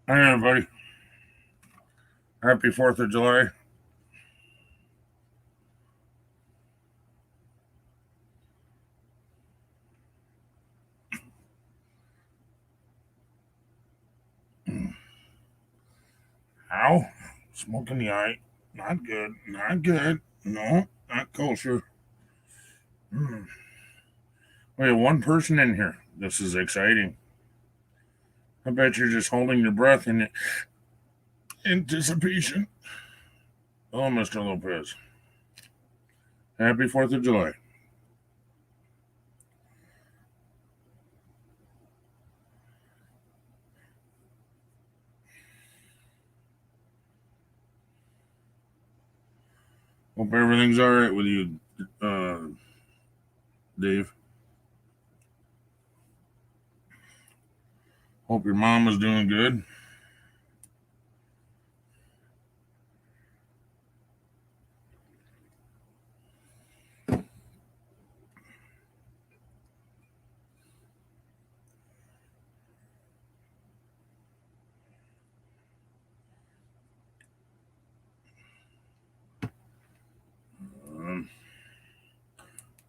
Hi, everybody. Happy 4th of July. Ow. Smoke in the eye. Not good. Not good. No, not kosher. We have one person in here. This is exciting. I bet you're just holding your breath in anticipation. Hello, Mr. Lopez. Happy 4th of July. Hope everything's all right with you, Dave. Hope your mom is doing good.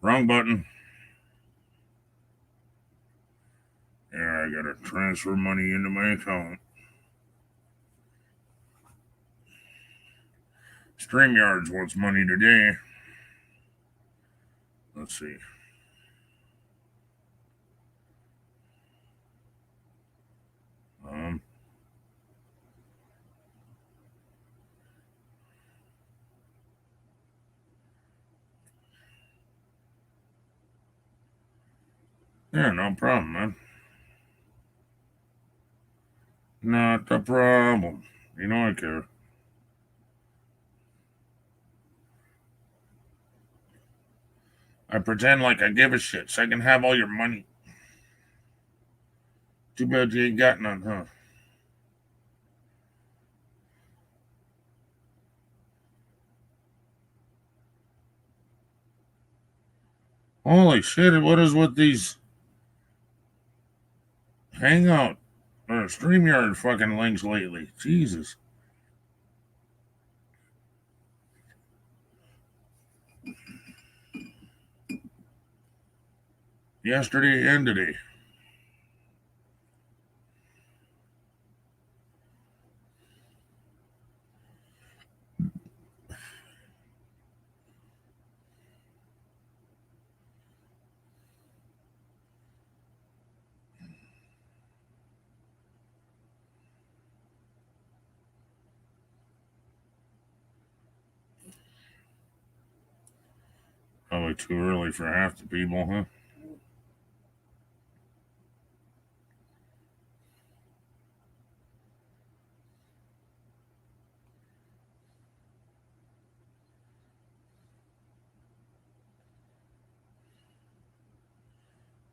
Wrong button. Yeah, I gotta transfer money into my account. StreamYards wants money today. Let's see. Yeah, no problem, man. Not a problem. You know I care. I pretend like I give a shit so I can have all your money. Too bad you ain't got none, huh? Holy shit, what is with these hangout StreamYard fucking links lately. Jesus. Yesterday and today. Probably too early for half the people, huh?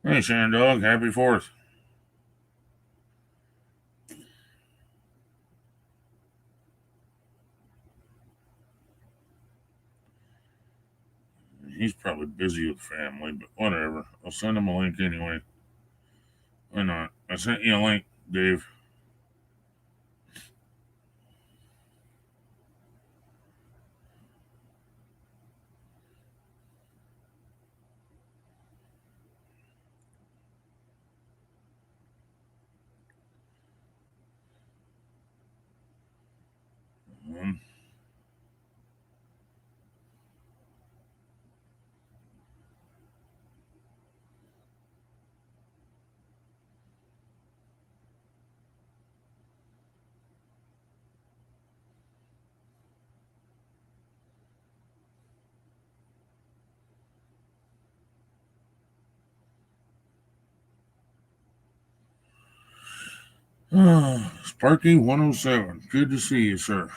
Hey, Shandog, happy 4th. He's probably busy with family, but whatever. I'll send him a link anyway. Why not? I sent you a link, Dave. Um, Sparky 107. Good to see you, sir.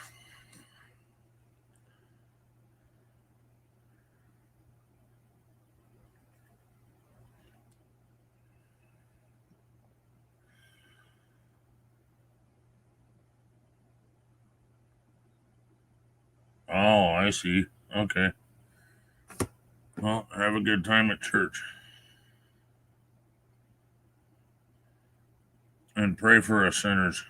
Oh, I see. Okay. Well, have a good time at church. And pray for us sinners.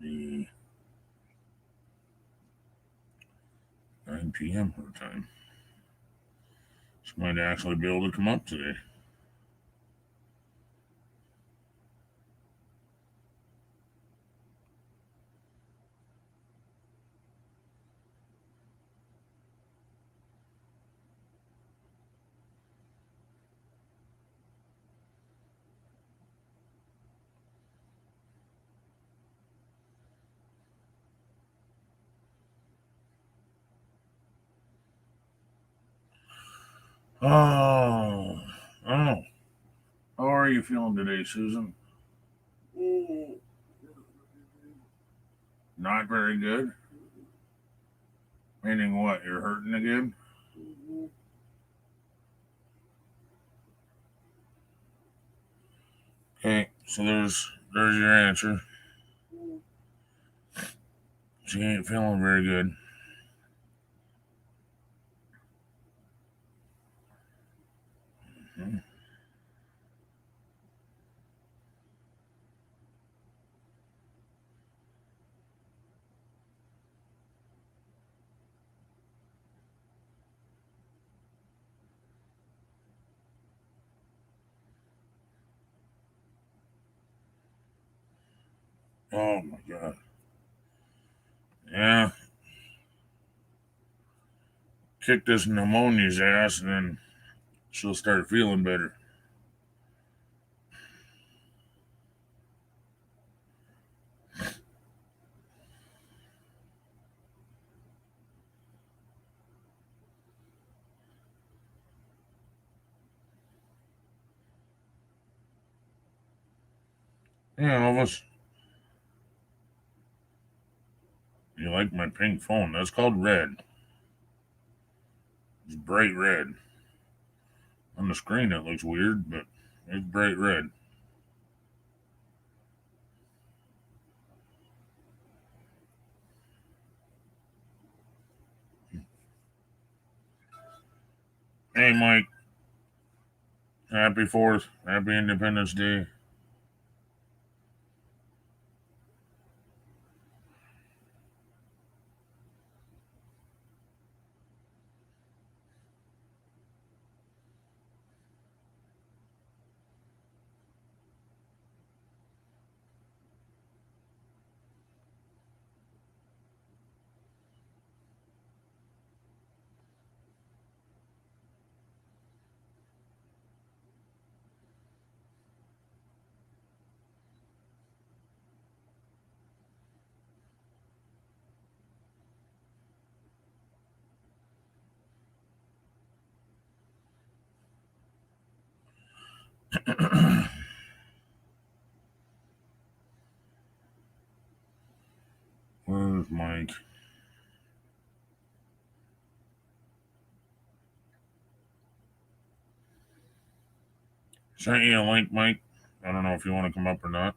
The 9 p.m. her time. She might actually be able to come up today. Oh, oh. How are you feeling today, Susan? Not very good. Meaning what? You're hurting again? Okay, so there's your answer. She ain't feeling very good. Mhm. Oh my god. Yeah, kick this pneumonia's ass, and then she'll start feeling better. Hey, Elvis, you like my pink phone? That's called red. It's bright red. On the screen, it looks weird, but it's bright red. Hey, Mike, happy 4th. Happy Independence Day. Where's Mike? Sent you a link, Mike. I don't know if you want to come up or not.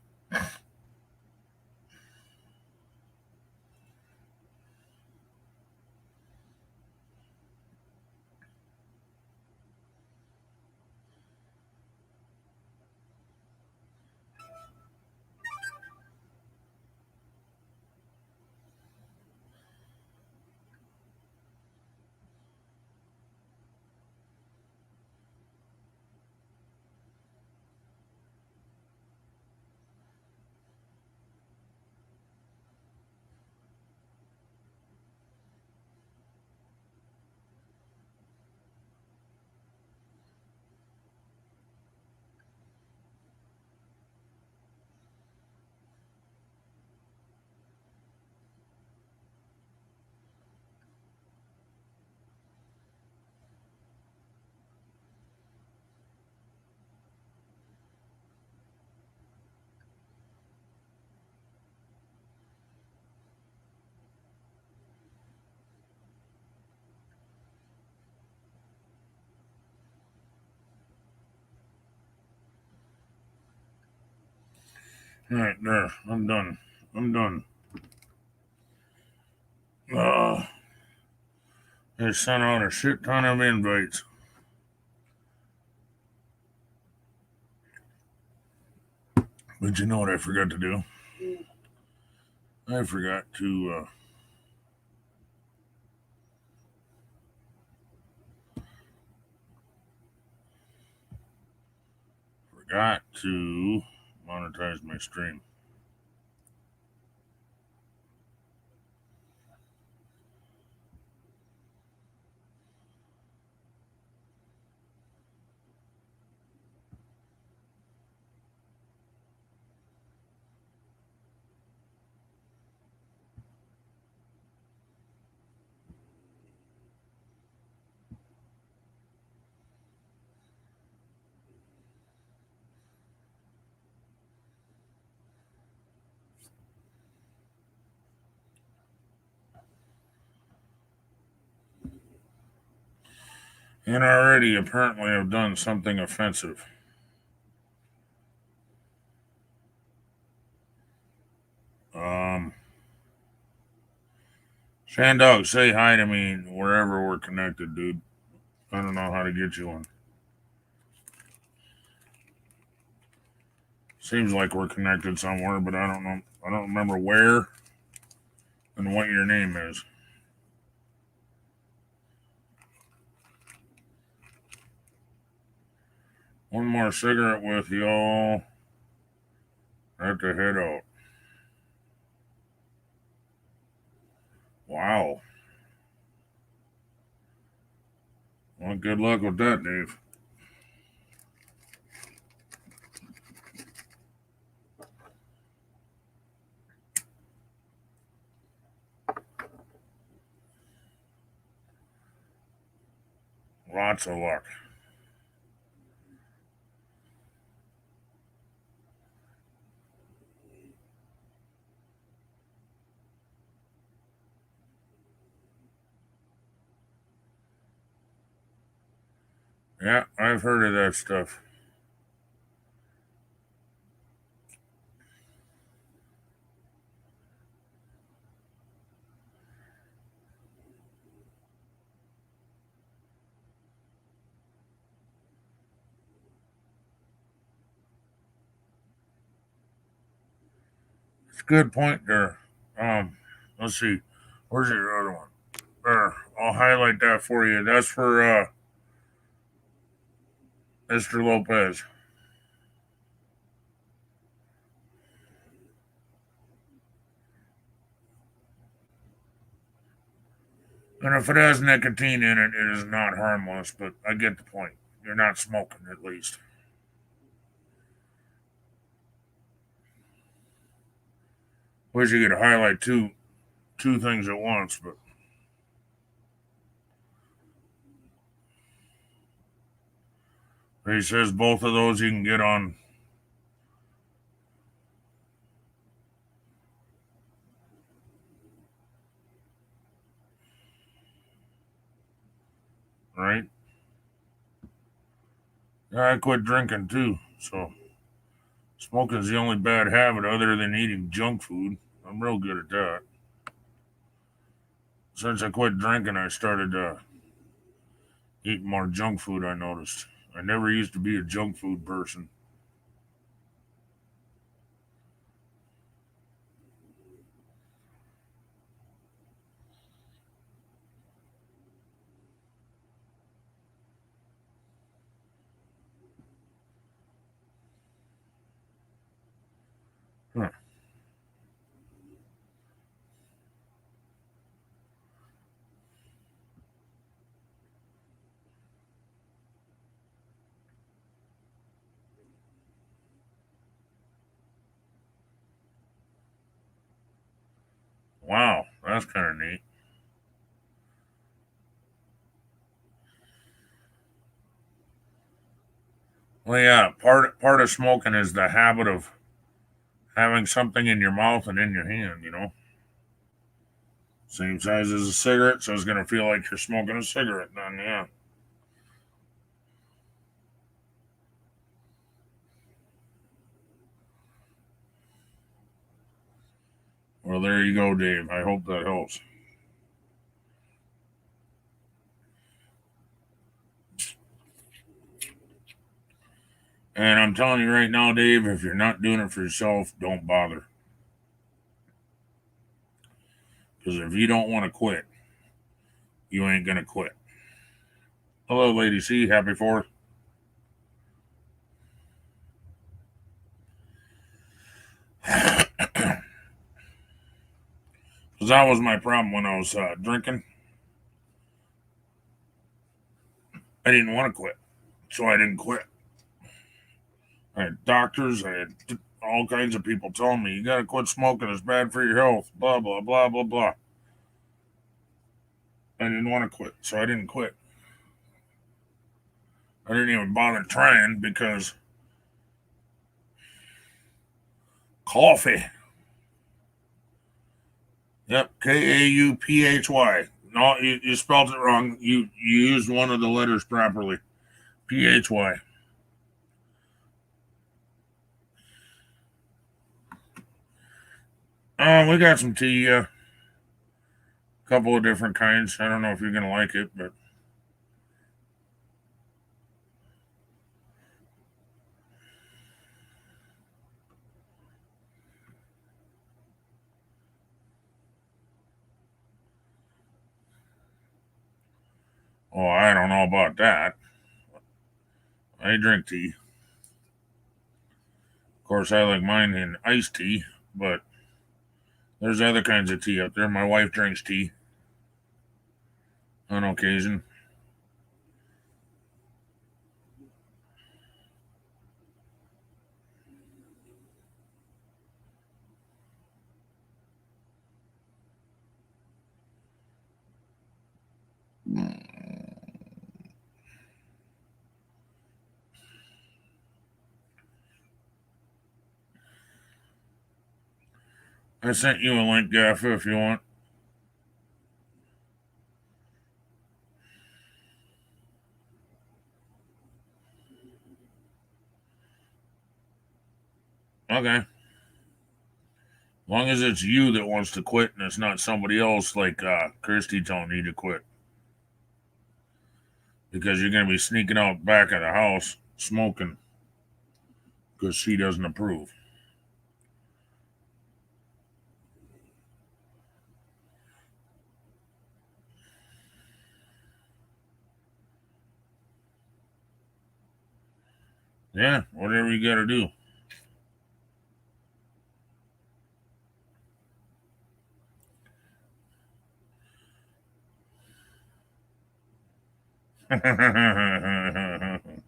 All right, there. I'm done. I'm done. Uh, they sent out a shit ton of invites. But you know what I forgot to do? I forgot to monetize my stream. And already apparently I've done something offensive. Um, Shandog, say hi to me wherever we're connected, dude. I don't know how to get you one. Seems like we're connected somewhere, but I don't know. I don't remember where and what your name is. One more cigarette with y'all. I have to head out. Wow. Well, good luck with that, Dave. Lots of luck. Yeah, I've heard of that stuff. It's a good point there. Let's see. Where's your other one? There, I'll highlight that for you. That's for Mr. Lopez. And if it has nicotine in it, it is not harmless, but I get the point. You're not smoking, at least. Wish you could highlight two things at once, but he says both of those you can get on, right? Yeah, I quit drinking too, so smoking's the only bad habit other than eating junk food. I'm real good at that. Since I quit drinking, I started eating more junk food, I noticed. I never used to be a junk food person. Huh. Wow, that's kind of neat. Well, yeah, part of smoking is the habit of having something in your mouth and in your hand, you know? Same size as a cigarette, so it's going to feel like you're smoking a cigarette then, yeah. Well, there you go, Dave. I hope that helps. And I'm telling you right now, Dave, if you're not doing it for yourself, don't bother. Because if you don't want to quit, you ain't going to quit. Hello, Lady C. Happy 4th. Because that was my problem when I was drinking. I didn't want to quit. So I didn't quit. I had doctors, I had all kinds of people telling me, you got to quit smoking. It's bad for your health. Blah, blah, blah, blah, blah. I didn't want to quit. So I didn't quit. I didn't even bother trying because coffee. Yep, Kauphy. No, you spelled it wrong. You used one of the letters properly. Phy. We got some tea. A couple of different kinds. I don't know if you're gonna like it, but oh, I don't know about that. I drink tea. Of course, I like mine in iced tea, but there's other kinds of tea out there. My wife drinks tea on occasion. I sent you a link, Gaffa, if you want. Okay. As long as it's you that wants to quit and it's not somebody else like Christy telling you to quit. Because you're going to be sneaking out back of the house smoking because she doesn't approve. Yeah, whatever you got to do.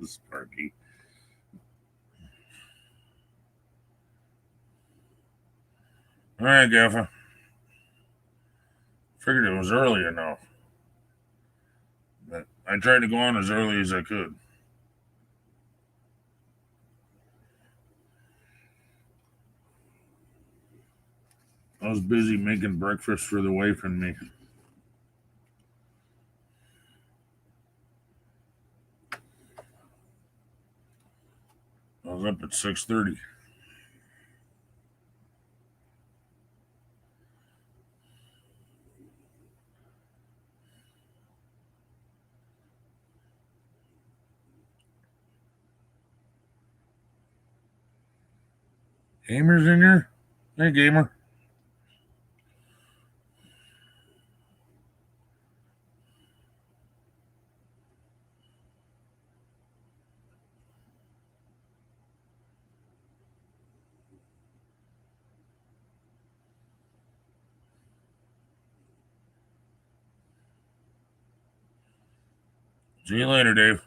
Sparky. All right, Gaffa. Figured it was early enough. But I tried to go on as early as I could. I was busy making breakfast for the wife and me. I was up at 6:30. Gamer's in here? Hey, Gamer. See you later, Dave.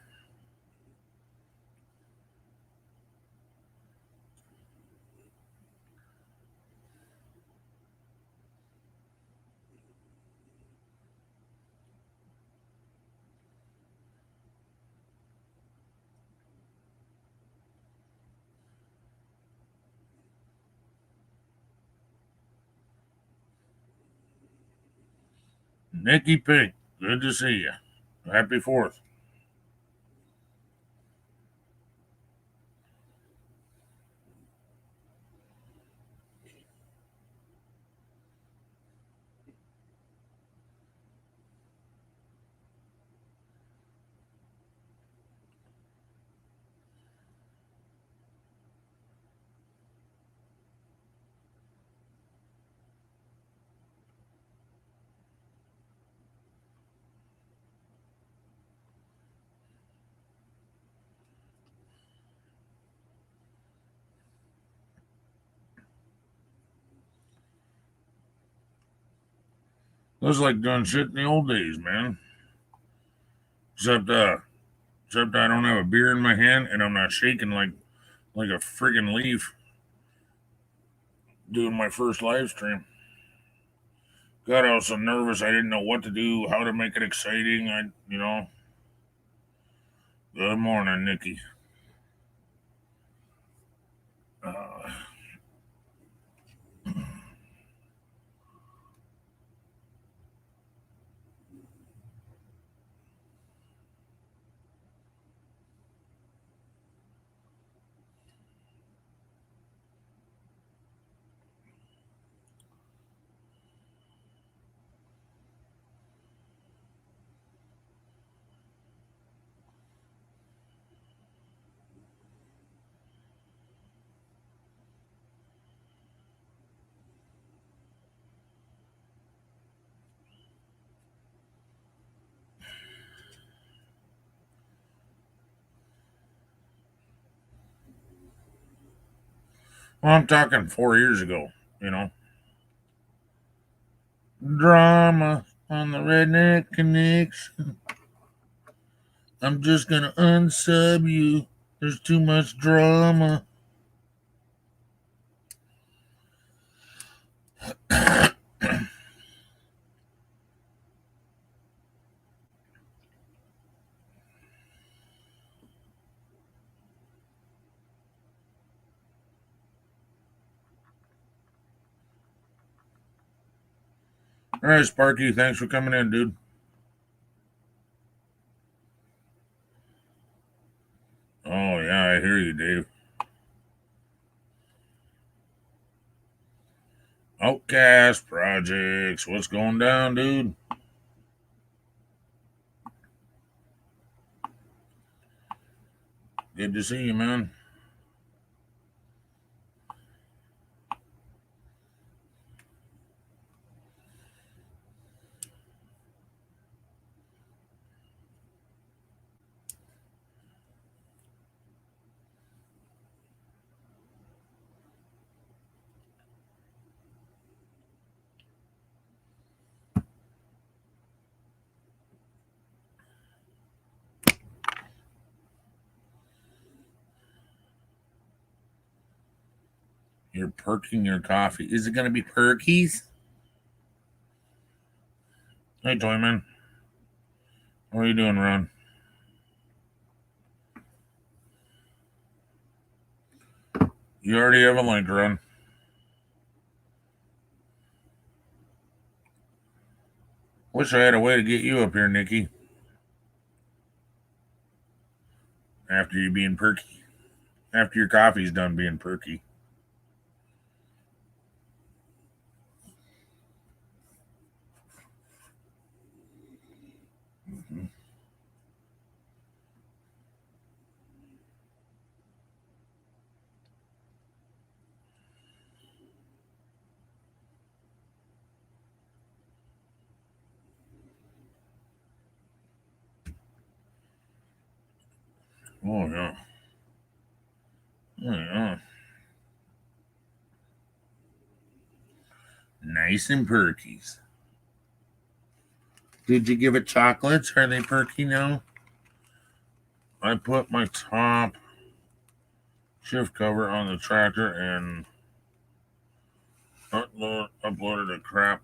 Nikki Pink, good to see you. Happy 4th. Looks like doing shit in the old days, man. Except, uh, except I don't have a beer in my hand and I'm not shaking like a friggin' leaf doing my first live stream. God, I was so nervous. I didn't know what to do, how to make it exciting. Good morning, Nikki. Uh, well, I'm talking 4 years ago, you know. Drama on the Redneck Connection. I'm just gonna unsub you. There's too much drama. All right, Sparky, thanks for coming in, dude. Oh, yeah, I hear you, Dave. Outcast Projects. What's going down, dude? Good to see you, man. You're perking your coffee. Is it going to be perkies? Hey, Toyman. What are you doing, Ron? You already have a link, Ron. Wish I had a way to get you up here, Nikki. After you being perky. After your coffee's done being perky. Mm-hmm. Oh, yeah. Oh, yeah. Nice and perkies. Did you give it chocolates? Are they perky now? I put my top shift cover on the tractor and uploaded a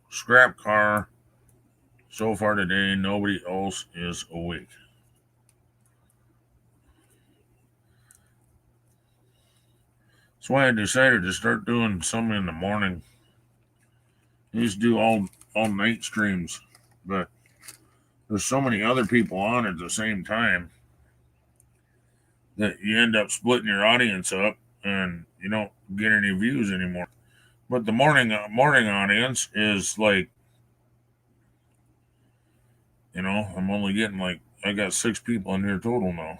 scrap car. So far today, nobody else is awake. That's why I decided to start doing some in the morning. I used to do all night streams, but there's so many other people on at the same time that you end up splitting your audience up, and you don't get any views anymore. But the morning audience is like, I'm only getting like I got 6 people in here total now.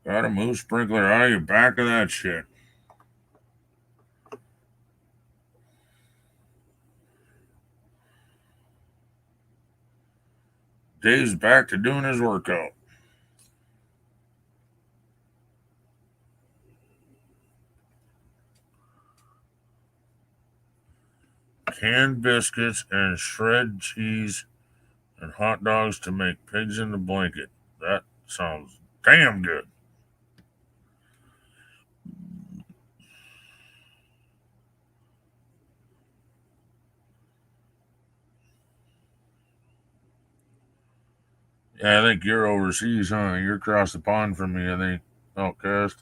Gotta move sprinkler out of your back of that shit. Dave's back to doing his workout. Canned biscuits and shred cheese and hot dogs to make pigs in the blanket. That sounds damn good. Yeah, I think you're overseas, huh? You're across the pond from me, I think. Outcast.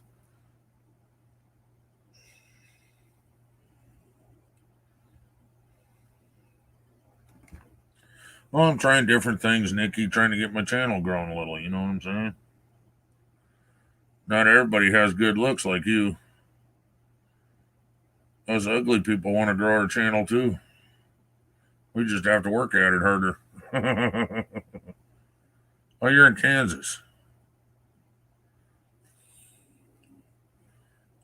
Well, I'm trying different things, Nikki, trying to get my channel growing a little, you know what I'm saying? Not everybody has good looks like you. Us ugly people want to grow our channel too. We just have to work at it harder. Oh, you're in Kansas.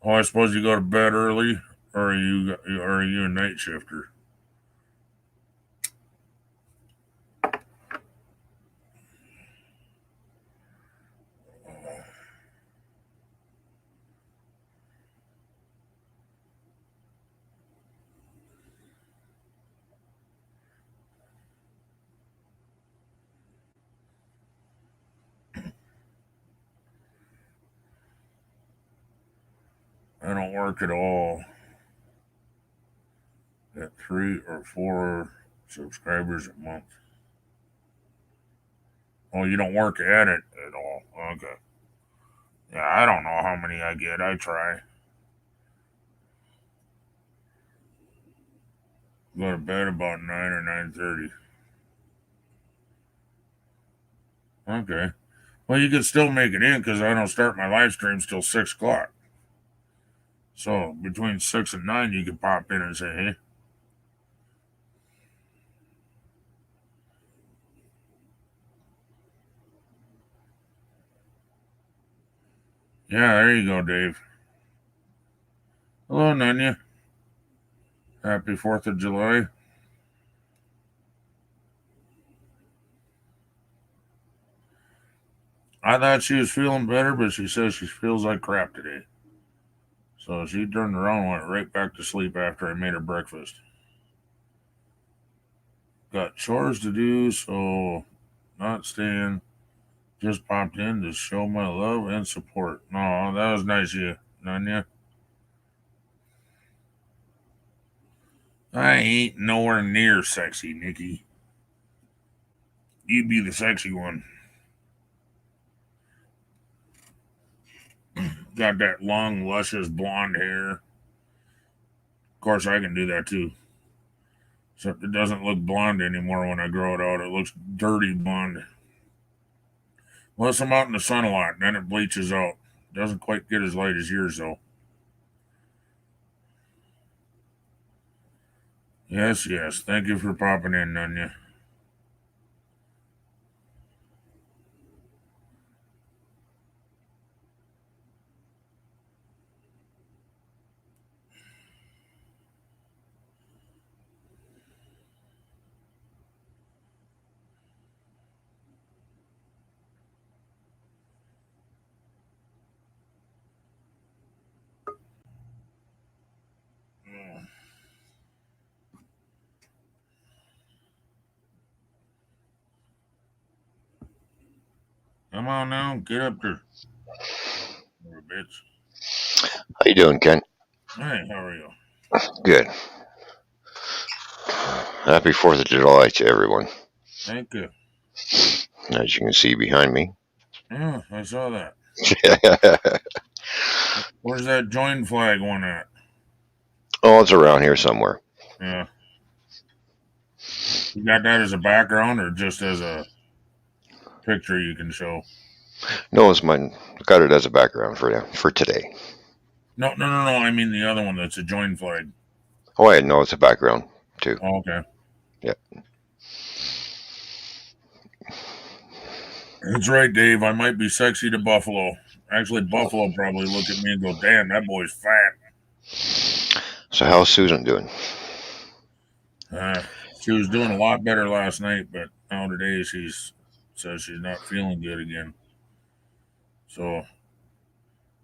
Oh, I suppose you go to bed early, or are you a night shifter? I don't work at all. At 3 or 4 subscribers a month. Oh, you don't work at it at all. Okay. Yeah, I don't know how many I get. I try. Go to bed about 9 or 9:30. Okay. Well, you can still make it in because I don't start my live streams till 6 o'clock. So between 6 and 9, you could pop in and say, hey. Yeah, there you go, Dave. Hello, Nanya. Happy 4th of July. I thought she was feeling better, but she says she feels like crap today. So she turned around and went right back to sleep after I made her breakfast. Got chores to do, so not staying. Just popped in to show my love and support. No, that was nice of you, Nanya. I ain't nowhere near sexy, Nikki. You'd be the sexy one. Got that long, luscious blonde hair. Of course, I can do that too. Except it doesn't look blonde anymore when I grow it out. It looks dirty blonde. Unless I'm out in the sun a lot, then it bleaches out. Doesn't quite get as light as yours, though. Yes, yes. Thank you for popping in, Nanya. Come on now, get up there, little bitch. How you doing, Ken? Hey, how are you? Good. Happy 4th of July to everyone. Thank you. As you can see behind me. Yeah, I saw that. Where's that join flag one at? Oh, it's around here somewhere. Yeah. You got that as a background or just as a picture you can show? No, it's mine. Got it as a background for today. No, no, no, no. I mean the other one that's a join flag. Oh, I know it's a background too. Oh, okay. Yeah. That's right, Dave. I might be sexy to Buffalo. Actually, Buffalo probably look at me and go, damn, that boy's fat. So how's Susan doing? She was doing a lot better last night, but now today says she's not feeling good again. So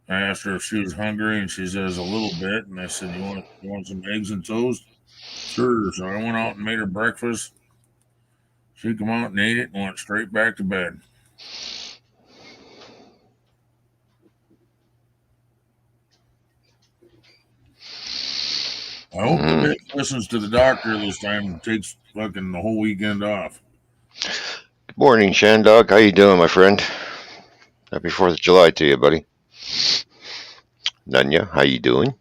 I asked her if she was hungry, and she says a little bit. And I said, "You want some eggs and toast?" Sure. So I went out and made her breakfast. She come out and ate it and went straight back to bed. I hope the Mm. bitch listens to the doctor this time and takes fucking the whole weekend off. Good morning, Shandog. How you doing, my friend? Happy 4th of July to you, buddy. Nanya, how you doing?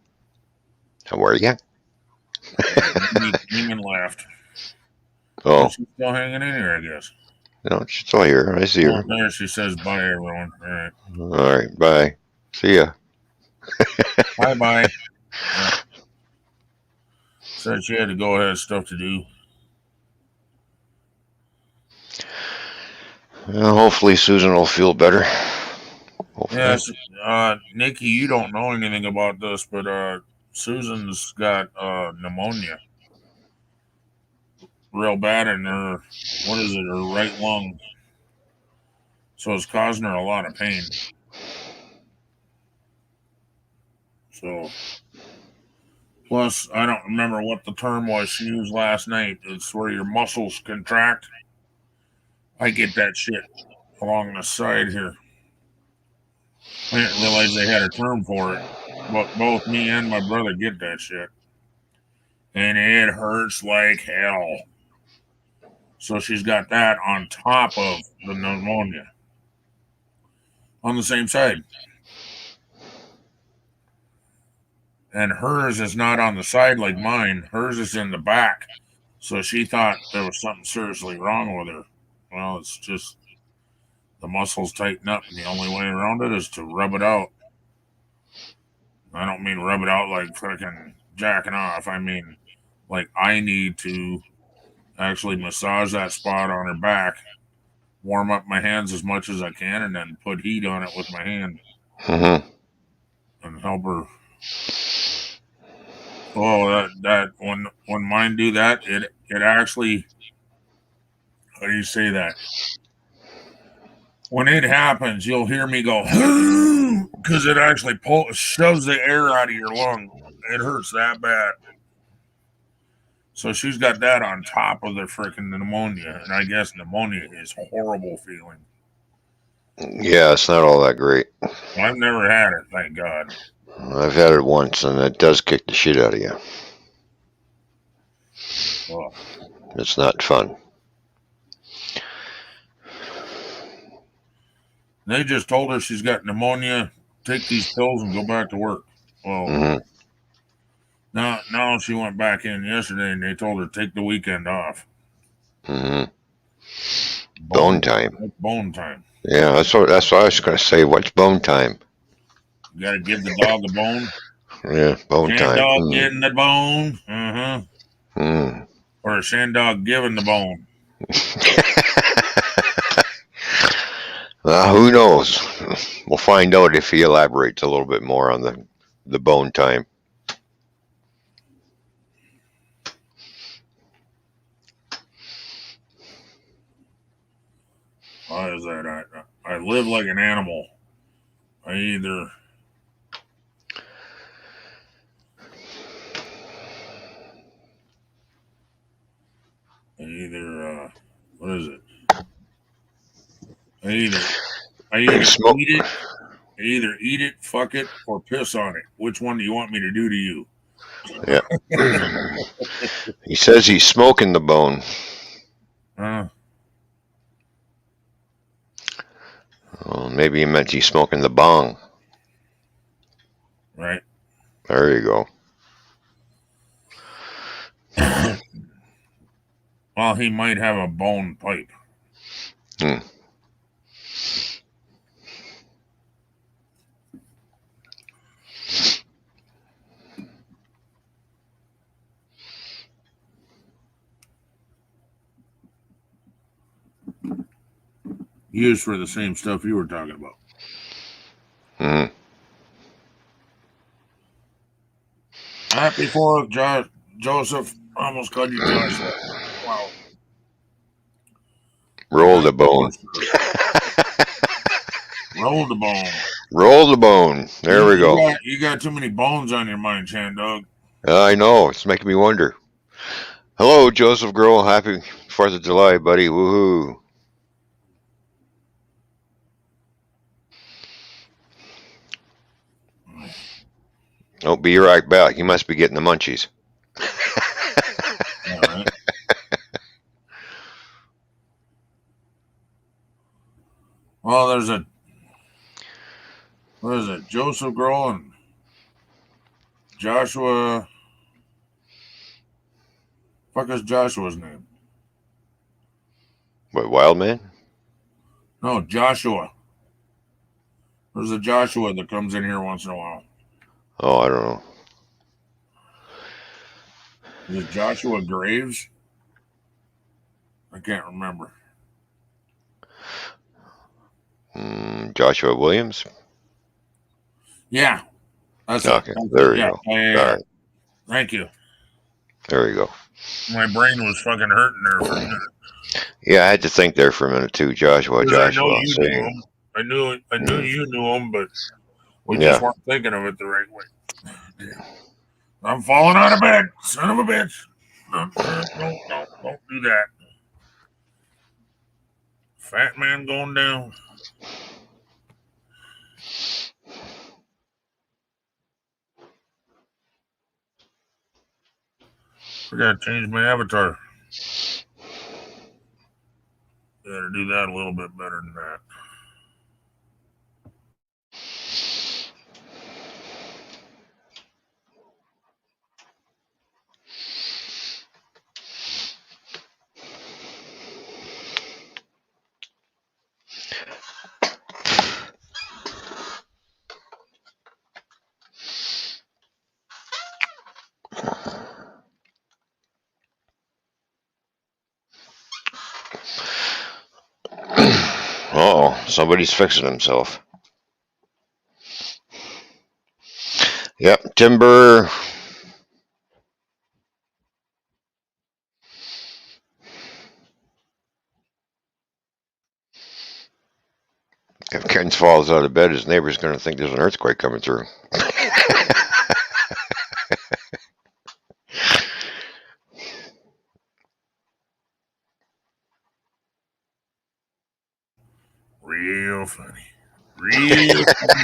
How are you? He came and left. Oh, Oh, she's still hanging in here, I guess. no, she's all here. I see Oh, her. there she says bye, everyone. All right. All right, bye. See ya. Bye bye. Yeah. Said she had to go, had stuff to do. Well, hopefully Susan will feel better. Hopefully. Yes, Nikki, you don't know anything about this, but Susan's got pneumonia real bad in her, what is it, her right lung. So it's causing her a lot of pain. So, plus, I don't remember what the term was she used last night. It's where your muscles contract. I get that shit along the side here. I didn't realize they had a term for it, but both me and my brother get that shit. And it hurts like hell. So she's got that on top of the pneumonia on the same side. And hers is not on the side like mine. Hers is in the back. So she thought there was something seriously wrong with her. Well, it's just the muscles tighten up, and the only way around it is to rub it out. I don't mean rub it out like fucking jacking off. I mean, like, I need to actually massage that spot on her back, warm up my hands as much as I can, and then put heat on it with my hand Mm-hmm. and help her. Oh, that when mine do that, it actually, how do you say that? When it happens, you'll hear me go because it actually shoves the air out of your lung. It hurts that bad. So she's got that on top of the freaking pneumonia, and I guess pneumonia is a horrible feeling. Yeah, it's not all that great. I've never had it, thank God. I've had it once, and it does kick the shit out of you. Oh. It's not fun. They just told her she's got pneumonia. Take these pills and go back to work. Well, Mm-hmm. now she went back in yesterday, and they told her take the weekend off. Mm-hmm. Bone time. Bone time. Yeah, that's what I was going to say. What's bone time? You got to give the dog a bone. Yeah, bone Shan time. dog getting the bone. Uh-huh. Mm. Or a shan dog giving the bone. Who knows? We'll find out if he elaborates a little bit more on the bone time. Why is that? I live like an animal. I either what is it? I either I either Smoke. eat it, fuck it, or piss on it. Which one do you want me to do to you? Yeah. He says he's smoking the bone. Uh, Oh, maybe he meant he's smoking the bong. right. There you go. Well, he might have a bone pipe. Hmm. Used for the same stuff you were talking about. Mm-hmm. Happy 4th, Joseph. Almost called you Joshua. Wow. Roll the bone. Roll the bone. Roll the bone. There we go. You got too many bones on your mind, Chan Dog. I know. It's making me wonder. Hello, Joseph Girl. Happy 4th of July, buddy. Woohoo. Oh, be right back. You must be getting the munchies. All right. Well, there's what is it? Joseph Grohl and Joshua. Fuck is Joshua's name? What, Wildman? No, Joshua. There's a Joshua that comes in here once in a while. Oh, I don't know. Is it Joshua Graves? I can't remember. Joshua Williams? Yeah, that's Okay, it. there you Yeah, go. yeah. All right, Thank you. there you go. My brain was fucking hurting there for a minute. Yeah, I had to think there for a minute too. Joshua. Because I know you knew See. him. I knew you knew him, but we just Yeah. weren't thinking of it the right way. Damn. I'm falling out of bed, son of a bitch. No, don't do that. Fat man going down. Forgot to change my avatar. Gotta do that a little bit better than that. somebody's fixing himself. Yep, timber. If Ken falls out of bed, his neighbor's going to think there's an earthquake coming through. Real funny. Real funny.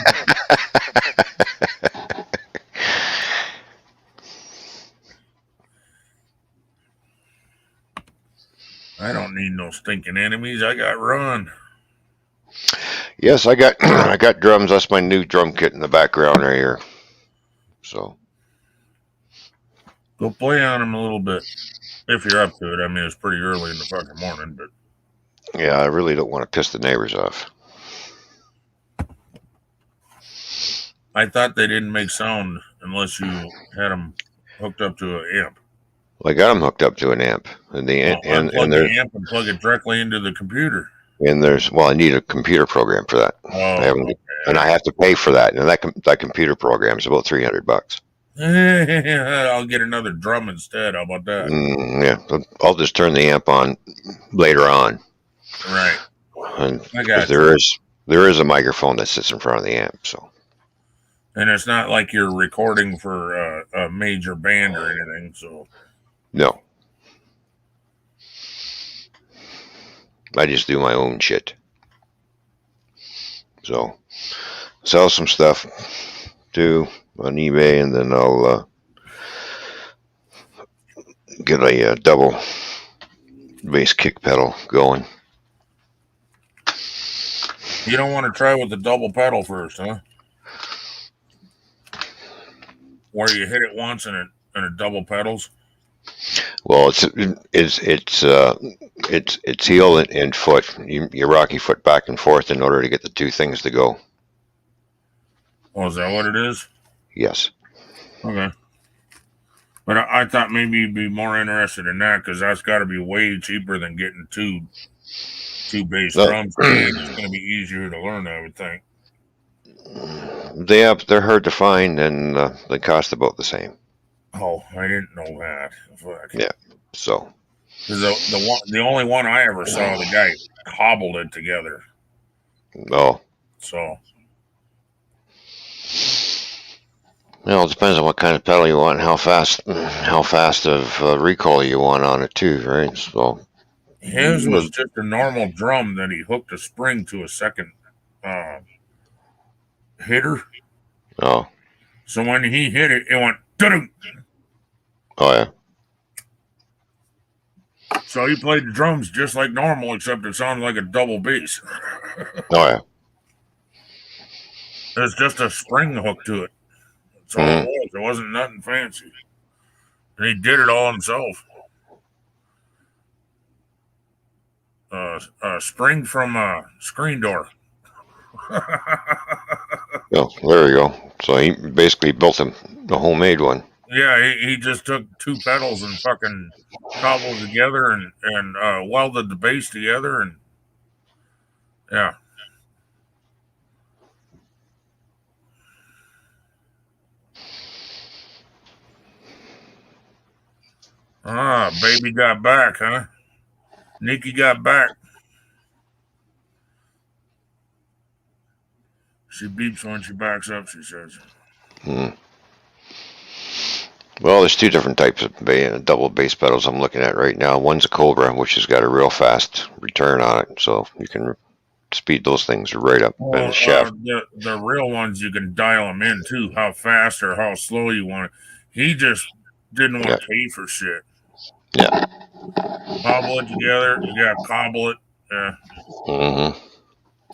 I don't need no stinking enemies. I got Ron. Yes, I got I got drums. That's my new drum kit in the background right here. So Go play on them a little bit. If you're up to it. I mean, it's pretty early in the fucking morning, but yeah, I really don't want to piss the neighbors off. I thought they didn't make sound unless you had them hooked up to an amp. Well, I got them hooked up to an amp, and Unplug the amp and plug it directly into the computer. there's well, I need a computer program for that. I haven't, Okay. and I have to pay for that, and that computer program is about $300. I'll get another drum instead. How about that? Yeah, I'll just turn the amp on later on. Right. And I got there is a microphone that sits in front of the amp, so. And it's not like you're recording for a major band or anything, so. No. I just do my own shit. So, sell some stuff too on eBay, and then I'll get a double bass kick pedal going. You don't want to try with the double pedal first, huh? Where you hit it once and it double pedals. Well, it's heel and foot. You rock your foot back and forth in order to get the two things to go. Oh, is that what it is? Yes. Okay. But I thought maybe you'd be more interested in that because that's got to be way cheaper than getting two bass drums. It's going to be easier to learn, I would think. They're hard to find, and they cost about the same. Oh, I didn't know that. Fuck. Yeah. So. Because the only one I ever saw, the guy cobbled it together. Oh. So. Well, it depends on what kind of pedal you want and how fast of recoil you want on it too, right? So. His was just a normal drum that he hooked a spring to a second hitter. Oh. So when he hit it, it went doo-doo. Oh yeah. So he played the drums just like normal, except it sounded like a double bass. Oh yeah. There's just a spring hook to it. That's all it was. It wasn't nothing fancy. And he did it all himself. Spring from a screen door. Oh, there you go. So he basically built a homemade one. Yeah, he just took two pedals and fucking cobbled together and welded the bass together and yeah. Baby got back, huh? Nikki got back. She beeps when she backs up, she says. Well, there's two different types of double bass pedals I'm looking at right now. One's a Cobra, which has got a real fast return on it, so you can speed those things right up. Well, And the shaft. the real ones you can dial them in too, how fast or how slow you want it. He just didn't want to pay for shit. Yeah. Cobble it together. You got to cobble it. Yeah.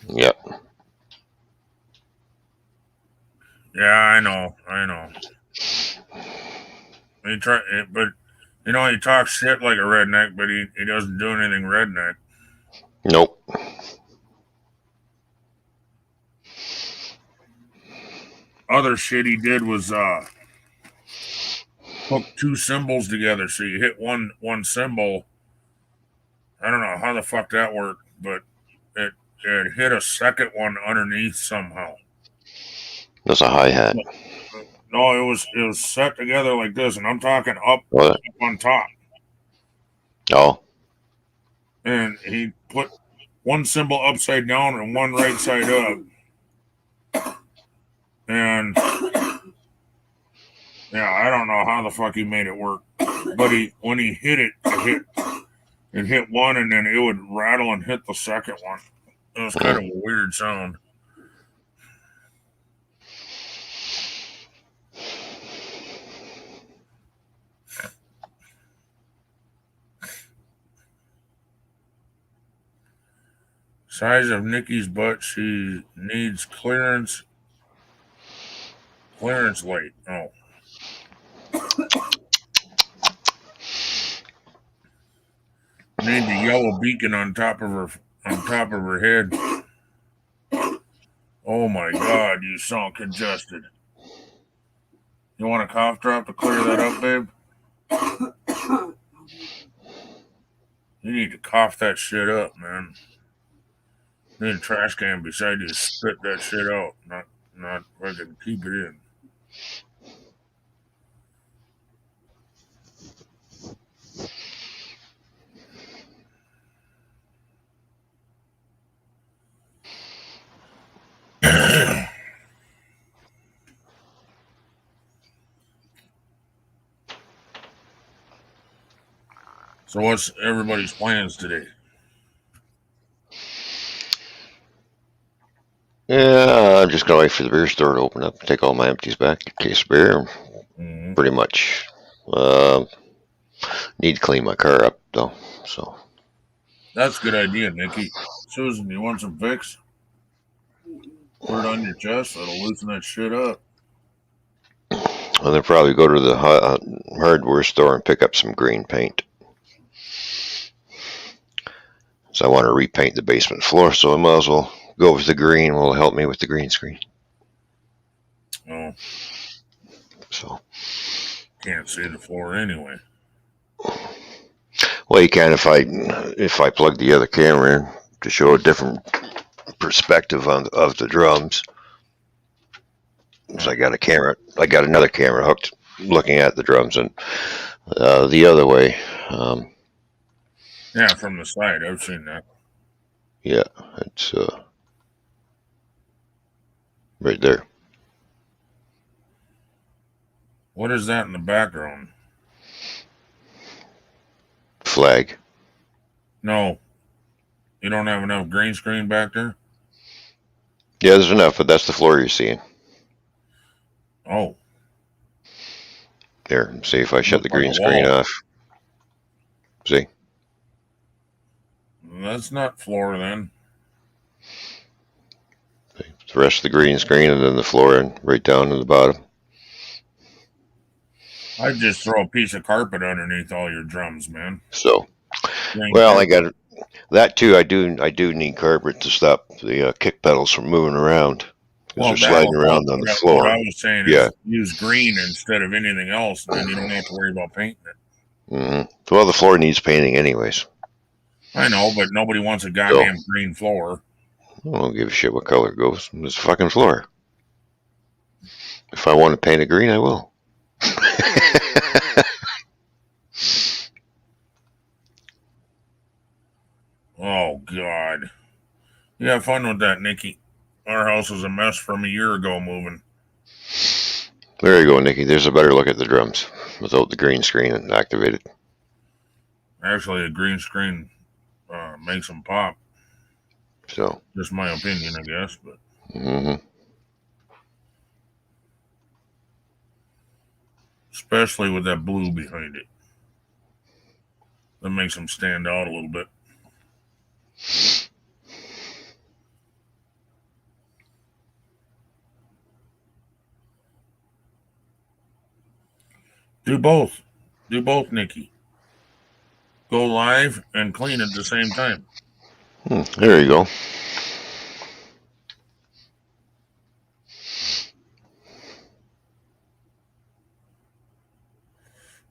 Yep. Yeah, I know. But he talks shit like a redneck, but he doesn't do anything redneck. Nope. Other shit he did was hook two cymbals together. So you hit one cymbal. I don't know how the fuck that worked, but it hit a second one underneath somehow. That's a hi-hat. No, it was set together like this, and I'm talking up Oh, on top. oh, And he put one cymbal upside down and one right side up. And yeah, I don't know how the fuck he made it work. But when he hit it, it hit one, and then it would rattle and hit the second one. It was kind of a weird sound. Size of Nikki's butt. She needs clearance. Clearance light. Oh. Need the yellow beacon on top of her head. Oh my god, you sound congested. You want a cough drop to clear that up, babe? You need to cough that shit up, man. You need a trash can beside you to spit that shit out, not fucking keep it in. So what's everybody's plans today? yeah, I'm just gonna wait for the beer store to open up, take all my empties back, case of beer, Mm-hmm. pretty much. Need to clean my car up though, so. That's a good idea, Nikki. Susan, you want some Vicks? Put it on your chest, so it'll loosen that shit up. And then probably go to the hardware store and pick up some green paint. So I want to repaint the basement floor, so I might as well go with the green. Will help me with the green screen. Oh, So, can't see the floor anyway. well, you can if I plug the other camera in to show a different perspective of the drums. So I got another camera hooked, looking at the drums, and the other way. Yeah, from the side, I've seen that. Yeah, it's right there. What is that in the background? Flag. No, you don't have enough green screen back there? Yeah, there's enough, but that's the floor you're seeing. Oh. There, see if I shut the Looks like green a screen wall. off. See? That's not floor then. The rest of the green screen and then the floor and right down to the bottom. I'd just throw a piece of carpet underneath all your drums, man. So, Green well, carpet. I got that too. I do need carpet to stop the kick pedals from moving around because Well, they're that'll sliding help. around on the What floor. I was saying Yeah. is use green instead of anything else, and then you don't have to worry about painting it. Well, the floor needs painting anyways. I know, but nobody wants a So, goddamn green floor. I don't give a shit what color it goes. It's a fucking floor. If I want to paint it green, I will. Oh, God. You have fun with that, Nikki. Our house was a mess from a year ago moving. There you go, Nikki. There's a better look at the drums without the green screen activated. Actually, a green screen makes them pop. So, Just my opinion, I guess. But especially with that blue behind it. That makes them stand out a little bit. Do both. Do both, Nikki. Go live and clean at the same time. there you go.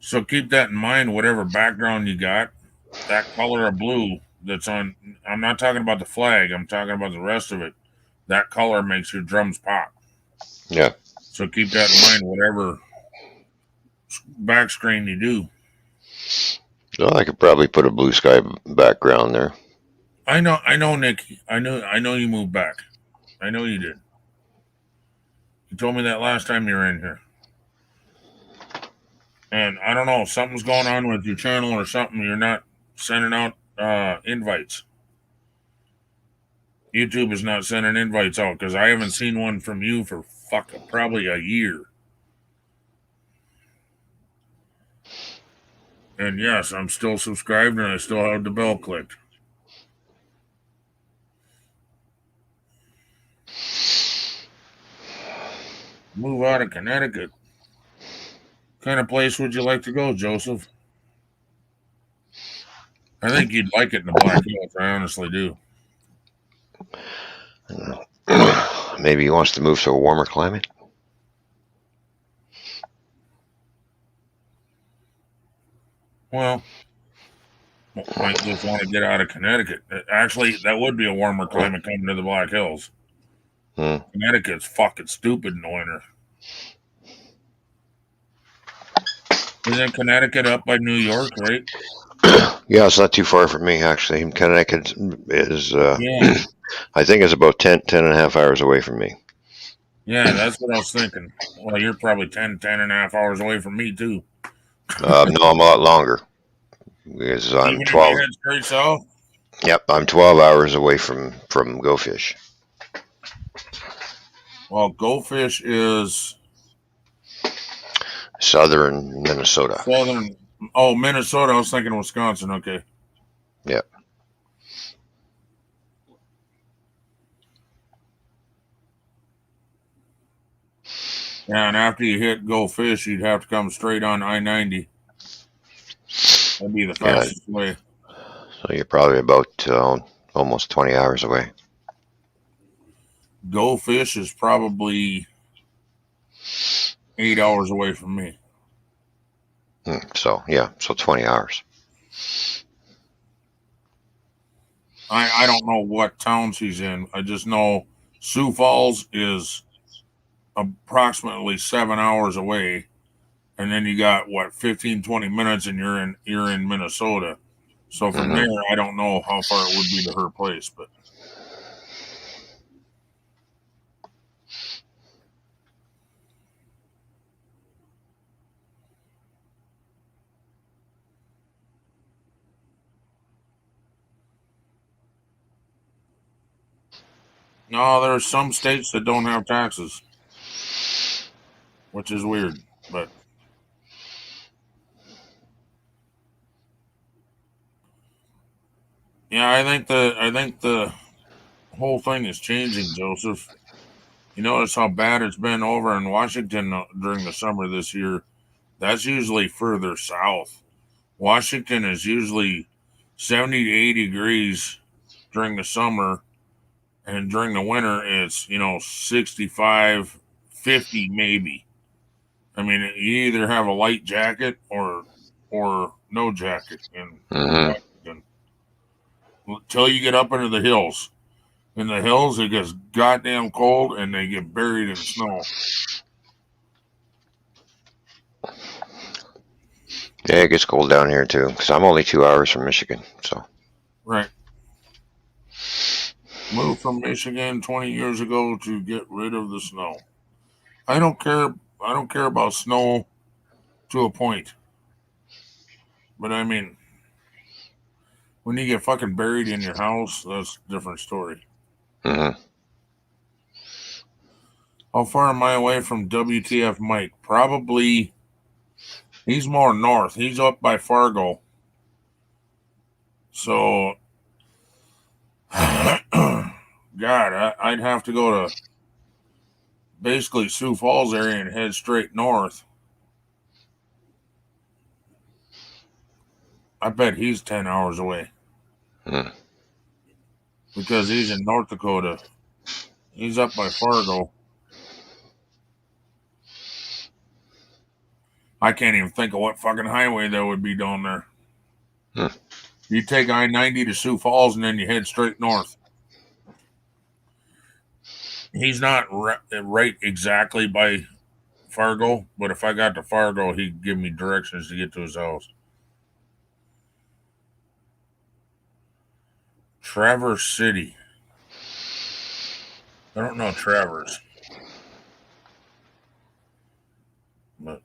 So keep that in mind, whatever background you got, that color of blue that's on. I'm not talking about the flag. I'm talking about the rest of it. That color makes your drums pop. Yeah. So keep that in mind. Whatever back screen you do. Well, I could probably put a blue sky background there. I know, Nick. I know you moved back. I know you did. You told me that last time you were in here. And I don't know, something's going on with your channel or something. You're not sending out invites. YouTube is not sending invites out because I haven't seen one from you for probably a year. And yes, I'm still subscribed and I still have the bell clicked. Move out of Connecticut. What kind of place would you like to go, Joseph? I think you'd like it in the Black Hills. I honestly do. Maybe he wants to move to a warmer climate. Well, might just want to get out of Connecticut. Actually, that would be a warmer climate coming to the Black Hills. Hmm. Connecticut's fucking stupid in the winter. Isn't Connecticut up by New York, right? Yeah, it's not too far from me, actually. Connecticut is, Yeah. I think it's about 10 and a half hours away from me. Yeah, that's what I was thinking. Well, you're probably 10 and a half hours away from me, too. No, I'm a lot longer because I'm Even if you 12. head straight south? Yep, I'm 12 hours away from Go Fish. Well, Goldfish is Southern Minnesota. southern. Oh, Minnesota. I was thinking Wisconsin. Okay. Yep. Yeah, and after you hit Goldfish, you'd have to come straight on I-90. That'd be the Yeah, fastest way. so you're probably about almost 20 hours away. Goldfish is probably 8 hours away from me. So, yeah, so 20 hours. I don't know what town she's in. I just know Sioux Falls is approximately 7 hours away. And then you got what 15, 20 minutes and you're in Minnesota. So from Hmm. there I don't know how far it would be to her place, but no, there are some states that don't have taxes, which is weird. But yeah, I think the whole thing is changing, Joseph. You notice how bad it's been over in Washington during the summer this year. That's usually further south. Washington is usually 70 to 80 degrees during the summer, and during the winter it's 65, 50 maybe. I mean, you either have a light jacket or no jacket in Hmm. Washington until you get up into the hills. In the hills it gets goddamn cold and they get buried in snow. Yeah, it gets cold down here too, because I'm only 2 hours from Michigan. So, Right. Moved from Michigan 20 years ago to get rid of the snow. I don't care. I don't care about snow to a point. But I mean, when you get fucking buried in your house, that's a different story. hmm. How far am I away from WTF Mike? Probably, he's more north. He's up by Fargo. So, God, I'd have to go to basically Sioux Falls area and head straight north. I bet he's 10 hours away Hmm. because he's in North Dakota. He's up by Fargo. I can't even think of what fucking highway that would be down there. Hmm. You take I-90 to Sioux Falls and then you head straight north. He's not right exactly by Fargo, but if I got to Fargo, he'd give me directions to get to his house. Traverse City. I don't know Traverse. But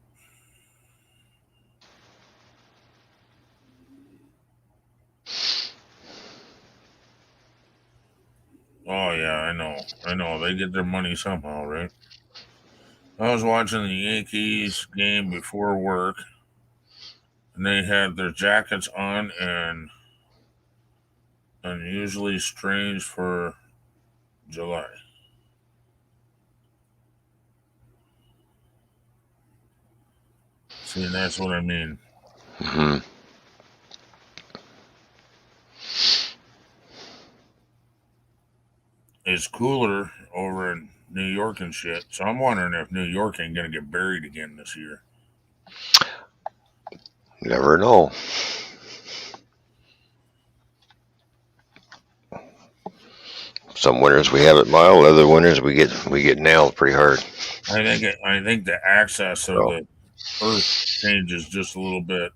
oh yeah, I know. I know. They get their money somehow, right? I was watching the Yankees game before work and they had their jackets on and unusually strange for July. See, that's what I mean. Hmm. It's cooler over in New York and shit. So I'm wondering if New York ain't gonna get buried again this year. Never know. Some winters we have it mild. Other winters we get nailed pretty hard. I think the axis of So the Earth changes just a little bit.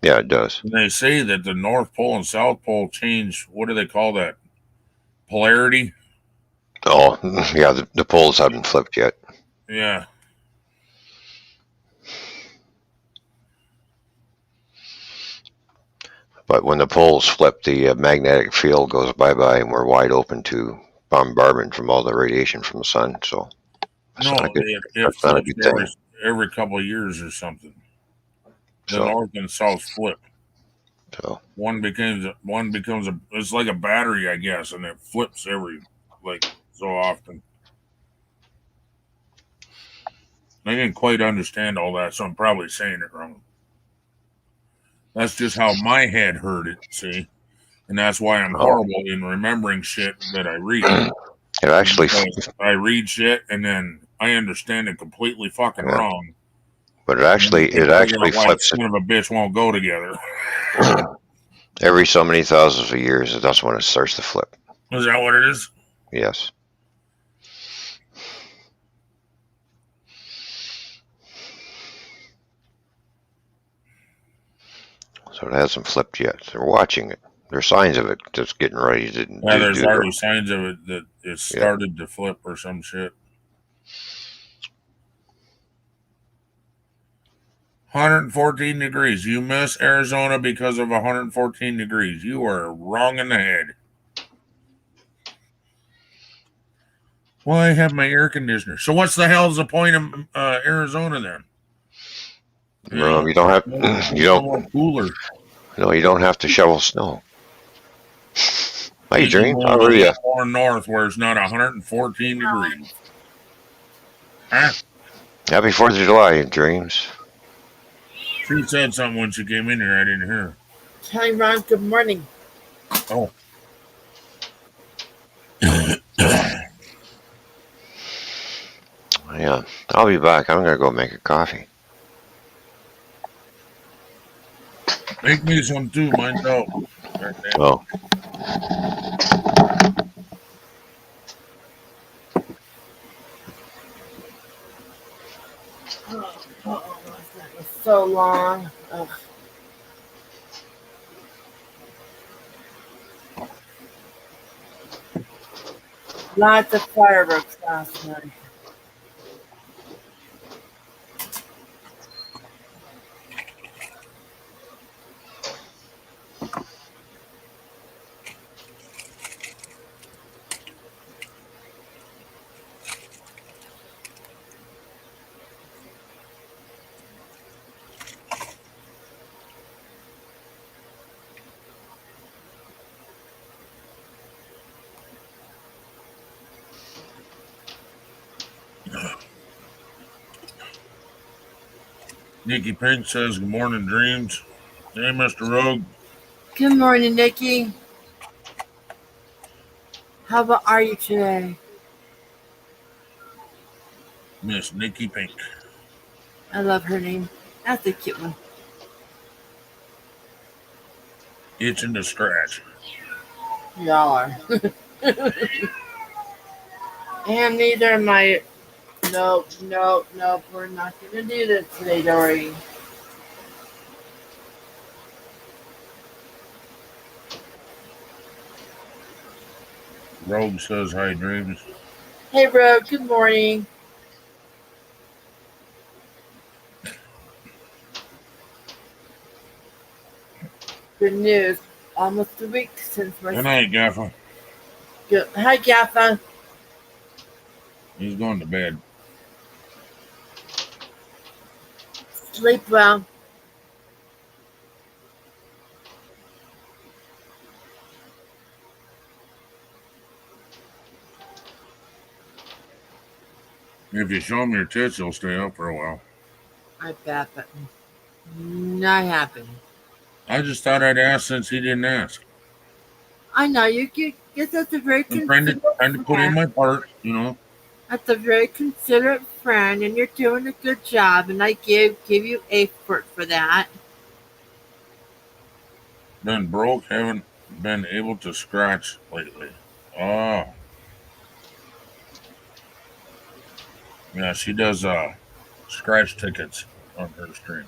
yeah, it does. And they say that the North Pole and South Pole change. What do they call that? Polarity. Oh yeah, the poles haven't flipped yet. Yeah. But when the poles flip, the magnetic field goes bye-bye, and we're wide open to bombardment from all the radiation from the sun. So that's not a No, good. it That's not a flips good thing. every couple of years or something. The So North and South flip. so One becomes a. It's like a battery, I guess, and it flips every like so often. I didn't quite understand all that, so I'm probably saying it wrong. That's just how my head heard it. See, and that's why I'm oh, horrible in remembering shit that I read. it actually, Because I read shit and then I understand it completely fucking yeah, wrong. but And I it can't figure actually out why flips it son of a bitch won't go together. every so many thousands of years. That's when it starts to flip. Is that what it is? Yes. So it hasn't flipped yet. They're watching it. There's signs of it just getting ready to Yeah, there's do already signs of it that it yeah. started to flip or some shit. 114 degrees. You miss Arizona because of 114 degrees. You are wrong in the head. Well, I have my air conditioner. So what's the hell's the point of Arizona then? You No, know, you don't have you it's don't somewhat cooler. no, you don't have to shovel snow. Hi, You can Dreams. go How a are you? little more north where it's not 114 degrees. Huh? Happy 4th of July, Dreams. She said something when she came in here. I didn't hear her. Hi, Ron. Good morning. Oh. Yeah, I'll be back. I'm gonna go make a coffee. Make me some too. Mine's out. God damn it. Oh, Oh, that was so long. Ugh. Lots of fireworks last night. Nikki Pink says, Good morning, dreams. Hey, Mr. Rogue. Good morning, Nikki. How about are you today? Miss Nikki Pink. I love her name. That's a cute one. itching to scratch. Y'all are. And neither am I. Nope, nope, nope. We're not gonna do this today, Dory. Rogue says hi, dreams. Hey, Rogue. Good morning. Good news. Almost a week since my. Good night, Gaffa. Good. Hi, Gaffa. He's going to bed. Sleep well. If you show him your tits, he'll stay up for a while. I bet, but not happening. I just thought I'd ask since he didn't ask. I know you get that's a very I'm trying to considerate put in friend. my part, you know. That's a very considerate friend, and you're doing a good job. And I give you effort for that. Been broke, haven't been able to scratch lately. Oh. Yeah, she does scratch tickets on her stream.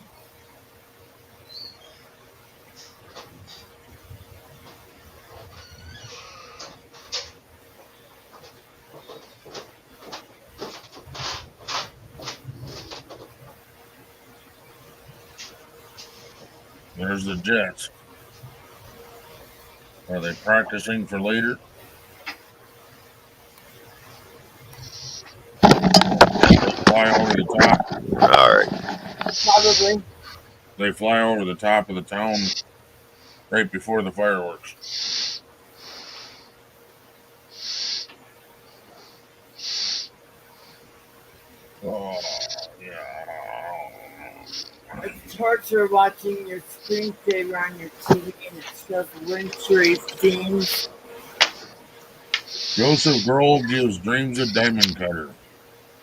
There's the Jets. Are they practicing for later? They fly over the top. All right. Probably. They fly over the top of the town right before the fireworks. Oh, yeah. It's torture watching your screensaver on your TV and it shows wintry scenes. Joseph Grohl gives Dreams a diamond cutter.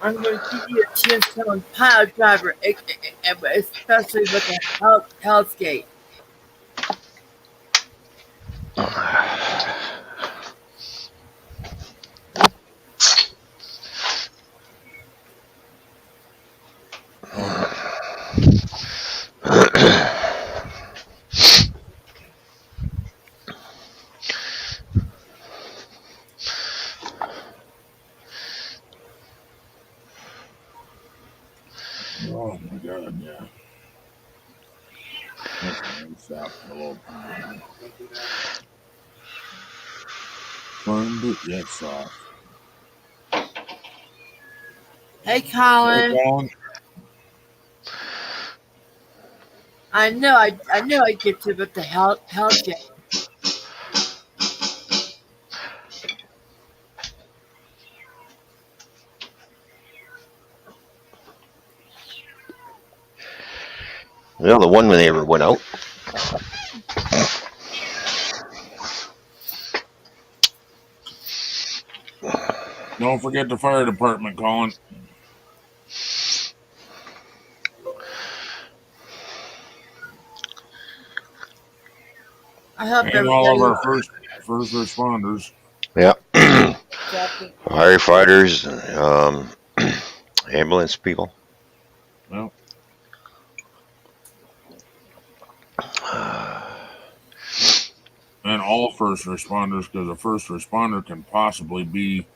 I'm going to give you a tombstone pile driver, especially with a hellscape. Oh my God, yeah. That's stop a little. Fun, but yet soft. Hey, Colin. Hey, Colin. I know I'd get to with the hellscape. Well, the one when they ever went out. Don't forget the fire department, Colin. I hope And all of everybody. our first responders. Yeah. Firefighters, ambulance people. Well, and all first responders, because a first responder can possibly be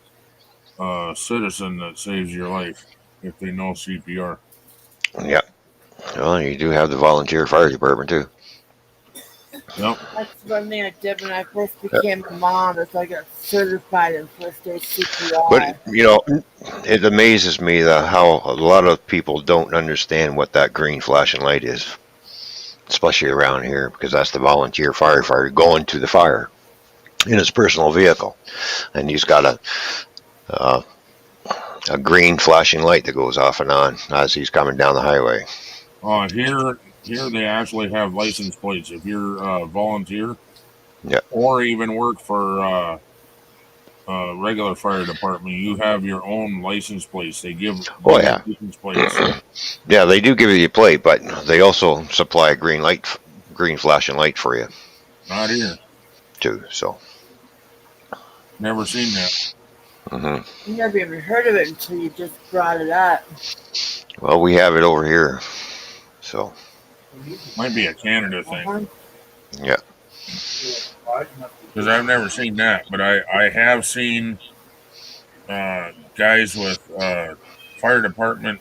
a citizen that saves your life if they know CPR. Yeah. Well, you do have the volunteer fire department too. Yep. That's one thing I did when I first became a mom. Is I got certified in first aid CPR. But you know, it amazes me how a lot of people don't understand what that green flashing light is, especially around here, because that's the volunteer firefighter going to the fire in his personal vehicle, and he's got a green flashing light that goes off and on as he's coming down the highway. Here they actually have license plates. If you're a volunteer, Yeah. or even work for regular fire department, you have your own license plates. They give yeah. license plates. Yeah, they do give you a plate, but they also supply a green flashing light for you. Not here. too. So. Never seen that. Mm-hmm. You never even heard of it until you just brought it up. Well, we have it over here. So. Might be a Canada thing. Uh-huh. Yeah. Because I've never seen that, but I have seen guys with fire department.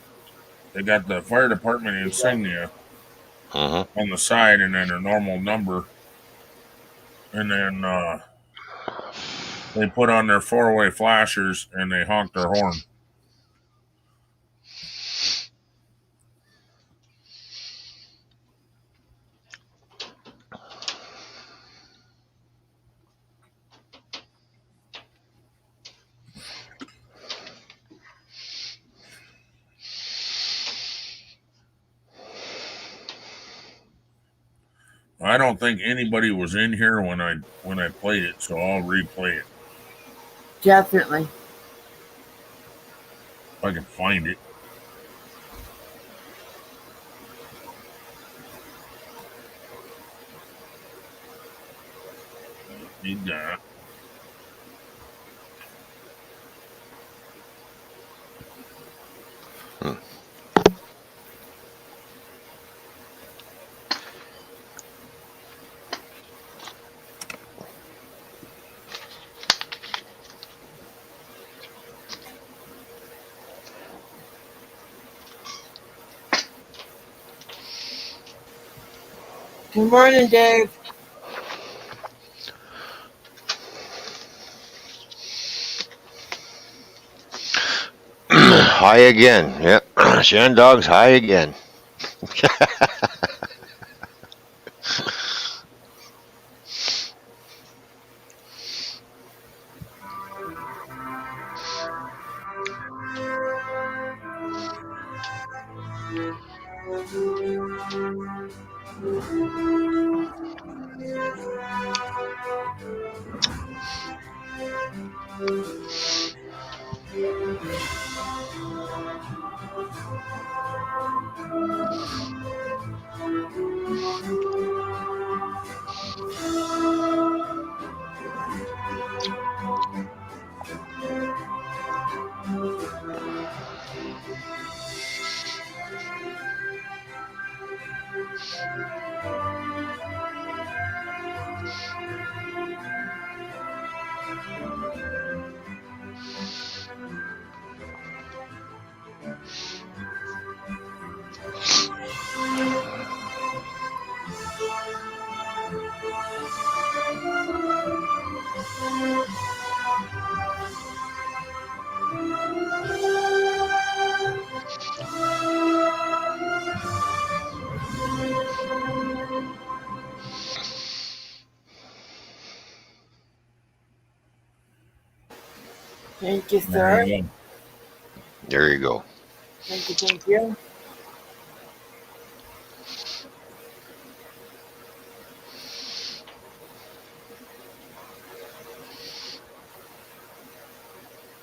They got the fire department insignia Mm-hmm. on the side, and then a normal number, and then they put on their 4-way flashers and they honk their horn. I don't think anybody was in here when I played it, so I'll replay it Definitely. if I can find it. Need that. Good morning, Dave. High again. Yep. Shan Dog's high again. Thank you, There sir. you go. There you go. Thank you, thank you.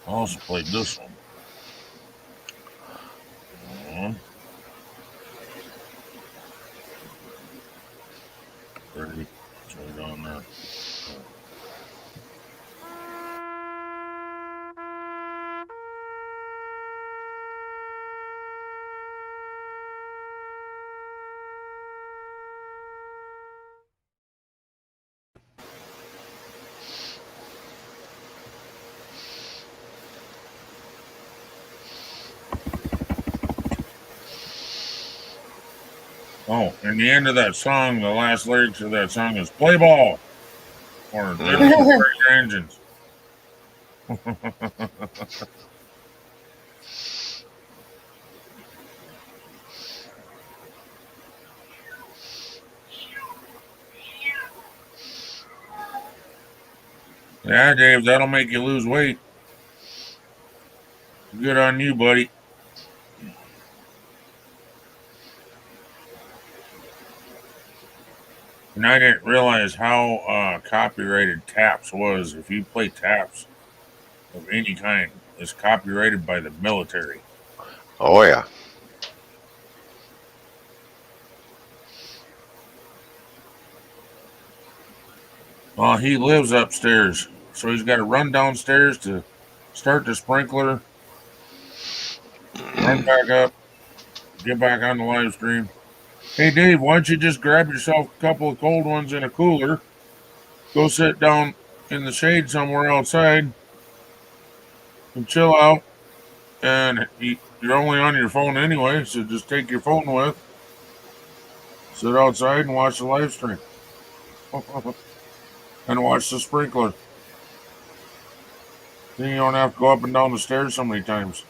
I also played this one. 30. It's right on there. Oh, and the end of that song, the last lyrics of that song is "Play ball" or "Didn't start your engines." Yeah, Dave, that'll make you lose weight. Good on you, buddy. And I didn't realize how copyrighted taps was. If you play taps of any kind, it's copyrighted by the military. Oh yeah. Well, he lives upstairs, so he's got to run downstairs to start the sprinkler, run back up, get back on the live stream. Hey, Dave, why don't you just grab yourself a couple of cold ones in a cooler, go sit down in the shade somewhere outside, and chill out. And you're only on your phone anyway, so just take your phone with, sit outside and watch the live stream, and watch the sprinkler. Then you don't have to go up and down the stairs so many times.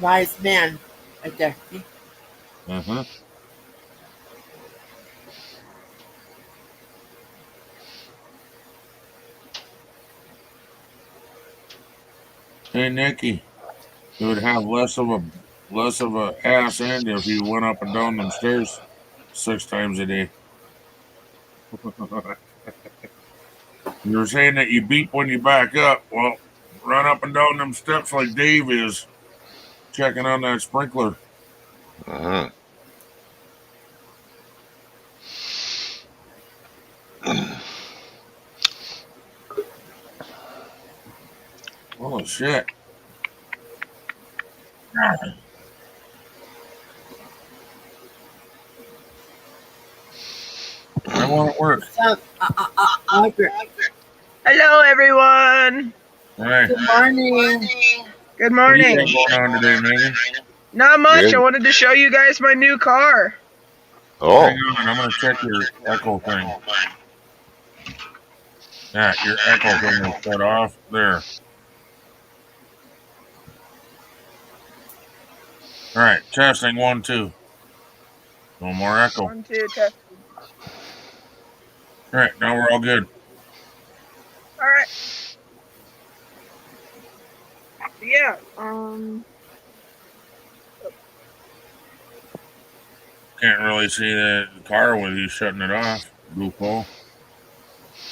Wise man right there. Uh-huh. Hey, Nikki, it would have less of a ass end if you went up and down them stairs 6 times a day. You were saying that you beep when you back up. Well, run up and down them steps like Dave is, checking on that sprinkler. Uh-huh. Oh, shit. I want to work. So, Margaret, Hello, everyone. Hey, good morning. Good what do you morning. got going on today, Megan? Not much. Good. I wanted to show you guys my new car. Oh, Hang on, I'm going to check your echo thing. Yeah, your echo thing is cut off. There. All right, testing 1, 2. No more echo. 1, 2, test. All right, now we're all good. All right. Yeah. Can't really see the car with you shutting it off. Goofball.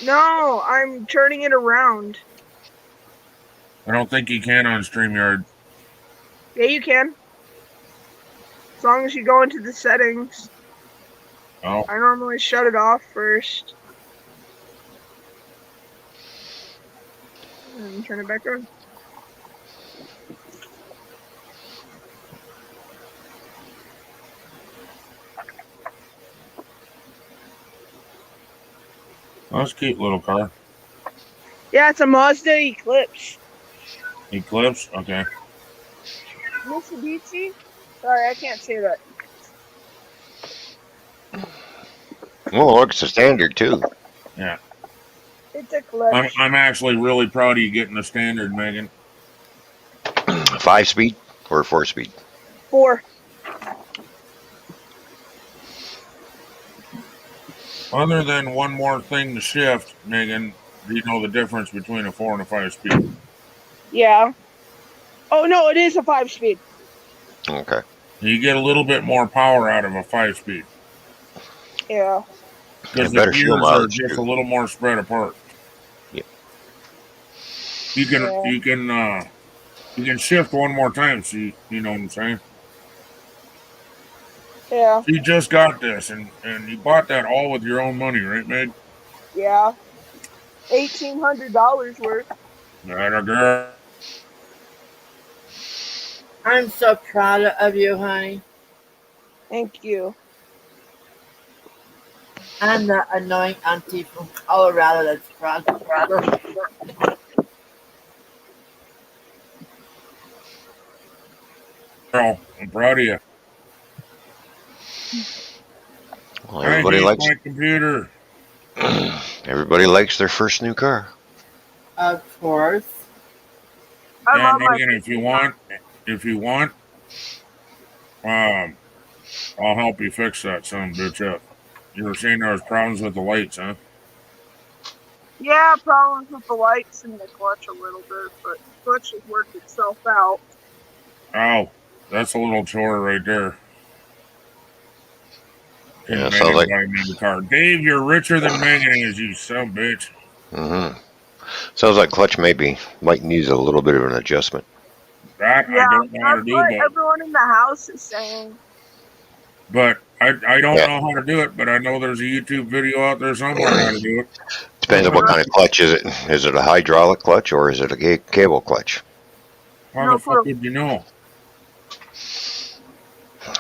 No, I'm turning it around. I don't think you can on StreamYard. Yeah, you can. As long as you go into the settings. Oh, I normally shut it off first. And turn it back on. that's a cute little car. Yeah, it's a Mazda Eclipse. Eclipse? Okay. Mitsubishi? Sorry, I can't say that. well, it's a standard too. Yeah. It's Eclipse. I'm actually really proud of you getting the standard, Megan. 5-speed or 4-speed? 4. Other than one more thing to shift, Megan, do you know the difference between a 4 and a 5-speed? Yeah. Oh, no, it is a 5-speed. Okay. You get a little bit more power out of a 5-speed. Yeah. Because And the better fuel gears are mileage, just too. a little more spread apart. Yep. You can Yeah. you can shift one more time, so you know what I'm saying? Yeah. You just got this and you bought that all with your own money, right, Meg? Yeah. $1,800 worth. That a girl. I'm so proud of you, honey. Thank you. I'm the annoying auntie from Colorado that's proud of her. Girl, I'm proud of you. Well, I everybody need likes my computer. everybody likes their first new car. Of course. I Yeah, love my Megan, if you want, I'll help you fix that son of a bitch up. You were saying there was problems with the lights, huh? Yeah, problems with the lights and the clutch a little bit, but the clutch has worked itself out. Oh, that's a little chore right there. Yeah, Can sounds Megan like. buy me the car? Dave, you're richer than Megan is, you son of a bitch. Mm-hmm. Sounds like clutch might need a little bit of an adjustment. That Yeah, I don't know how to that's do, what everyone in the house is saying. but I don't Yeah. know how to do it, but I know there's a YouTube video out there somewhere how to do it. Depends on what kind of clutch is it. Is it a hydraulic clutch or is it a cable clutch? How No the fuck clue. would you know?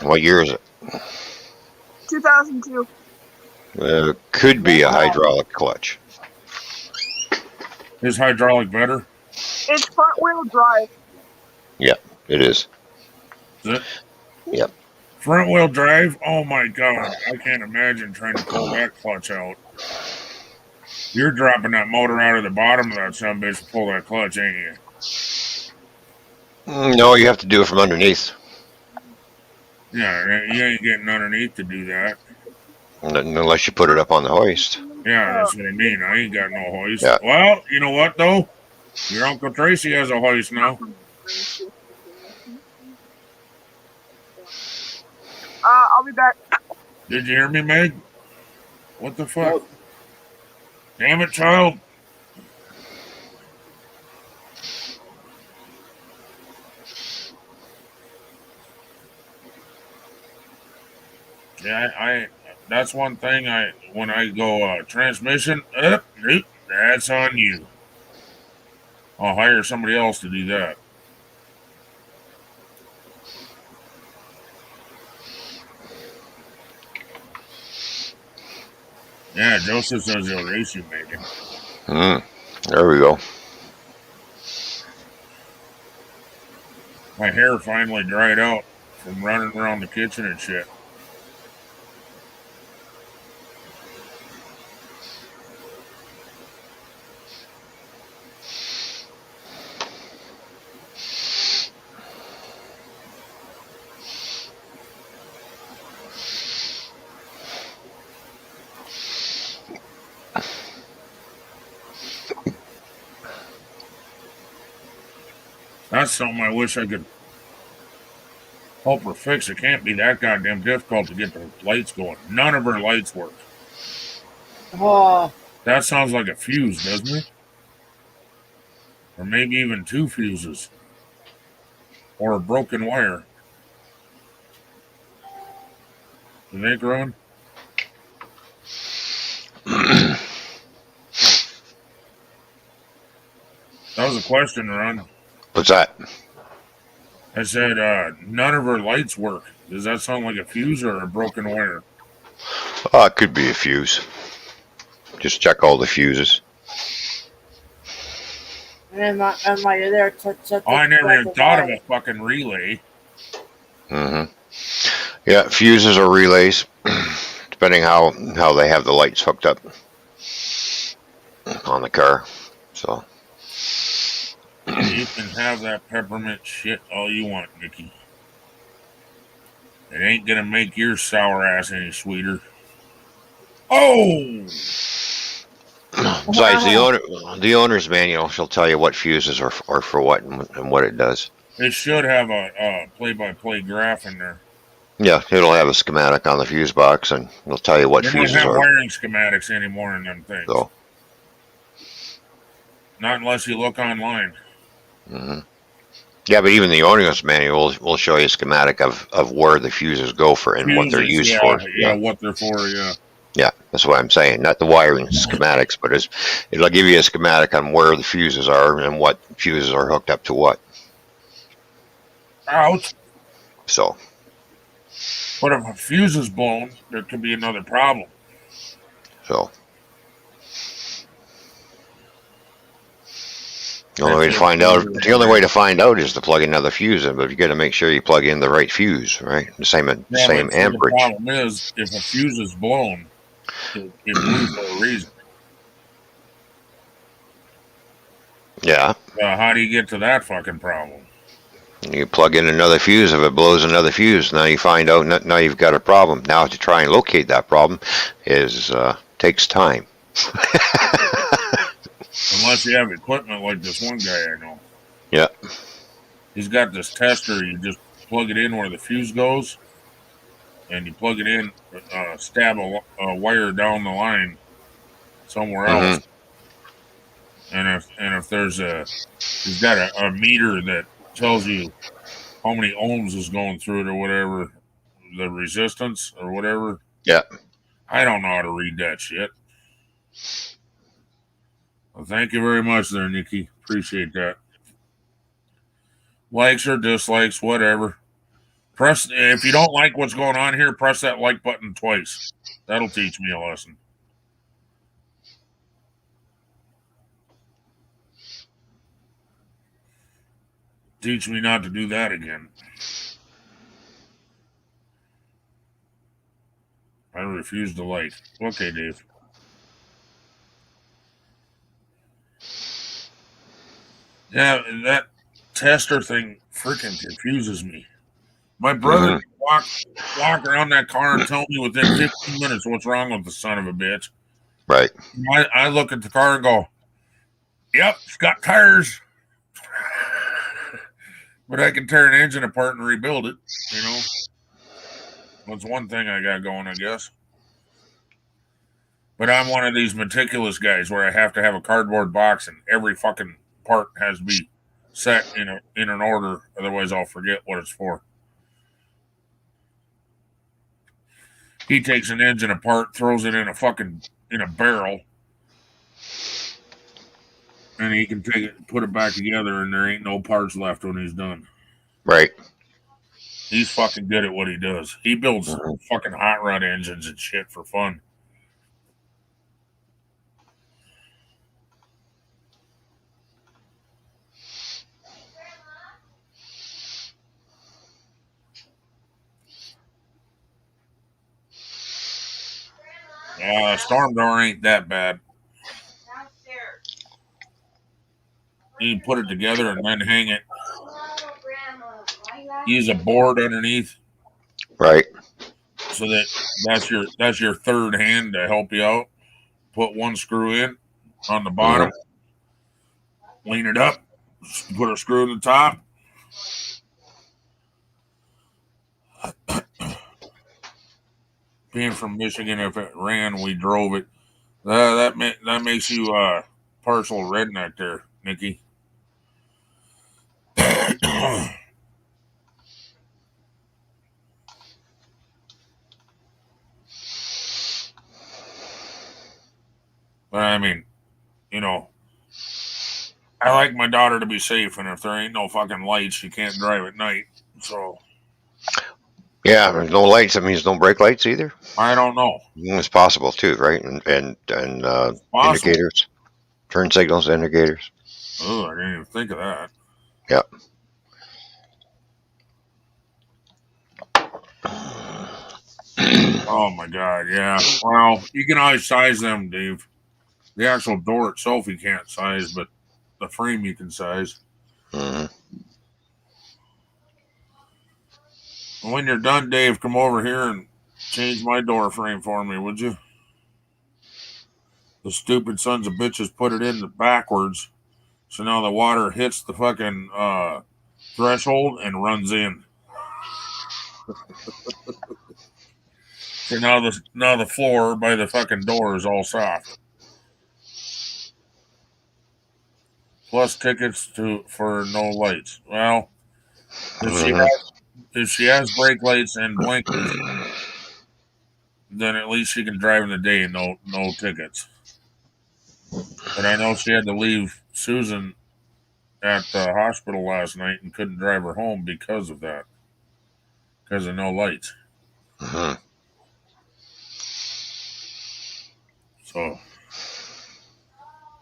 What year is it? 2002. Could be a hydraulic clutch. Is hydraulic better? It's front wheel drive. Yeah, it is. Is it? Yep. Front wheel drive? Oh my god. I can't imagine trying to pull that clutch out. You're dropping that motor out of the bottom of that sumbitch to pull that clutch, ain't you? No, you have to do it from underneath. Yeah, you ain't getting underneath to do that. Unless you put it up on the hoist. Yeah, that's what I mean. I ain't got no hoist. Yeah. Well, you know what though? Your Uncle Tracy has a hoist now. I'll be back. Did you hear me, Meg? What the fuck? Damn it, child. Yeah, I that's one thing when I go transmission, nope, that's on you. I'll hire somebody else to do that. Yeah, Joseph says he'll race you, Megan. There we go. My hair finally dried out from running around the kitchen and shit. That's something I wish I could help her fix. It can't be that goddamn difficult to get the lights going. None of her lights work. Oh, That sounds like a fuse, doesn't it? Or maybe even two fuses. Or a broken wire. You think, Ron? That was a question, Ron. What's that? I said, none of her lights work. Does that sound like a fuse or a broken wire? It could be a fuse. Just check all the fuses. and my there to I never even thought of a fucking relay. Yeah, fuses or relays, depending how they have the lights hooked up on the car. So You can have that peppermint shit all you want, Nikki. It ain't gonna make your sour ass any sweeter. Oh! besides, the owner's manual shall tell you what fuses are for what and what it does. It should have a play-by-play graph in there. Yeah, it'll have a schematic on the fuse box, and it'll tell you what They don't fuses have are. wiring schematics anymore in them things. So, Not unless you look online. yeah, but even the owner's manual will show you a schematic of where the fuses go for and what they're used for. Yeah, what they're for, yeah. Yeah, that's what I'm saying. Not the wiring schematics, but it'll give you a schematic on where the fuses are and what fuses are hooked up to what. Ouch. So, But if a fuse is blown, there could be another problem. the only way to find out is to plug another fuse in, but you got to make sure you plug in the right fuse, right? The same amperage. The problem is, if a fuse is blown, it blew for a reason. Yeah. How do you get to that fucking problem? You plug in another fuse. If it blows another fuse, now you find out. Now you've got a problem. Now to try and locate that problem takes time. Unless you have equipment like this one guy I know. Yeah. He's got this tester. You just plug it in where the fuse goes, and you plug it in, stab a wire down the line somewhere else. And if there's he's got a meter that tells you how many ohms is going through it or whatever. the resistance or whatever. Yeah. I don't know how to read that shit. Well, thank you very much there, Nikki. Appreciate that. Likes or dislikes, whatever. Press if you don't like what's going on here, press that like button twice. That'll teach me a lesson. Teach me not to do that again. I refuse to like. Okay, Dave. Yeah, that tester thing freaking confuses me. My brother can walk around that car and tell me within 15 minutes what's wrong with the son of a bitch. Right. I look at the car and go, yep, it's got tires. But I can tear an engine apart and rebuild it, you know. That's one thing I got going, I guess. But I'm one of these meticulous guys where I have to have a cardboard box and every fucking part has to be set in an order, otherwise I'll forget what it's for. He takes an engine apart, throws it in a barrel, and he can take it, put it back together, and there ain't no parts left when he's done. Right. He's fucking good at what he does. He builds fucking hot rod engines and shit for fun. Storm door ain't that bad. You can put it together and then hang it. Use a board underneath. Right. So that's your third hand to help you out. Put one screw in on the bottom. Lean it up. Put a screw in the top. Being from Michigan, if it ran, we drove it. That makes you partial redneck there, Nikki. But I mean, you know, I like my daughter to be safe, and if there ain't no fucking lights, she can't drive at night. So Yeah, there's no lights. That means no brake lights either. I don't know. It's possible too, right? And indicators, turn signals, indicators. Oh, I didn't even think of that. Yep. Oh my god, yeah. Well, you can always size them, Dave. The actual door itself you can't size, but the frame you can size. When you're done, Dave, come over here and change my door frame for me, would you? The stupid sons of bitches put it in backwards, so now the water hits the fucking threshold and runs in. So now the floor by the fucking door is all soft. Plus tickets for no lights. Well, if she has brake lights and blinkers, then at least she can drive in the day and no tickets. But I know she had to leave Susan at the hospital last night and couldn't drive her home because of that. Because of no lights. So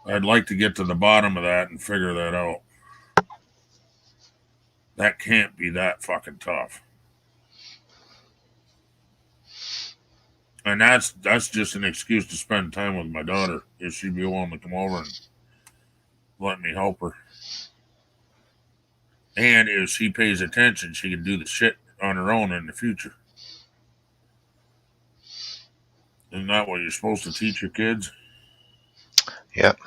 I'd like to get to the bottom of that and figure that out. That can't be that fucking tough. And that's just an excuse to spend time with my daughter. If she'd be willing to come over and let me help her. And if she pays attention, she can do the shit on her own in the future. Isn't that what you're supposed to teach your kids? Yep.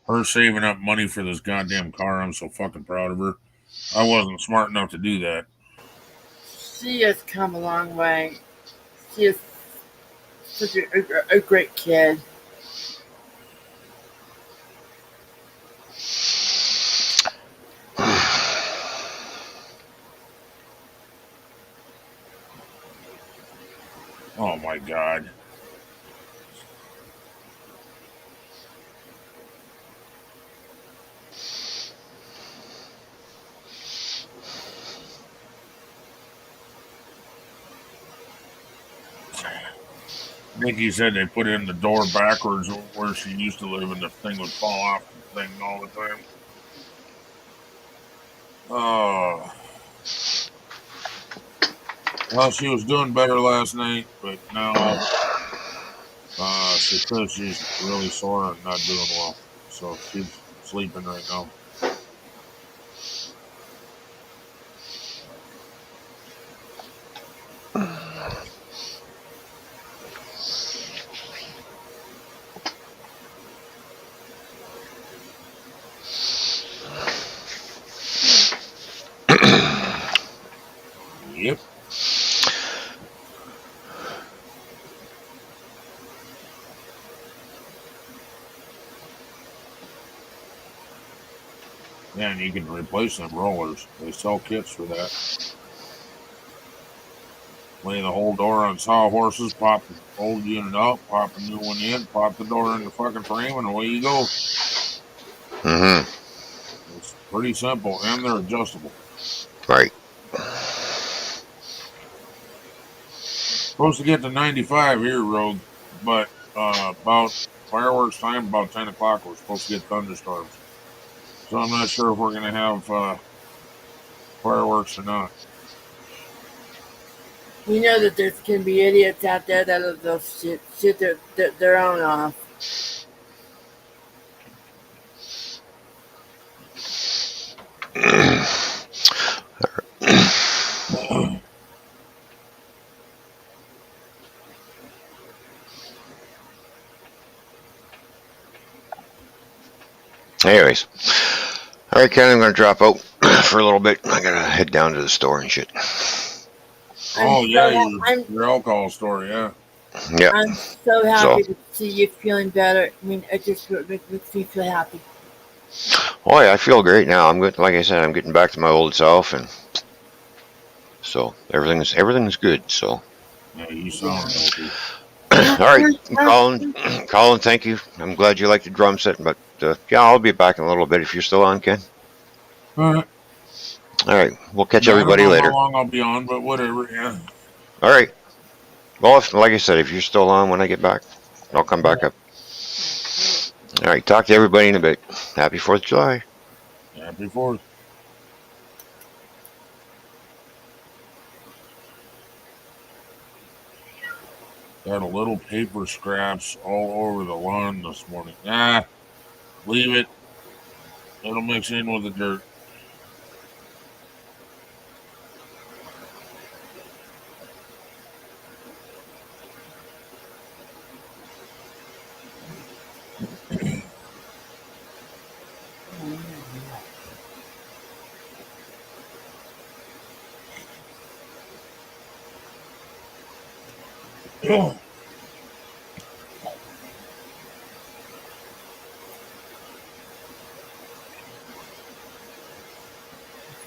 Her saving up money for this goddamn car, I'm so fucking proud of her. I wasn't smart enough to do that. She has come a long way. She is such a great kid. Oh my God. Nikki said they put in the door backwards where she used to live, and the thing would fall off the thing all the time. Oh. Well, she was doing better last night, but now she says she's really sore and not doing well. So she's sleeping right now. Yep. Yeah, and you can replace them rollers. They sell kits for that. Lay the whole door on sawhorses, pop the old unit out, pop a new one in, pop the door in the fucking frame, and away you go. Mm-hmm. It's pretty simple, and they're adjustable. Right. Supposed to get to 95 here, Rogue, but about fireworks time, about 10 o'clock, we're supposed to get thunderstorms. So I'm not sure if we're going to have fireworks or not. You know that there's going to be idiots out there that'll shit their own off. Anyways. All right, Ken, I'm going to drop out for a little bit. I got to head down to the store and shit. Your alcohol store, yeah. Yeah. I'm so happy to see you feeling better. I mean, it just makes me feel happy. Oh yeah, I feel great now. I'm good. Like I said, I'm getting back to my old self, and so everything's good. So. Yeah, you sound healthy. All right, Colin, thank you. I'm glad you like the drum set, but yeah, I'll be back in a little bit if you're still on, Ken. All right. All right, we'll catch everybody later. I don't know how long I'll be on, but whatever. Yeah. All right. Well, like I said, if you're still on when I get back, I'll come back up. All right, talk to everybody in a bit. Happy 4th of July. Happy 4th. Got a little paper scraps all over the lawn this morning. Leave it. It'll mix in with the dirt.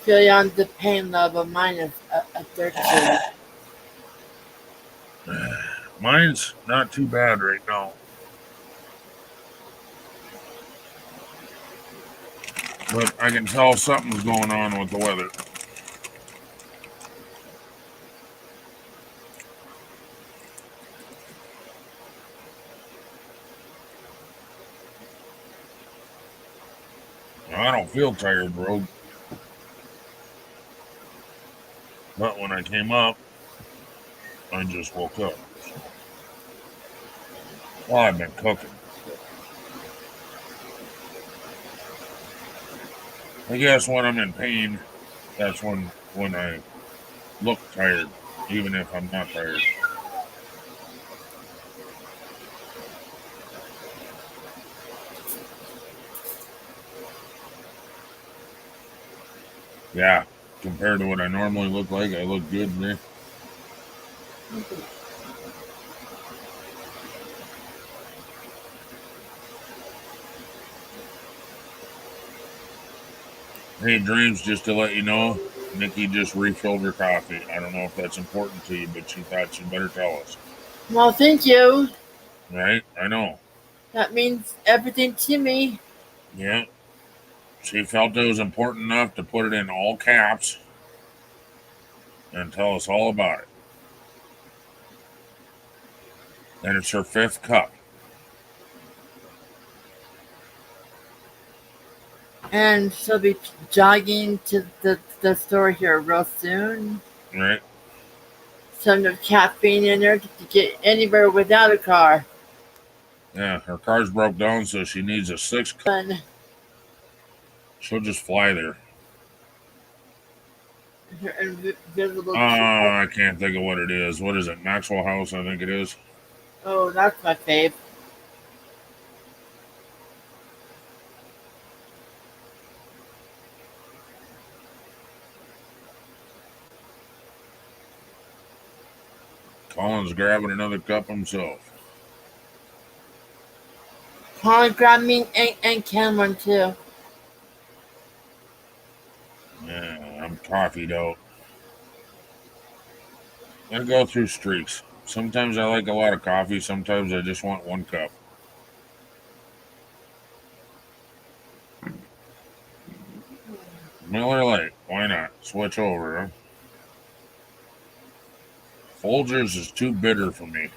Feel you on the pain level minus a 13. Mine's not too bad right now. But I can tell something's going on with the weather. I don't feel tired, bro. But when I came up, I just woke up. Well, I've been cooking. I guess when I'm in pain, that's when I look tired, even if I'm not tired. Yeah, compared to what I normally look like, I look good today. Hey, Dreams, just to let you know, Nikki just refilled her coffee. I don't know if that's important to you, but she thought she'd better tell us. Well, thank you. Right? I know. That means everything to me. Yeah. She felt it was important enough to put it in all caps and tell us all about it. And it's her 5th cup. And she'll be jogging to the store here real soon. Right? Some of caffeine in her to get anywhere without a car. Yeah, her car's broke down, so she needs a 6th cup. And She'll just fly there. her invisible. I can't think of what it is. What is it? Maxwell House, I think it is. Oh, that's my fave. Colin's grabbing another cup himself. Colin grabbed me and Ken one too. Yeah, I'm coffeeed out. I go through streaks. Sometimes I like a lot of coffee. Sometimes I just want 1 cup. Miller Lite. Why not? Switch over, huh? Folgers is too bitter for me.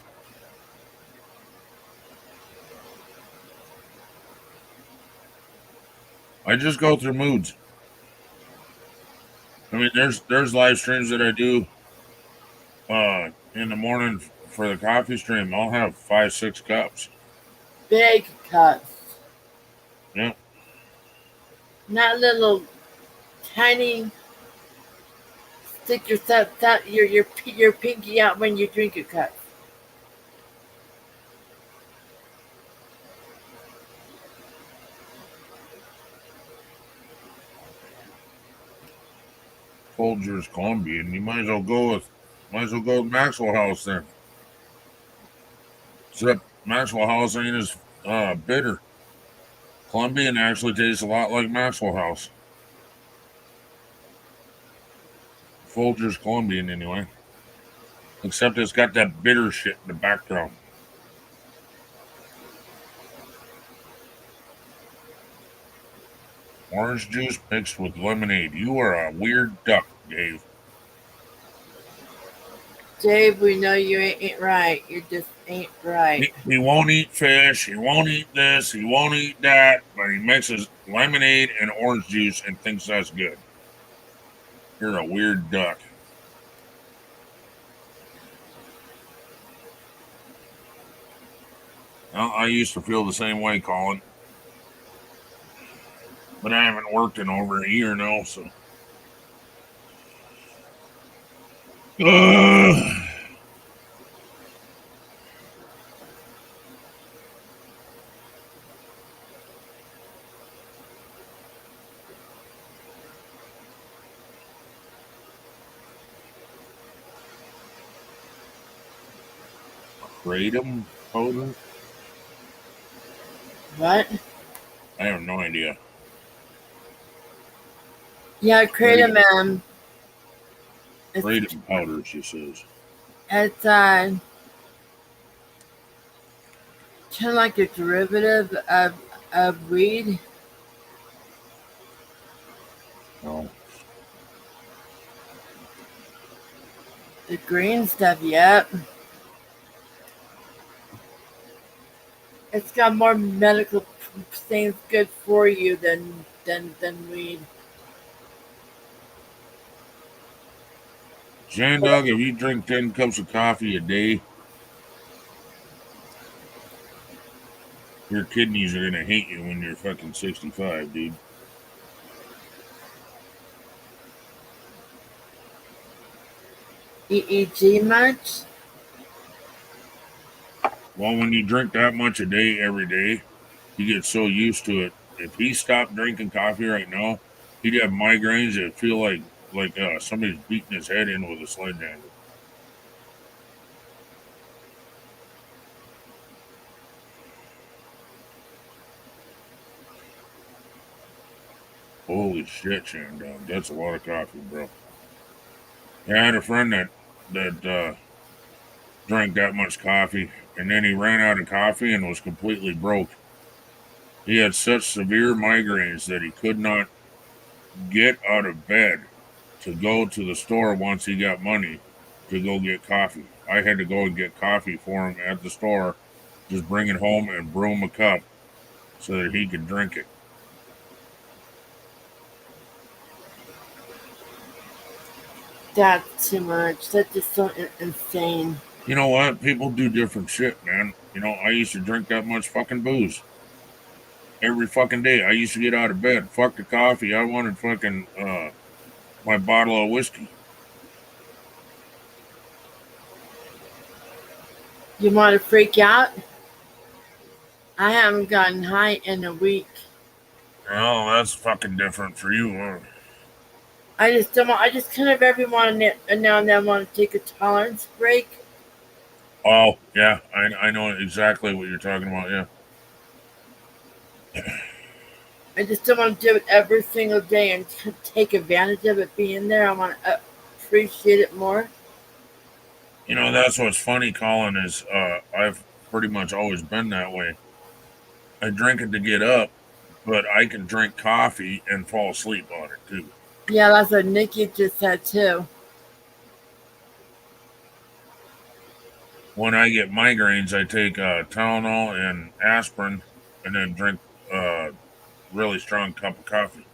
I just go through moods. I mean, there's live streams that I do in the morning for the coffee stream. I'll have 5, 6 cups. Big cups. Yeah. Not little tiny. Stick your pinky out when you drink a cup. Folgers Colombian. You might as well go with Maxwell House then. Except Maxwell House ain't as bitter. Colombian actually tastes a lot like Maxwell House. Folgers Colombian anyway. Except it's got that bitter shit in the background. Orange juice mixed with lemonade. You are a weird duck, Dave. Dave, we know you ain't right. You just ain't right. He won't eat fish. He won't eat this. He won't eat that. But he mixes lemonade and orange juice and thinks that's good. You're a weird duck. Well, I used to feel the same way, Colin. But I haven't worked in over a year now, so. Kratom powder? What? I have no idea. Yeah, kratom. Kratom powder, she says. It's kind of like a derivative of weed. Oh. The green stuff, yep. It's got more medical things good for you than weed. Shandog, if you drink 10 cups of coffee a day, your kidneys are going to hate you when you're fucking 65, dude. EEG much? Well, when you drink that much a day every day, you get so used to it. If he stopped drinking coffee right now, he'd have migraines that feel like somebody's beating his head in with a sledgehammer. Holy shit, Shandog. That's a lot of coffee, bro. Yeah, I had a friend that drink that much coffee. And then he ran out of coffee and was completely broke. He had such severe migraines that he could not get out of bed to go to the store once he got money to go get coffee. I had to go and get coffee for him at the store, just bring it home and brew him a cup so that he could drink it. That's too much. That's just so insane. You know what? People do different shit, man. You know, I used to drink that much fucking booze every fucking day. I used to get out of bed, fuck the coffee. I wanted fucking my bottle of whiskey. You want to freak out? I haven't gotten high in a week. Oh, that's fucking different for you, huh? I just don't want, I just kind of every now and then want to take a tolerance break. Oh, yeah, I know exactly what you're talking about, yeah. I just don't want to do it every single day and take advantage of it being there. I want to appreciate it more. You know, that's what's funny, Colin, is I've pretty much always been that way. I drink it to get up, but I can drink coffee and fall asleep on it, too. Yeah, that's what Nikki just said too. When I get migraines, I take Tylenol and aspirin and then drink a really strong cup of coffee.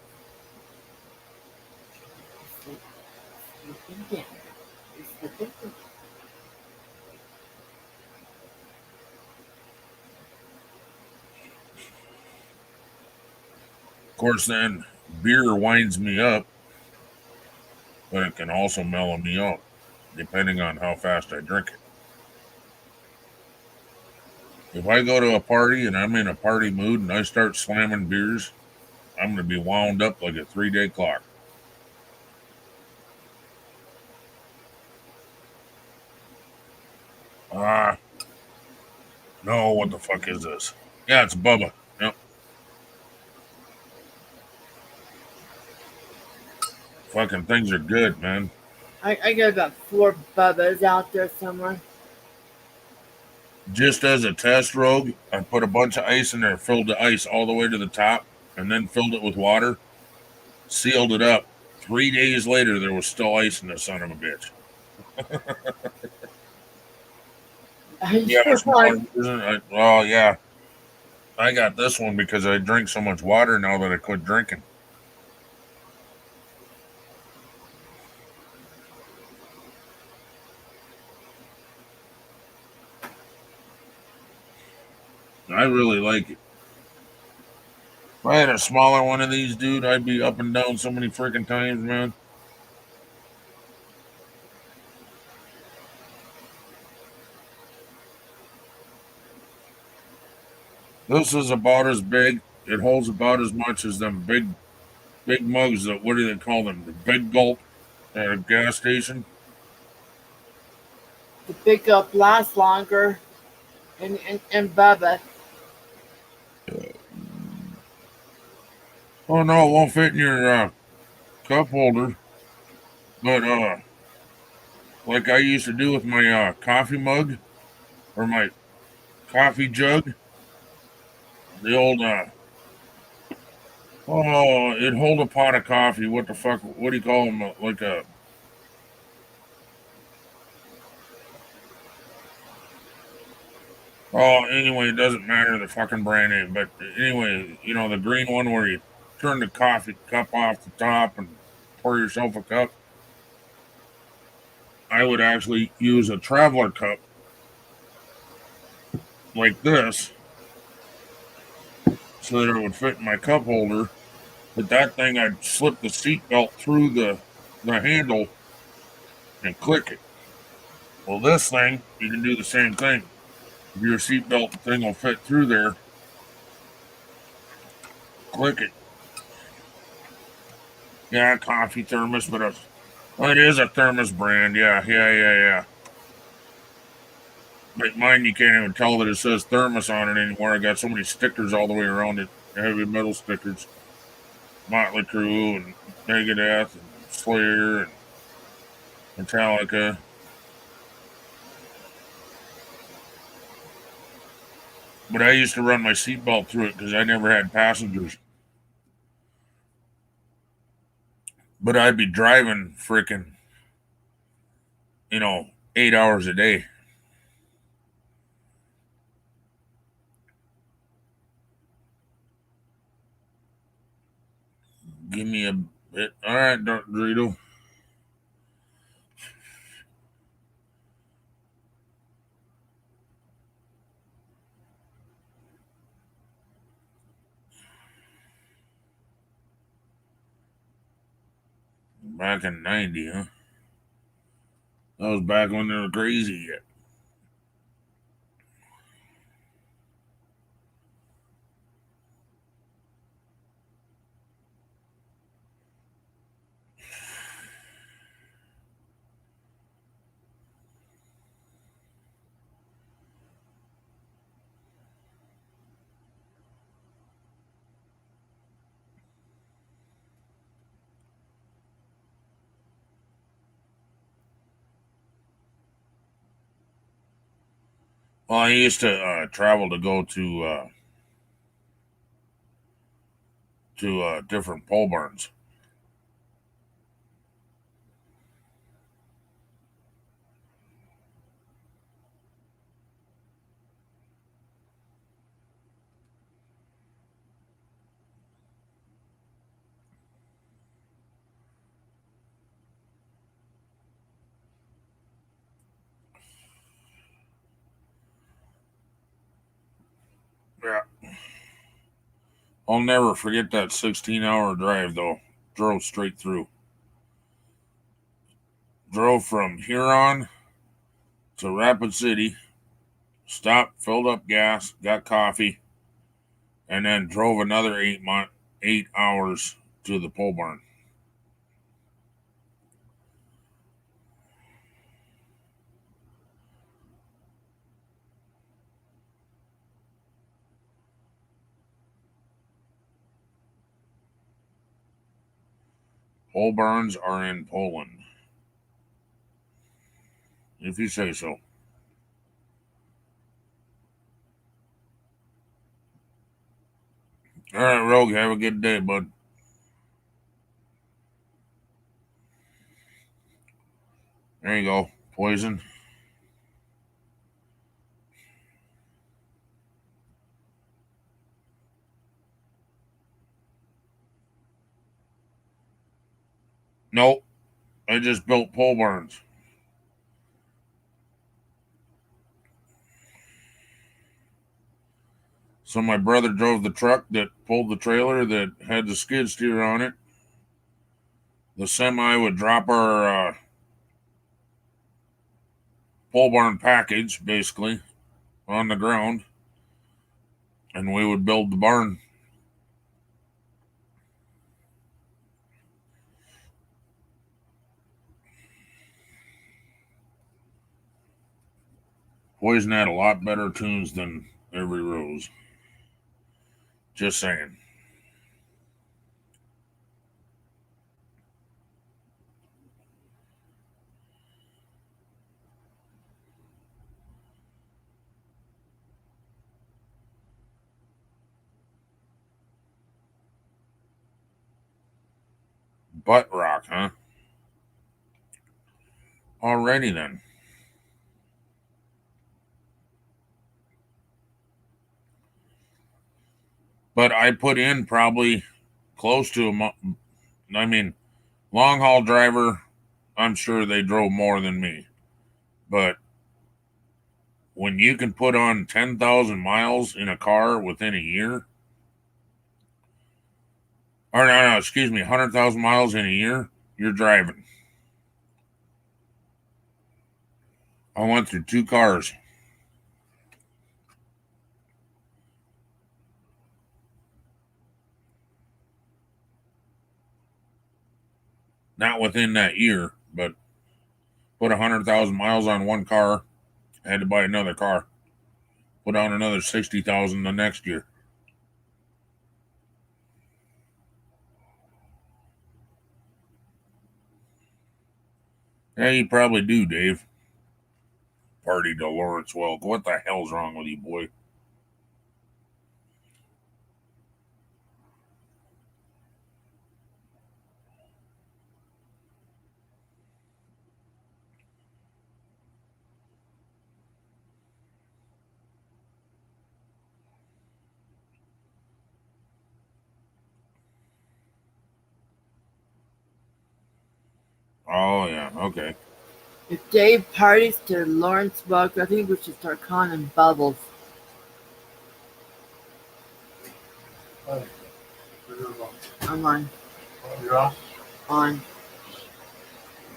Of course, then beer winds me up, but it can also mellow me out, depending on how fast I drink it. If I go to a party and I'm in a party mood and I start slamming beers, I'm going to be wound up like a 3-day clock. Ah, no, what the fuck is this? Yeah, it's Bubba. Yep. Fucking things are good, man. I got about 4 Bubbas out there somewhere. Just as a test, Rogue, I put a bunch of ice in there, filled the ice all the way to the top, and then filled it with water, sealed it up. 3 days later, there was still ice in the son of a bitch. Yeah, it's water, isn't it? Oh, yeah. I got this one because I drink so much water now that I quit drinking. I really like it. If I had a smaller one of these, dude, I'd be up and down so many freaking times, man. This is about as big. It holds about as much as them big mugs that, what do they call them? The big gulp at a gas station. The big up lasts longer and Bubba. Oh no, it won't fit in your cup holder. But like I used to do with my coffee mug or my coffee jug, the old oh, it'd hold a pot of coffee. What the fuck? What do you call them? Like a oh, anyway, it doesn't matter the fucking brand name. But anyway, you know the green one where you turn the coffee cup off the top and pour yourself a cup. I would actually use a traveler cup like this so that it would fit in my cup holder. But that thing, I'd slip the seat belt through the handle and click it. Well, this thing, you can do the same thing. If your seat belt thing will fit through there, click it. Yeah, coffee thermos, but it is a thermos brand. Yeah. But mine, you can't even tell that it says thermos on it anymore. I got so many stickers all the way around it, heavy metal stickers. Motley Crue and Megadeth and Slayer and Metallica. But I used to run my seatbelt through it because I never had passengers. But I'd be driving freaking, 8 hours a day. Give me a bit. All right, Dorito. Back in 90, huh? That was back when they were crazy yet. Well, I used to travel to go to different pole barns. Yeah. I'll never forget that 16-hour drive, though. Drove straight through. Drove from Huron to Rapid City, stopped, filled up gas, got coffee, and then drove another 8 hours to the pole barn. Pole barns are in Poland, if you say so. All right, Rogue, have a good day, bud. There you go. Poison. Nope. I just built pole barns. So my brother drove the truck that pulled the trailer that had the skid steer on it. The semi would drop our pole barn package, basically, on the ground, and we would build the barn. Poison had a lot better tunes than Every Rose. Just saying. Butt rock, huh? Alrighty then. But I put in probably close to a month. I mean, long haul driver, I'm sure they drove more than me. But when you can put on 10,000 miles in a car within a year, or no, excuse me, 100,000 miles in a year, you're driving. I went through 2 cars. Not within that year, but put 100,000 miles on one car, had to buy another car. Put on another 60,000 the next year. Yeah, you probably do, Dave. Party to Lawrence Welk. What the hell's wrong with you, boy? Oh yeah, okay. If Dave parties to Lawrence Welk, I think we should start calling him Bubbles. I'm on. You're off? On.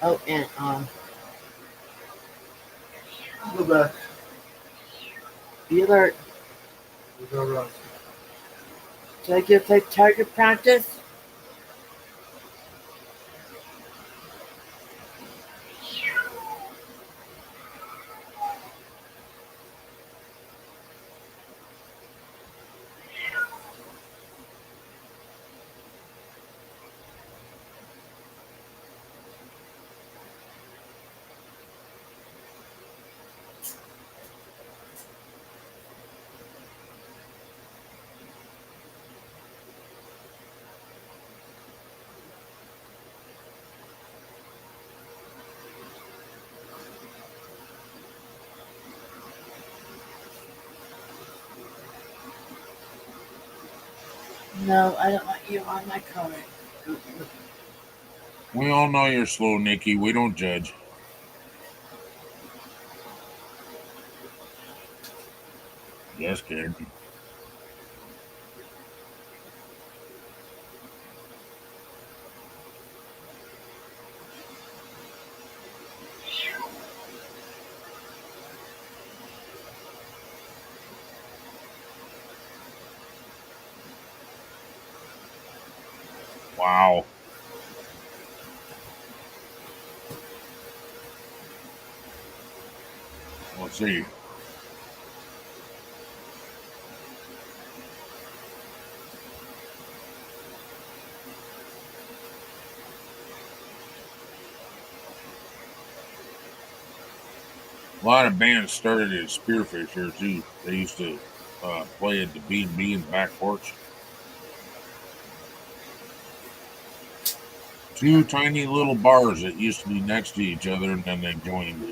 Oh, and on. Go back. Be alert. You go run. Did I get to play target practice? No, I don't want you on my card. We all know you're slow, Nikki. We don't judge. Yes, kid. Wow. Let's see. A lot of bands started as spearfish here too. They used to play at the B&B in the back porch. Two tiny little bars that used to be next to each other, and then they joined.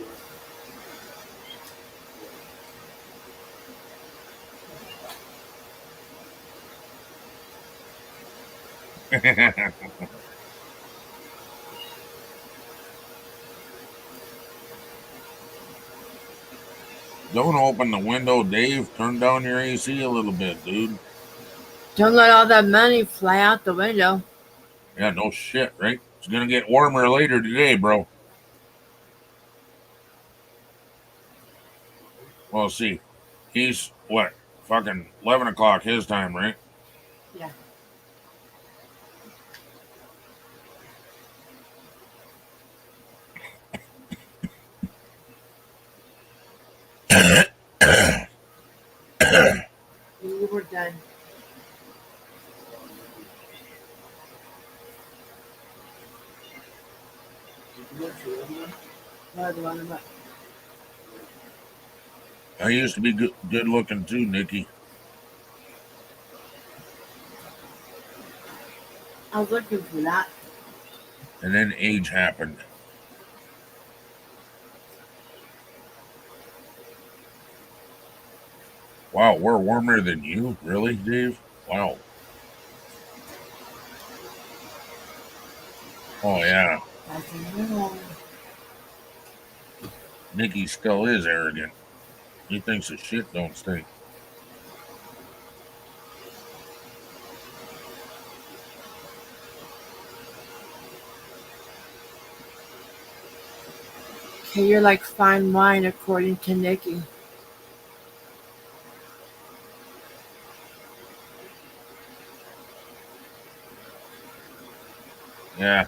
Don't open the window, Dave. Turn down your AC a little bit, dude. Don't let all that money fly out the window. Yeah, no shit, right? It's gonna get warmer later today, bro. Well, see, he's what? Fucking 11 o'clock his time, right? Yeah. We were done. No, the one about- I used to be good looking too, Nikki. I was looking for that. And then age happened. Wow, we're warmer than you? Really, Dave? Wow. Oh, yeah. I said, no. Nikki still is arrogant. He thinks the shit don't stink. Okay, you're like fine wine, according to Nikki. Yeah,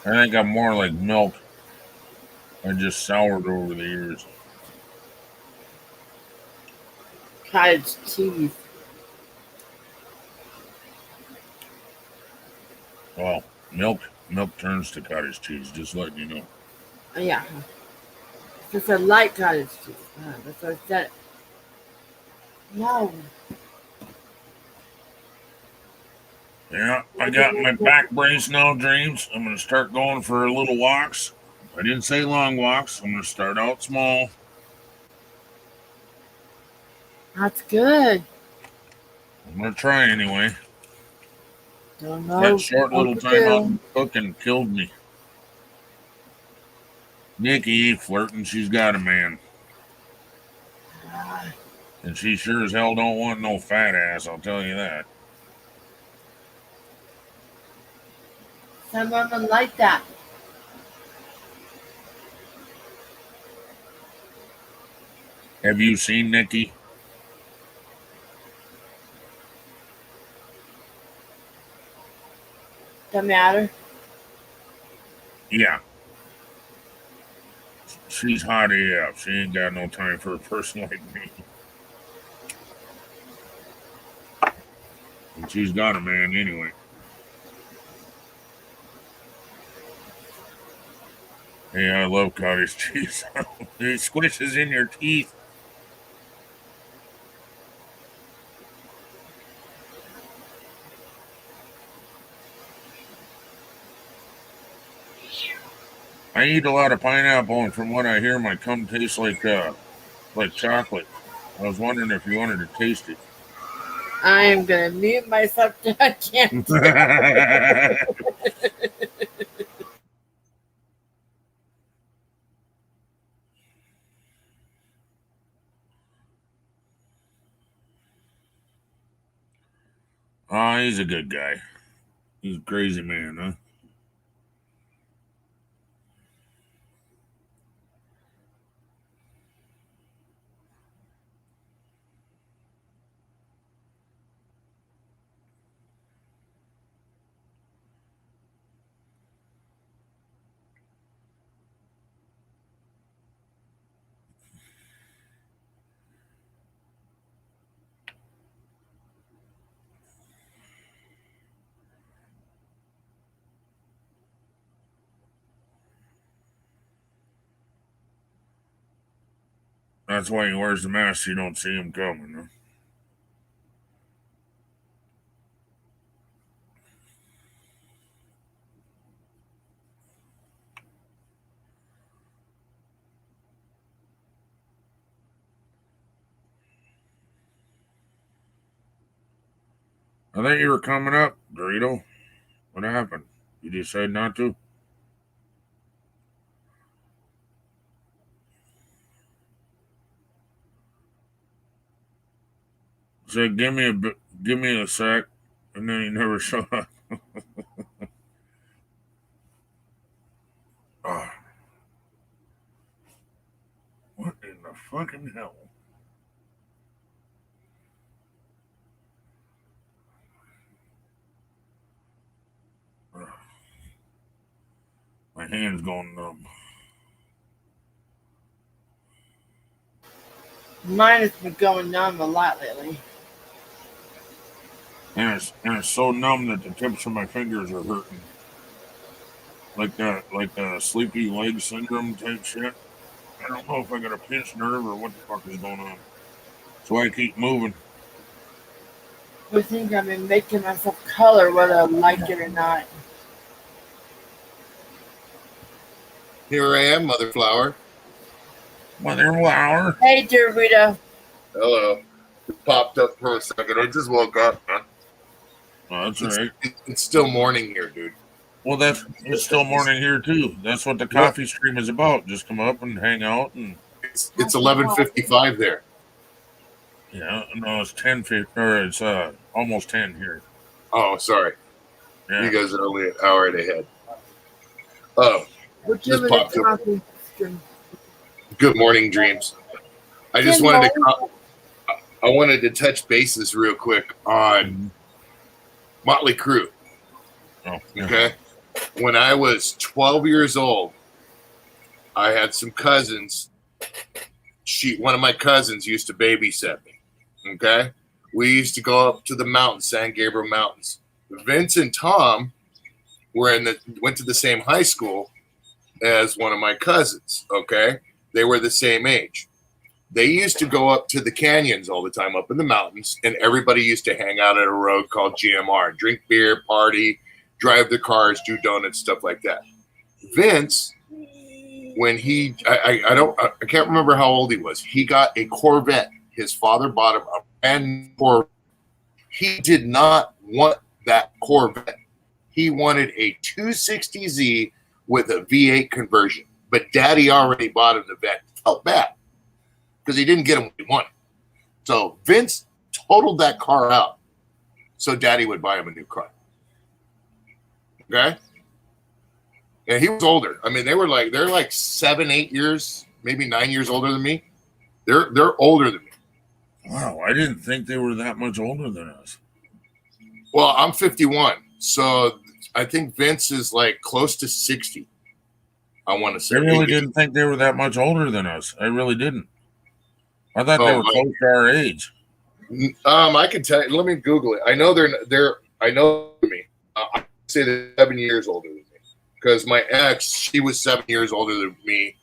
I think I'm more like milk. I just soured over the years. Cottage cheese. Well, milk turns to cottage cheese, just letting you know. Oh, yeah. It's a light cottage cheese. That's what I said. No. Yeah, I got my back brace now, Dreams. I'm going to start going for little walks. I didn't say long walks. I'm going to start out small. That's good. I'm going to try anyway. Don't know That short what little to time out do. cooking killed me. Nikki flirting. She's got a man. And she sure as hell don't want no fat ass, I'll tell you that. Some women like that. Have you seen Nikki? Doesn't matter. Yeah. She's hot AF. She ain't got no time for a person like me. And she's got a man anyway. Hey, I love cottage cheese. It squishes in your teeth. I eat a lot of pineapple, and from what I hear, my cum tastes like chocolate. I was wondering if you wanted to taste it. I am gonna mute myself. I can't. Oh, he's a good guy. He's a crazy man, huh? That's why he wears the mask so you don't see him coming, huh? I thought you were coming up, Dorito. What happened? You decide not to? Said, give me a sec, and then you never showed up. Oh, what in the fucking hell? Oh, my hand's going numb. Mine has been going numb a lot lately. And it's so numb that the tips of my fingers are hurting. Like the sleepy leg syndrome type shit. I don't know if I got a pinched nerve or what the fuck is going on. So I keep moving. I think I've been making myself color whether I like it or not. Here I am, Mother Flower. Mother flower. Hey, dear Rita. Hello. Popped up for a second. I just woke up, man. Oh, that's right. It's still morning here, dude. Well, it's still morning here too. That's what the coffee stream is about. Just come up and hang out, and It's 11:55 there. yeah, no, it's 10:50 or it's almost 10 here. Oh, sorry. Yeah, You guys are only an hour ahead. Oh, What's Just your popped up. coffee stream? good morning, dreams. I just Good wanted morning. I wanted to touch bases real quick on Motley Crue. oh, yeah. Okay. When I was 12 years old, I had some cousins. One of my cousins used to babysit me. Okay. We used to go up to the mountains, San Gabriel Mountains. Vince and Tom went to the same high school as one of my cousins. Okay. They were the same age. They used to go up to the canyons all the time, up in the mountains, and everybody used to hang out at a road called GMR, drink beer, party, drive the cars, do donuts, stuff like that. Vince, when I can't remember how old he was. He got a Corvette. His father bought him a brand new Corvette. He did not want that Corvette. He wanted a 260Z with a V8 conversion. but Daddy already bought him the vet. Felt bad because he didn't get him what he wanted. So Vince totaled that car out so Daddy would buy him a new car. Okay? And he was older. I mean, they're like 7, 8 years, maybe 9 years older than me. They're older than me. Wow, I didn't think they were that much older than us. Well, I'm 51, so I think Vince is like close to 60. I want to say. I really didn't think they were that much older than us. I really didn't. I thought they were close to our age. I can tell you. Let me Google it. I know they're. I know me. I say they're 7 years older than me because my ex, she was 7 years older than me,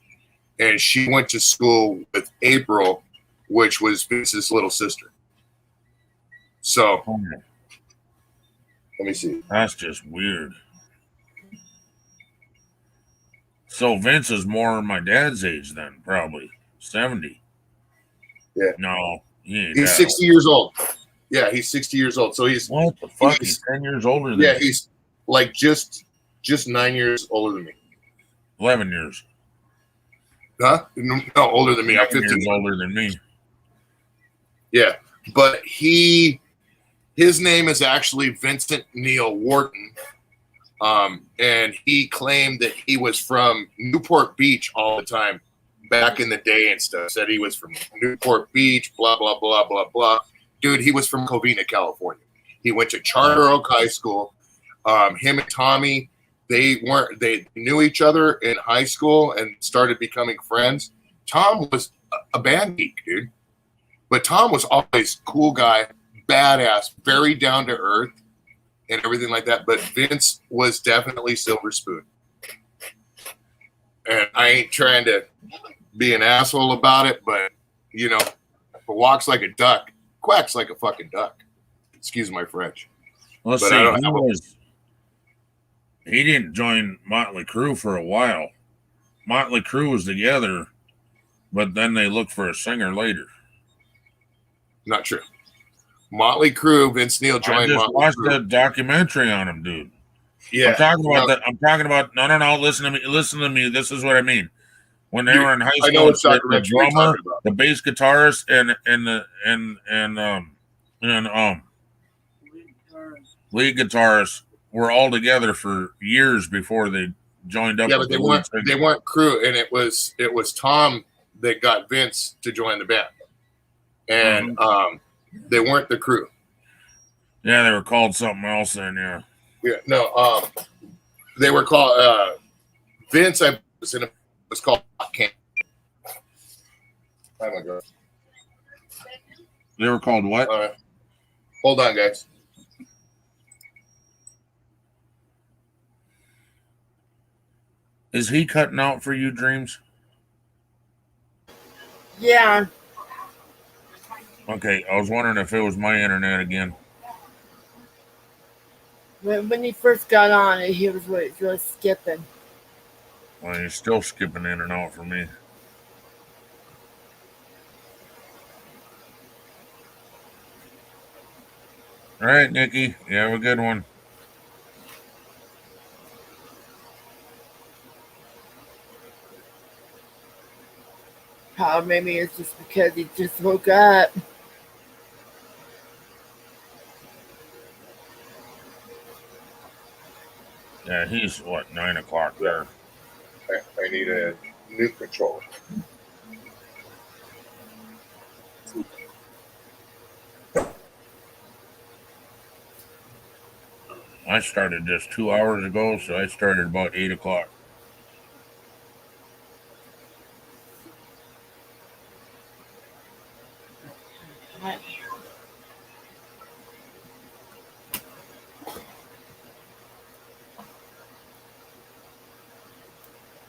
and she went to school with April, which was Vince's little sister. So, let me see. That's just weird. So Vince is more my dad's age then, probably 70. Yeah. No, he ain't. He's 60 years old. Yeah, he's 60 years old. So he's what the fuck? He's 10 years older than me. he's like just 9 years older than me. 11 years. Huh? No, older than me. I'm 15 years older than me. Yeah, but his name is actually Vincent Neil Wharton. And he claimed that he was from Newport Beach all the time back in the day and stuff. Said he was from Newport Beach, blah, blah, blah, blah, blah. Dude, he was from Covina, California. He went to Charter Oak High School. Him and Tommy, they knew each other in high school and started becoming friends. Tom was a band geek, dude. But Tom was always cool guy, badass, very down to earth, and everything like that. But Vince was definitely silver spoon. And I ain't trying to be an asshole about it, but, you know, if it walks like a duck, quacks like a fucking duck. Excuse my French. Let's see. He didn't join Motley Crue for a while. Motley Crue was together, but then they looked for a singer later. Not true. Motley Crue, Vince Neil joined. I just Motley watched Crue. a documentary on him, dude. Yeah, I'm talking about that. I'm talking about no. Listen to me. This is what I mean. When they were in high school, the drummer, the bass guitarist, and lead guitarist were all together for years before they joined up. Yeah, but they weren't Crue, and it was Tom that got Vince to join the band, and they weren't the Crue. Yeah, they were called something else then. Yeah. Yeah, no, they were called Vince. Was called Camp. Oh my god. They were called what? All right. Hold on, guys. Is he cutting out for you, Dreams? Yeah. Okay, I was wondering if it was my internet again. When he first got on, he was really skipping. Well, he's still skipping in and out for me. All right, Nikki. You have a good one. Maybe it's just because he just woke up. Yeah, he's what, 9 o'clock there. I need a new controller. I started just 2 hours ago, so I started about 8 o'clock.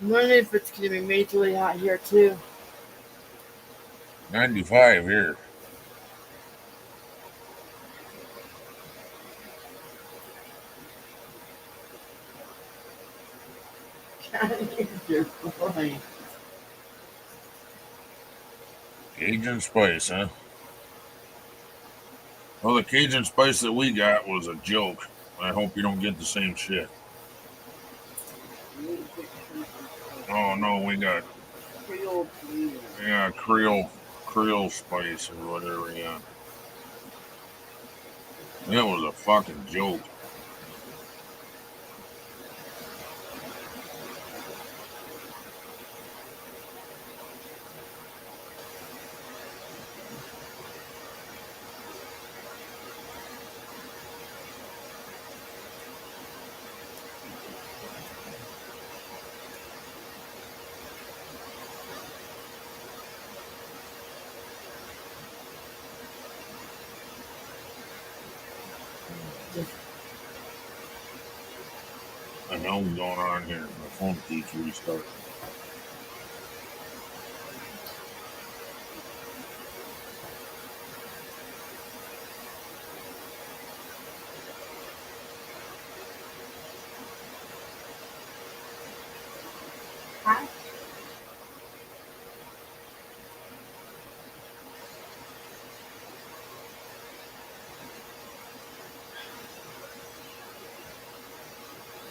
I'm wondering if it's going to be majorly hot here, too. 95 here. Cajun spice, huh? Well, the Cajun spice that we got was a joke. I hope you don't get the same shit. Oh no, we got Creole spice or whatever. Yeah, that was a fucking joke. I know what's going on here. My phone keeps restarting.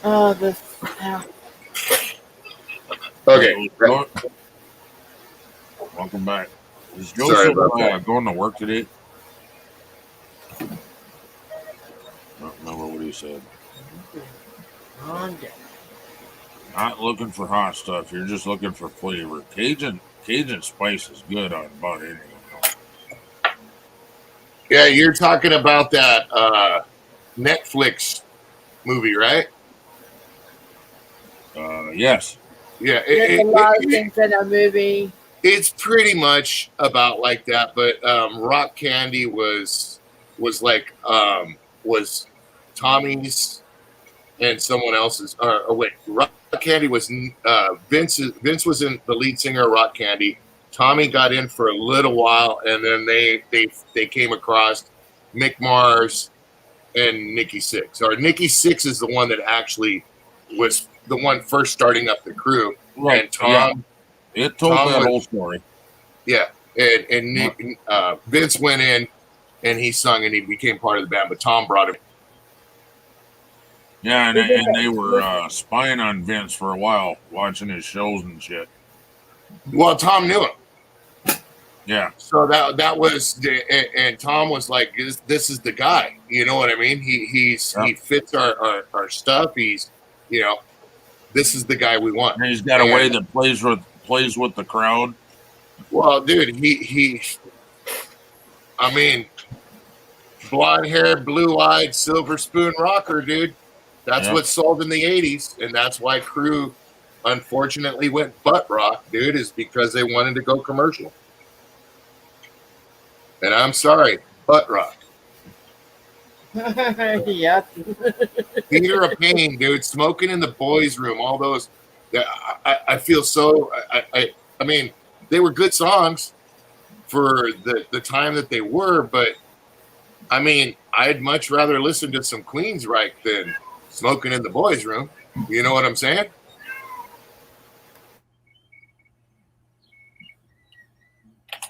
Oh, this. Okay. Welcome back. Is Sorry Joseph about that. going to work today? I don't remember what he said. Not looking for hot stuff. You're just looking for flavor. Cajun spice is good on about anything. Yeah, you're talking about that Netflix movie, right? Yes. Yeah, There's a lot of things in a movie. it's pretty much about like that. But Rock Candy was like was Tommy's and someone else's. Or wait, Rock Candy was Vince. Vince was in the lead singer of Rock Candy. Tommy got in for a little while, and then they came across Mick Mars and Nikki Sixx. Or Nikki Sixx is the one that actually was the one first starting up the crew. Right. And Tom, yeah. It told Tom that was, whole story. Yeah, and Nick, Vince went in and he sung and he became part of the band. But Tom brought him. Yeah, and they were spying on Vince for a while, watching his shows and shit. Well, Tom knew him. Yeah. So that was, and Tom was like, "This is the guy." You know what I mean? He fits our stuff. He's, this is the guy we want. And he's got a way that plays with the crowd. Well, dude, I mean, blonde hair, blue eyed, silver spoon rocker, dude. That's what sold in the 80s. And that's why Crew unfortunately went butt rock, dude, is because they wanted to go commercial. And I'm sorry, butt rock. Yep. Peter of Pain, dude, Smoking in the Boys' Room, all those. I feel so. I mean, they were good songs for the time that they were, but I mean, I'd much rather listen to some Queensryche than Smoking in the Boys' Room. You know what I'm saying?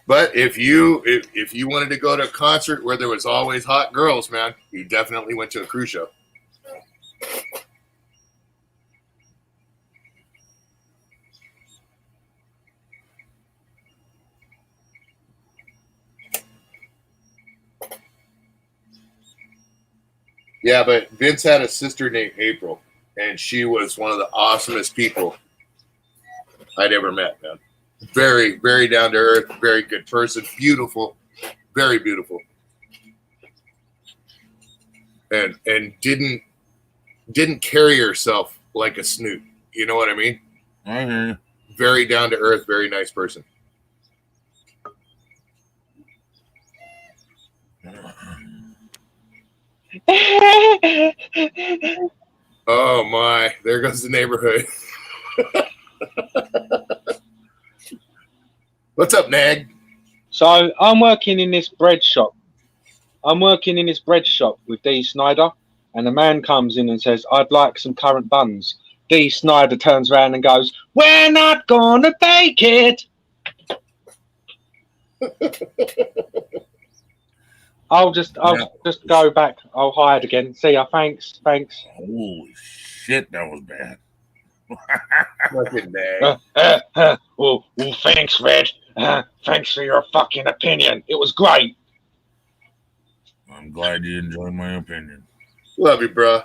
But if you wanted to go to a concert where there was always hot girls, man, you definitely went to a Crew show. Yeah, but Vince had a sister named April, and she was one of the awesomest people I'd ever met, man. Very, very down to earth, very good person, beautiful, very beautiful. And didn't carry herself like a snoot. You know what I mean? I hear you. Very down to earth, very nice person. Oh my, there goes the neighborhood. What's up, Nag? So I'm working in this bread shop. With Dee Snider, and a man comes in and says, "I'd like some currant buns." Dee Snider turns around and goes, "We're not gonna take it." I'll just go back. I'll hide again. See ya. Thanks. Holy shit, that was bad. Fucking day. Well, thanks, Red. Thanks for your fucking opinion. It was great. I'm glad you enjoyed my opinion. Love you, bro.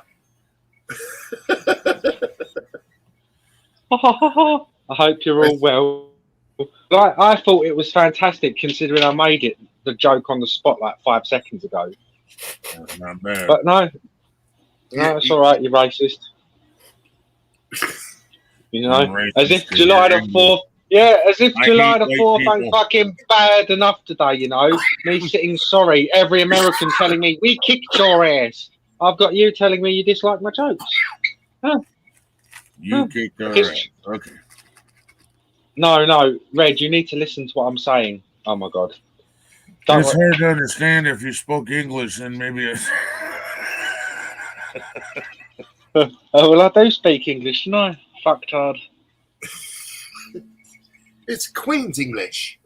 I hope you're all well. I thought it was fantastic considering I made it the joke on the spot like 5 seconds ago. That's not bad. But no, it's all right. You're racist. You know, I'm racist as if 'cause July you're the English. 4th. Yeah, as if I July hate the white 4th people. ain't fucking bad enough today. You know, me sitting sorry. Every American telling me we kicked your ass. I've got you telling me you dislike my jokes. You kicked our Because- ass. Okay. No, Red, you need to listen to what I'm saying. Oh my god. Don't It's wor- hard to understand if you spoke English and maybe it's Oh, well, I do speak English, no? Fucktard. It's Queen's English.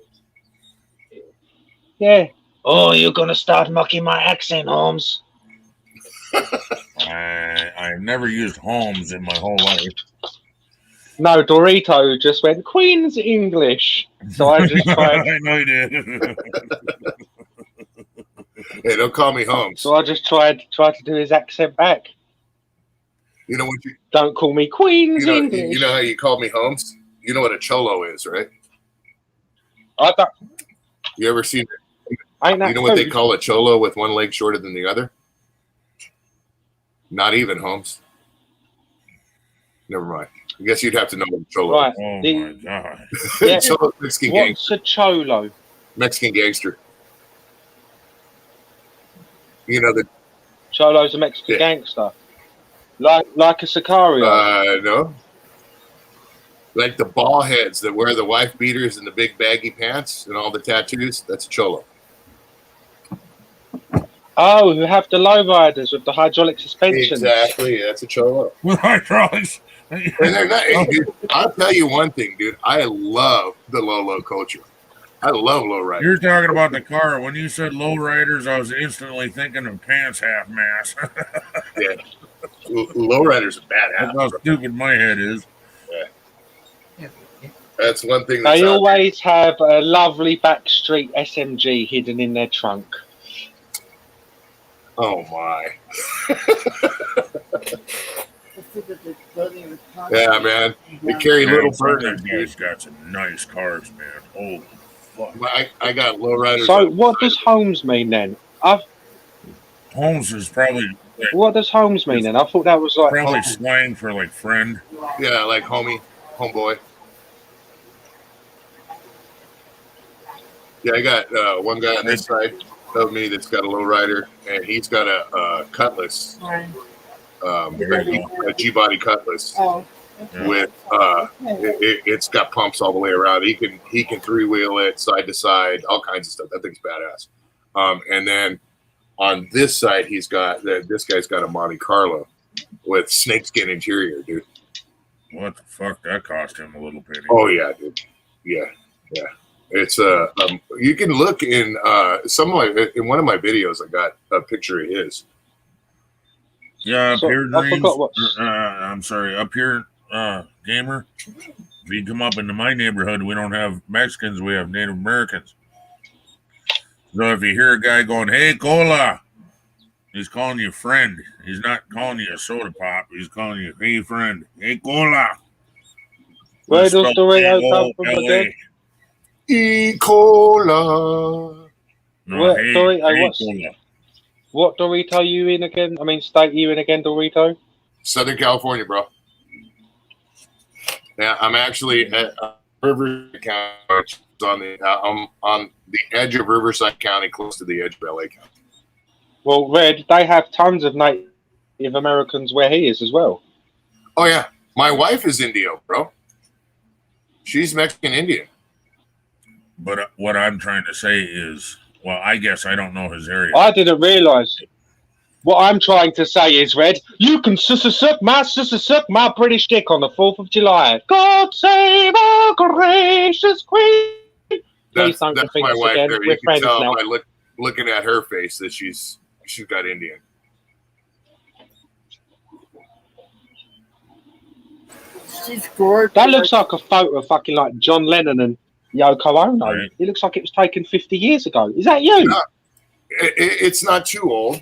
Yeah. Oh, you're gonna start mocking my accent, Holmes. I've never used Holmes in my whole life. No, Dorito just went Queen's English. So I just tried. I know you did. Hey, don't call me Holmes. So I just tried to do his accent back. You know what? Don't call me Queen's You English. know how you call me Holmes? You know what a cholo is, right? I don't. You ever seen? Ain't that You know what they food? call a cholo with one leg shorter than the other? Not even, Holmes. Never mind. I guess you'd have to know what a cholo Right. Oh The- my god. is. Yeah. Cholo, Mexican What's a cholo? Mexican gangster. You know the Cholo's a Mexican Yeah. gangster. Like a Sicario. no, like the ball heads that wear the wife beaters and the big baggy pants and all the tattoos. That's a cholo. Oh, who have the lowriders with the hydraulic suspensions. Exactly, that's a cholo. With hydraulics. And they're not. Hey, dude, I'll tell you one thing, dude. I love the low culture. I love low riders. You're talking about the car. When you said low riders, I was instantly thinking of pants half mass. Yeah, low riders are That's badass. how stupid my head is. That's one thing. That's They out always have a lovely backstreet SMG hidden in their trunk. there. Oh my. Yeah, man. They carry little Man, some of burners, these dude. guys got some nice cars, man. Holy fuck. I got low riders. So what does Holmes mean then? Holmes is probably What does Holmes mean then? I thought that was like probably slang for like friend. Yeah, like homeboy. Yeah, I got one guy on this side of me that's got a low rider, and he's got a Cutlass, There you go. a G-body Cutlass Oh. with it's got pumps all the way around. He can three-wheel it side to side, all kinds of stuff. That thing's badass. And then on this side, this guy's got a Monte Carlo with snakeskin interior, dude. What the fuck? That cost him a little penny. Oh yeah, dude. Yeah. It's you can look in in one of my videos. I got a picture of his. Yeah, up So, here, I Dreams. forgot what- I'm sorry, up here, Gamer. If you come up into my neighborhood, we don't have Mexicans, we have Native Americans. So if you hear a guy going, "Hey, cola," he's calling you friend. He's not calling you a soda pop. He's calling you, "Hey, friend. Hey, cola." Where does Spelled Dorito come from K-O-L-A. again? E. Cola. No, Where- hey, Dorito, hey, what's- cola. What Dorito you in again? I mean, state you in again, Dorito? Southern California, bro. Yeah, I'm actually at Riverside County, which is I'm on the edge of Riverside County, close to the edge of LA County. Well, Red, they have tons of Native Americans where he is as well. Oh yeah, my wife is Indio, bro. She's Mexican Indian. But what I'm trying to say is, well, I guess I don't know his area. I didn't realise. What I'm trying to say is, Red, you can suck my British dick on the 4th of July. God save our gracious queen. Please don't That's repeat my this wife again. there. We're You can friends tell now. by looking at her face that she's got Indian. She's gorgeous. That looks like a photo of fucking like John Lennon and Yoko Ono. Right. It looks like it was taken 50 years ago. Is that you? No. It's not too old,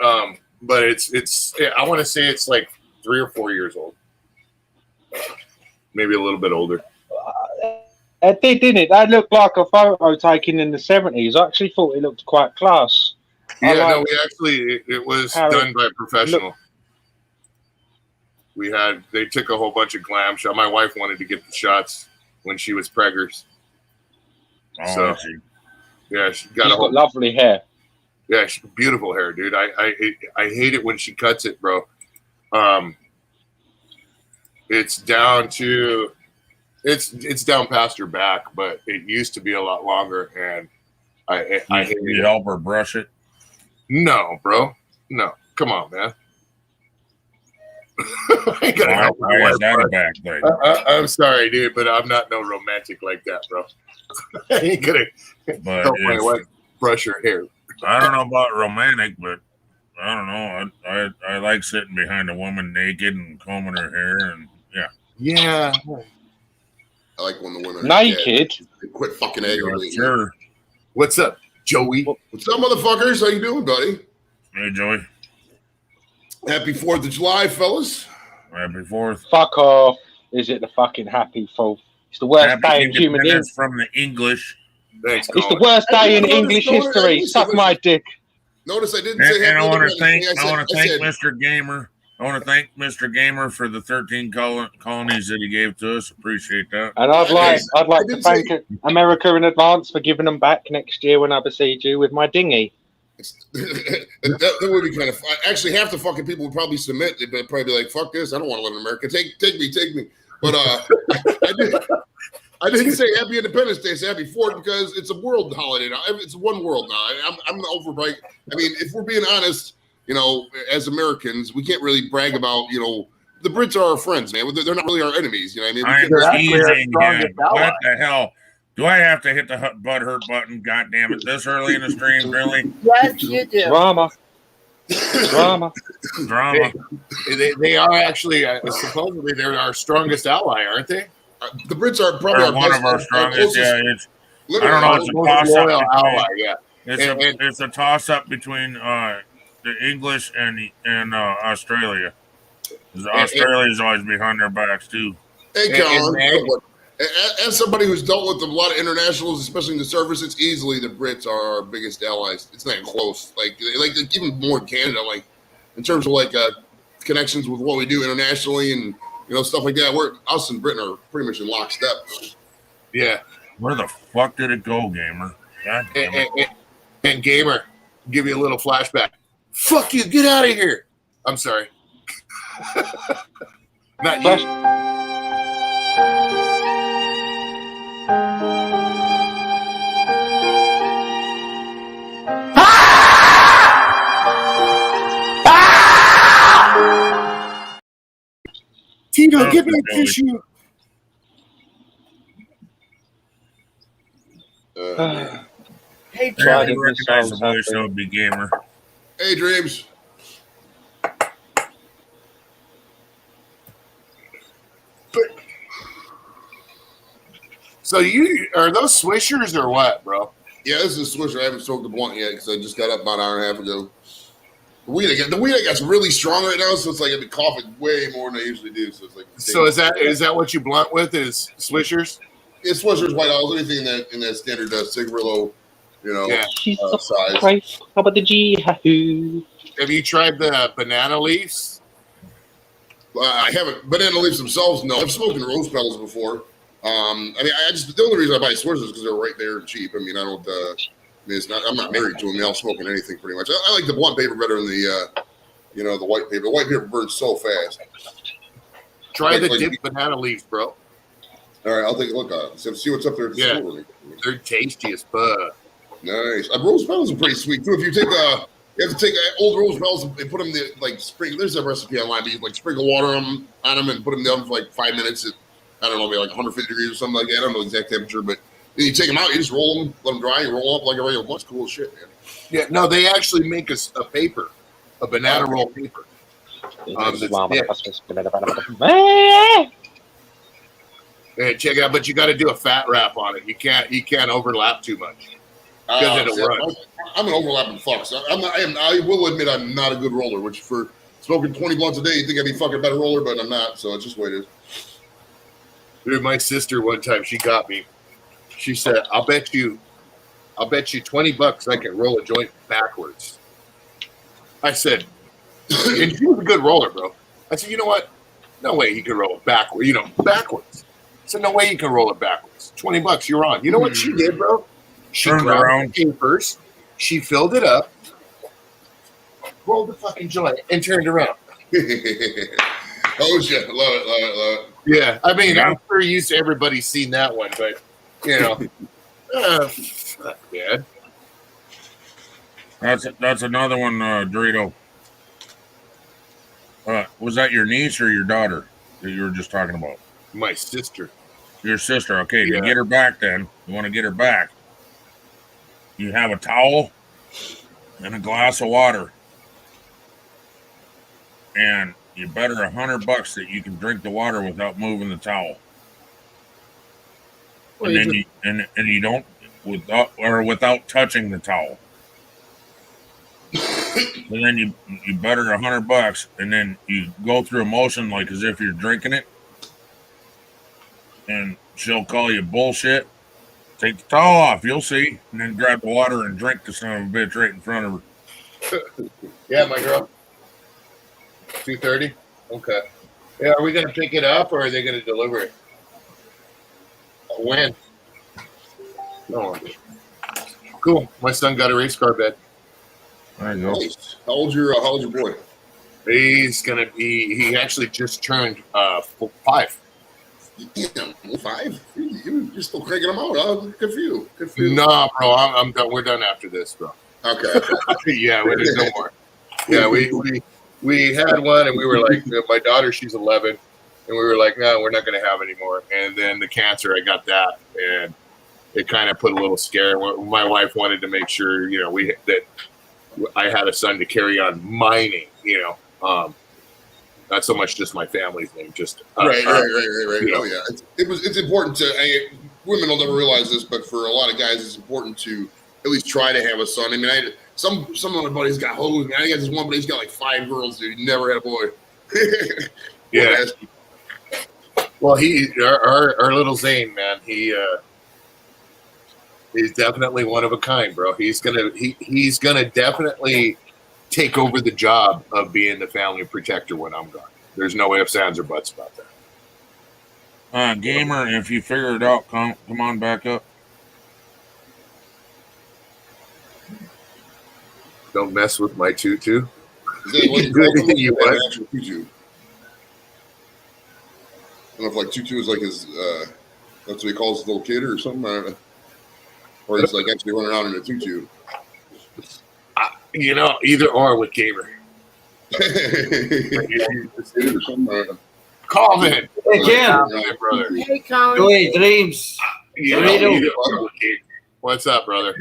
but it's. I want to say it's like 3 or 4 years old, maybe a little bit older. It did, didn't it? That looked like a photo taken in the 70s. I actually thought it looked quite class. Yeah, like no, we actually it was how done by a professional. They took a whole bunch of glam shots. My wife wanted to get the shots when she was preggers. Oh, So, I see. yeah, she got She's a whole got lovely hair. yeah, beautiful hair, dude. I hate it when she cuts it, bro. It's down to it's down past her back, but it used to be a lot longer, and I hate You it. help her brush it. No, bro, no, come on, man. I ain't gonna help my Why is wife that a brush. back thing? I'm sorry, dude, but I'm not no romantic like that, bro. I ain't gonna But help my it's- wife brush her hair. I don't know about romantic, but I don't know. I like sitting behind a woman naked and combing her hair, and yeah. Yeah, I like when the women Naked? They quit fucking aggravating. Sure. what's up, Joey? What's up, motherfuckers? How you doing, buddy? Hey, Joey. Happy 4th of July, fellas. Happy 4th. Fuck off. Is it the fucking happy 4th? It's the worst Happy day in human Independence history. from the English. Thanks, It's the Colin. worst day in Notice- English notice- history. notice- Suck my dick. Notice I didn't And, say and I happy want to Independence thank Day. I want to thank said- Mr. Gamer. I want to thank Mr. Gamer for the 13 colonies that he gave to us. Appreciate that. And I'd like I to didn't thank America in advance for giving them back next year when I besiege you with my dinghy. that would be kind of fun. Actually, half the fucking people would probably submit. They'd probably be like, "Fuck this! I don't want to live in America. Take me." But I didn't say Happy Independence Day. I said Happy 4th because it's a world holiday now. It's one world now. I'm over break. I mean, if we're being honest, as Americans, we can't really brag about the Brits are our friends, man. They're not really our enemies. You know what I mean? I'm actually our teasing strongest him. What the hell? Do I have to hit the butthurt button? God damn it! This early in the stream, really? Yes, you do. Drama. Drama. Drama. They are actually supposedly they're our strongest ally, aren't they? The Brits are probably They're our one best, of our strongest. Yeah, it's literally, I don't know, our it's a Most toss-up loyal between- ally, yeah. it's a toss up between the English and Australia. 'Cause Australia's always behind their backs too. Hey, And Colin. Meg- As somebody who's dealt with a lot of internationals, especially in the service, it's easily the Brits are our biggest allies. It's not even close. Like even more in Canada. Like in terms of connections with what we do internationally and stuff like that. Us and Britain are pretty much in lockstep. Yeah. Where the fuck did it go, Gamer? God damn it. And Gamer, give you a little flashback. Fuck you, get out of here. I'm sorry. Not you. Flash- Tito, give me a tissue. Hey, Yeah, Try if to you recognize the be voice, so that would be Gamer. Hey, Dreams. So you are those swishers or what, bro? Yeah, this is a Swisher. I haven't smoked the blunt yet because I just got up about an hour and a half ago. The weed I got's really strong right now, so it's like I've been coughing way more than I usually do. So it's like So is that what you blunt with? Is swishers? it's Swisher's White Owls, anything in that standard cigarillo, Yeah. She's size. Christ. How about the G-Hahoo? Have you tried the banana leaves? I haven't banana leaves themselves. No, I've smoked in rose petals before. I mean, the only reason I buy Swishers is because they're right there and cheap. I mean, I don't. I'm not married to them. I'll smoke in anything pretty much. I like the blunt paper better than the white paper. The white paper burns so fast. Try the Like- dipped banana leaves, bro. All right, I'll take a look at it. See what's up there. At the Yeah. store. They're tasty as fuck. Nice. Rose petals are pretty sweet too. If you take you have to take old rose petals and put them in the sprinkle. There's a recipe online. But you sprinkle water on them and put them in the oven for 5 minutes. At, I don't know, maybe 150 degrees or something like that. I don't know the exact temperature, but then you take them out. You just roll them, let them dry. You roll up like a regular blunt. Cool as shit, man. Yeah, no, they actually make us a paper, a banana roll paper. And check it out, but you got to do a fat wrap on it. You can't overlap too much because it'll run. I'm an overlapping fuck. So I will admit I'm not a good roller, which for smoking 20 blunts a day, you think I'd be fucking better roller, but I'm not. So it's just the way it is. Dude, my sister one time, she got me. She said, I'll bet you $20 I can roll a joint backwards. I said, and she was a good roller, bro. I said, you know what? No way you can roll it backwards. Backwards. I said, no way you can roll it backwards. $20, you're on. You know what she did, bro? She Turned around. the first. She filled it up, rolled the fucking joint, and turned around. Oh shit! Love it. Yeah, I mean, I'm sure everybody's seen that one, but fuck, man. That's another one, Dorito. Was that your niece or your daughter that you were just talking about? My sister. Your sister. Okay, Yeah. to get her back then, you want to get her back. You have a towel and a glass of water. And you bet her $100 that you can drink the water without moving the towel. Well, And then you don't without touching the towel. And then you bet her $100, and then you go through a motion like as if you're drinking it, and she'll call you bullshit. Take the towel off, you'll see, and then grab the water and drink the son of a bitch right in front of her. Yeah, my girl. 2:30. Okay. Yeah, are we gonna pick it up or are they gonna deliver it? When? Oh, cool. My son got a race car bed. There you go. Nice. How old's your boy? He actually just turned 5. Damn, 5? You're still cranking them out. Huh? Good for you. Nah, bro, I'm done. We're done after this, bro. Okay. Yeah, there's no more. Yeah, we had one, and we were like, my daughter, she's 11, and we were like, no, we're not going to have any more. And then the cancer, I got that, and it kind of put a little scare. My wife wanted to make sure, that I had a son to carry on mining, not so much just my family's name, just Right. You know. Oh yeah, it's important to. Women will never realize this, but for a lot of guys, it's important to at least try to have a son. I mean, some of my buddies got hoes. Man, I got this one, but he's got like 5 girls. Dude, he never had a boy. Yeah. Well, our little Zane, man, he's definitely one of a kind, bro. He's gonna definitely take over the job of being the family protector when I'm gone. There's no ifs, ands, or buts about that. Gamer, if you figure it out, come on back up. Don't mess with my tutu. Is that what You what? actual tutu? I don't know if like tutu is like his. That's what he calls his little kid or something. I don't know. Or he's like actually running around in a tutu. Either or with Gamer. Colvin. Hey, Jim. My brother. Hey, Colin. Joey Dreams. Either or with Gamer. What's up, brother?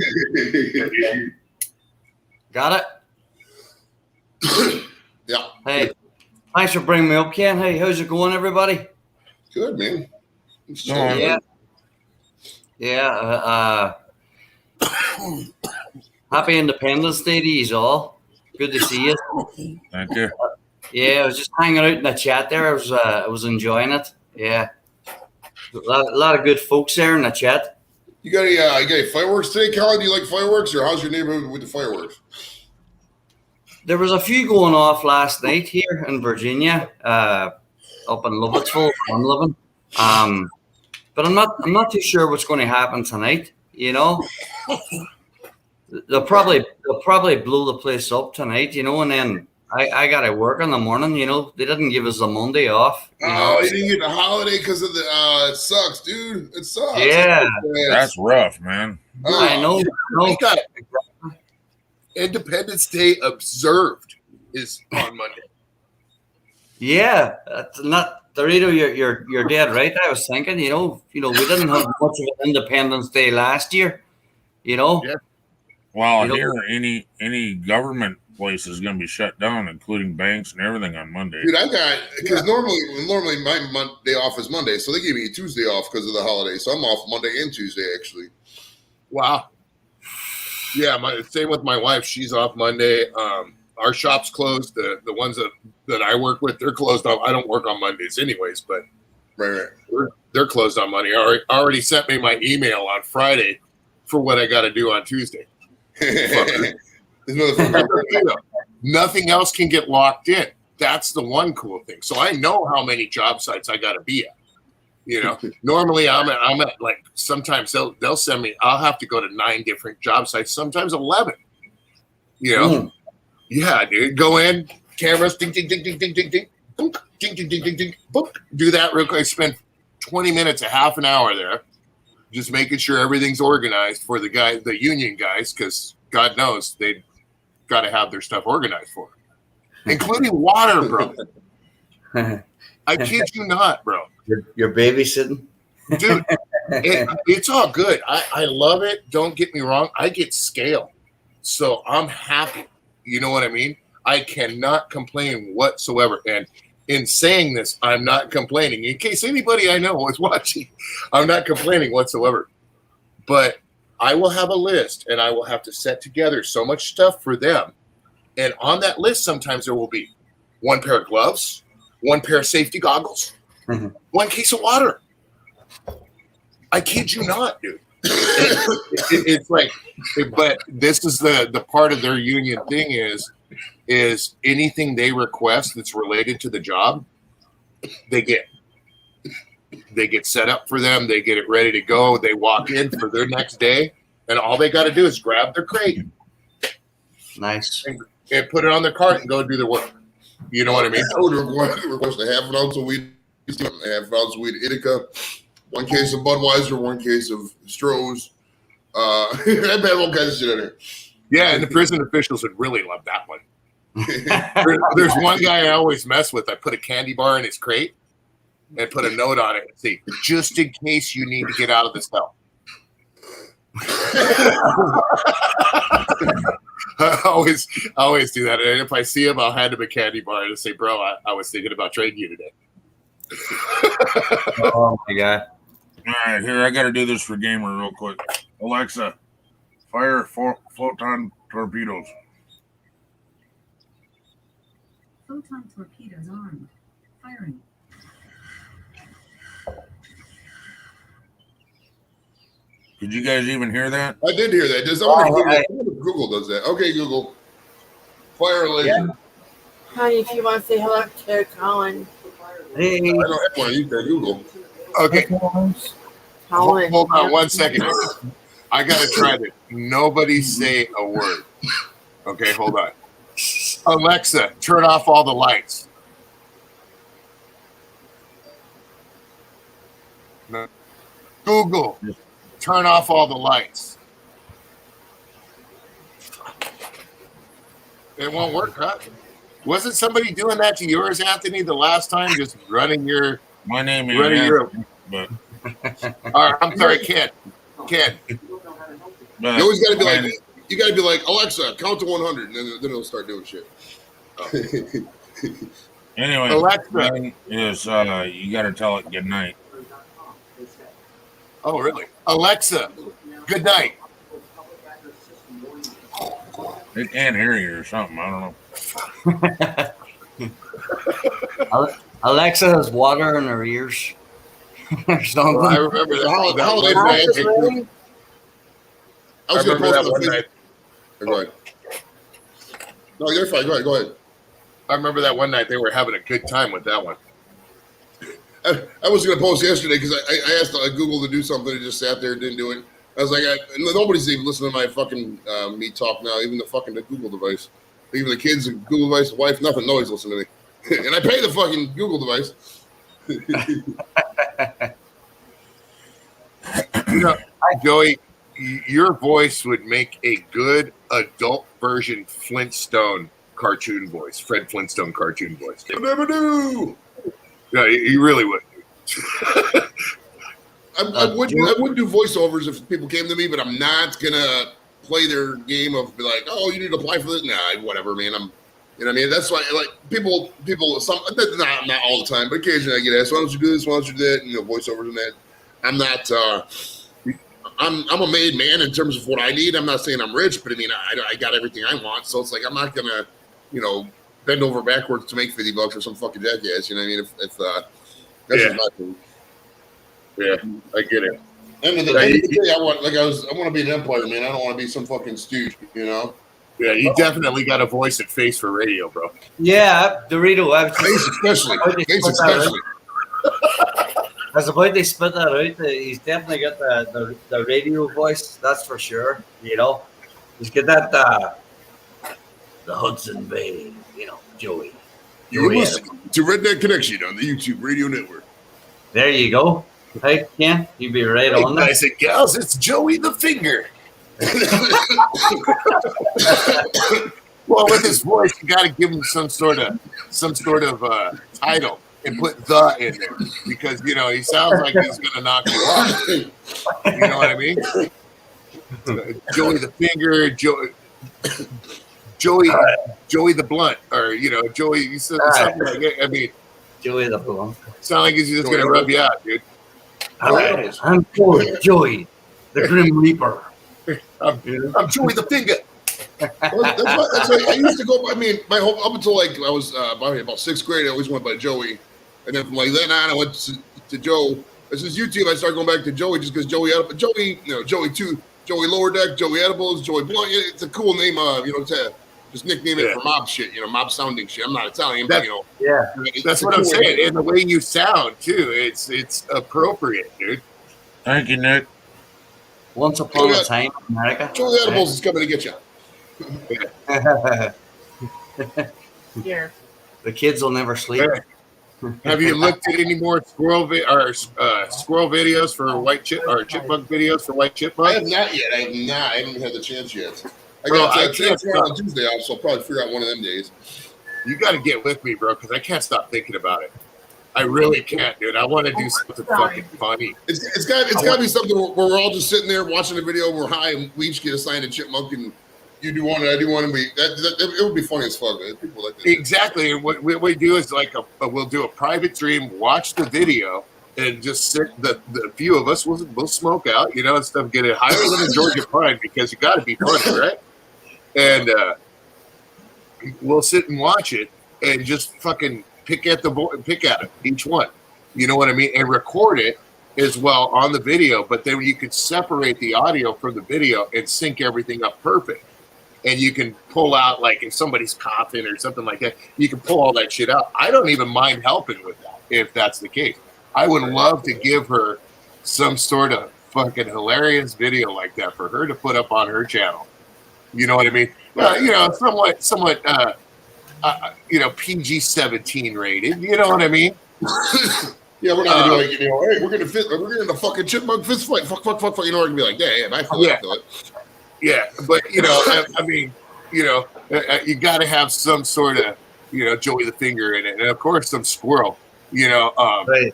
Got it? Yeah. Hey, thanks for bringing me up, Ken. Hey, how's it going, everybody? Good, man. Yeah. Yeah. Happy Independence Day to you all. Good to see you. Thank you. Yeah, I was just hanging out in the chat there. I was enjoying it. Yeah. A lot of good folks there in the chat. You got any fireworks today, Colin? Do you like fireworks, or how's your neighborhood with the fireworks? There was a few going off last night here in Virginia, up in Lovettsville, where I'm living. But I'm not too sure what's going to happen tonight. They'll probably blow the place up tonight. And then I got to work in the morning. They didn't give us the Monday off. You didn't get the holiday because of the. It sucks, dude. It sucks. Yeah, That's rough, man. I know. Independence Day observed is on Monday. Yeah, that's not Dorito. You're dead right. I was thinking, we didn't have much of an Independence Day last year. Yeah. Well, here any government place is going to be shut down, including banks and everything on Monday. Dude, I got because normally my day off is Monday, so they gave me Tuesday off because of the holiday. So I'm off Monday and Tuesday actually. Wow. Yeah, same with my wife. She's off Monday. Our shop's closed. The ones that I work with, they're closed off. I don't work on Mondays anyways, but Right. they're closed on Monday. Already sent me my email on Friday for what I got to do on Tuesday. Nothing else can get locked in. That's the one cool thing. So I know how many job sites I got to be at. You know, normally I'm at like sometimes they'll send me. I'll have to go to 9 different job sites, sometimes 11. You know, yeah, dude. Go in, cameras, ding, ding, ding, ding, ding, ding, ding, boom, ding, ding, ding, ding, ding, boom. Do that real quick. Spend 20 minutes, a half an hour there, just making sure everything's organized for the union guys, because God knows they got to have their stuff organized for them, including water, bro. I kid you not, bro. You're babysitting? Dude, it's all good. I love it. Don't get me wrong. I get scale. So I'm happy. You know what I mean? I cannot complain whatsoever. And in saying this, I'm not complaining. In case anybody I know is watching, I'm not complaining whatsoever. But I will have a list, and I will have to set together so much stuff for them. And on that list, sometimes there will be 1 pair of gloves, 1 pair of safety goggles, 1 case of water. I kid you not, dude. It's like, but this is the part of their union thing is anything they request that's related to the job, they get set up for them. They get it ready to go. They walk in for their next day, and all they got to do is grab their crate, Nice, and put it on their cart and go do their work. You know what I mean? I would request a half an ounce of weed, a half an ounce of weed Indica, 1 case of Budweiser, 1 case of Stroh's. I've had all kinds of shit in there. Yeah, and the prison officials would really love that one. There's one guy I always mess with. I put a candy bar in his crate and put a note on it and say, just in case you need to get out of the cell. I always do that. And if I see him, I'll hand him a candy bar and say, bro, I was thinking about trading you today. oh my god. All right, here, I got to do this for Gamer real quick. Alexa, fire photon torpedoes. Photon torpedoes armed. Firing. Did you guys even hear that? I did hear that. Google does that. Okay, Google. Fire a laser. Yeah. Honey, if you want to say hello to Colin. Hey. I don't have one. You can Google. Okay. Colin. Hold on 1 second. I got to try this. Nobody say a word. Okay, hold on. Alexa, turn off all the lights. No. Google, turn off all the lights. It won't work, huh? Wasn't somebody doing that to yours, Anthony, the last time? Just running your... My name is running Anthony, but... All right, I'm sorry, Ken. But You always got to be like, you got to be like, Alexa, count to 100, and then it'll start doing shit. anyway, Alexa is you got to tell it good night. Oh, really? Alexa, good night. It can't hear you or something. I don't know. Alexa has water in her ears. or something. Well, I remember that. I was going to remember that post one on night. Facebook. Go ahead. No, you're fine. Go ahead. I remember that one night they were having a good time with that one. I was going to post yesterday because I asked Google to do something and just sat there and didn't do it. I was like, nobody's even listening to my fucking me talk now, even the fucking Google device. Even the kids, the Google device, the wife, nothing, nobody's listening to me. And I pay the fucking Google device. Joey, your voice would make a good adult version Flintstone cartoon voice, Fred Flintstone cartoon voice. I never do. Yeah, you really would. I would do voiceovers if people came to me, but I'm not gonna play their game of be like, oh, you need to apply for this. Nah, whatever, man. You know what I mean? That's why, like, people, not all the time, but occasionally I get asked, why don't you do this? Why don't you do that? Voiceovers and that. I'm not, I'm a made man in terms of what I need. I'm not saying I'm rich, but I mean, I got everything I want. So it's like, I'm not going to, bend over backwards to make $50 or some fucking jackass. You know what I mean? If that's just not true. Yeah, I get it. End of the day, I want to be an empire, man. I don't want to be some fucking stooge, Yeah, you definitely got a voice and face for radio, bro. Yeah, Dorito. Face especially. Face especially. I was about to spit that out. He's definitely got the radio voice, that's for sure. He's got that the Hudson Bay, Joey. You're listening to Redneck Connection on the YouTube Radio Network. There you go. Hey, Ken, you be right on that. Guys and gals, it's Joey the Finger. Well, with his voice, you got to give him some sort of title and put "the" in there because he sounds like he's gonna knock you off. You know what I mean? Joey the Finger, Joey the Blunt, or Joey something like that. I mean, Joey the Blunt. Sound like he's just gonna rub you out, dude. All right, I'm Joey, the Grim Reaper. I'm Joey the Finger. Well, that's why I used to go. I mean, my whole up until like I was about sixth grade, I always went by Joey, and then from like then on, I went to Joe. This is YouTube. I started going back to Joey just because Joey, Joey 2, Joey Lower Deck, Joey Edibles, Joey Blunt. It's a cool name, to just nickname it for mob shit, mob sounding shit. I'm not Italian, but yeah, that's what I'm saying. And the way you sound too, it's appropriate, dude. Thank you, Nick. Once upon a time, America. Joey Edibles is coming to get you. Yeah. The kids will never sleep. Have you looked at any more squirrel videos for white chipmunk videos for white chipmunk? I have not yet. I haven't had the chance yet. I got a chance on Tuesday, so I'll probably figure out one of them days. You got to get with me, bro, because I can't stop thinking about it. I really can't, dude. I want to do something fucking funny. It's got to be something where we're all just sitting there watching the video. We're high, and we each get assigned a chipmunk, and you do one, and I do one, and it would be funny as fuck. People like that. Exactly. And what we do is we'll do a private stream, watch the video, and just sit. The few of us we'll smoke out, and stuff. Get it higher than a Georgia pine because you got to be funny, right? And we'll sit and watch it and just fucking pick at it, each one. You know what I mean? And record it as well on the video, but then you could separate the audio from the video and sync everything up perfect. And you can pull out, like, if somebody's coughing or something like that, you can pull all that shit out. I don't even mind helping with that if that's the case. I would love to give her some sort of fucking hilarious video like that for her to put up on her channel. You know what I mean? Somewhat PG-17 rated. You know what I mean? Yeah, we're not gonna do hey, we're gonna fucking chipmunk fist fight. Fuck. We're gonna be like, yeah, I feel it. Yeah, but I mean, you got to have some sort of, Joey the Finger in it, and of course some squirrel. Right.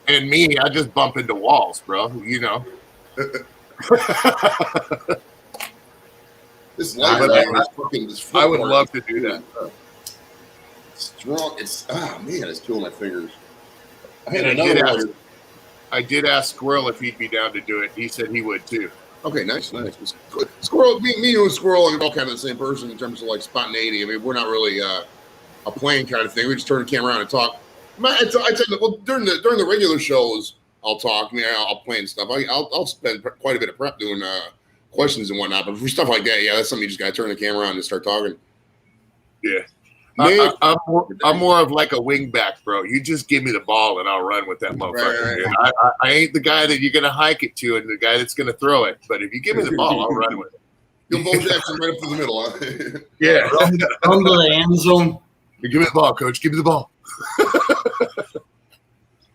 And me, I just bump into walls, bro. This light I would love to do that. Strong. It's it's killing my fingers. I did ask Squirrel if he'd be down to do it. He said he would too. Okay, nice. Squirrel, me and Squirrel are all kind of the same person in terms of like spontaneity. I mean, we're not really a playing kind of thing. We just turn the camera on and talk. I tend to, during the regular shows, I'll talk. I'll plan stuff. I'll spend quite a bit of prep doing questions and whatnot. But for stuff like that, that's something you just got to turn the camera on and start talking. Yeah. I'm more of like a wingback, bro. You just give me the ball and I'll run with that motherfucker. Right. I ain't the guy that you're gonna hike it to and the guy that's gonna throw it. But if you give me the ball, I'll run with it. You'll Bo Jackson right up to the middle, huh? Yeah. Come to the end zone. Give me the ball, coach. Give me the ball.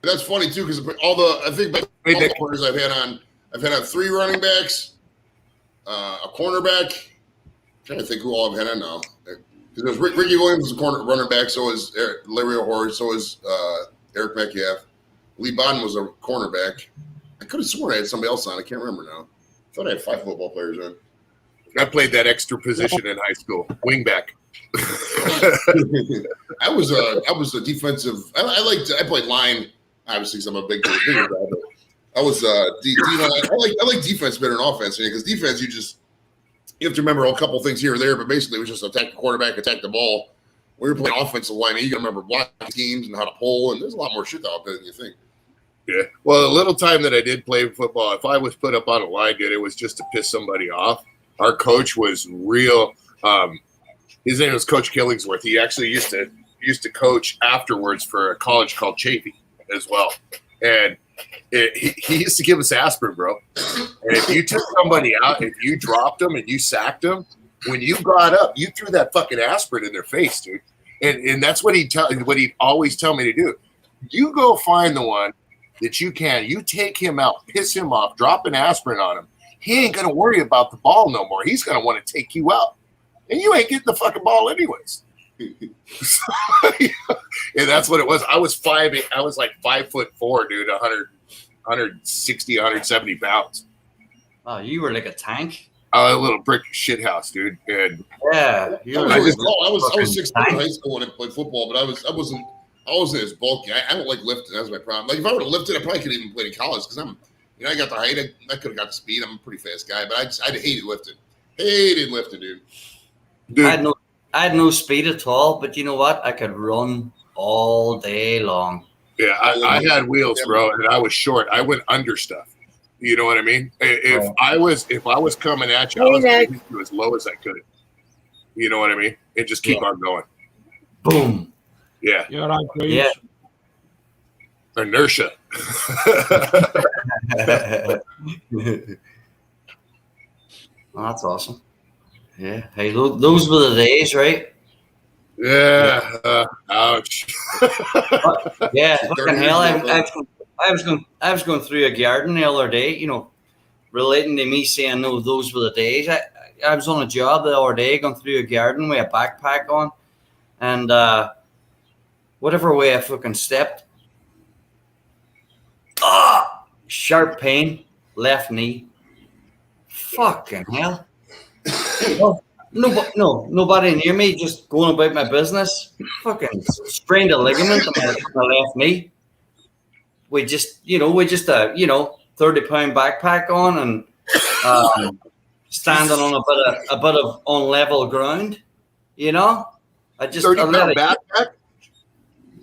That's funny too, because I think players I've had on 3 running backs, a cornerback. I'm trying to think who all I've had on now. Because Ricky Williams is a running back, so is Larry O'Hore, so is Eric Metcalf. Lee Bodden was a cornerback. I could have sworn I had somebody else on. I can't remember now. I thought I had 5 football players on. I played that extra position in high school, wingback. I was a defensive. I played line, obviously, because I'm a bigger guy. But I was D-line. I like defense better than offense because defense you have to remember a couple things here or there, but basically it was just attack the quarterback, attack the ball. When you're playing offensive line, you got to remember blocking teams and how to pull, and there's a lot more shit out there than you think. Yeah. Well, the little time that I did play football, if I was put up on a line, dude, it was just to piss somebody off. Our coach was real. His name was Coach Killingsworth. He actually used to coach afterwards for a college called Chafee as well. And he used to give us aspirin, bro. And if you took somebody out, if you dropped them and you sacked them, when you got up, you threw that fucking aspirin in their face, dude. And that's what he'd always tell me to do. You go find the one that you can. You take him out, piss him off, drop an aspirin on him. He ain't gonna worry about the ball no more. He's gonna want to take you out, and you ain't getting the fucking ball anyways. And that's what it was. I was 5'8". I was like 5'4", dude, 160, 170 pounds. Oh, you were like a tank. A little brick shithouse, dude. And yeah, I was 6'2" in high school when I played football, but I wasn't as bulky. I don't like lifting. That's my problem. Like if I would have lifted, I probably could even play in college because I got the height. I could have got the speed. I'm a pretty fast guy, but I hated lifting. Hated lifting, dude. I had no speed at all, but you know what? I could run all day long. Yeah, I had wheels, bro, and I was short. I went under stuff. You know what I mean? If I was coming at you, I was going to go as low as I could. You know what I mean? And just keep on going. Boom. Yeah. You're right, please. Yeah. Inertia. Oh, that's awesome. Yeah. Hey, those were the days, right? Yeah. Ouch. Yeah. Fucking hell. I was going through a garden the other day, you know, relating to me saying, no, those were the days. I was on a job the other day, going through a garden with a backpack on, and whatever way I fucking stepped, sharp pain, left knee. Fucking hell. Nobody near me, just going about my business. Fucking sprained a ligament on my left knee. We just 30-pound backpack on and standing on a bit of unlevel ground. You know, I just 30-pound backpack.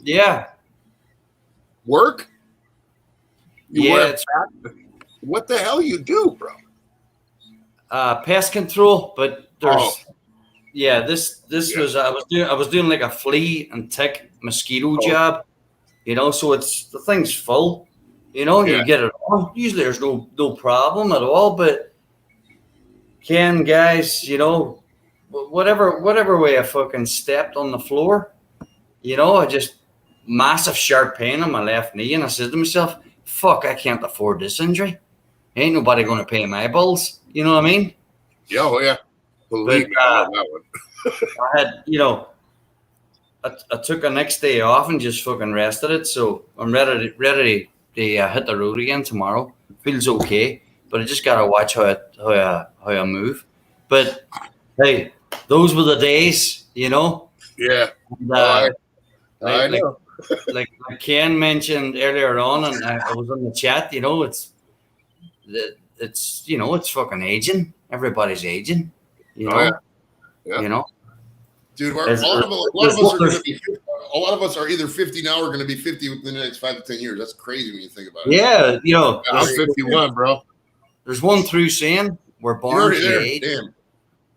Yeah. Work. Yeah. What the hell you do, bro? Pest control, but there's this was I was doing like a flea and tick mosquito job, you know, so the thing's full, you know, you get it on. Usually there's no problem at all, but guys, you know, whatever way I fucking stepped on the floor, you know, I just massive sharp pain on my left knee, and I said to myself, fuck, I can't afford this injury. Ain't nobody gonna pay my bills. You know what I mean? Yeah. Believe me, I know that one. I had, you know, I took a next day off and just fucking rested it. So I'm ready to hit the road again tomorrow. Feels okay, but I just gotta watch how I move. But hey, those were the days, you know. Yeah. And, I know. like Ken mentioned earlier on, and I was on the chat. You know, it's fucking aging. Everybody's aging. You know. Yeah. You know. Dude, a lot of us are either 50 now or going to be 50 within the next 5 to 10 years. That's crazy when you think about it. Yeah, you know. I'm 51, bro. There's one through saying we're born to age.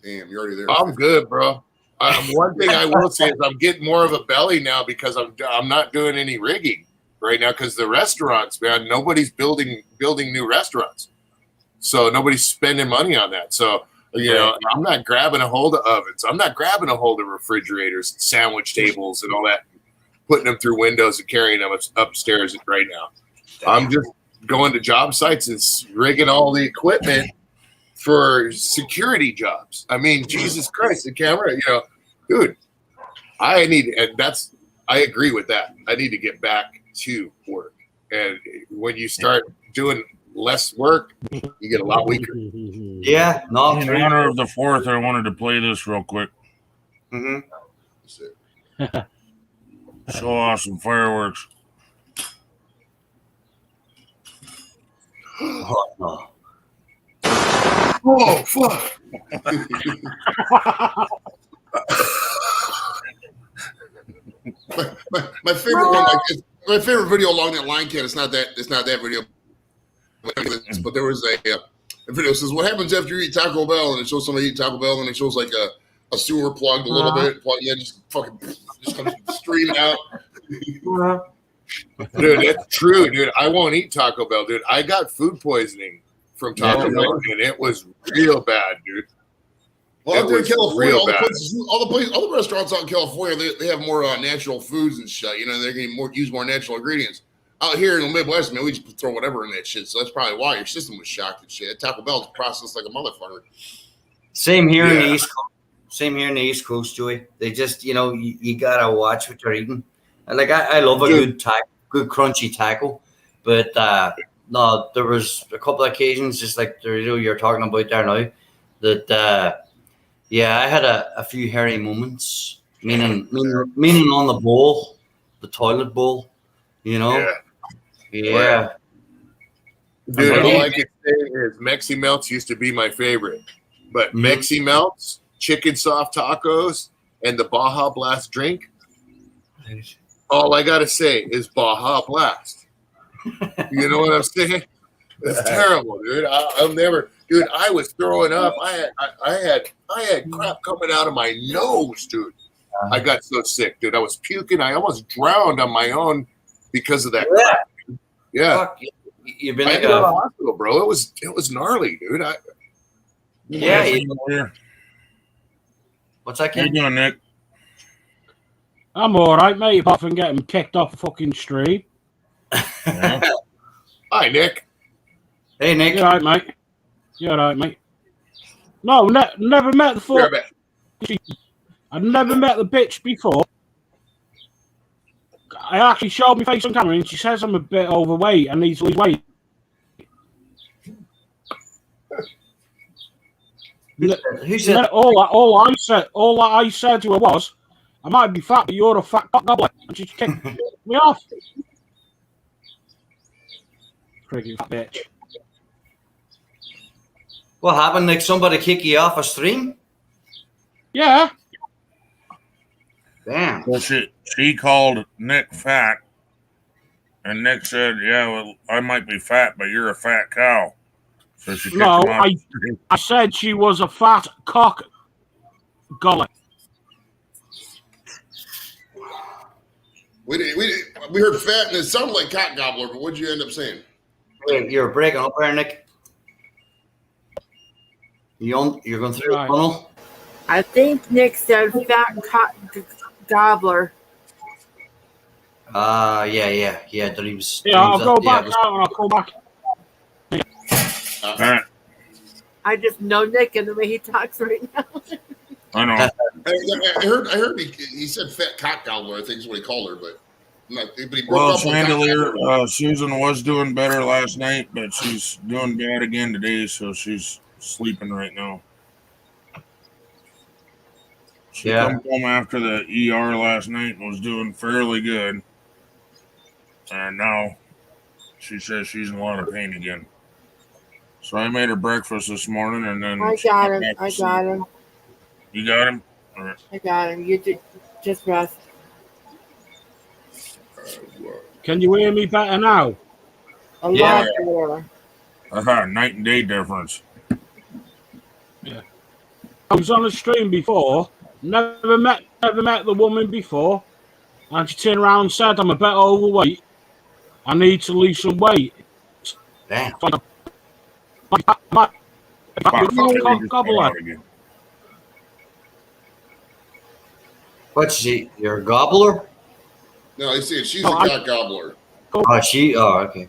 Damn, you're already there. I'm good, bro. One thing I will say is I'm getting more of a belly now because I'm not doing any rigging right now because the restaurants, man, nobody's building new restaurants, so nobody's spending money on that. So you know, I'm not grabbing a hold of ovens. I'm not grabbing a hold of refrigerators, and sandwich tables, and all that, putting them through windows and carrying them upstairs right now. I'm just going to job sites and rigging all the equipment for security jobs. I mean, Jesus Christ, the camera, you know, dude, I agree with that. I need to get back to work. And when you start doing less work, you get a lot weaker. Yeah, no, In three. honor of the 4th, I wanted to play this real quick. Mm-hmm. Show off some fireworks. Oh, no. Oh fuck! My favorite one, my favorite video along that line, Ken. It's not that video, but there was a video that says, "What happens after you eat Taco Bell?" And it shows somebody eat Taco Bell, and it shows like a sewer plugged a little bit, plug, yeah, just comes streaming out. Dude, that's true, dude. I won't eat Taco Bell, dude. I got food poisoning from Taco Bell, and it was real bad, dude. Well, out there in California, all bad. the restaurants out in California, they have more natural foods and shit. You know, they're going to use more natural ingredients. Out here in the Midwest, man, we just throw whatever in that shit. So that's probably why your system was shocked and shit. Taco Bell's processed like a motherfucker. Same here in the East Coast. Same here in the East Coast, Joey. They just, you know, you gotta watch what you're eating. Like I love a good crunchy taco, but no, there was a couple of occasions, just like you're talking about there now, that yeah, I had a few hairy moments, meaning on the bowl, the toilet bowl, you know. Yeah. Dude, all I can say is Mexi Melts used to be my favorite. But Mexi Melts, chicken soft tacos, and the Baja Blast drink, all I got to say is Baja Blast. You know what I'm saying? It's terrible, dude. I'll never, dude, I was throwing up. I had crap coming out of my nose, dude. I got so sick, dude. I was puking. I almost drowned on my own because of that crap. Yeah. Fuck, you've been I like had to go to the hospital, bro. It was gnarly, dude. What's that? How you doing, Nick? I'm all right, mate. Apart from getting kicked off the fucking stream. Yeah. Hi, Nick. Hey, Nick. You all right, mate? You all right, mate? No, never met the fuck. I've never met the bitch before. I actually showed my face on camera, and she says I'm a bit overweight and needs to lose weight. Who said? All I said to her was, "I might be fat, but you're a fat gobbler," and she kicked me off. Freaking bitch. What happened? Nick? Somebody kick you off a stream? Yeah. Damn. Well, she called Nick fat, and Nick said, "Yeah, well, I might be fat, but you're a fat cow." So she kicked him off. I said she was a fat cock gobbler. We heard fat, and it sounded like cock gobbler, but what'd you end up saying? Wait, you're breaking up there, Nick. You're going through the tunnel? I think Nick said fat cock gobbler. Yeah. That was, I'll go back out and I'll come back. I just know Nick and the way he talks right now. I know. I heard he said fat cock gobbler, I think is what he called her, but he broke Well, up with Chandelier, Susan was doing better last night, but she's doing bad again today, so she's sleeping right now. She come home after the ER last night and was doing fairly good. And now she says she's in a lot of pain again. So I made her breakfast this morning, and then I got him. You got him? All right. I got him. You just rest. Can you hear me better now? A lot better. Night and day difference. Yeah. I was on a stream before. Never met the woman before, and she turned around and said, "I'm a bit overweight. I need to lose some weight." Damn. What's she? You're a gobbler? No, he said she's a cock gobbler. Oh, she? Oh, okay.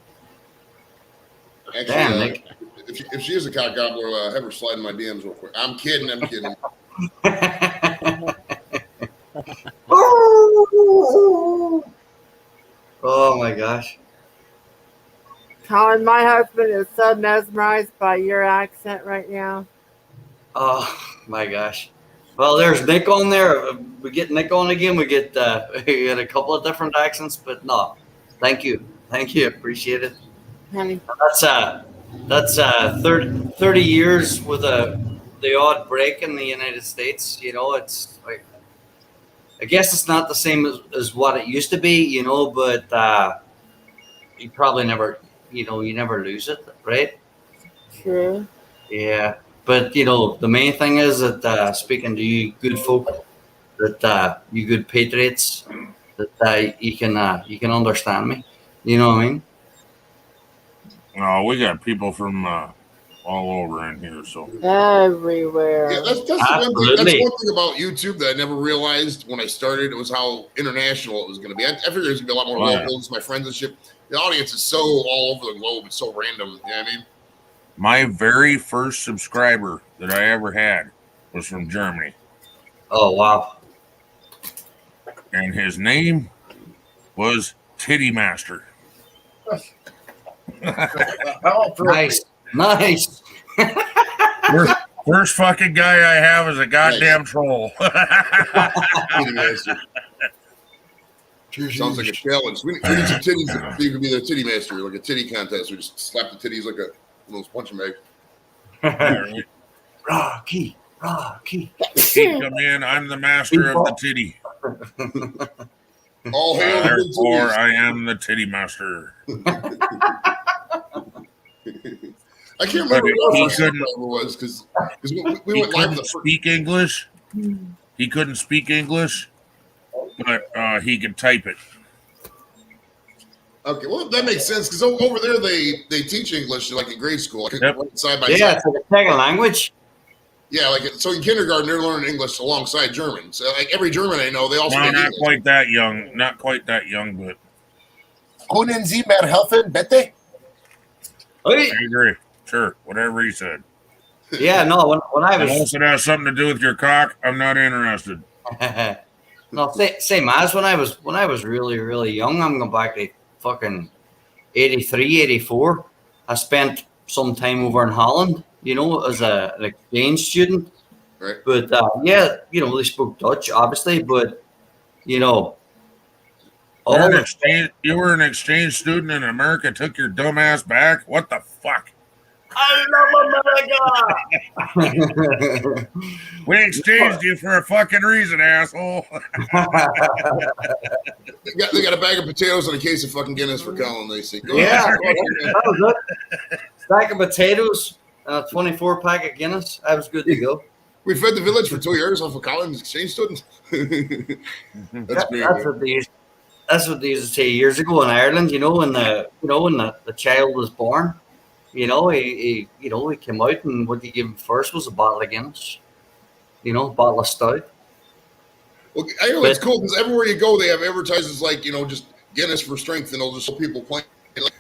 Actually, damn, Nick. If she is a cock gobbler, have her slide in my DMs real quick. I'm kidding. Oh my gosh. Colin, my husband is so mesmerized by your accent right now. Oh my gosh. Well, there's Nick on there. We get Nick on again. We get we get a couple of different accents, but no. Thank you. Appreciate it. Honey. That's 30 years with the odd break in the United States. You know, it's like, I guess it's not the same as what it used to be, you know, but you probably never, you never lose it, right? True. Yeah. But, the main thing is that speaking to you good folk, that you good patriots, that you can understand me. You know what I mean? Oh, we got people from all over in here, so Everywhere. Yeah, that's the one thing. That's one thing about YouTube that I never realized when I started. It was how international it was going to be. I figured it was going to be a lot more locals, my friends and shit. The audience is so all over the globe. It's so random. You know what I mean? my very first subscriber that I ever had was from Germany. Oh, wow. And his name was Titty Master. Nice. First fucking guy I have is a goddamn troll. Sounds like a challenge. We need some titties so you can be the titty master, like a titty contest. We just slap the titties like one of those punching bags. Rocky. He come in, I'm the master of the titty. All hail the big Therefore, titties. I am the titty master. I can't remember what he our couldn't, subscriber was because we he went live couldn't the speak English. He couldn't speak English, but he could type it. Okay, well that makes sense because over there they teach English like in grade school, like side by Yeah, side. it's like a second language. Yeah, like so in kindergarten they're learning English alongside German. So like every German I know, they also No, speak not English. quite that young. Not quite that young, but Können Sie mir helfen, bitte? I agree. Sure, whatever he said. Yeah, no, when I was Unless it has something to do with your cock, I'm not interested. no, same as when I was really, really young. I'm going back to fucking 83, 84. I spent some time over in Holland, as an exchange student. Right. But yeah, they spoke Dutch, obviously, but You were an exchange student in America, took your dumb ass back? What the fuck? I love America. We exchanged you for a fucking reason, asshole. They got a bag of potatoes and a case of fucking Guinness for Colin. They say, go Yeah, ahead. that was it. Stack of potatoes, 24 pack of Guinness. I was good to go. We fed the village for 2 years off of Colin's exchange student. That's great. That's what they used to say years ago in Ireland. When the child was born, he came out and what they gave him first was a bottle of Guinness. Bottle of stout. Well, I know it's cool because everywhere you go, they have advertisements like just Guinness for strength, and they'll just show people playing.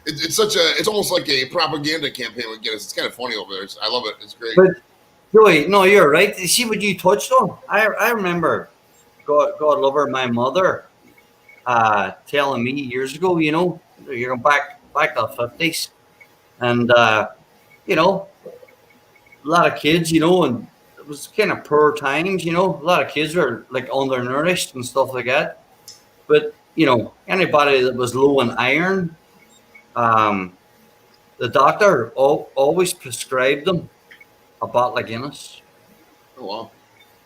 It's almost like a propaganda campaign with Guinness. It's kind of funny over there. I love it. It's great. But Joey, no, you're right. See what you touched on. I remember, God love her, my mother, telling me years ago. You're going back to the 50s, and a lot of kids, and it was kind of poor times. A lot of kids were like undernourished and stuff like that. But anybody that was low in iron, the doctor always prescribed them a bottle of Guinness. Oh wow!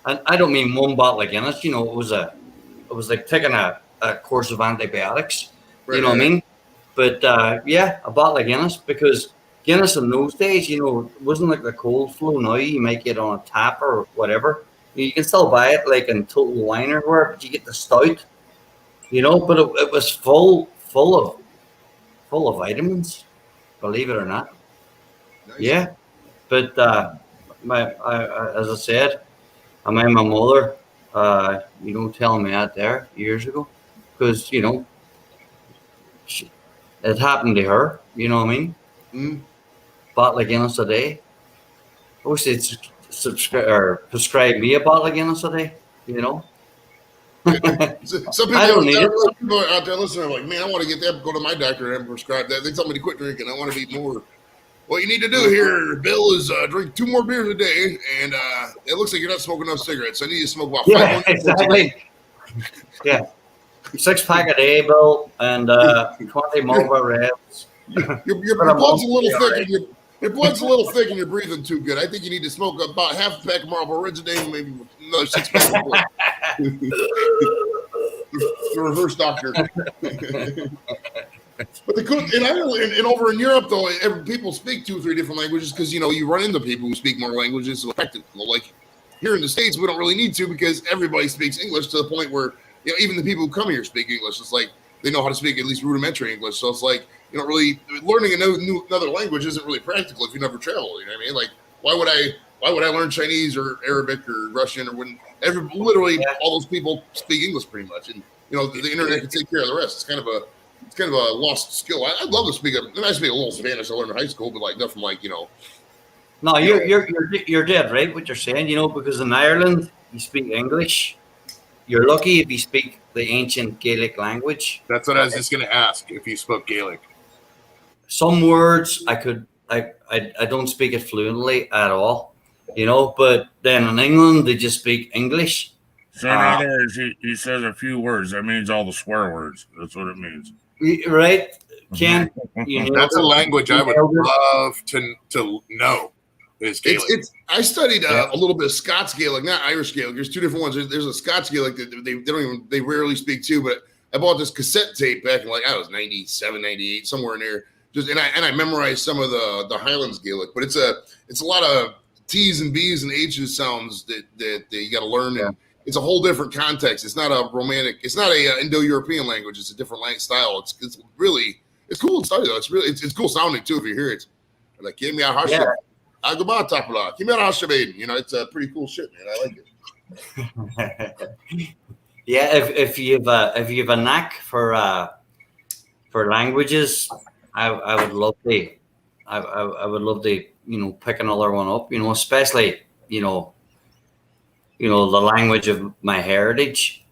And I don't mean one bottle of Guinness. It was like taking a course of antibiotics. Right, What I mean? But yeah, a bottle of Guinness, because Guinness in those days, it wasn't like the cold flow now. You might get on a tap or whatever. You can still buy it like in Total Wine or where, but you get the stout. But it was full of vitamins, believe it or not. Nice. Yeah, but as I said, I made my mother, telling me that there years ago, because it happened to her. You know what I mean? Mm. Bottle of Guinness a day. I wish they'd prescribe me a bottle of Guinness a day. Some people, I don't need it. some people out there listening are like, man, I want to get that. Go to my doctor and prescribe that. They tell me to quit drinking. I want to be more. What you need to do here, Bill, is drink 2 more beers a day, and it looks like you're not smoking enough cigarettes. I need you to smoke about 5 Yeah, more. exactly. Yeah. 6-pack a day, Bill, and 20 Marlboro Reds. Your blood's a little thick, and your blood's a little thick, and you're breathing too good. I think you need to smoke about half a pack of Marlboro Reds a day, and maybe another 6 packs. The reverse doctor. But the cool in Ireland and over in Europe, though, people speak 2 or 3 different languages because you run into people who speak more languages. So practical, like here in the States, we don't really need to because everybody speaks English to the point where even the people who come here speak English. It's like they know how to speak at least rudimentary English. So it's like really learning another language isn't really practical if you never travel. You know what I mean? Like why would I learn Chinese or Arabic or Russian or when literally all those people speak English pretty much, and the internet can take care of the rest. It's kind of a lost skill. I'd love to speak a little Spanish I learned in high school, but like nothing like No, you're dead right what you're saying. Because in Ireland you speak English. You're lucky if you speak the ancient Gaelic language. That's what I was just going to ask, if you spoke Gaelic. Some words I don't speak it fluently at all, but then in England they just speak English. So in other words, he says a few words. That means all the swear words. That's what it means. Right? Ken? That's a language I would love to know. Is Gaelic. I studied a little bit of Scots Gaelic, not Irish Gaelic. There's 2 different ones. There's a Scots Gaelic that they rarely speak to, but I bought this cassette tape back in I was 97, 98, somewhere in there. And I memorized some of the Highlands Gaelic, but it's a lot of T's and B's and H's sounds that you got to learn. Yeah. And it's a whole different context. It's not a romantic. It's not a Indo-European language. It's a different style. It's cool to study though. It's cool sounding too if you hear it. Like give me a hush. It's pretty cool shit, man. I like it. Yeah, if you have a knack for languages, I would love to. I would love to pick another one up. Especially the language of my heritage.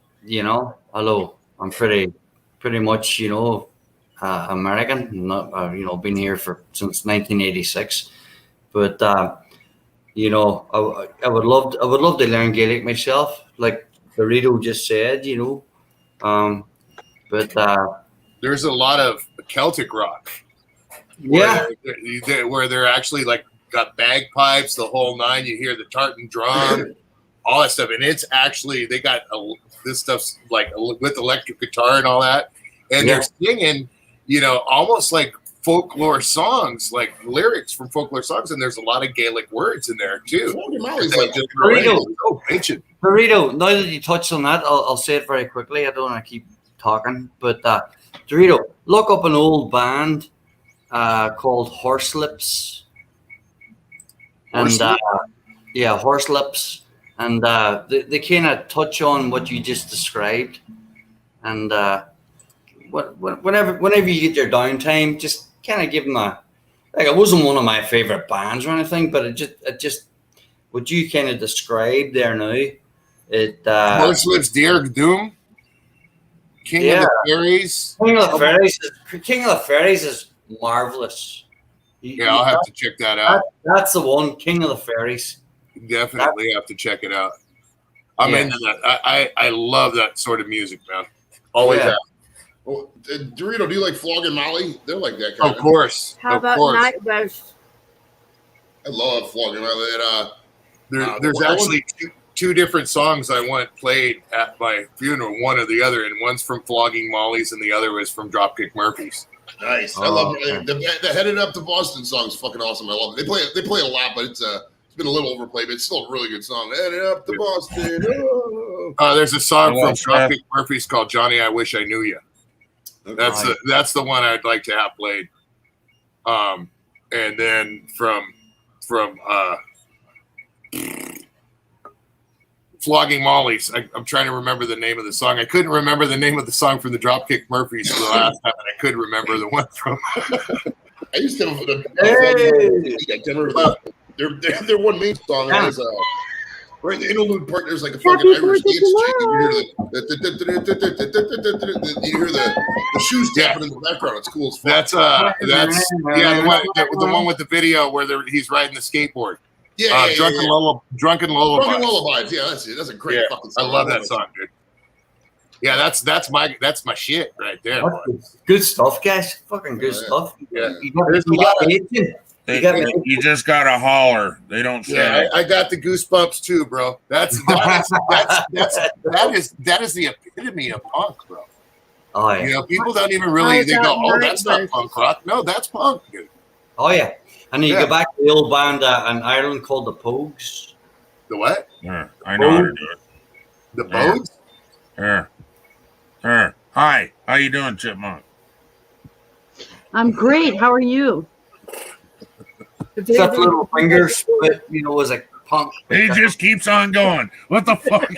Although I'm pretty much American. Not been here since 1986. But I would love to learn Gaelic myself, like Dorito just said, But there's a lot of Celtic rock, where they're actually like got bagpipes, the whole 9. You hear the tartan drum, all that stuff, and it's actually they got this stuff's like with electric guitar and all that, and they're singing, almost like folklore songs, like lyrics from folklore songs, and there's a lot of Gaelic words in there too. Dorito, now that you touched on that, I'll say it very quickly. I don't want to keep talking, but Dorito, look up an old band called Horselips, and Horselips, and they kind of touch on what you just described, and whenever you get your downtime, just kind of give them it wasn't one of my favorite bands or anything, but it just what you kind of described there now. Horselips, Dear Doom, King of the Fairies. King of the Fairies is marvelous. I'll have to check that out. That's the one, King of the Fairies. Definitely have to check it out. I'm into that. I love that sort of music, man. Always have. Well, Dorito, do you like Flogging Molly? They're like that kind of course. How about Night West? I love Flogging Molly. There's actually two different songs I want played at my funeral, one or the other, and one's from Flogging Molly's and the other was from Dropkick Murphys. Nice. I love it. The Headed Up to Boston song is fucking awesome. I love it. They play a lot, but it's been a little overplayed, but it's still a really good song. Headed Up to Boston. Oh. There's a song from Dropkick Murphys called Johnny, I Wish I Knew You. That's the one I'd like to have played. And then from Flogging Molly's, I'm trying to remember the name of the song. I couldn't remember the name of the song from the Dropkick Murphys the last time, and I could remember the one from. I used to have I can't remember their one main song. Right, the interlude part, there's like a fucking Irish dance chick. You hear the shoes tapping in the background. It's cool as fuck. That's the one with the video where he's riding the skateboard. Drunken Lullabies. Drunken Lullabies. Yeah, that's it. That's a great fucking song. I love that song, dude. Yeah, that's my shit right there. Good stuff, guys. Fucking good stuff. Yeah, you just gotta holler. They don't say. Yeah, I got the goosebumps too, bro. That is the epitome of punk, bro. Oh yeah. You know, people don't even really. They go, "Oh, that's not punk rock." No, that's punk, dude. Oh yeah, and then you go back to the old band in Ireland called the Pogues. The what? Yeah, I know how to do it. The Pogues. Hi, how you doing, Chipmunk? I'm great. How are you? Except little fingers, but was a punk. He just keeps on going. What the fuck?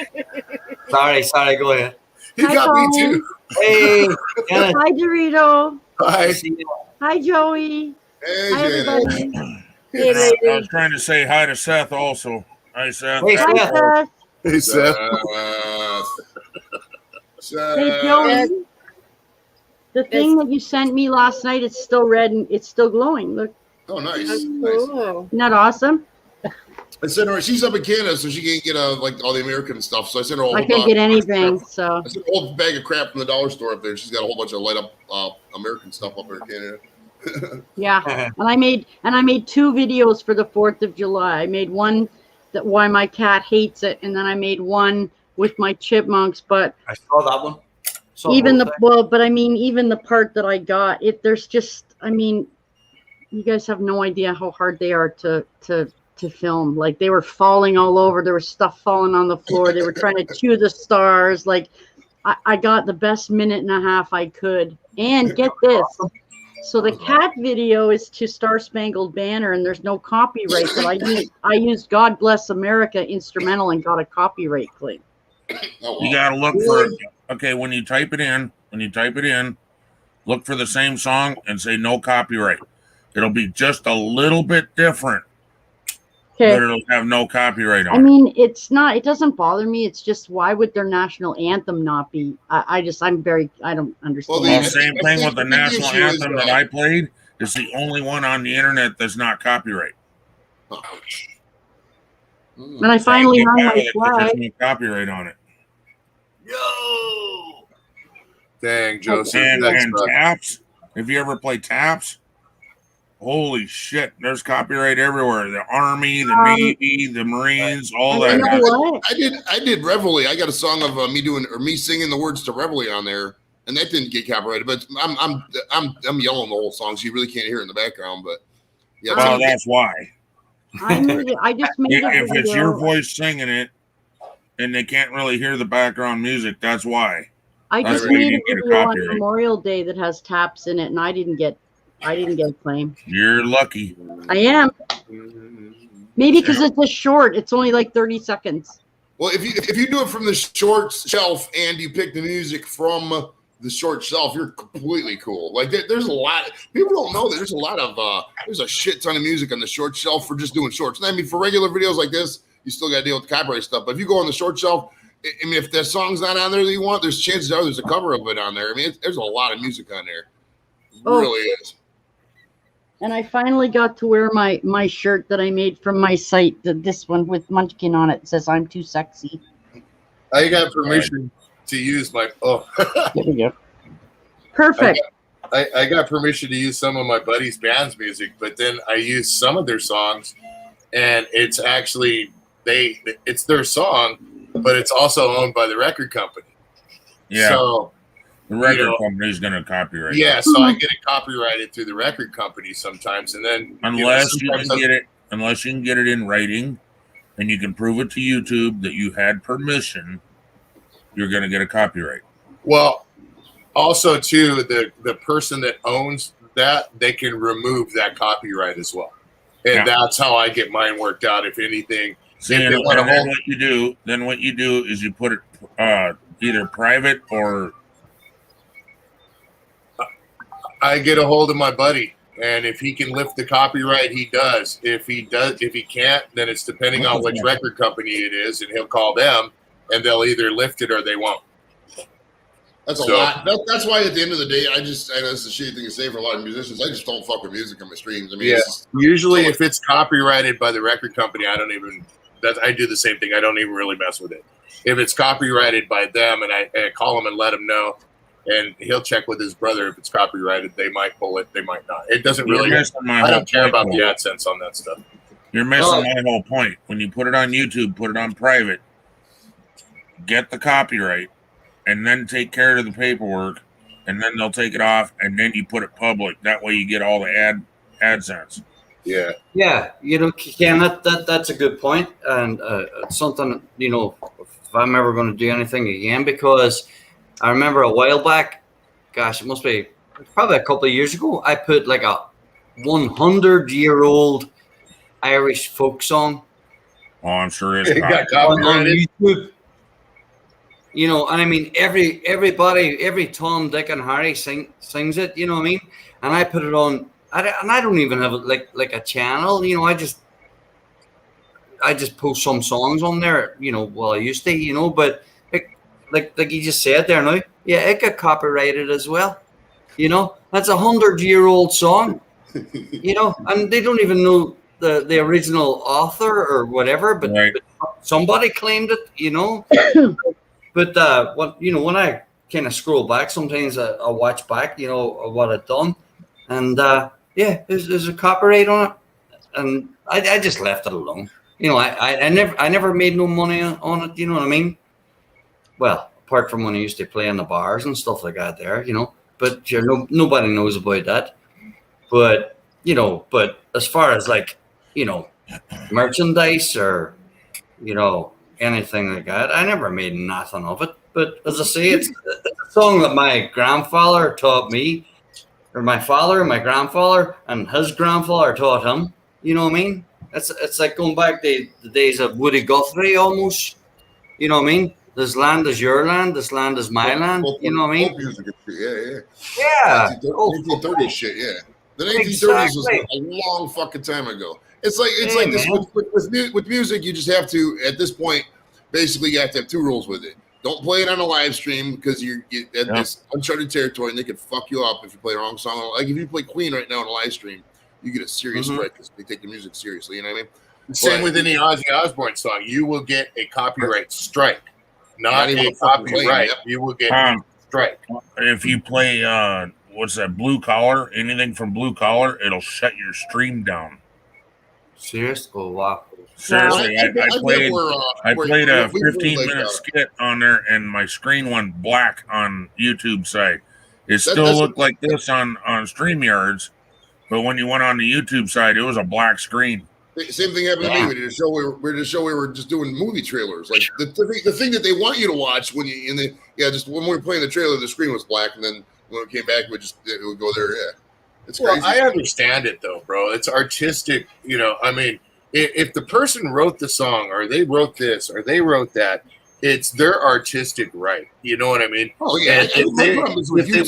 Sorry. Go ahead. He got me too. Hey, hi, Dorito. Hi. Hi, Joey. Hey, hi, everybody. I was trying to say hi to Seth also. Hi, Seth. Hey, Hi, Seth. Hey, Seth. Hey, Joey. The thing that you sent me last night, it's still red and it's still glowing. Look. Oh, nice. Isn't that awesome? I sent her. She's up in Canada, so she can't get like all the American stuff. So I sent her. I can't get anything. So I sent her a whole bag of crap from the dollar store up there. She's got a whole bunch of light up American stuff up there in Canada. yeah, and I made 2 videos for the 4th of July. I made one that why my cat hates it, and then I made one with my chipmunks. But I saw that one. Even the part that I got there's just, you guys have no idea how hard they are to film. Like, they were falling all over. There was stuff falling on the floor. They were trying to chew the stars. Like, I got the best minute and a half I could. And get this. So the cat video is to Star Spangled Banner, and there's no copyright. But I used God Bless America instrumental and got a copyright claim. You gotta look for it. Okay, when you type it in, look for the same song and say no copyright. It'll be just a little bit different. Okay. But it'll have no copyright on it. It doesn't bother me. It's just, why would their national anthem not be? I don't understand. Well, the same thing with the national anthem that I played. It's the only one on the internet that's not copyright. And I finally hung my flag. There's no copyright on it. Yo! Dang, Joseph. And taps. If you ever play taps, holy shit, there's copyright everywhere. The Army, the Navy, the Marines, all that. I did Reveille. I got a song of me singing the words to Reveille on there, and that didn't get copyrighted. But I'm yelling the whole song, so you really can't hear it in the background. But yeah, well, that's why. I just made it. If it's your voice singing it, and they can't really hear the background music, that's why. I just made a video on Memorial Day that has taps in it, and I didn't get a claim. You're lucky. I am. Maybe because it's a short. It's only like 30 seconds. Well, if you do it from the short shelf and you pick the music from the short shelf, you're completely cool. Like, there's a lot. People don't know that there's a lot of there's a shit ton of music on the short shelf for just doing shorts. And for regular videos like this, you still got to deal with the copyright stuff. But if you go on the short shelf, if that song's not on there that you want, there's chances are there's a cover of it on there. There's a lot of music on there. It really is. And I finally got to wear my shirt that I made from my site, this one with Munchkin on it. It says, "I'm too sexy." I got permission to use my. There we go. Perfect. I got permission to use some of my buddies' band's music, but then I used some of their songs, and it's actually it's their song, but it's also owned by the record company. Yeah. So the record company's going to copyright. Yeah, so I get it copyrighted through the record company sometimes, and then unless you can get it in writing, and you can prove it to YouTube that you had permission, you're going to get a copyright. Well, also too, the person that owns that, they can remove that copyright as well, and that's how I get mine worked out. If anything, then what you do is you put it either private or. I get a hold of my buddy, And if he can lift the copyright, he does. If he can't, then it's depending on which record company it is, and he'll call them, and they'll either lift it or they won't. That's a lot. That's why at the end of the day, I know it's a shitty thing to say for a lot of musicians. I just don't fuck with music on my streams. I mean, yeah. Usually, if it's copyrighted by the record company, I do the same thing. I don't even really mess with it. If it's copyrighted by them, and I call him and let him know, and he'll check with his brother if it's copyrighted. They might pull it, they might not. It doesn't really. I don't care about the AdSense on that stuff. You're missing my whole point. When you put it on YouTube, put it on private. Get the copyright. And then take care of the paperwork, and then they'll take it off, and then you put it public. That way, you get all the AdSense. Yeah. Yeah, Ken, that's a good point, and it's something if I'm ever going to do anything again, because I remember a while back, gosh, it must be probably a couple of years ago, I put like a 100-year-old Irish folk song. Oh, I'm sure it's on YouTube. And I mean, everybody, every Tom, Dick, and Harry sings it. You know what I mean? And I put it on, and I don't even have like a channel. I just post some songs on there. Well, I used to. But like you just said there now, yeah, it got copyrighted as well. That's 100-year-old song. And they don't even know the original author or whatever, but somebody claimed it. But when I kind of scroll back, sometimes I watch back, what I've done, and there's a copyright on it, and I just left it alone. I never made no money on it. You know what I mean? Well, apart from when I used to play in the bars and stuff like that, there, But nobody knows about that. But but as far as like merchandise or anything like that, I never made nothing of it. But as I say, it's a song that my grandfather taught me, or my father and my grandfather and his grandfather taught him. You know what I mean? It's like going back to the days of Woody Guthrie almost. You know what I mean? This land is your land. This land is my land. You know what I mean? Yeah. 1930s shit. Yeah. The 1930s was a long fucking time ago. It's like this with music. You just have to, at this point, basically you have to have two rules with it. Don't play it on a live stream because you're at this uncharted territory and they could fuck you up if you play the wrong song. Like if you play Queen right now on a live stream, you get a serious strike because they take the music seriously. You know what I mean? Same with any Ozzy Osbourne song. You will get a copyright strike, not a copyright. You will get a strike. If you play what's that, Blue Collar, anything from Blue Collar, it'll shut your stream down. Seriously? Oh, wow. Seriously, I played a 15-minute skit on there, and my screen went black on YouTube side. It still looked like this on StreamYards, but when you went on the YouTube side, it was a black screen. Same thing happened to me. We did a show. We were just doing movie trailers. Like the thing that they want you to watch when you just when we were playing the trailer, the screen was black, and then when it came back, it would go there. Yeah, it's crazy. Well, I understand it though, bro. It's artistic. I mean, if the person wrote the song, or they wrote this, or they wrote that, it's their artistic right. You know what I mean? Oh yeah. And if they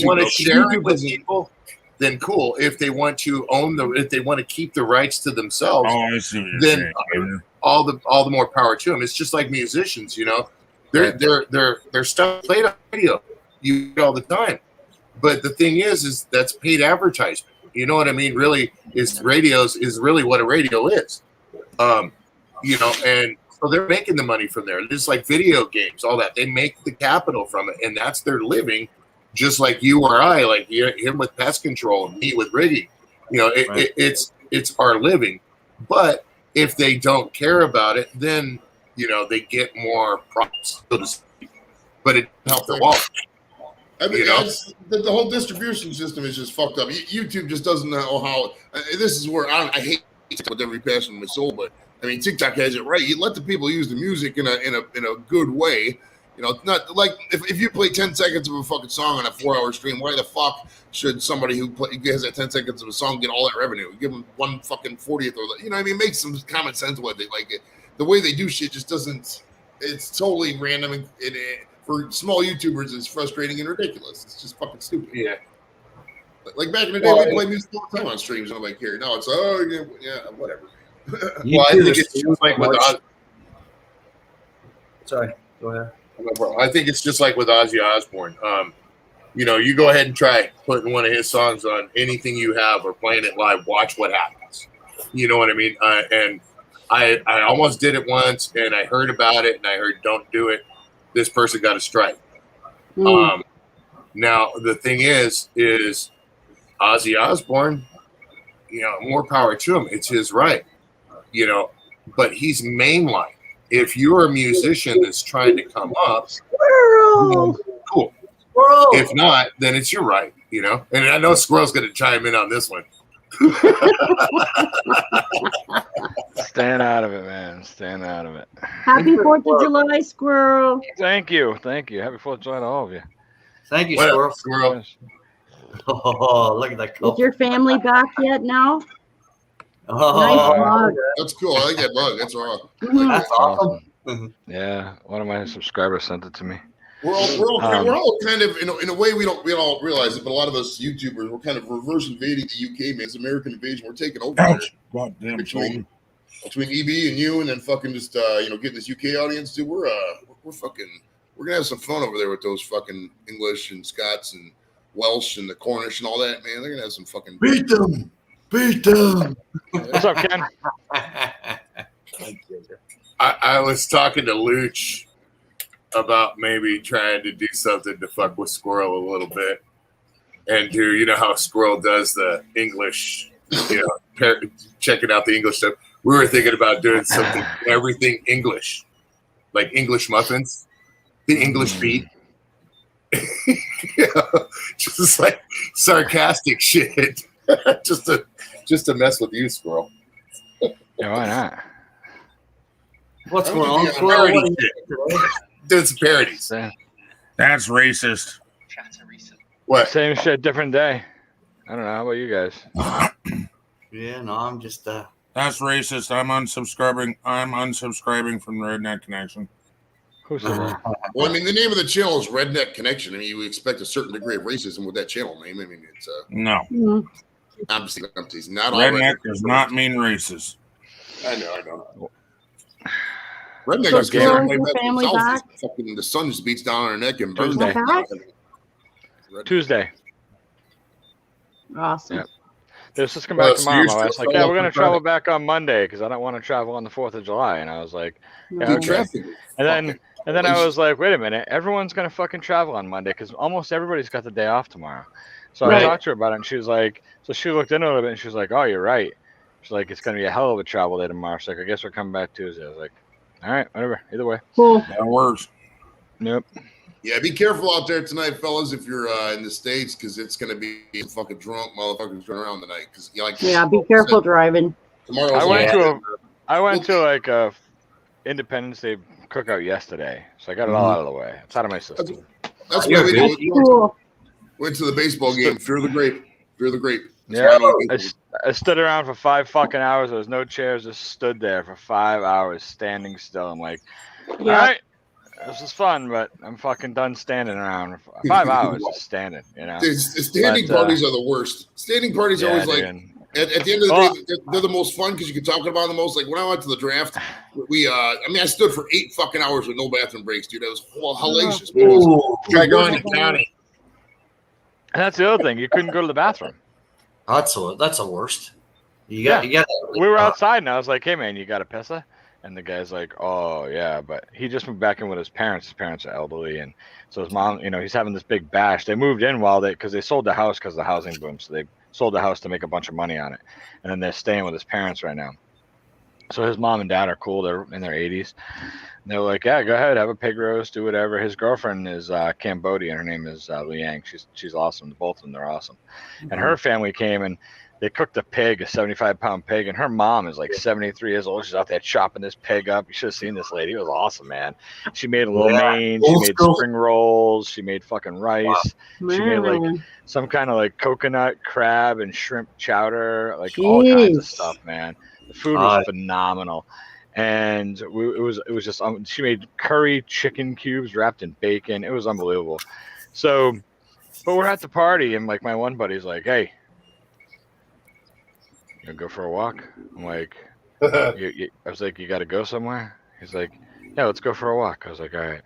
want to share it with people, then cool. If they want to if they want to keep the rights to themselves, then all the more power to them. It's just like musicians, their stuff played on radio, you all the time. But the thing is that's paid advertisement. You know what I mean? Really, is really what a radio is. And so they're making the money from there. Just like video games, all that. They make the capital from it, and that's their living. Just like you or I, like him with pest control and me with rigging. It's our living. But if they don't care about it, then they get more props, so to speak. But it helps their wallet. I mean, the whole distribution system is just fucked up. YouTube just doesn't know how. This is where I hate TikTok with every passion of my soul, but I mean, TikTok has it right. You let the people use the music in a good way. Not like if you play 10 seconds of a fucking song on a 4-hour stream, why the fuck should somebody who has that 10 seconds of a song get all that revenue? Give them one fucking 40th, or I mean, make some common sense with it. Like the way they do shit just doesn't. It's totally random, and for small YouTubers, it's frustrating and ridiculous. It's just fucking stupid. Yeah. Like back in the day, we played music all the time on streams. And I'm like, here, no, it's whatever. Well, I think it's just like with Sorry, go ahead. I think it's just like with Ozzy Osbourne. You go ahead and try putting one of his songs on anything you have or playing it live. Watch what happens. You know what I mean? And I almost did it once, and I heard about it, and I heard don't do it. This person got a strike. Now the thing is Ozzy Osbourne, more power to him. It's his right, but he's mainline. If you're a musician that's trying to come up, cool. Squirrel. If not, then it's your right, And I know Squirrel's going to chime in on this one. Staying out of it, man. Staying out of it. Happy 4th of July, Squirrel. Thank you. Happy 4th of July to all of you. Thank you, Well, Squirrel. Oh, look at that cup. Is your family back yet now? Oh, Nice mug. That's cool. I like that mug. That's raw. That's awesome. Yeah, one of my subscribers sent it to me. We're all kind of in a way we don't realize it, but a lot of us YouTubers we're kind of reverse invading the UK, man. It's American invasion. We're taking over there. Goddamn between EB and you, and then fucking just getting this UK audience, dude. We're gonna have some fun over there with those fucking English and Scots and Welsh and the Cornish and all that, man. They're gonna have some fucking Beat them. What's up, Ken? I was talking to Luch about maybe trying to do something to fuck with Squirrel a little bit, and do how Squirrel does the English, checking out the English stuff. We were thinking about doing something, everything English, like English muffins, the English beat, just like sarcastic shit, just to mess with you, Squirrel. Yeah, why not? What's going on, Squirrel? Parody shit. Doing some parodies. That's racist. What? Same shit, different day. I don't know. How about you guys? Yeah, no, I'm just That's racist. I'm unsubscribing from the Redneck Connection. Who said that? Well, I mean, the name of the channel is Redneck Connection. I mean, you expect a certain degree of racism with that channel name. I mean, it's no. I'm teasing. Not all Redneck does not mean racist. I know. Redneck So is Squirrel, is your family back? Fucking the sun just beats down on her neck and burns. Tuesday. Tuesday. Awesome. Yeah. They was just come back So tomorrow. you're My wife's still like, yeah, we're up gonna and travel running. back on Monday because I don't want to travel on the 4th of July. And I was like, yeah, Dude, okay. traffic. And then I was like, wait a minute, everyone's gonna fucking travel on Monday because almost everybody's got the day off tomorrow. So I Right. talked to her about it, and she was like, so she looked into it a little bit, and she was like, oh, you're right. She's like, it's gonna be a hell of a travel day tomorrow. She's like, I guess we're coming back Tuesday. I was like, all right, whatever, either way. Cool. That works. Nope. Yeah, be careful out there tonight, fellas, if you're in the States, because it's going to be fucking drunk motherfuckers running around tonight. Because Yeah, be careful driving. Tomorrow's I went to like a Independence Day cookout yesterday, so I got it all out of the way. It's out of my system. That's why we That's do. cool. Went to the baseball game. Fear the grape. Fear the grape. Yeah, I stood around for 5 fucking hours. There was no chairs. Just stood there for 5 hours, standing still. I'm like, all right, this is fun, but I'm fucking done standing around for 5 hours just standing. Standing parties are the worst. Standing parties are always like at the end of the day, they're the most fun because you can talk about them the most. Like when I went to the draft, I stood for 8 fucking hours with no bathroom breaks, dude. That was hellacious. Try going to county. And that's the other thing. You couldn't go to the bathroom. That's the worst. You got. We were outside, and I was like, "Hey, man, you got a pissa?" And the guy's like, "Oh, yeah," but he just moved back in with his parents. His parents are elderly, and so his mom, he's having this big bash. They moved in because they sold the house because of the housing boom. So they sold the house to make a bunch of money on it, and then they're staying with his parents right now. So his mom and dad are cool. They're in their 80s. And they were like, "Yeah, go ahead, have a pig roast, do whatever." His girlfriend is Cambodian. Her name is Liang. She's awesome. Both of them, they're awesome. And her family came and they cooked a pig, a 75-pound pig, and her mom is like 73 years old. She's out there chopping this pig up. You should have seen this lady. It was awesome, man. She made lo mein. She made spring rolls. She made fucking rice. Wow. She made like some kind of like coconut crab and shrimp chowder, like all kinds of stuff, man. The food was phenomenal. And it was just she made curry chicken cubes wrapped in bacon. It was unbelievable. So But we're at the party, and like my one buddy's like, "Hey, you gonna go for a walk?" I'm like, I was like, "You got to go somewhere?" He's like, "Yeah, let's go for a walk." I was like, "All right."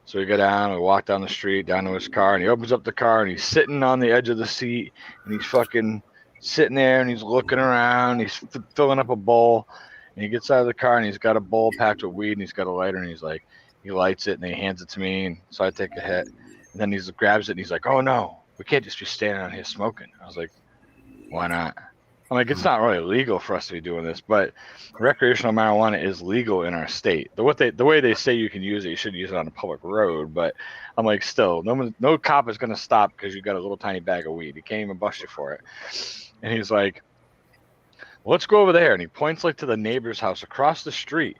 So we go down, we walk down the street, down to his car, and he opens up the car, and he's sitting on the edge of the seat, and he's fucking sitting there, and he's looking around, he's filling up a bowl, and he gets out of the car, and he's got a bowl packed with weed, and he's got a lighter, and he's like, he lights it, and he hands it to me, and so I take a hit, and then he grabs it, and he's like, "Oh no, we can't just be standing out here smoking." I was like, "Why not?" I'm like, it's not really legal for us to be doing this, but recreational marijuana is legal in our state. The way they say you can use it, you shouldn't use it on a public road. But I'm like, still, no cop is gonna stop because you got a little tiny bag of weed. He can't even bust you for it. And he's like, well, let's go over there. And he points like to the neighbor's house across the street.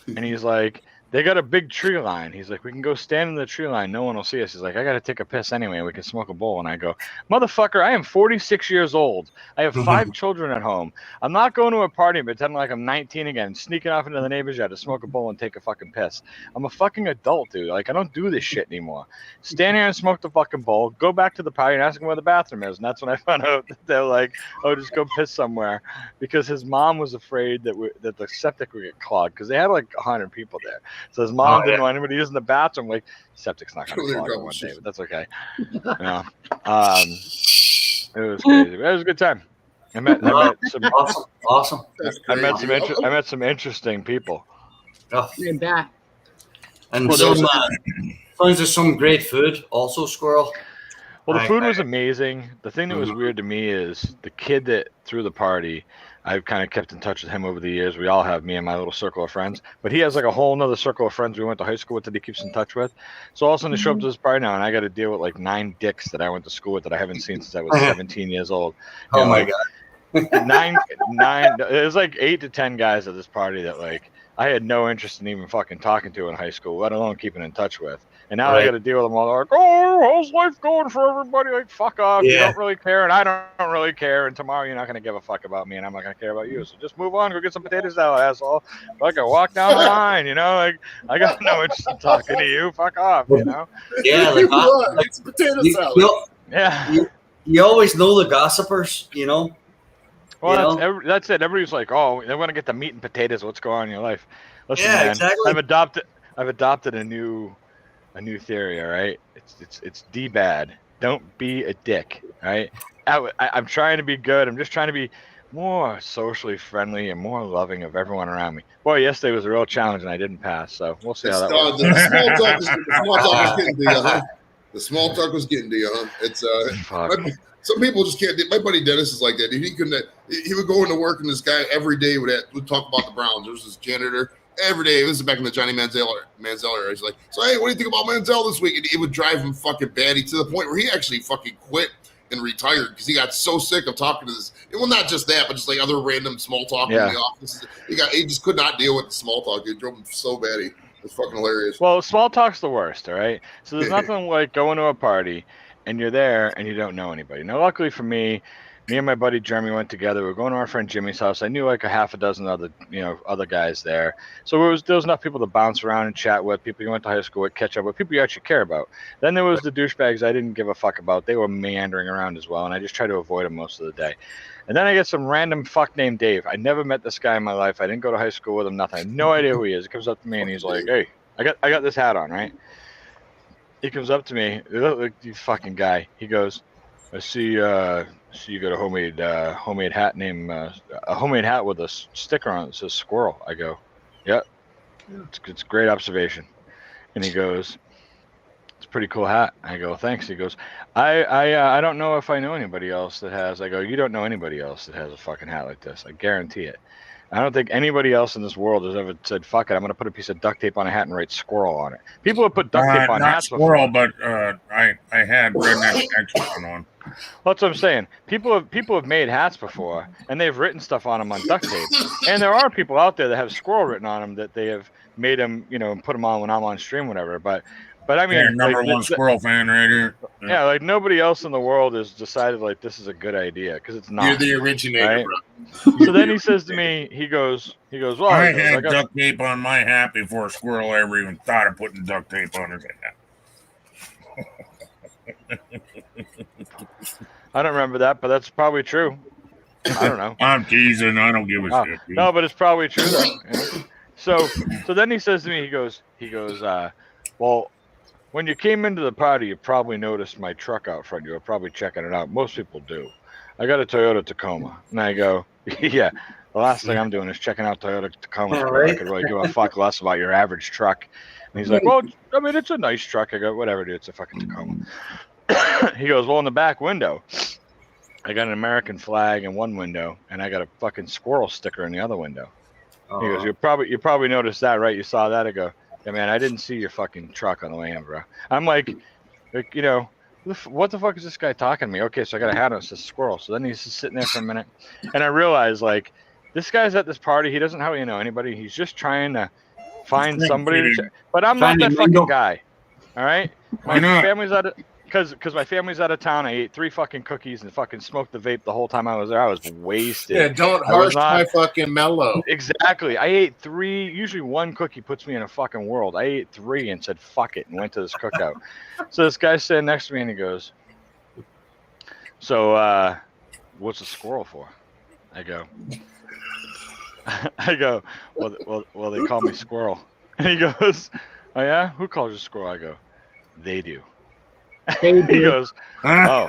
And he's like, they got a big tree line. He's like, we can go stand in the tree line. No one will see us. He's like, I got to take a piss anyway. We can smoke a bowl. And I go, motherfucker, I am 46 years old. I have 5 children at home. I'm not going to a party and pretending like I'm 19 again, sneaking off into the neighbor's yard to smoke a bowl and take a fucking piss. I'm a fucking adult, dude. Like, I don't do this shit anymore. Stand here and smoke the fucking bowl, go back to the party and ask him where the bathroom is. And that's when I found out that they're like, oh, just go piss somewhere. Because his mom was afraid that the septic would get clogged because they had like 100 people there. So his mom didn't want anybody using the bathroom. Like, septic's not going to clog in one day, but that's okay. Yeah. It was crazy. It was a good time. I met some awesome. I met some interesting people. Oh. You're back. And there's some great food also, Squirrel. Well, the food was amazing. The thing that was weird to me is the kid that threw the party. I've kind of kept in touch with him over the years. We all have, me and my little circle of friends. But he has like a whole nother circle of friends we went to high school with that he keeps in touch with. So all of a sudden, they show up to this party now, and I got to deal with like 9 dicks that I went to school with that I haven't seen since I was 17 years old. Oh my God. nine. There's like 8 to 10 guys at this party that like I had no interest in even fucking talking to in high school, let alone keeping in touch with. And now I got to deal with them all. They're like, oh, how's life going for everybody? Like, fuck off. Yeah. You don't really care, and I don't really care. And tomorrow you're not going to give a fuck about me, and I'm not going to care about you. So just move on. Go get some potato salad, asshole. Fucking walk down the line, you know? Like, I got no interest in talking to you. Fuck off, you know? Yeah, like it's potato salad. You always know the gossipers, you know? Well, that's it. Everybody's like, oh, they want to get the meat and potatoes. What's going on in your life? Listen, man, exactly. I've adopted a new theory. All right, it's D-bad. Don't be a dick. All right, I'm trying to be good. I'm just trying to be more socially friendly and more loving of everyone around me. Boy, yesterday was a real challenge and I didn't pass. So we'll see how that works. The small talk was getting to you, huh? The small talk was getting to you, huh? It's some people just can't. My buddy Dennis is like that. He would go into work and this guy every day would talk about the Browns. There was this janitor every day. This is back in the Johnny Manziel era. He's like, so hey, what do you think about Manziel this week? And it would drive him fucking batty to the point where he actually fucking quit and retired because he got so sick of talking to this. Well, not just that, but just like other random small talk in the office. He just could not deal with the small talk. It drove him so batty. It's fucking hilarious. Well, small talk's the worst, all right? So there's nothing like going to a party and you're there and you don't know anybody. Now, luckily for me and my buddy Jeremy went together. We were going to our friend Jimmy's house. I knew like a half a dozen other guys there. So there was enough people to bounce around and chat with, people you went to high school with, catch up with, people you actually care about. Then there was the douchebags I didn't give a fuck about. They were meandering around as well, and I just tried to avoid them most of the day. And then I get some random fuck named Dave. I never met this guy in my life. I didn't go to high school with him, nothing. I have no idea who he is. He comes up to me and he's like, hey, I got this hat on, right? He comes up to me, look, you fucking guy. He goes, I see you got a homemade hat named a homemade hat with a sticker on it that says squirrel. I go, yeah, it's a great observation. And he goes, it's a pretty cool hat. I go, thanks. He goes, I don't know if I know anybody else that has. I go, you don't know anybody else that has a fucking hat like this. I guarantee it. I don't think anybody else in this world has ever said, fuck it, I'm going to put a piece of duct tape on a hat and write squirrel on it. People have put duct tape on not hats squirrel, before. but I had redneck accent on one. That's what I'm saying. People have made hats before, and they've written stuff on them on duct tape. And there are people out there that have squirrel written on them that they have made them, and put them on when I'm on stream, whatever. But I mean, number one squirrel fan right here. Yeah, like nobody else in the world has decided like this is a good idea because it's not. You're the originator, right? bro. So then he says to me, he goes, well, I had duct tape on my hat before a squirrel ever even thought of putting duct tape on his hat. I don't remember that, but that's probably true. I don't know. I'm teasing. I don't give a shit. Dude. No, but it's probably true though. You know? So then he says to me, he goes, well, when you came into the party, you probably noticed my truck out front. You were probably checking it out. Most people do. I got a Toyota Tacoma, and I go, yeah. The last thing I'm doing is checking out Toyota Tacomas. Right. I could really give a fuck less about your average truck. And he's like, well, I mean, it's a nice truck. I go, whatever, dude. It's a fucking Tacoma. He goes, well, in the back window, I got an American flag in one window, and I got a fucking squirrel sticker in the other window. He goes, you probably noticed that, right? You saw that? I go, yeah, man, I didn't see your fucking truck on the way in, bro. I'm like, you know, what the fuck is this guy talking to me? Okay, so I got a hat on, it says squirrel. So then he's just sitting there for a minute, and I realize, like, this guy's at this party. He doesn't hardly know anybody. He's just trying to find somebody. But I'm not that fucking guy. All right? My family's out of... Because my family's out of town. I ate 3 fucking cookies and fucking smoked the vape the whole time I was there. I was wasted. Yeah, don't harsh my fucking mellow. Exactly. I ate 3. Usually 1 cookie puts me in a fucking world. I ate 3 and said, fuck it, and went to this cookout. So this guy's sitting next to me, and he goes, so, what's a squirrel for? I go, well, they call me Squirrel. And he goes, oh, yeah? Who calls you Squirrel? I go, they do. He goes, oh,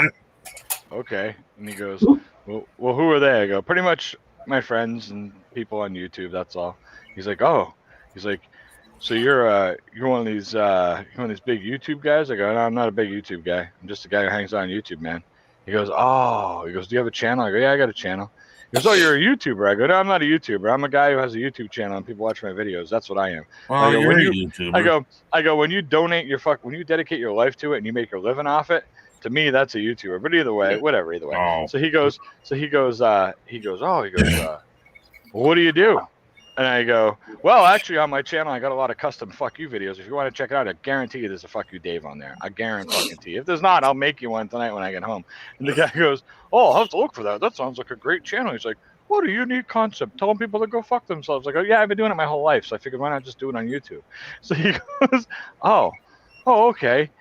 okay. And he goes, well, who are they? I go, pretty much my friends and people on YouTube. That's all. He's like, oh, so you're one of these big YouTube guys? I go, no, I'm not a big YouTube guy. I'm just a guy who hangs out on YouTube, man. He goes, oh, do you have a channel? I go, yeah, I got a channel. He goes, oh, you're a YouTuber. I go, no, I'm not a YouTuber. I'm a guy who has a YouTube channel and people watch my videos. That's what I am. Well, you're a YouTuber. I go, when you dedicate your life to it and you make your living off it, to me, that's a YouTuber. But either way, whatever, either way. Oh. So he goes, well, what do you do? And I go, well, actually, on my channel, I got a lot of custom fuck you videos. If you want to check it out, I guarantee you there's a fuck you Dave on there. I guarantee you. If there's not, I'll make you one tonight when I get home. And the guy goes, oh, I'll have to look for that. That sounds like a great channel. He's like, what a unique concept. Telling people to go fuck themselves. I go, yeah, I've been doing it my whole life. So I figured, why not just do it on YouTube? So he goes, oh, okay.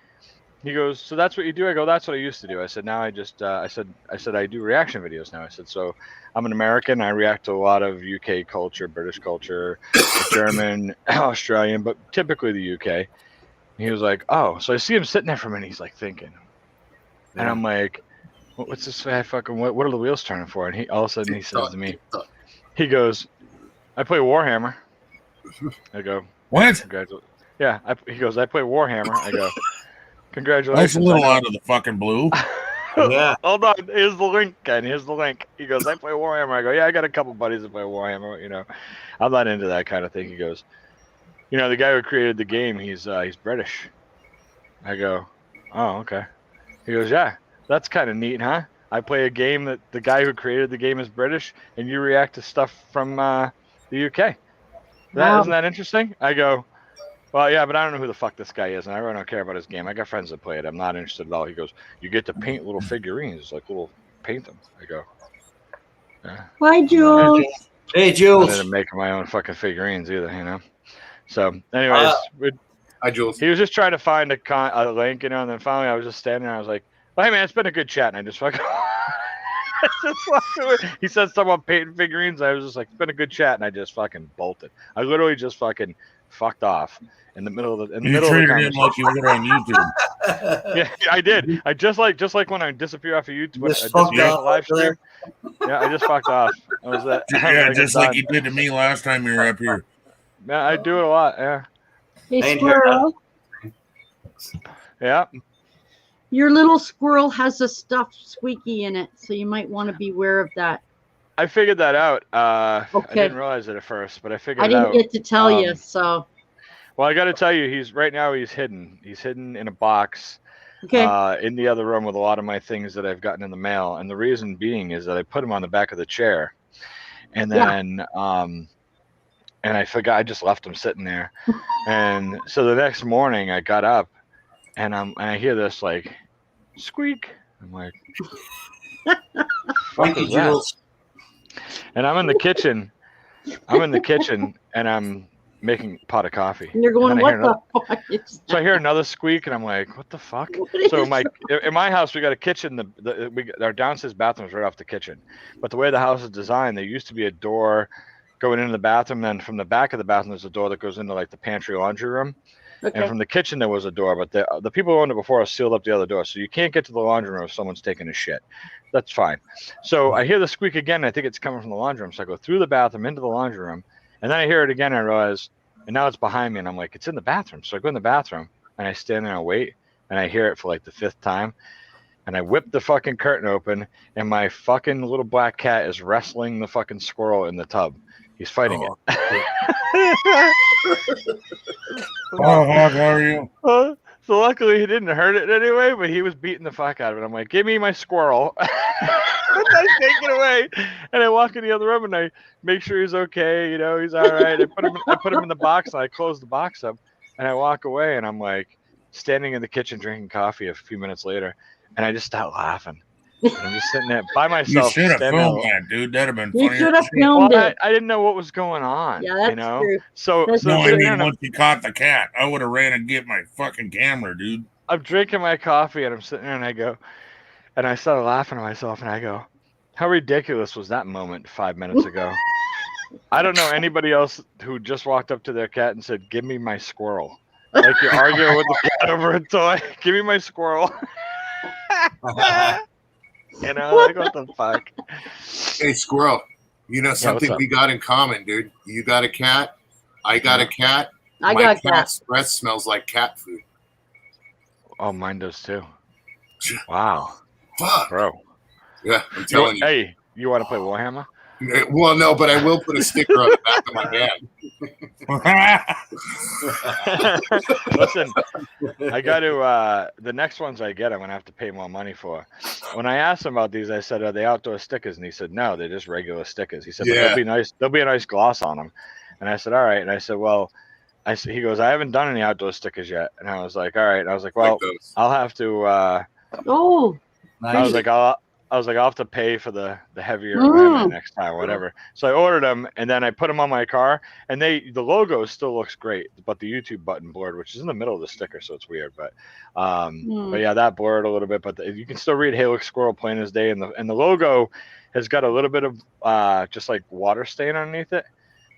He goes, so that's what you do? I go, that's what I used to do. I said, now I just, I said, I do reaction videos now. I said, so I'm an American. I react to a lot of UK culture, British culture, German, Australian, but typically the UK. And he was like, oh, so I see him sitting there for a minute. He's like thinking. And I'm like, what's this guy fucking, what are the wheels turning for? And he all of a sudden he says to me, he goes, I play Warhammer. I go, what? Yeah. He goes, I play Warhammer. I go, congratulations. That's a little out of the fucking blue. Yeah. Hold on. Here's the link, Ken. Here's the link. He goes, I play Warhammer. I go, yeah, I got a couple buddies that play Warhammer. You know, I'm not into that kind of thing. He goes, you know, the guy who created the game, he's British. I go, oh, okay. He goes, yeah, that's kind of neat, huh? I play a game that the guy who created the game is British, and you react to stuff from the UK. Isn't that interesting? I go, well, yeah, but I don't know who the fuck this guy is, and I really don't care about his game. I got friends that play it. I'm not interested at all. He goes, you get to paint little figurines, like little paint them. I go, yeah. Hi, Jules. Hey, Jules. I didn't make my own fucking figurines either, you know. So, anyways, hi, Jules. He was just trying to find a link, you know, and then finally I was just standing there. I was like, well, hey, man, it's been a good chat, and I just fucking... He said something about painting figurines. I was just like, it's been a good chat, and I just fucking bolted. I literally just fucking fucked off in the middle of the treated him like you were on YouTube. Yeah, I did. I just like when I disappear off of YouTube, when I disappear off the live stream. Yeah, I just fucked off. That was that. Yeah, just like you did to me last time you were up here. Yeah, I do it a lot. Yeah. Hey, Squirrel. Yeah. Your little squirrel has a stuffed squeaky in it, so you might want to be aware of that. I figured that out. Okay. I didn't realize it at first, but I figured I it out. didn't get to tell you, so. Well, I got to tell you, he's hidden. He's hidden in a box in the other room with a lot of my things that I've gotten in the mail. And the reason being is that I put him on the back of the chair. And then, and I forgot, I just left him sitting there. And so the next morning I got up and I hear this like squeak. I'm like, fuck is that? And I'm in the kitchen. And making a pot of coffee. And you're going, then I what hear the another- fuck is So I hear another squeak, and I'm like, "What the fuck?" What So is in my house, we got a kitchen. Our downstairs bathroom is right off the kitchen, but the way the house is designed, there used to be a door going into the bathroom. Then from the back of the bathroom, there's a door that goes into like the pantry laundry room. Okay. And from the kitchen, there was a door, but the people who owned it before sealed up the other door, so you can't get to the laundry room if someone's taking a shit. That's fine. So I hear the squeak again. And I think it's coming from the laundry room. So I go through the bathroom into the laundry room, and then I hear it again. And I realize, and now it's behind me, and I'm like, it's in the bathroom. So I go in the bathroom, and I stand there and wait, and I hear it for like the 5th time, and I whip the fucking curtain open, and my fucking little black cat is wrestling the fucking squirrel in the tub. He's fighting it. Oh, how are you? So luckily he didn't hurt it anyway, but he was beating the fuck out of it. I'm like, give me my squirrel. And I take it away, and I walk in the other room, and I make sure he's okay. You know, he's all right. I put him in the box, and I close the box up, and I walk away, and I'm like standing in the kitchen drinking coffee a few minutes later, and I just start laughing. And I'm just sitting there by You myself. should have standing filmed there. that, dude. That'd have been You funny. should have filmed Well, it. I didn't know what was going on. Yeah, that's you know? true. So That's so No, I'm I sitting there, mean, and once you caught the cat, I would have ran and get my fucking camera, dude. I'm drinking my coffee, and I'm sitting there, and I go, and I started laughing to myself, and I go, how ridiculous was that moment 5 minutes ago? I don't know anybody else who just walked up to their cat and said, give me my squirrel. Like you're arguing with the cat over a toy. Give me my squirrel. You know, like what the fuck? Hey, Squirrel, you know something up? we got in common, dude? You got a cat. I got a cat. I My got cat's breath smells like cat food. Oh, mine does too. Wow. Fuck. Bro. Yeah, I'm telling you. Hey, you want to play Warhammer? Well, no, but I will put a sticker on the back of my bag. Listen, I got to, the next ones I get, I'm going to have to pay more money for. When I asked him about these, I said, are they outdoor stickers? And he said, no, they're just regular stickers. He said, but Yeah. there'll be a nice gloss on them. And I said, all right. And I said, well, he goes, I haven't done any outdoor stickers yet. And I was like, all right. And I was like, well, Like those. I'll have to, Oh, I was like, I'll have to pay for the heavier equipment next time, whatever. So I ordered them, and then I put them on my car, and the logo still looks great, but the YouTube button blurred, which is in the middle of the sticker, so it's weird. But yeah, that blurred a little bit, but you can still read Halix Squirrel plain as day, and the logo has got a little bit of just like water stain underneath it.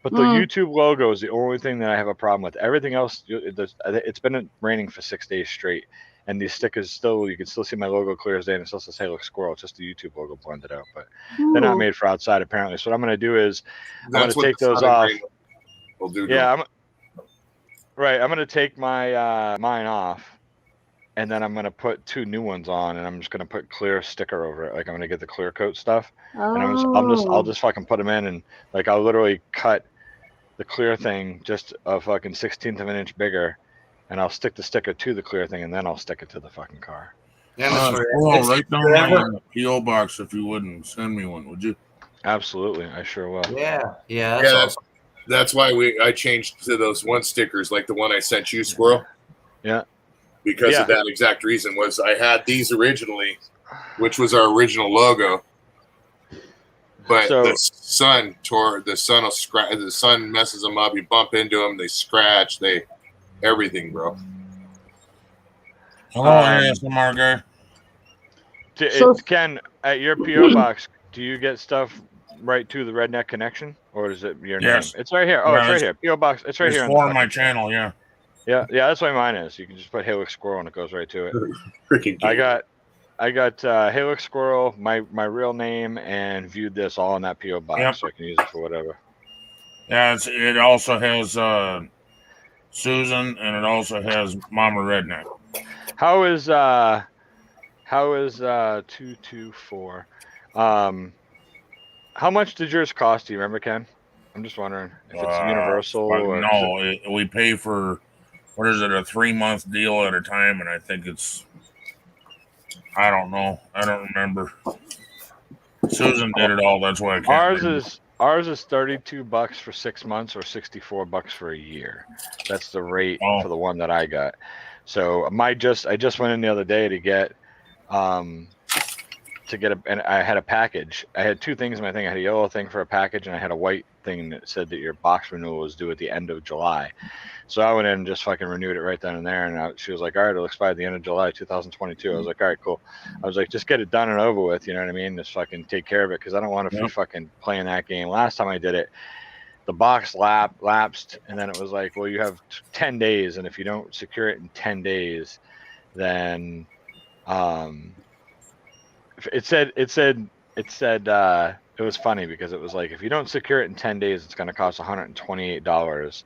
But the YouTube logo is the only thing that I have a problem with. Everything else, it's been raining for 6 days straight. And these stickers you can still see my logo clear as day, and it still says, hey, look, Squirrel. It's just the YouTube logo blended out. But they're not made for outside, apparently. So what I'm going to do is I'm going to take those off. We'll do Yeah, I'm going to take my mine off, and then I'm going to put 2 new ones on, and I'm just going to put clear sticker over it. Like I'm going to get the clear coat stuff. And I'll just fucking put them in, and like I'll literally cut the clear thing just a fucking 1/16 of an inch bigger. And I'll stick the sticker to the clear thing, and then I'll stick it to the fucking car. Right down in the P.O. box if you wouldn't send me one, would you? Absolutely, I sure will. Yeah. That's why I changed to those one stickers, like the one I sent you, Squirrel. Yeah. Because of that exact reason was I had these originally, which was our original logo. But the sun messes them up. You bump into them, they scratch, everything, bro. Hello, ASMR guy. Ken, at your P.O. box, do you get stuff right to the Redneck Connection, or is it your name? It's right here. Oh, it's right here. P.O. box. It's right here. It's for my channel, yeah. Yeah, that's why mine is. You can just put Halix Squirrel, and it goes right to it. Freaking. I got Halix Squirrel, my real name, and Viewed This all in that P.O. box, so I can use it for whatever. Yeah, it also has Susan, and it also has Mama Redneck. How is 224? How much did yours cost? Do you remember, Ken? I'm just wondering if it's universal or no. We pay for a 3-month deal at a time, and I think it's I don't know. I don't remember. Susan did it all. That's why I can't. Ours is $32 for 6 months or $64 for a year. That's the rate for the one that I got. So I just went in the other day to get and I had a package. I had two things in my thing. I had a yellow thing for a package, and I had a white thing that said that your box renewal was due at the end of July. So I went in and just fucking renewed it right then and there. And she was like, all right, it'll expire at the end of July 2022. I was like, all right, cool. I was like, just get it done and over with. You know what I mean? Just fucking take care of it, because I don't want to be fucking playing that game. Last time I did it, the box lapsed, and then it was like, well, you have 10 days, and if you don't secure it in 10 days, then it was funny because it was like, if you don't secure it in 10 days, it's going to cost $128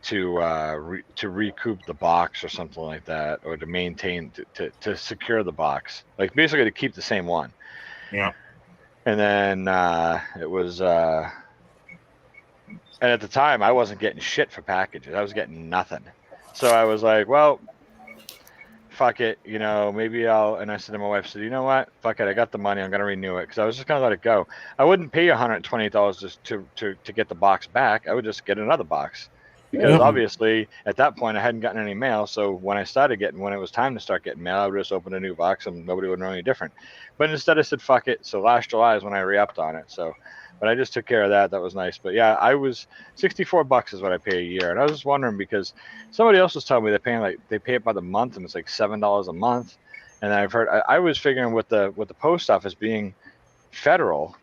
to recoup the box or something like that, or to maintain to secure the box, like basically to keep the same one. Yeah. And then it was and at the time I wasn't getting shit for packages. I was getting nothing. So I was like, well, fuck it, you know, maybe and I said to my wife, you know what, fuck it, I got the money, I'm gonna renew it, because I was just gonna let it go. I wouldn't pay $120 just to get the box back. I would just get another box, because obviously at that point I hadn't gotten any mail. So when it was time to start getting mail, I would just open a new box and nobody would know any different. But instead I said fuck it. So last July is when I re-upped on it. So, but I just took care of that. That was nice. But yeah, I was $64 is what I pay a year. And I was just wondering, because somebody else was telling me they pay it by the month, and it's like $7 a month. And I've heard, I was figuring with the post office being federal,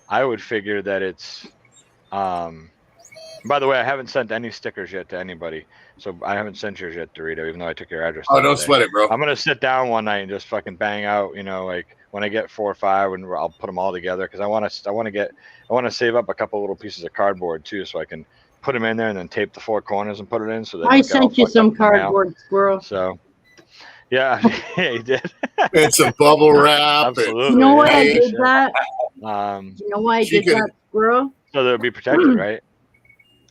I would figure that it's by the way, I haven't sent any stickers yet to anybody, so I haven't sent yours yet, Dorito, even though I took your address. Oh, don't sweat it, bro. I'm gonna sit down one night and just fucking bang out, you know, like when I get 4 or 5, and I'll put them all together, because I want to save up a couple little pieces of cardboard too, so I can put them in there and then tape the 4 corners and put it in. So that I sent you some cardboard, squirrel. So yeah, yeah, you did. And some bubble wrap. Absolutely. You know why I Hey. did that? You know why I She did that, squirrel? So they'll be protected, right?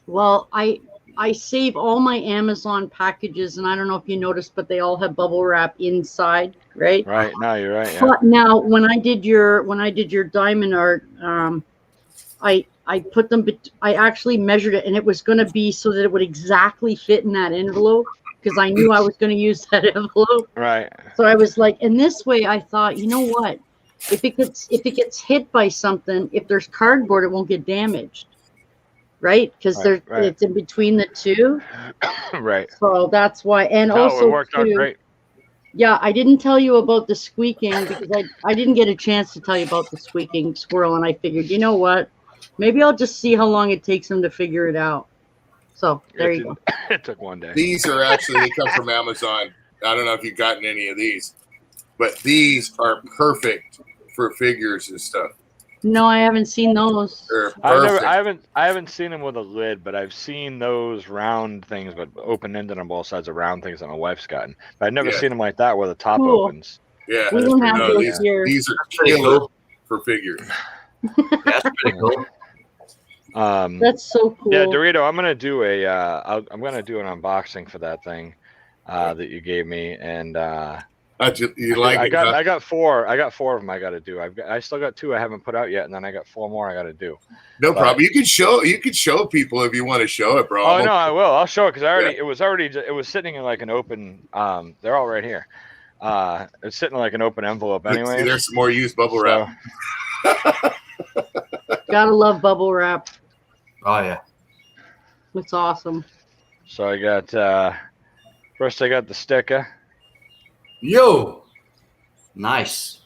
Well, I save all my Amazon packages, and I don't know if you noticed, but they all have bubble wrap inside, right? Right. No, you're right. Yeah. But now, when I did your diamond art, I put them. I actually measured it, and it was going to be so that it would exactly fit in that envelope, because I knew I was going to use that envelope. Right. So I was like, and this way, I thought, you know what? If it gets hit by something, if there's cardboard, it won't get damaged. Right, because Right. it's in between the two. Right. So that's why, and No, also it worked out great. Yeah, I didn't tell you about the squeaking, because I didn't get a chance to tell you about the squeaking squirrel, and I figured, you know what, maybe I'll just see how long it takes him to figure it out. So there you go. It took one day. These are actually, they come from Amazon. I don't know if you've gotten any of these, but these are perfect for figures and stuff. No, I haven't seen those. They're perfect. I haven't seen them with a lid, but I've seen those round things, but open-ended on both sides of round things that my wife's gotten. But I've never seen them like that where the top Cool. opens. Yeah, We don't have those here. these are pretty killer cool. for figures. That's pretty cool. That's so cool. Yeah, Dorito, I'm gonna do I'm gonna do an unboxing for that thing that you gave me, and You like I it? got huh? I got 4 of them I got to do. I still got 2 I haven't put out yet, and then I got 4 more I got to do. No problem. You can show people if you want to show it, bro. Oh no, I will. I'll show it, because it was sitting in like an open. They're all right here. It's sitting in like an open envelope anyway. There's some more used bubble wrap. Gotta love bubble wrap. Oh yeah. It's awesome. So I got first I got the sticker. Yo. Nice.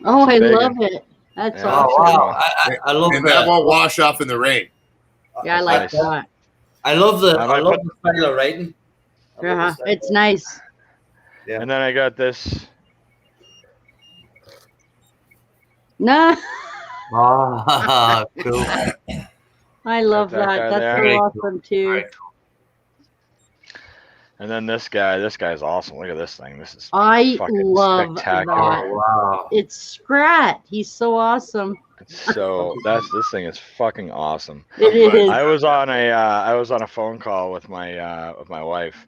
Oh, I big love one. it. That's Yeah. Oh awesome. wow. I love And that that. won't wash off in the rain. Yeah, I like Nice. that. I love the I the style of writing. I love the Uh-huh. style. It's nice. Yeah. And then I got this. Nah, Ah, cool. I love that guy that. That's there. so Very cool. awesome too. And then this guy's awesome. Look at this thing. This is I fucking love spectacular. that. Oh wow. It's Scrat. He's so awesome. So this thing is fucking awesome. It is. I was on a phone call with my wife,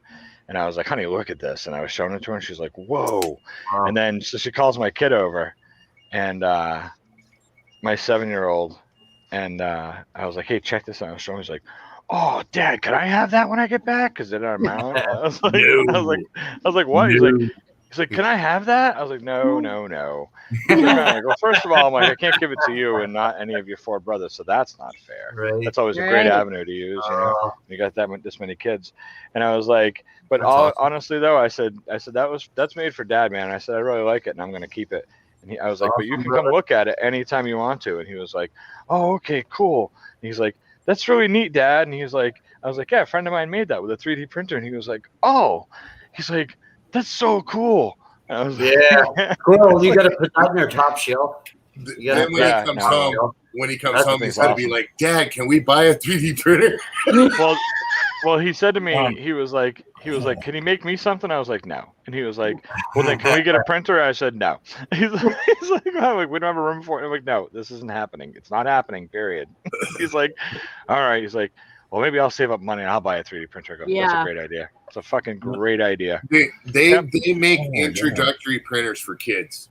and I was like, honey, look at this, and I was showing it to her, and she's like, whoa. Wow. And then so she calls my kid over, and my 7-year-old, and I was like, hey, check this out. I was showing him. He's like, oh, Dad, could I have that when I get back? Because they're not around. I was like, what? He's like, He's like, can I have that? I was like, no. He's like, "Man," I go, first of all, I'm like, I can't give it to you and not any of your 4 brothers, so that's not fair. Right. That's always a great Right. avenue to use, you know. You got this many kids, and I was like, but That's awesome. honestly though, I said that's made for Dad, man. I said I really like it, and I'm gonna keep it. And I was like, but you Awesome, can come brother. look at it anytime you want to. And he was like, oh, okay, cool. And he's like, that's really neat, Dad. And he's like, I was like, yeah, a friend of mine made that with a 3D printer. And he was like, oh, he's like, that's so cool. And I was Yeah, cool. You got to put that in your top shelf. You gotta Then when he comes home, That's the he's thing, gonna be like, Dad, can we buy a 3D printer? Well, he said to me, he was like, can he make me something? I was like, no. And he was like, well, then can we get a printer? I said, no. He's like, oh, we don't have a room for it. I'm like, no, this isn't happening. It's not happening, period. He's like, all right. He's like, well, maybe I'll save up money and I'll buy a 3D printer. I go, that's Yeah. a great idea. It's a fucking great idea. They make introductory printers for kids,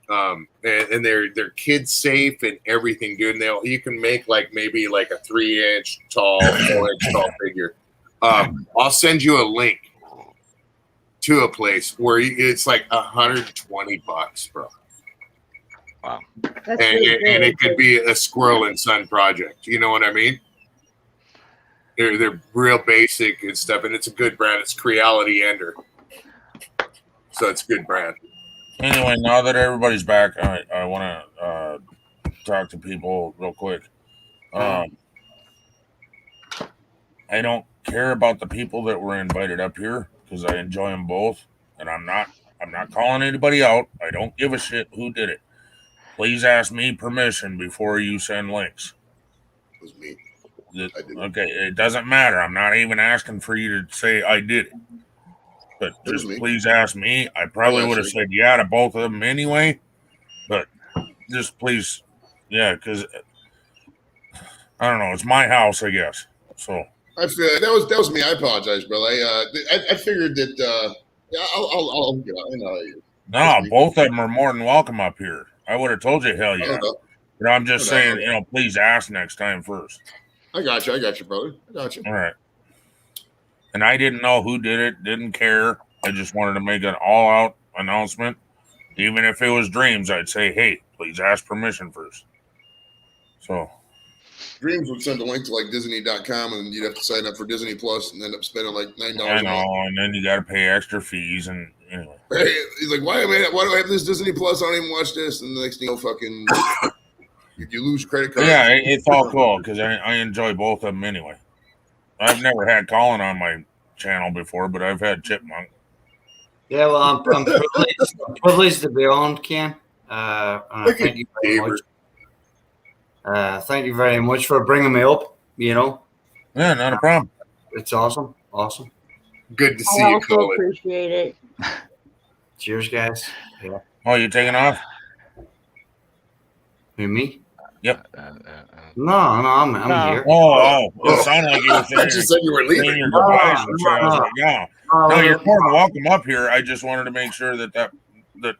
and they're kid safe and everything, dude. And you can make like maybe like a 3-inch tall, 4-inch tall figure. I'll send you a link to a place where it's like $120, bro. Wow. And it could be a Squirrel and Son project. You know what I mean? They're real basic and stuff, and it's a good brand. It's Creality Ender, so it's a good brand. Anyway, now that everybody's back, I want to talk to people real quick. I don't care about the people that were invited up here because I enjoy them both, and I'm not calling anybody out. I don't give a shit who did it. Please ask me permission before you send links. It was me. Okay, it doesn't matter. I'm not even asking for you to say I did it. But just please ask me. I probably would have said yeah to both of them anyway. But just please, yeah, because I don't know. It's my house, I guess. So I feel that was me. I apologize, bro. I figured that. I'll get out. no, both of them are more than welcome up here. I would have told you hell yeah. But I'm just saying, please ask next time first. I got you, brother. I got you. All right. And I didn't know who did it, didn't care. I just wanted to make an all-out announcement. Even if it was Dreams, I'd say, hey, please ask permission first. So Dreams would send a link to like Disney.com, and you'd have to sign up for Disney Plus and end up spending like $9 I a know, month. and then you got to pay extra fees, and anyway. Hey, he's like, why do I have this Disney Plus? I don't even watch this. And the next thing, fucking, you lose credit cards. Yeah, it's all cool because I enjoy both of them anyway. I've never had Colin on my channel before, but I've had Chipmunk. Yeah, well, I'm privileged to be on, Ken. Thank you very much. Thank you very much for bringing me up. Yeah, not a problem. It's awesome. Good to see I you, also Colin. appreciate it. Cheers, guys. Yeah. Oh, you taking off? Who, me? Yep. No, I'm here. Oh, it sounded like you were saying, I just said you were leaving. your goodbyes and shit. I was like, yeah. No, you're more than welcome up here. I just wanted to make sure that we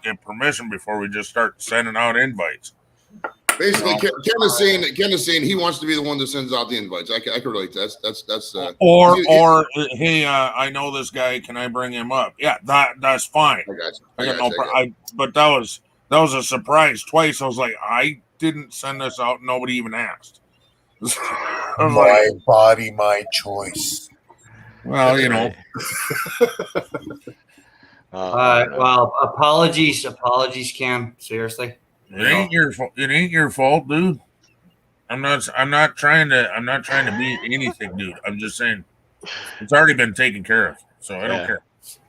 get permission before we just start sending out invites. Basically, Ken is saying he wants to be the one that sends out the invites. I can relate. That's. Or hey, I know this guy. Can I bring him up? Yeah, that's fine. I got you. But that was a surprise twice. I was like, I didn't send this out. Nobody even asked. My body, my choice. Well, Well, apologies, Cam. Seriously. It ain't your fault, dude. I'm not trying to be anything, dude. I'm just saying it's already been taken care of, so I don't care.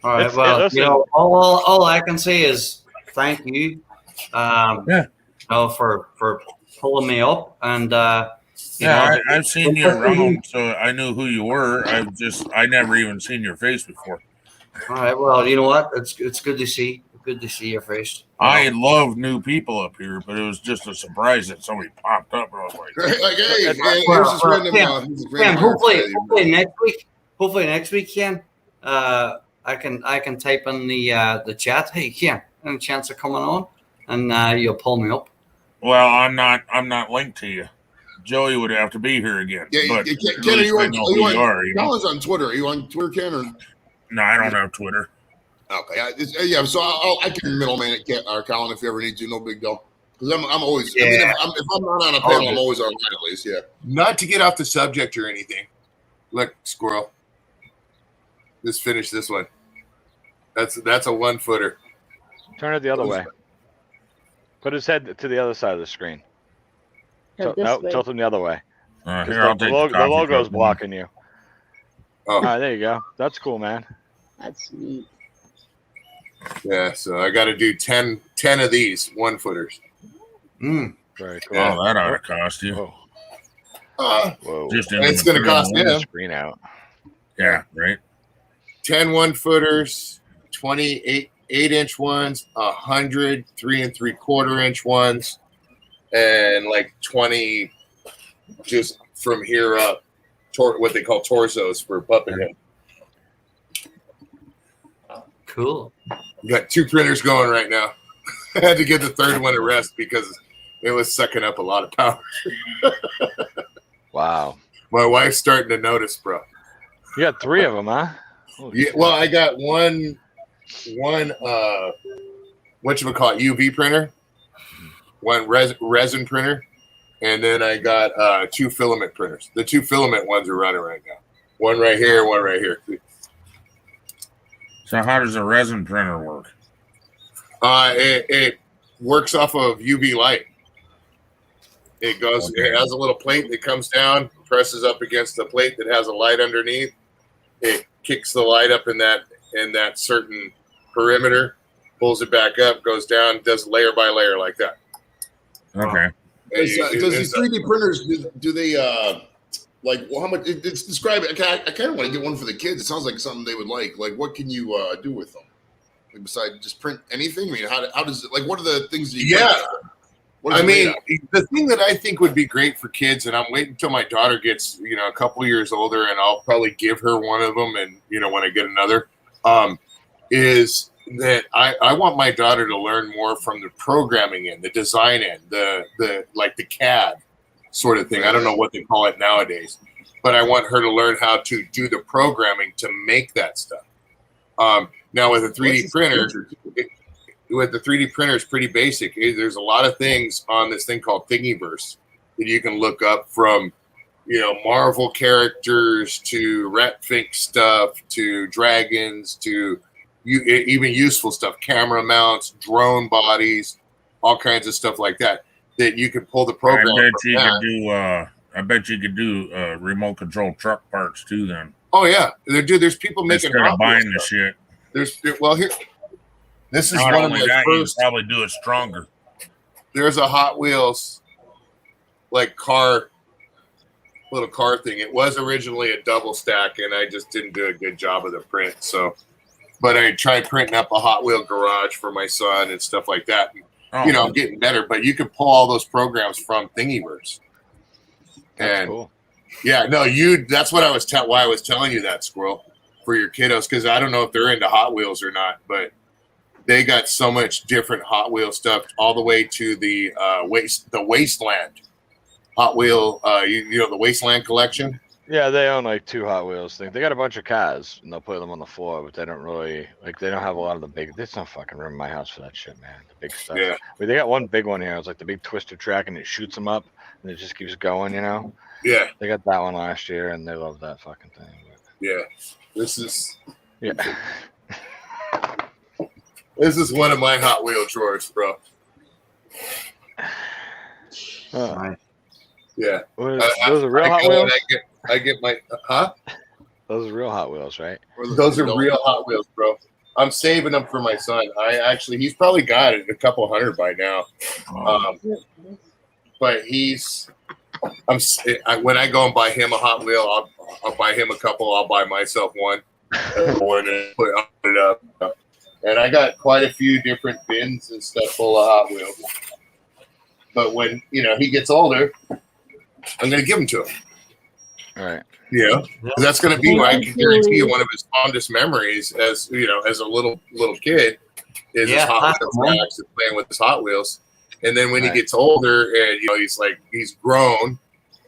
All right. Well, all I can say is thank you. For pulling me up, and I've seen you around, so I knew who you were. I never even seen your face before. All right. Well, you know what? It's good to see. Good to see your face. I love new people up here, but it was just a surprise that somebody popped up. I was like, hey, here's this random. Cam, hopefully next week, Ken. I can type in the chat. Hey, Ken, any chance of coming on? And you'll pull me up. Well, I'm not linked to you. Joey would have to be here again. Yeah, but Ken, are you on Twitter? Are you on Twitter, Ken? Or no, I don't have Twitter. Okay, yeah. So I can middleman it, Colin, if you ever need to. No big deal. Because I'm always. I mean, if I'm not on a panel, I'm always online at least. Yeah. Not to get off the subject or anything. Look, squirrel. Just finish this one. That's a 1-footer. Turn it the other way. Put his head to the other side of the screen. Tilt him the other way. Here, I'll take the logo's cup. blocking you. Oh. All right, there you go. That's cool, man. That's neat. Yeah, so I got to do 10 of these 1-footers. Very cool. Yeah. Oh, that ought to cost you. Whoa. Just It's going to cost him. Screen out. Yeah, right. 10 1-footers, 28 8-inch ones, 100 3 3/4-inch ones, and like 20 just from here up, what they call torsos for puppet head. Cool. We got 2 printers going right now. I had to give the third one a rest because it was sucking up a lot of power. Wow. My wife's starting to notice, bro. You got 3 of them, huh? Yeah, well, I got one whatchamacallit, UV printer, one resin printer, and then I got 2 filament printers. The 2 filament ones are running right now. One right here, one right here. So how does a resin printer work? It works off of UV light. It goes. Okay. It has a little plate that comes down, presses up against the plate that has a light underneath. It kicks the light up in that certain perimeter, pulls it back up, goes down, does layer by layer like that. Okay. Does these 3D printers do they like? Well, how much? Describe it. I kind of want to get one for the kids. It sounds like something they would like. Like, what can you do with them? Like, besides just print anything? I mean, how does it? Like, what are the things that you? Yeah. I mean, the thing that I think would be great for kids, and I'm waiting until my daughter gets, a couple years older, and I'll probably give her one of them, and when I get another, is that I want my daughter to learn more from the programming end, the design end, the like the CAD sort of thing. I don't know what they call it nowadays, but I want her to learn how to do the programming to make that stuff. Now with a 3D printer. With the 3D printer, it's pretty basic. There's a lot of things on this thing called Thingiverse that you can look up, from, Marvel characters to Ratfink stuff to dragons to even useful stuff, camera mounts, drone bodies, all kinds of stuff like that you can pull the program. I bet you could do remote control truck parts too. Then. Oh yeah, there's people making. Instead of buying the shit. Here. This is not one only of my that, first. You probably do it stronger. There's a Hot Wheels, like little car thing. It was originally a double stack, and I just didn't do a good job of the print. So, but I tried printing up a Hot Wheel garage for my son and stuff like that. And, I'm getting better. But you can pull all those programs from Thingiverse. That's cool. Yeah, no, That's what I was why I was telling you that, Squirrel, for your kiddos, because I don't know if they're into Hot Wheels or not, but. They got so much different Hot Wheel stuff, all the way to the Wasteland Hot Wheel. The Wasteland collection. Yeah, they own like 2 Hot Wheels things. They got a bunch of cars, and they'll put them on the floor, but they don't really They don't have a lot of the big. There's no fucking room in my house for that shit, man. The big stuff. Yeah. But they got one big one here. It's like the big twister track, and it shoots them up, and it just keeps going. Yeah. They got that one last year, and they love that fucking thing. Yeah. This is. Yeah. This is one of my Hot Wheel drawers, bro. Yeah. Those are real Hot Wheels? I get my, huh? Those are real Hot Wheels, right? Those are real Hot Wheels, bro. I'm saving them for my son. He's probably got it a couple hundred by now. But when I go and buy him a Hot Wheel, I'll buy him a couple. I'll buy myself one. And put it up. And I got quite a few different bins and stuff full of Hot Wheels. But when, he gets older, I'm going to give them to him. All right. Yeah. That's going to be, I can guarantee you, one of his fondest memories as a little kid is his Hot Wheels tracks and playing with his Hot Wheels. And then when he gets older and, he's grown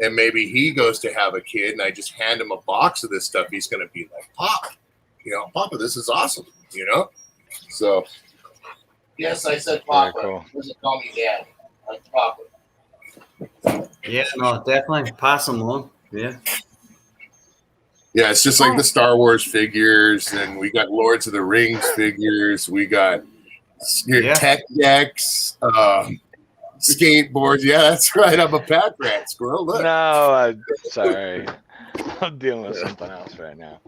and maybe he goes to have a kid and I just hand him a box of this stuff, he's going to be like, Papa, this is awesome, So, yes, I said Very Papa. cool. Doesn't call me Dad. Like Papa. Yeah, no, definitely pass them on. Yeah. Yeah, it's just like the Star Wars figures, and we got Lords of the Rings figures. We got tech decks, skateboards. Yeah, that's right. I'm a pack rat, Squirrel. Look. No, I'm sorry. I'm dealing with something else right now.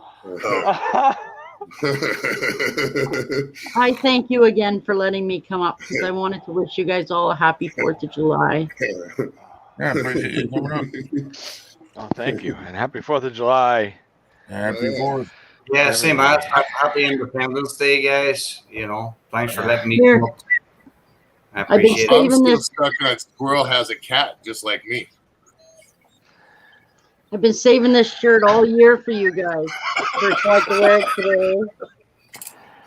I thank you again for letting me come up because I wanted to wish you guys all a happy 4th of July. Yeah, appreciate you coming up. Oh, thank you, and happy 4th of July. Happy 4th. Yeah, same as Everybody. Happy Independence Day, guys. You know, thanks for letting me Here. come up. I I've been appreciate it. I'm saving still this. stuck on Squirrel has a cat just like me. I've been saving this shirt all year for you guys. For so I can wear it today.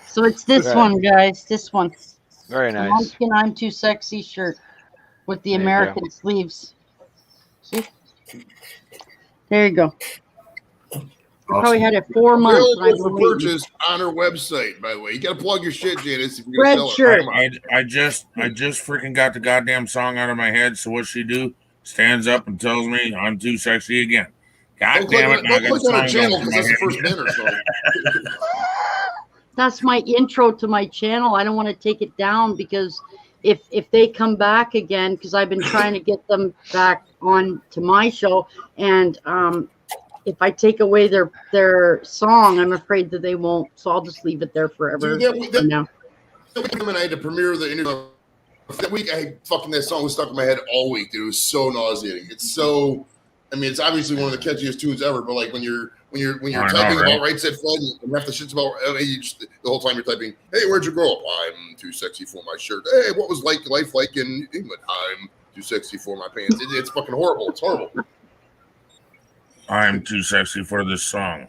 So it's this Right. one, guys. This one. Very The nice. Munchkin I'm Too Sexy shirt with the There you American sleeves. See? There you go. I probably had it 4 months. And I've Available been for waiting. purchase on our website, by the way. You got to plug your shit, Janice, if you're going to Red sell shirt. it. I just freaking got the goddamn song out of my head. So what she do? Stands up and tells me I'm too sexy again. God damn it! Now I Don't got the click on song our channel going because through that's my the head. first banner. So. That's my intro to my channel. I don't want to take it down because if they come back again, because I've been trying to get them back on to my show, and if I take away their song, I'm afraid that they won't. So I'll just leave it there forever. Dude, for now. That week, I had to premiere the interview. That week, that song was stuck in my head all week, dude. It was so nauseating. It's so, I mean, it's obviously one of the catchiest tunes ever. But like when you're typing about Right Said Fred, and half the shit's about the whole time you're typing, hey, where'd you grow up? I'm too sexy for my shirt. Hey, what was life like in England? I'm too sexy for my pants. It's fucking horrible. It's horrible. I'm too sexy for this song.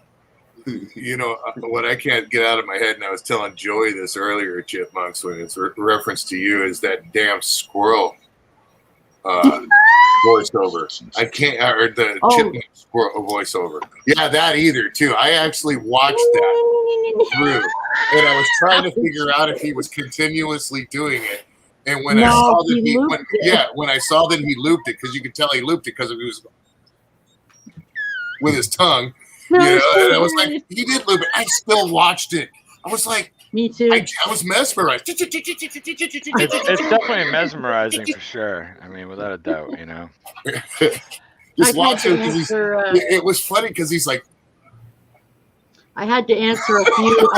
You know what I can't get out of my head, and I was telling Joey this earlier, Chipmunks, when it's reference to you, is that damn squirrel voiceover. I can't, or the chipmunk squirrel voiceover. Yeah, that either too. I actually watched that through, and I was trying to figure out if he was continuously doing it. And when I saw that when I saw that he looped it, because you could tell he looped it because he was with his tongue. You know, and I was like, he did loop it. I still watched it. I was like, me too. I was mesmerized. It's definitely mesmerizing for sure. I mean, without a doubt, you know. Just watch it because it was funny because he's like, I had to answer a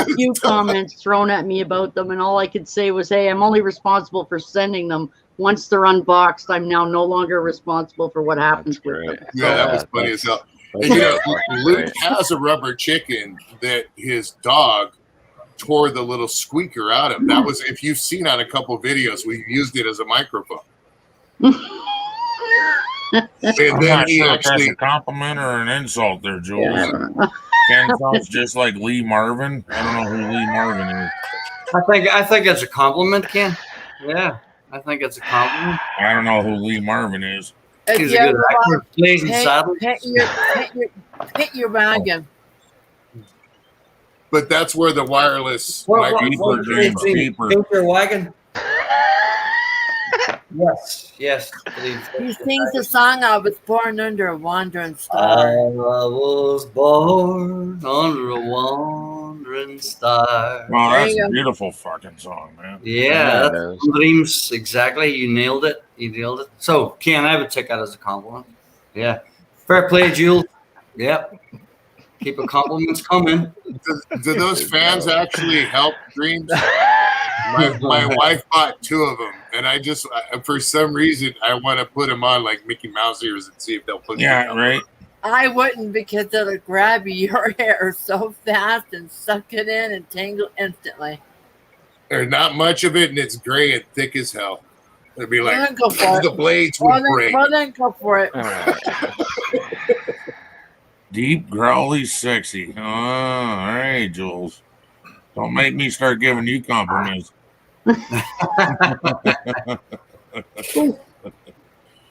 few comments thrown at me about them, and all I could say was, "Hey, I'm only responsible for sending them. Once they're unboxed, I'm now no longer responsible for what happens with them." Yeah, that was funny as hell. And, you know, Luke has a rubber chicken that his dog tore the little squeaker out of. That was, if you've seen on a couple videos, we used it as a microphone. And I'm then not he sure if actually that's a compliment or an insult there, Jules. Ken sounds just like Lee Marvin. I don't know who Lee Marvin is. I think it's a compliment, Ken. Yeah, I think it's a compliment. I don't know who Lee Marvin is. He's a good actor. Plays in saddle. Hit your wagon. But that's where the wireless What dreams deeper. Paint your wagon. Yes. He sings the song I was born under a wandering I star. was born under a wandering star. Wow, that's a beautiful fucking song, man. Yeah, that's dreams. Exactly. You nailed it. So, Ken, I would take that as a compliment. Yeah. Fair play, Jules. Yep. Keep the compliments coming. Do those fans actually help Dreams? My wife bought 2 of them, and I just, for some reason, I want to put them on like Mickey Mouse ears and see if they'll put them right. I wouldn't, because it'll grab your hair so fast and suck it in and tangle instantly. There's not much of it, and it's gray and thick as hell. It'd be like, Then go for the it. blades would break. Well, then go for it. Deep, growly, sexy. Oh, all right, Jules. Don't make me start giving you compliments.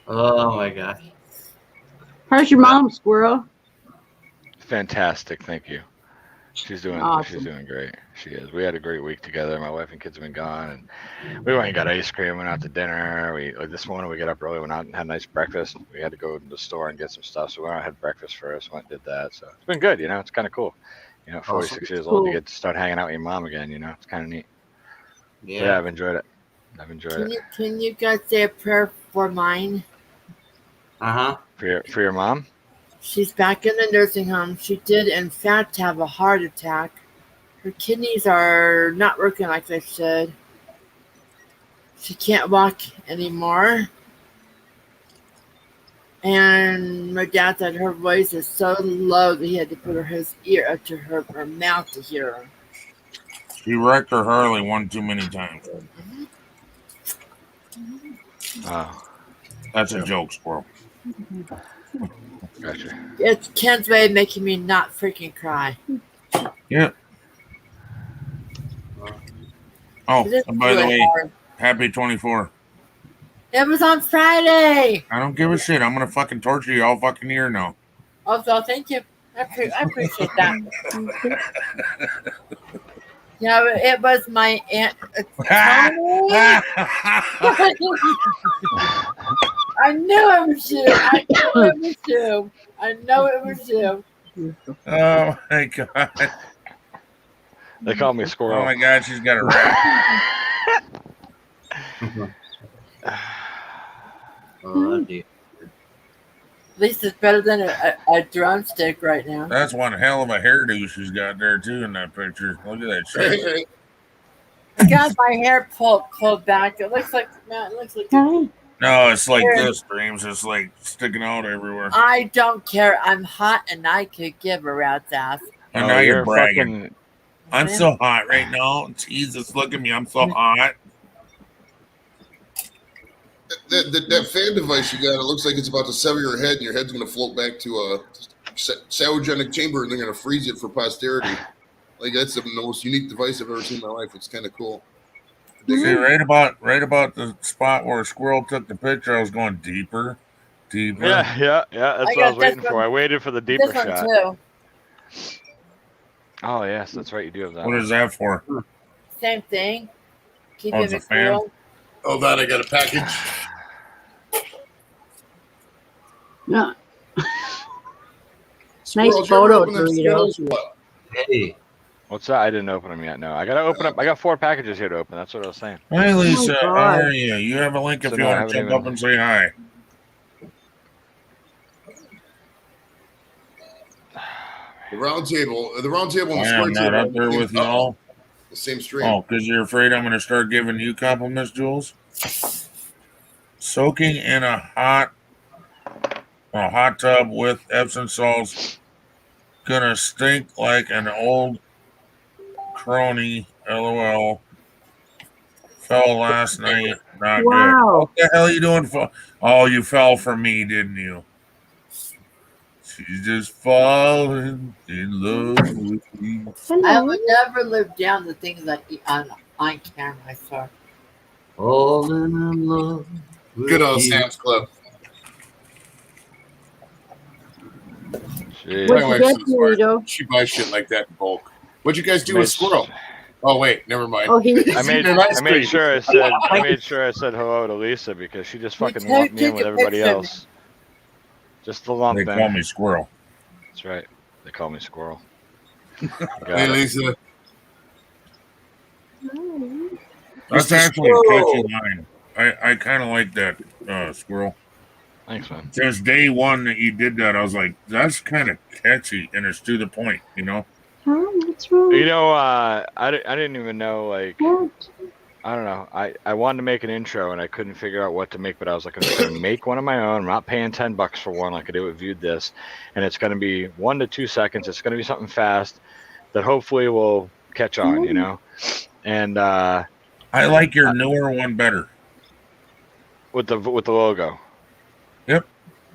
Oh, my gosh. How's your mom, Squirrel? Fantastic, thank you. She's doing Awesome. great. She is. We had a great week together. My wife and kids have been gone, and we went and got ice cream, went out to dinner. This morning we got up early, went out and had a nice breakfast. We had to go to the store and get some stuff, so we went out and had breakfast first. Went and did that. So it's been good. It's kind of cool. 46 years old, you get to start hanging out with your mom again. It's kind of neat. Yeah, I've enjoyed it. Can you guys say a prayer for mine? For your mom? She's back in the nursing home. She did, in fact, have a heart attack. Her kidneys are not working like they should. She can't walk anymore. And my dad said her voice is so low that he had to put his ear up to her mouth to hear her. She wrecked her Harley one too many times. Oh. That's a joke, Squirrel. Gotcha. It's Ken's way of making me not freaking cry. Yeah. Oh, and by the way, happy 24. It was on Friday. I don't give a shit. I'm gonna fucking torture you all fucking year now. Also, thank you. I appreciate that. It was my aunt. I knew it was you. I know it was you. Oh my god. They call me Squirrel. Oh my god, she's got a rat. At least it's better than a drumstick right now. That's one hell of a hairdo she's got there too in that picture. Look at that shit. I got my hair pulled back. It looks like No, it's like this, Dreams. It's like sticking out everywhere. I don't care. I'm hot and I could give a rat's ass. And now you're bragging. I'm so hot right now. Jesus, look at me. I'm so hot. That fan device you got, it looks like it's about to sever your head, and your head's going to float back to a cryogenic chamber, and they're going to freeze it for posterity. Like, that's the most unique device I've ever seen in my life. It's kind of cool. See, right about the spot where a squirrel took the picture, I was going deeper. Yeah. That's what I was waiting for. I waited for the deeper shot. Too. Oh yes, that's right. You do have that. What is that for? Same thing. Keep it's a fan. Cool. Oh, that I got a package. Yeah. Nice photo, Dorito. Hey. What's that? I didn't open them yet. No, I gotta open up. I got 4 packages here to open. That's what I was saying. Hi, Lisa. How are you? You have a link if you want to jump up and say hi. The round table and the I am not up there with y'all. The same stream. Oh, because you're afraid I'm going to start giving you compliments, Jules? Soaking in a hot tub with Epsom salts. Gonna stink like an old crony. LOL. Fell last night. Not good. What the hell are you doing? Oh, you fell for me, didn't you? She's just falling in love with me. I would never live down the things that on camera. I saw. Falling in love. Good old Sam's Club. She buys shit like that in bulk. What'd you guys do with Squirrel? Oh wait, never mind. Oh, I made sure I said hello to Lisa because she just fucking lumped me in with everybody else. Just the lump. They call me Squirrel. That's right. They call me Squirrel. Hey, Lisa. That's actually a catchy line. I kind of like that, Squirrel. Thanks, man. Since day one that you did that, I was like, that's kind of catchy and it's to the point, you know? What's wrong? You know, I didn't even know, like, I don't know. I wanted to make an intro and I couldn't figure out what to make, but I was like, I'm just going to make one of my own. I'm not paying $10 for one like I did with Viewed This. And it's going to be 1 to 2 seconds. It's going to be something fast that hopefully will catch on, you know? And I like your newer one better. With the logo. Yep.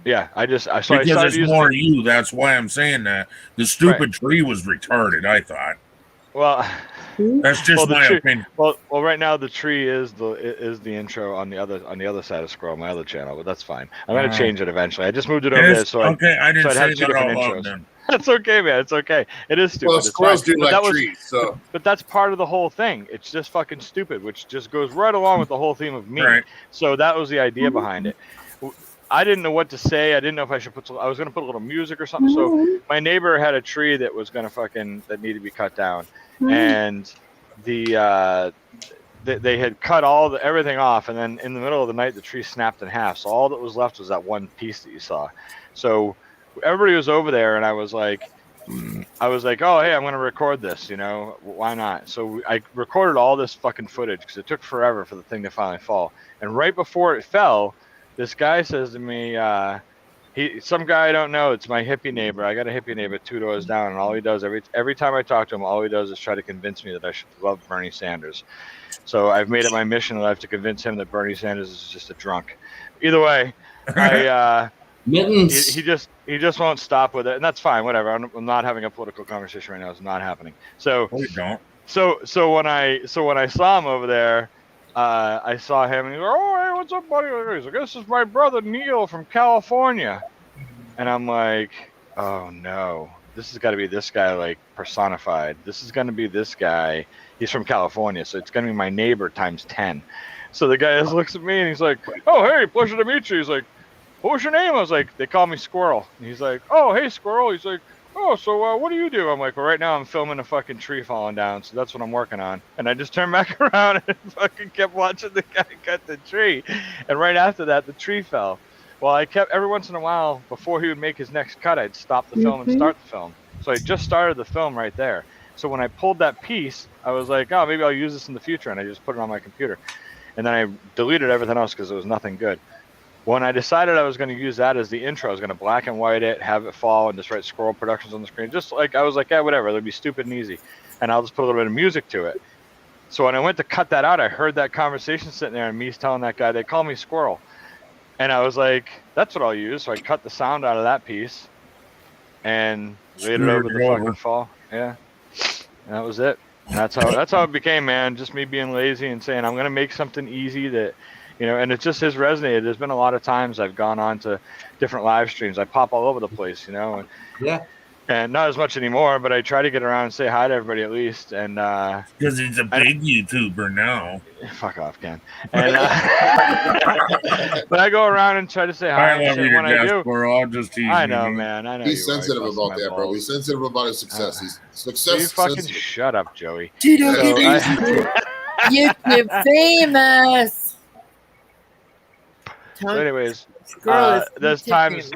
Yeah, because it's more you. That's why I'm saying that. The stupid tree was retarded, I thought. Well, that's just my opinion. Well, right now the tree is the intro on the other side of Scroll, my other channel, but that's fine. I'm gonna change it eventually. I just moved it over there, so I didn't so I'd have say 2 that different out intros. loud then. It's okay, man. It's okay. It is stupid. Well, It's squirrels fine. do But like trees, so. but that's part of the whole thing. It's just fucking stupid, which just goes right along with the whole theme of me. Right. So that was the idea behind it. I didn't know what to say. I didn't know if I should I was gonna put a little music or something. So my neighbor had a tree that was gonna that needed to be cut down, and they had cut everything off, and then in the middle of the night the tree snapped in half. So all that was left was that one piece that you saw. So everybody was over there, and I was like, oh, hey, I'm going to record this, why not? So I recorded all this fucking footage because it took forever for the thing to finally fall. And right before it fell, this guy says to me, some guy I don't know, it's my hippie neighbor. I got a hippie neighbor 2 doors down, and all he does every time I talk to him, all he does is try to convince me that I should love Bernie Sanders. So I've made it my mission in life to convince him that Bernie Sanders is just a drunk. Either way, Mittens. He just won't stop with it, and that's fine. Whatever. I'm not having a political conversation right now. It's not happening. So don't. So when I saw him over there, I saw him, and he's like, "Oh, hey, what's up, buddy?" He's like, "This is my brother Neil from California," and I'm like, "Oh no, this has got to be this guy like personified. This is gonna be this guy. He's from California, so it's gonna be my neighbor times 10." So the guy just looks at me and he's like, "Oh, hey, pleasure to meet you." He's like, "What was your name?" I was like, "They call me Squirrel." And he's like, "Oh, hey, Squirrel." He's like, "Oh, so what do you do?" I'm like, "Well, right now I'm filming a fucking tree falling down, so that's what I'm working on." And I just turned back around and fucking kept watching the guy cut the tree. And right after that, the tree fell. Well, I kept every once in a while, before he would make his next cut, I'd stop the film and start the film. So I just started the film right there. So when I pulled that piece, I was like, "Oh, maybe I'll use this in the future," and I just put it on my computer. And then I deleted everything else because it was nothing good. When I decided I was going to use that as the intro, I was going to black and white it, have it fall, and just write Squirrel Productions on the screen. Just like, I was like, yeah, whatever. It'll be stupid and easy. And I'll just put a little bit of music to it. So when I went to cut that out, I heard that conversation sitting there and me telling that guy, they call me Squirrel. And I was like, that's what I'll use. So I cut the sound out of that piece and laid it over the fucking fall. Yeah. And that was it. And that's how it became, man. Just me being lazy and saying, I'm going to make something easy that, and it just has resonated. There's been a lot of times I've gone on to different live streams. I pop all over the place, and, yeah. And not as much anymore, but I try to get around and say hi to everybody at least. And because he's a big YouTuber now. Fuck off, Ken. And but I go around and try to say hi. I love you when I do. I'll just tease I know, man. I know. He's sensitive about that, bro. He's sensitive about his success. He's success. You fucking shut up, Joey. YouTube famous. So anyways, there's times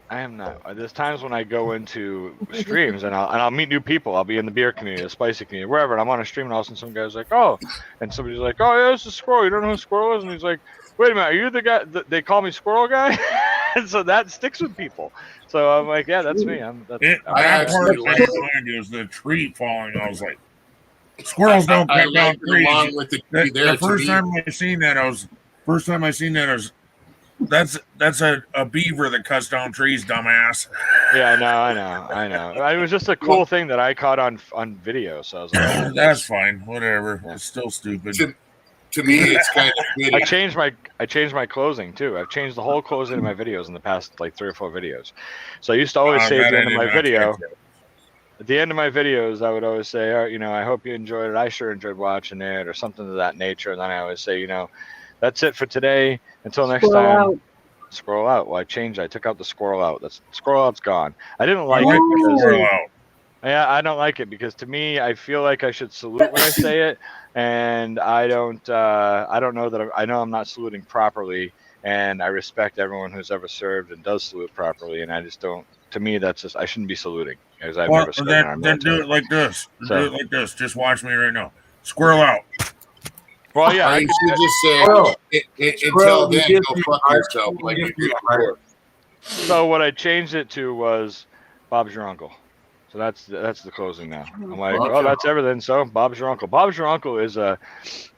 I am not. There's times when I go into streams and I'll meet new people. I'll be in the beer community, the spicy community, wherever, and I'm on a stream and all of a sudden some guy's like, "Oh," and somebody's like, "Oh yeah, this is Squirrel. You don't know who Squirrel is?" And he's like, "Wait a minute, are you the guy that they call me Squirrel guy?" And so that sticks with people. So I'm like, "Yeah, that's me." I actually was the tree falling. I was like, "Squirrels don't cut down trees." The first time I seen that, I was. That's a beaver that cuts down trees, dumbass. Yeah, I know. It was just a cool thing that I caught on video, so I was like, "That's fine, whatever." It's still stupid. To me, it's kind of good. I changed my closing too. I've changed the whole closing of my videos in the past like 3 or 4 videos. So I used to always say at the end of my video. At the end of my videos, I would always say, I hope you enjoyed it. I sure enjoyed watching it, or something of that nature. And then I always say, that's it for today. Until next time. Scroll out. Well, I changed. I took out the scroll out. That's scroll out's gone. I didn't like it because scroll out. Yeah, I don't like it because to me, I feel like I should salute when I say it, and I don't know that I know I'm not saluting properly, and I respect everyone who's ever served and does salute properly, and I just don't. To me, that's just I shouldn't be saluting because I've never served in our then do it like this. Do it like this. Just watch me right now. Squirrel out. Well, yeah, I should just say until then, go fuck yourself like you did before. So what I changed it to was Bob's your uncle. So that's the closing now. I'm like, oh, that's everything. So Bob's your uncle. Bob's your uncle is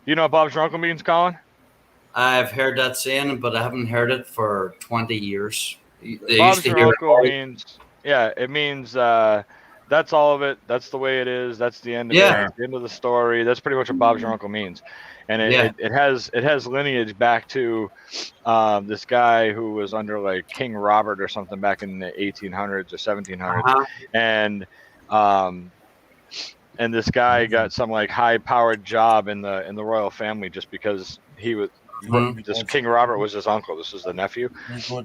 you know what Bob's your uncle means, Colin? I've heard that saying, but I haven't heard it for 20 years. Bob's your uncle means, it means that that's all of it. That's the way it is. That's the end of it. That's the end of the story. That's pretty much what Bob's Your Uncle means, and it has lineage back to this guy who was under like King Robert or something back in the 1800s or 1700s, and this guy got some like high-powered job in the royal family just because he was this King Robert was his uncle. This is the nephew,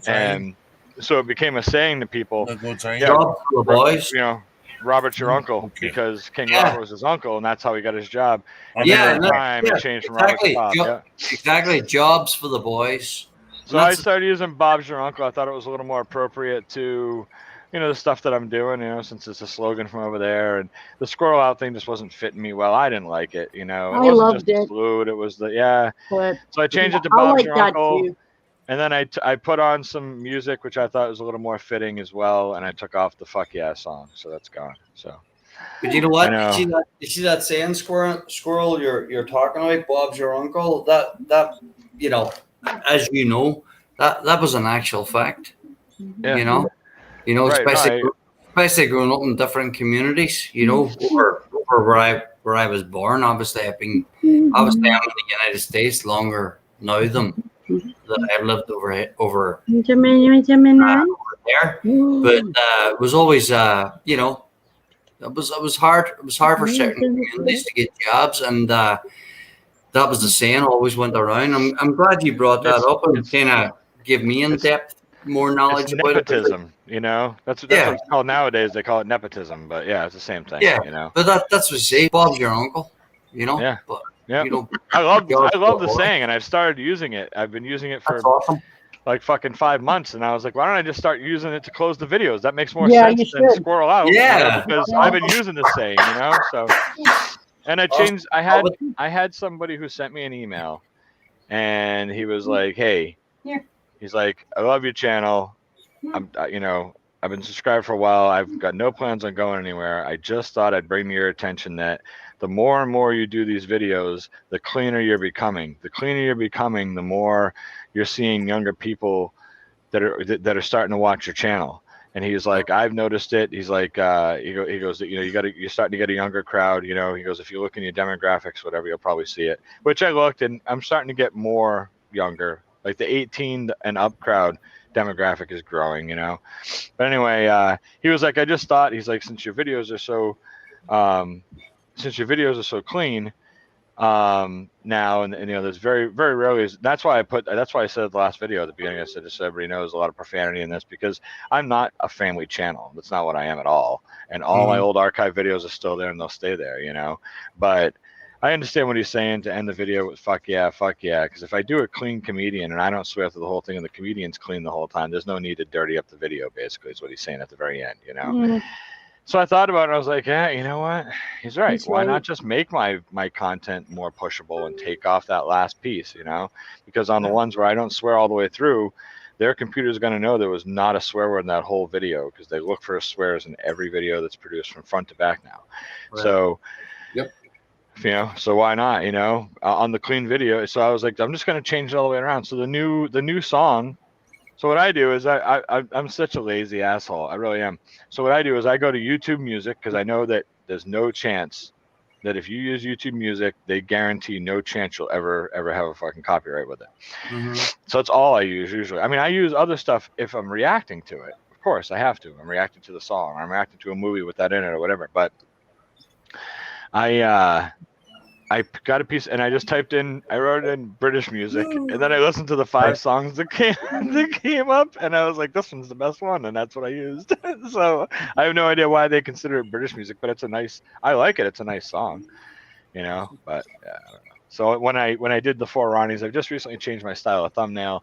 and so it became a saying to people. Boys. You know, Robert's your uncle because King Robert was his uncle, and that's how he got his job. And it changed from Robert to Bob. Exactly, jobs for the boys. So I started using Bob's Your Uncle. I thought it was a little more appropriate to, you know, the stuff that I'm doing, you know, since it's a slogan from over there. And the squirrel out thing just wasn't fitting me well. I didn't like it, you know. It wasn't just the salute. It was the, So I changed it to Bob's Your Uncle. Too. And then I put on some music, which I thought was a little more fitting as well. And I took off the Fuck Yeah song. So that's gone. So. But you know what? You see that saying, squirrel you're talking about, Bob's Your Uncle? That you know, as you know, that was an actual fact. Yeah. You know, especially growing up in different communities. You know, over where I was born. Obviously, I'm in the United States longer now than that I've lived over there. But it was always you know, it was hard. It was hard for certain communities to get jobs, and that was the saying always went around. I'm glad you brought that up and kind of give me in depth more knowledge about nepotism. You know, that's what it's called nowadays. They call it nepotism, but yeah, it's the same thing. Yeah, you know, but that's what you say. Bob's your uncle. You know. Yeah. But, yeah. You know, I love the saying, and I've started using it. I've been using it for like fucking 5 months, and I was like, why don't I just start using it to close the videos? That makes more sense than squirrel out. Yeah, you know, because I've been using the saying, you know. So, and I changed. I had somebody who sent me an email, and he was like, hey, he's like, I love your channel. You know, I've been subscribed for a while. I've got no plans on going anywhere. I just thought I'd bring to your attention that the more and more you do these videos, the cleaner you're becoming. The cleaner you're becoming, the more you're seeing younger people that are starting to watch your channel. And he's like, I've noticed it. He's like, he goes, you know, you're starting to get a younger crowd. You know, he goes, if you look in your demographics, whatever, you'll probably see it. Which I looked, and I'm starting to get more younger. Like the 18 and up crowd demographic is growing, you know. But anyway, he was like, I just thought, he's like, since your videos are so clean now, and you know, there's very, very rarely. That's why I said at the last video at the beginning, I said, just so everybody knows, a lot of profanity in this, because I'm not a family channel. That's not what I am at all. And all my old archive videos are still there, and they'll stay there, you know. But I understand what he's saying to end the video with fuck yeah, because if I do a clean comedian and I don't swear through the whole thing and the comedian's clean the whole time, there's no need to dirty up the video, basically, is what he's saying at the very end, you know. So I thought about it, and I was like, yeah, you know what? He's right. Why not just make my content more pushable and take off that last piece, you know? Because on the ones where I don't swear all the way through, their computer's going to know there was not a swear word in that whole video, because they look for swears in every video that's produced from front to back now. Right. So, you know, so why not, you know, on the clean video. So I was like, I'm just going to change it all the way around. So the new song. So what I do is I'm such a lazy asshole. I really am. So what I do is I go to YouTube Music, because I know that there's no chance that if you use YouTube Music, they guarantee no chance you'll ever have a fucking copyright with it. So that's all I use usually. I mean, I use other stuff if I'm reacting to it. Of course, I have to. I'm reacting to the song, or I'm reacting to a movie with that in it, or whatever. But I got a piece, and I just typed in, I wrote in British music, and then I listened to the 5 songs that came up, and I was like, this one's the best one, and that's what I used. So I have no idea why they consider it British music, but I like it. It's a nice song, you know, but yeah, I don't know. So when I did the 4 Ronnies, I've just recently changed my style of thumbnail.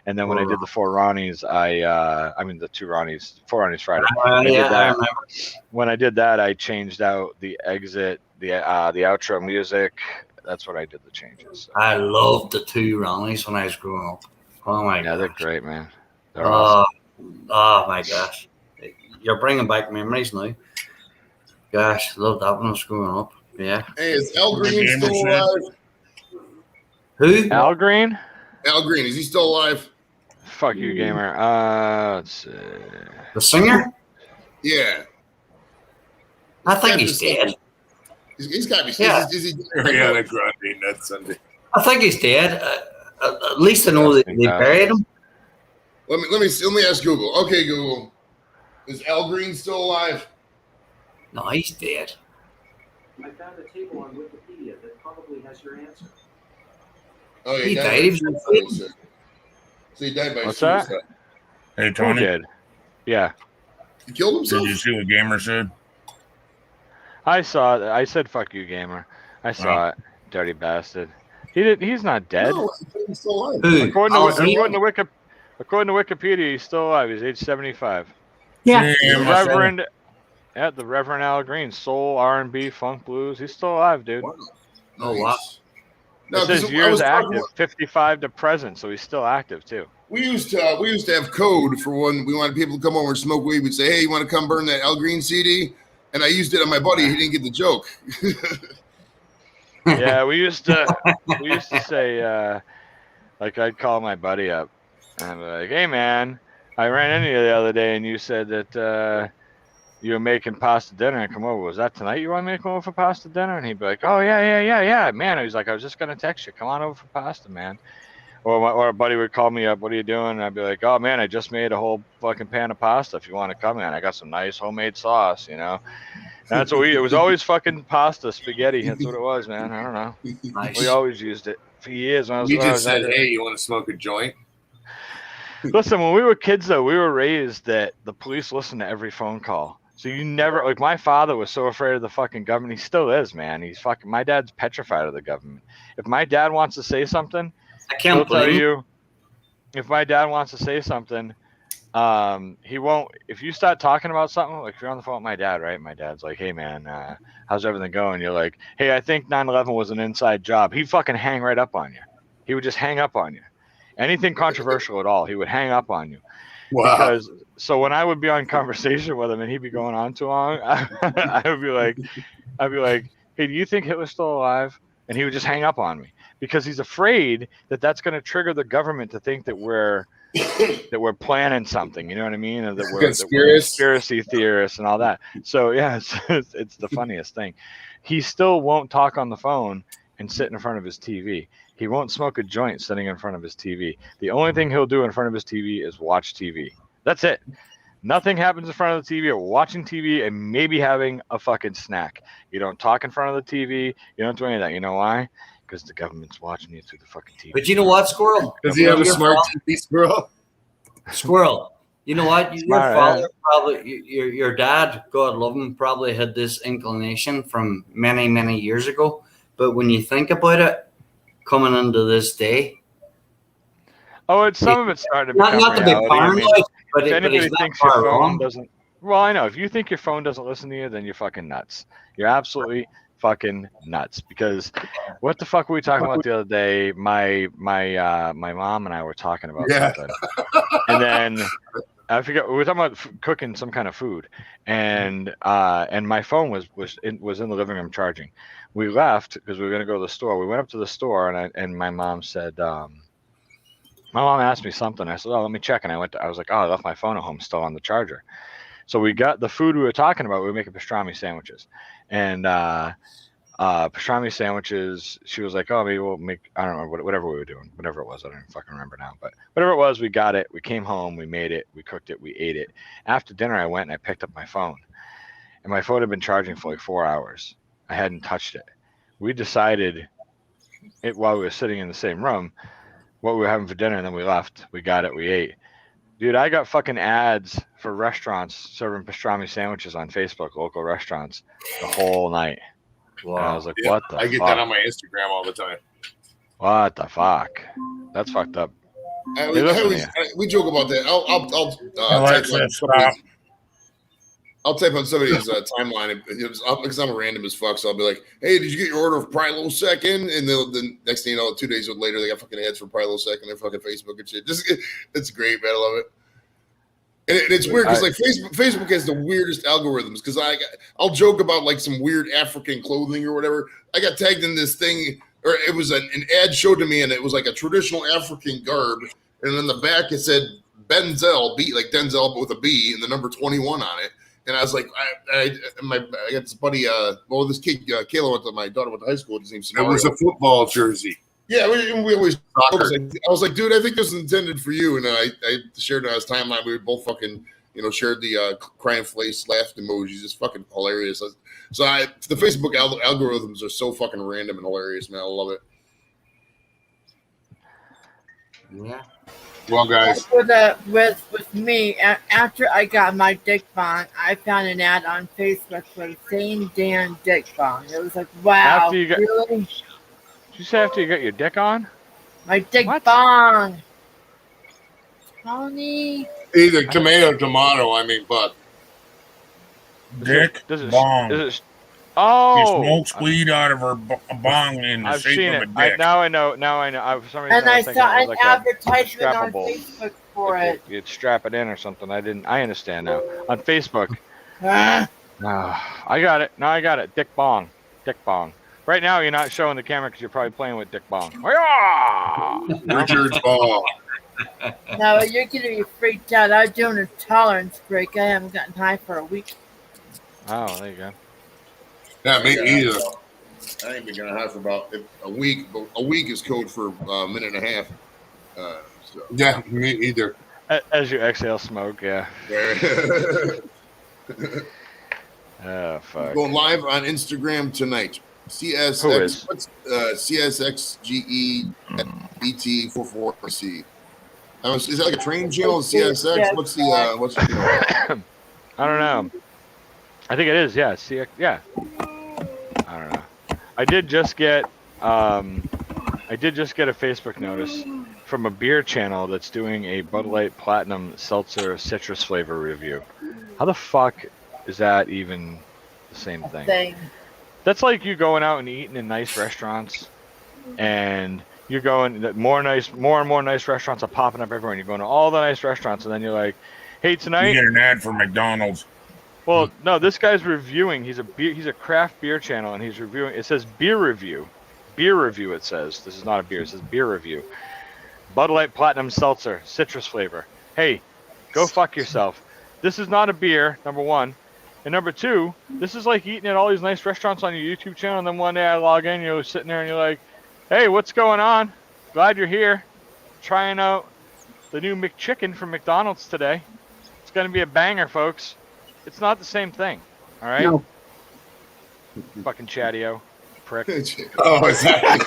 And then when I did the 4 Ronnies, the 2 Ronnies, 4 Ronnies Friday. I remember. When I did that, I changed out the exit, the outro music. That's what I did the changes. So. I loved the 2 Ronnies when I was growing up. Oh my god. Yeah, they're great, man. They're awesome. Oh my gosh. You're bringing back memories now. Gosh, loved that when I was growing up. Yeah. Hey, is Al Green still alive? Who? Al Green? Al Green, is he still alive? Fuck you, gamer. Let's see. The singer? Yeah. I think he's dead. He's got to be. Yeah. Is he Ariana Grande next Sunday. I think he's dead. At least I know that they buried him. Let me ask Google. Okay, Google. Is Al Green still alive? No, he's dead. I found a table on Wikipedia that probably has your answer. Oh, yeah, He died. He was in suicide. So he died by What's suicide. that? Hey, Who Tony. did? Yeah. He killed himself? Did you see what Gamer said? I saw it. I said, "Fuck you, gamer." I saw it. Dirty bastard. He did. He's not dead. No, he's still alive. Who? According Al to Wikipedia, he's still alive. He's age 75. Yeah. Damn, The I said- Reverend, the Reverend Al Green, soul, R&B, funk, blues. He's still alive, dude. Wow. Oh, wow. No, It 'cause says I years was talking active, about- 55 to present, so he's still active too. We used to have code for when we wanted people to come over and smoke weed. We'd say, "Hey, you want to come burn that Al Green CD?" And I used it on my buddy. He didn't get the joke. Yeah, we used to say, like, I'd call my buddy up and I'd be like, "Hey, man, I ran into you the other day and you said that you were making pasta dinner and come over. Was that tonight you want me to come over for pasta dinner?" And he'd be like, "Oh, yeah, man." He was like, "I was just going to text you. Come on over for pasta, man." Or a buddy would call me up, "What are you doing?" And I'd be like, "Oh, man, I just made a whole fucking pan of pasta. If you want to come in, I got some nice homemade sauce, you know." And that's what it was always fucking pasta, spaghetti. That's what it was, man. I don't know. Nice. We always used it for years. When I was, He when I just was said, younger. "Hey, you want to smoke a joint?" Listen, when we were kids, though, we were raised that the police listen to every phone call. So you never, like, my father was so afraid of the fucking government. He still is, man. He's fucking, my dad's petrified of the government. If my dad wants to say something, I can't he'll tell blame him. you. If my dad wants to say something, he won't. If you start talking about something, like if you're on the phone with my dad, right? My dad's like, "Hey, man, how's everything going?" You're like, "Hey, I think 9/11 was an inside job." He'd fucking hang right up on you. He would just hang up on you. Anything controversial at all, he would hang up on you. Wow. Because so when I would be on conversation with him and he'd be going on too long, I would be like, "Hey, do you think Hitler's still alive?" And he would just hang up on me because he's afraid that that's going to trigger the government to think that we're planning something. You know what I mean? Or that we're conspiracy theorists and all that. So yeah, it's the funniest thing. He still won't talk on the phone and sit in front of his TV. He won't smoke a joint sitting in front of his TV. The only thing he'll do in front of his TV is watch TV. That's it. Nothing happens in front of the TV or watching TV and maybe having a fucking snack. You don't talk in front of the TV. You don't do any of that. You know why? Because the government's watching you through the fucking TV. But you know what, Squirrel? Does he have a Your smart father- TV, Squirrel? Squirrel. You know what? Your Smart, father probably, your dad, God love him, probably had this inclination from many, many years ago. But when you think about it, coming into this day, Oh, it's some of it's starting to not, become not to be reality. I mean, paranoid, but, if but anybody he's not thinks your far phone wrong. doesn't, well, I know. If you think your phone doesn't listen to you, then you're fucking nuts. You're absolutely fucking nuts. Because what the fuck were we talking about the other day? My mom and I were talking about something, and then I forget we were talking about cooking some kind of food, and my phone was in the living room charging. We left because we were gonna go to the store. We went up to the store, and my mom said. My mom asked me something. I said, "Oh, let me check." And I was like, "Oh, I left my phone at home, still on the charger." So we got the food we were talking about. We were making pastrami sandwiches, and pastrami sandwiches. She was like, "Oh, maybe we'll make." I don't know whatever we were doing, whatever it was. I don't fucking remember now. But whatever it was, we got it. We came home. We made it. We cooked it. We ate it. After dinner, I went and I picked up my phone, and my phone had been charging for like 4 hours. I hadn't touched it. We decided it while we were sitting in the same room. What we were having for dinner, and then we left. We got it. We ate. Dude, I got fucking ads for restaurants serving pastrami sandwiches on Facebook, local restaurants, the whole night. Wow. And I was like, Yeah, what the I get fuck? that on my Instagram all the time. What the fuck? That's fucked up. We joke about that. I'll type on somebody's timeline. Because I'm a random as fuck, so I'll be like, "Hey, did you get your order of Prilo Second?" And the next thing you know, 2 days later, they got fucking ads for Prilo Second. They're fucking Facebook and shit. It's great, man. I love it. And it's weird because like Facebook has the weirdest algorithms. Because I'll joke about like some weird African clothing or whatever. I got tagged in this thing, or it was an ad showed to me, and it was like a traditional African garb, and in the back it said Benzel, B like Denzel, but with a B and the number 21 on it. And I was like, I got this buddy. This kid, Kayla, my daughter went to high school. His name's It was a football jersey. Yeah, we always. I Soccer. was like, dude, I think this is intended for you. And I shared it on his timeline. We both fucking, shared the crying face, laughed emojis. It's fucking hilarious. So the Facebook algorithms are so fucking random and hilarious, man. I love it. Yeah. Well, guys, with me, after I got my dick bong, I found an ad on Facebook for the same damn dick bong. It was like, wow, After you got- really? Did you say after you got your dick on? My dick bong. Tony. either tomato. I mean, but Dick Does it? bong. Is it? She Oh, smokes weed out of her bong in the I've shape seen of it. a dick. Now I know. For some reason, And I I was thinking saw it was an like a advertisement on strappable. Facebook for Like it. you'd strap it in or something. I understand now. On Facebook. Ah. I got it. Now I got it. Dick bong. Dick bong. Right now you're not showing the camera because you're probably playing with dick bong. Richard's ball. No, you're gonna be freaked out. I was doing a tolerance break. I haven't gotten high for a week. Oh, there you go. Yeah, me either. I ain't been getting high for about a week. But a week is code for a minute and a half. So. Yeah, me either. As you exhale smoke, yeah. Oh fuck. Going live on Instagram tonight. CSX. Who is? What's CSXGEBT44C? Is that like a train channel? CSX? What's the I don't know. I think it is. Yeah. Yeah. I don't know. I did just get a Facebook notice from a beer channel that's doing a Bud Light Platinum Seltzer citrus flavor review. How the fuck is that even the same thing? That's like you going out and eating in nice restaurants, and you're going more and more nice restaurants are popping up everywhere. And you're going to all the nice restaurants, and then you're like, "Hey, tonight." You get an ad for McDonald's. Well, no, this guy's reviewing. He's a craft beer channel, and he's reviewing. It says beer review. Beer review. It says this is not a beer. It says beer review. Bud Light Platinum Seltzer, citrus flavor. Hey, go fuck yourself. This is not a beer. Number one. And number two, this is like eating at all these nice restaurants on your YouTube channel, and then one day I log in, you're sitting there and you're like, hey, what's going on? Glad you're here. Trying out the new McChicken from McDonald's today. It's going to be a banger, folks. It's not the same thing, all right? No. Fucking chatio, prick. Oh, exactly.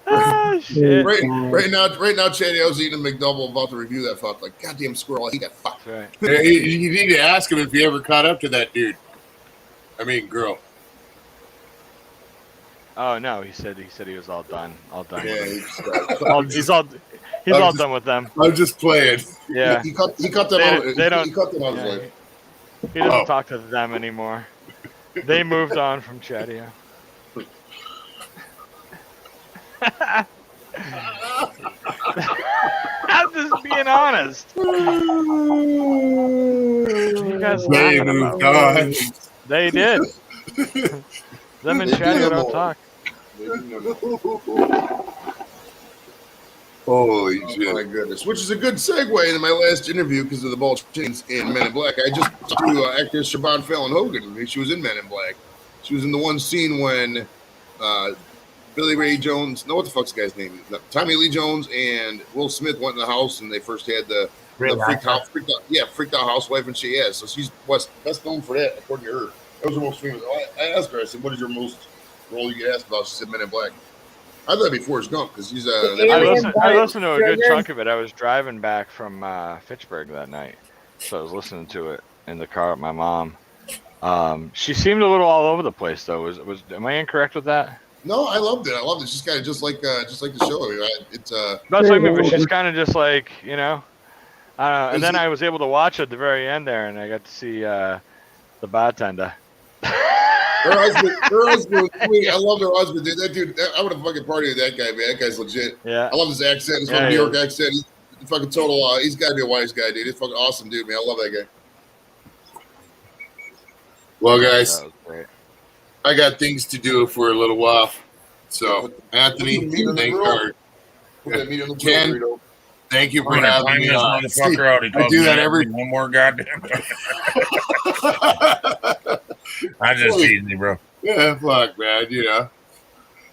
Oh, shit. Right now, Channy, I was eating a McDouble about to review that fuck. Like, goddamn squirrel, I eat that fuck. That's right. Yeah, you need to ask him if he ever caught up to that dude. I mean, girl. Oh no, he said he was all done. All done. Yeah, he's all done with them. I'm just playing. Yeah. He cut them out. They don't. He cut them out. Yeah, he doesn't talk to them anymore. They moved on from Chatio. I'm just being honest. What are you guys They laughing moved about? on. They did. Them and Chatio don't talk. Holy shit. Oh my goodness. Which is a good segue into my last interview because of the ball chains in Men in Black. I just talked to actress Siobhan Fallon Hogan. She was in Men in Black. She was in the one scene when Billy Ray Jones, no, what the fuck's the guy's name? Tommy Lee Jones and Will Smith went in the house and they first had the freaked out housewife, and she is. So she's best known for that, according to her. That was her most famous. I asked her, I said, what is your most role you get asked about? She said Men in Black. I thought it'd be Forrest Gump because he's I listened to a good chunk of it. I was driving back from Fitchburg that night, so I was listening to it in the car with my mom. She seemed a little all over the place, though. Am I incorrect with that? No, I loved it. I loved it. It's just kind of just like the show. It's That's what I mean, but she's kind of just like, you know, I don't know. And then I was able to watch at the very end there, and I got to see the bartender. Her husband was sweet. I love her husband, dude. That dude, I would have fucking partied with that guy, man. That guy's legit. Yeah. I love his accent. His fucking New York accent. He's fucking total. He's got to be a wise guy, dude. He's fucking awesome, dude, man. I love that guy. Well, guys, I got things to do for a little while. So, Anthony, thank you. Thank you for I'm gonna having time me this on. See, motherfucker out. He I calls do me that every. one more goddamn time. I just teasing you, bro. Yeah, fuck, man. You know,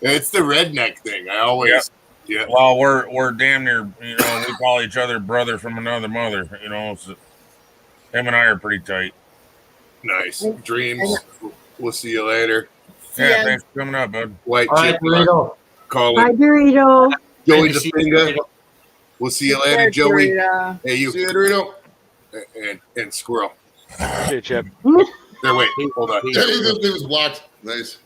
it's the redneck thing. I Yep. always. Yeah. Well, we're damn near. You know, we call each other brother from another mother. You know, so him and I are pretty tight. Nice dreams. We'll see you later. Yeah, thanks for coming up, bud. White All right, chip. Dorito. Call Bye, it. Dorito. Joey Good to see the you, finger. Dorito. We'll see you Take later, care, Joey. Dorito. Hey, you. See you, Dorito. And Squirrel. See you, Chip. There, wait, hold on. Yeah, he was blocked. Nice.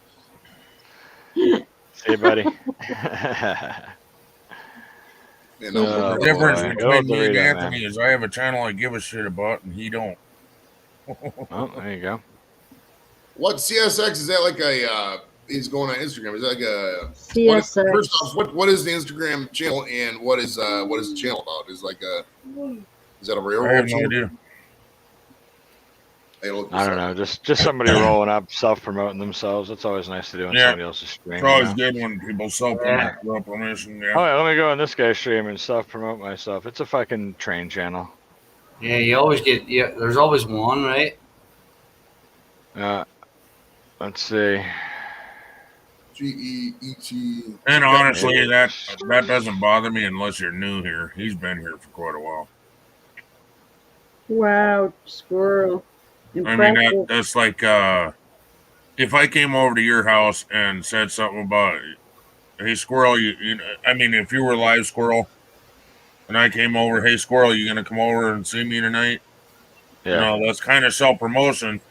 See you, buddy. Yeah, no, The Oh, difference boy. between Go me and Dorito, Anthony man. is I have a channel I give a shit about, and he don't. Oh, there you go. What CSX is that like a? He's going on Instagram. Is that like a? CSX. First off, what is the Instagram channel and what is the channel about? Is like a? Is that a I railroad have no channel? idea. Hey, look I don't know. Just somebody rolling up, self-promoting themselves. It's always nice to do on Yeah. somebody else's stream. It's you always know? good when people self-promotion. Yeah. Oh, yeah, let me go on this guy's stream and self-promote myself. It's a fucking train channel. Yeah, you always get. Yeah, there's always one, right? Let's see. GEET. And honestly, that doesn't bother me unless you're new here. He's been here for quite a while. Wow, squirrel. I mean, Impressive. that's like if I came over to your house and said something about, hey, Squirrel, you know, I mean, if you were live, Squirrel, and I came over, hey, Squirrel, you gonna come over and see me tonight? Yeah. You know, that's kind of self-promotion,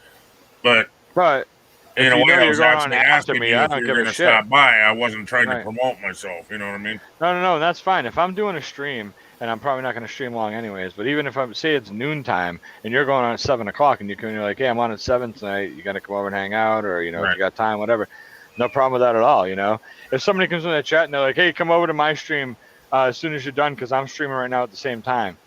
but if in a you way, know I you're was going on actually after asking me, you I if don't you were give a gonna shit. stop by. I wasn't trying to Right. promote myself. You know what I mean? No, that's fine. If I'm doing a stream, and I'm probably not going to stream long anyways, but even if I say it's noontime and you're going on at 7 o'clock and you're like, hey, I'm on at 7 tonight, you got to come over and hang out, or, you know, if you got time, whatever. No problem with that at all, you know? If somebody comes in the chat and they're like, hey, come over to my stream as soon as you're done because I'm streaming right now at the same time,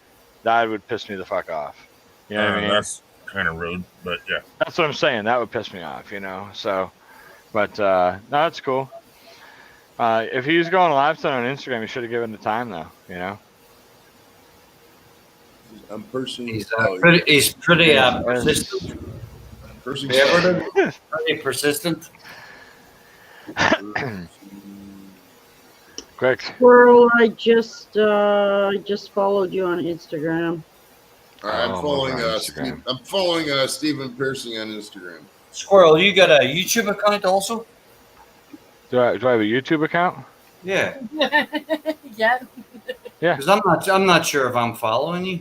that would piss me the fuck off. You know what I mean? That's kind of rude, but yeah. That's what I'm saying. That would piss me off, you know? So, but no, that's cool. If he was going live tonight on Instagram, he should have given the time, though, you know? I'm personally. He's pretty persistent. Pretty persistent. Quick. Squirrel, I just followed you on Instagram. All right, I'm following Instagram. I'm following Stephen Piercing on Instagram. Squirrel, you got a YouTube account also? Do I have a YouTube account? Yeah. Yeah. Yeah. Because I'm not sure if I'm following you.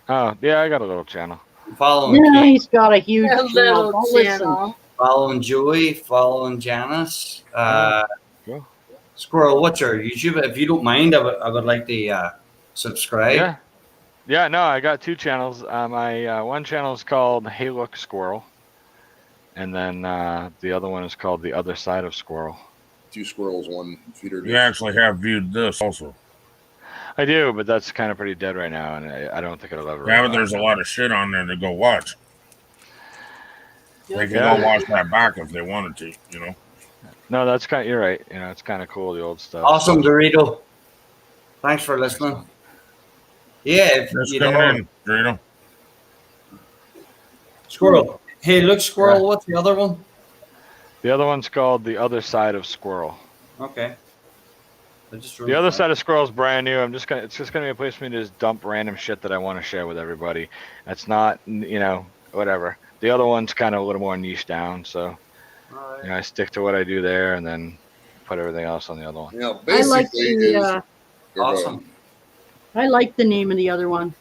Oh, yeah, I got a little channel. I'm following Yeah, Kate, he's got a huge A channel. little Don't listen. channel. following Joey, following Janice. Cool. Squirrel, what's your YouTube? If you don't mind, I would like to subscribe. Yeah. Yeah, no, I got two channels. My one channel is called Hey Look Squirrel. And then the other one is called The Other Side of Squirrel. 2 squirrels, 1 feeder. You actually have viewed this also. I do, but that's kind of pretty dead right now, and I don't think it'll ever. Yeah, but there's a lot of shit on there to go watch. They can Yeah. go watch that back if they wanted to, you know. No, that's kind. You're right. You know, it's kind of cool, the old stuff. Awesome, Dorito. Thanks for listening. Yeah, if Just you coming know, in, Dorito. Squirrel. Hey, look, Squirrel. What's the other one? The other one's called The Other Side of Squirrel. Okay. The Other Side of Squirrel is brand new. It's just gonna be a place for me to just dump random shit that I want to share with everybody. It's not, you know, whatever. The other one's kind of a little more niche down, so you know, I stick to what I do there, and then put everything else on the other one. You know, I like basically the awesome. I like the name of the other one.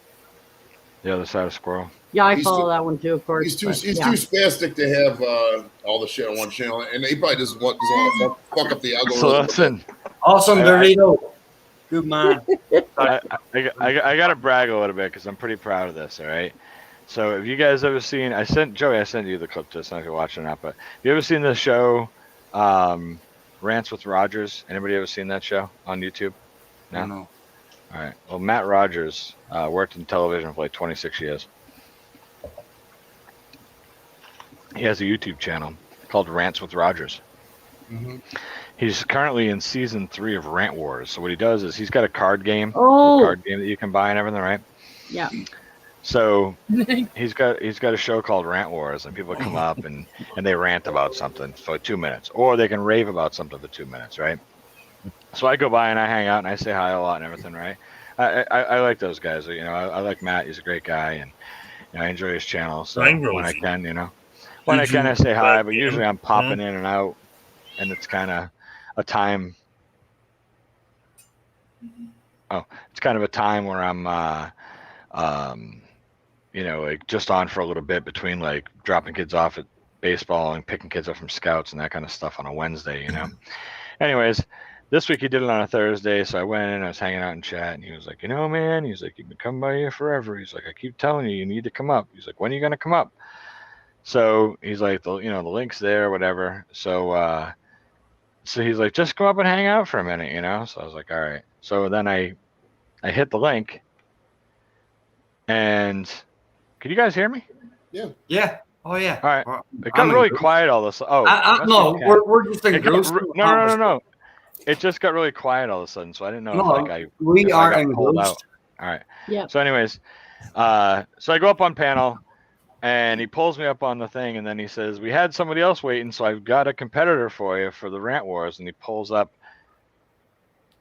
The Other Side of Squirrel. Yeah, I He's follow too- that one too, of course. He's too but, he's yeah. too spastic to have all the shit on one channel, and he probably doesn't want to fuck up the algorithm. So listen, Awesome, Dorito. Good man. I gotta brag a little bit because I'm pretty proud of this. All right. So if you guys ever seen, I sent you the clip just if you're watching or not. But have you ever seen the show, Rants with Rogers? Anybody ever seen that show on YouTube? No. All right. Well, Matt Rogers worked in television for like 26 years. He has a YouTube channel called Rants with Rogers. Mm-hmm. He's currently in season 3 of Rant Wars. So what he does is he's got a card game, Oh. a card game that you can buy and everything, right? Yeah. So he's got a show called Rant Wars, and people come up and they rant about something for 2 minutes, or they can rave about something for 2 minutes, right? So I go by and I hang out and I say hi a lot and everything, right? I like those guys. You know, I like Matt. He's a great guy, and you know, I enjoy his channel. So when I can, you know, when I can, I say hi. But usually I'm popping in and out, and it's kind of a time. Oh, it's kind of a time where I'm, you know, like just on for a little bit between like dropping kids off at baseball and picking kids up from scouts and that kind of stuff on a Wednesday, you know. Anyways, this week he did it on a Thursday, so I went in, I was hanging out in chat, and he was like, you know, man, he's like, you've been coming by here forever. He's like, I keep telling you, you need to come up. He's like, when are you gonna come up? So he's like, the link's there, whatever. So so he's like, just come up and hang out for a minute, you know. So I was like, all right. So then I hit the link, and can you guys hear me? Yeah. Yeah. Oh yeah. All right. It got really quiet all this. Oh no, we're just engrossed. No. It just got really quiet all of a sudden, so I didn't know if I got pulled out. All right. Yeah. So anyways, so I go up on panel, and he pulls me up on the thing, and then he says, we had somebody else waiting, so I've got a competitor for you for the Rant Wars, and he pulls up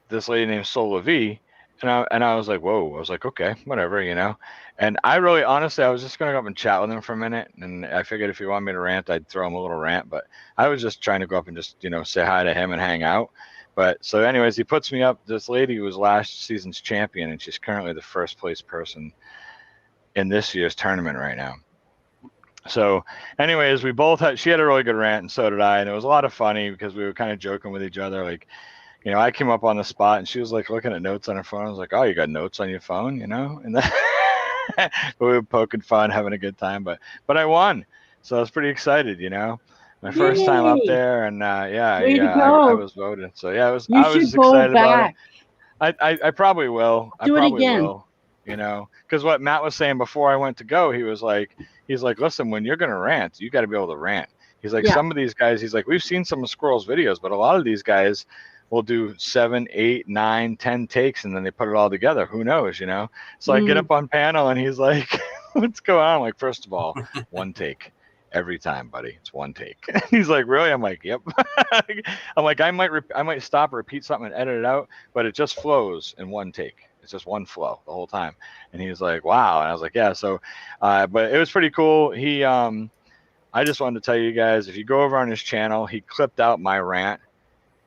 this lady named Sola V, and I was like, whoa. I was like, okay, whatever, you know. And I really, honestly, I was just gonna go up and chat with him for a minute, and I figured if he wanted me to rant, I'd throw him a little rant, but I was just trying to go up and just, you know, say hi to him and hang out. But so anyways, he puts me up. This lady was last season's champion, and she's currently the first place person in this year's tournament right now. So anyways, she had a really good rant, and so did I, and it was a lot of funny because we were kind of joking with each other, like, you know, I came up on the spot and she was like looking at notes on her phone. I was like, oh, you got notes on your phone, you know? And then we were poking fun, having a good time, but I won. So I was pretty excited, you know, my first time up there, and I was voted. So yeah, I was just excited about it. I probably will. Do it again. You know, because what Matt was saying before I went to go, he's like, listen, when you're going to rant, you got to be able to rant. He's like, some of these guys, he's like, we've seen some of Squirrel's videos, but a lot of these guys will do 7, 8, 9, 10 takes, and then they put it all together. Who knows, you know? So I get up on panel, and he's like, what's going on? I'm like, first of all, one take. Every time, buddy, it's one take. He's like, really? I'm like, yep. I'm like, I might stop or repeat something and edit it out, but it just flows in one take. It's just one flow the whole time. And he was like, wow. And I was like, yeah. So, but it was pretty cool. He, I just wanted to tell you guys, if you go over on his channel, he clipped out my rant,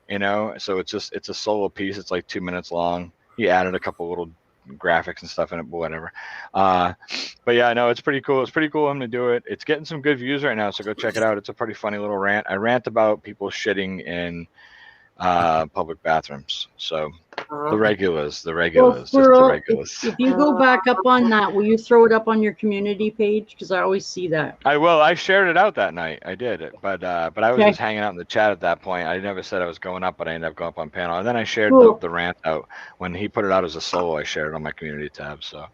you know, so it's a solo piece. It's like 2 minutes long. He added a couple little graphics and stuff in it, but whatever. But yeah, no, it's pretty cool. It's pretty cool of him to do it. It's getting some good views right now, so go check it out. It's a pretty funny little rant. I rant about people shitting in public bathrooms. So the regulars, Well, just the regulars. if you go back up on that, will you throw it up on your community page? Because I always see that. I will. I shared it out that night. I did, but I was just hanging out in the chat at that point. I never said I was going up, but I ended up going up on panel, and then I shared the rant out when he put it out as a solo. I shared it on my community tab. So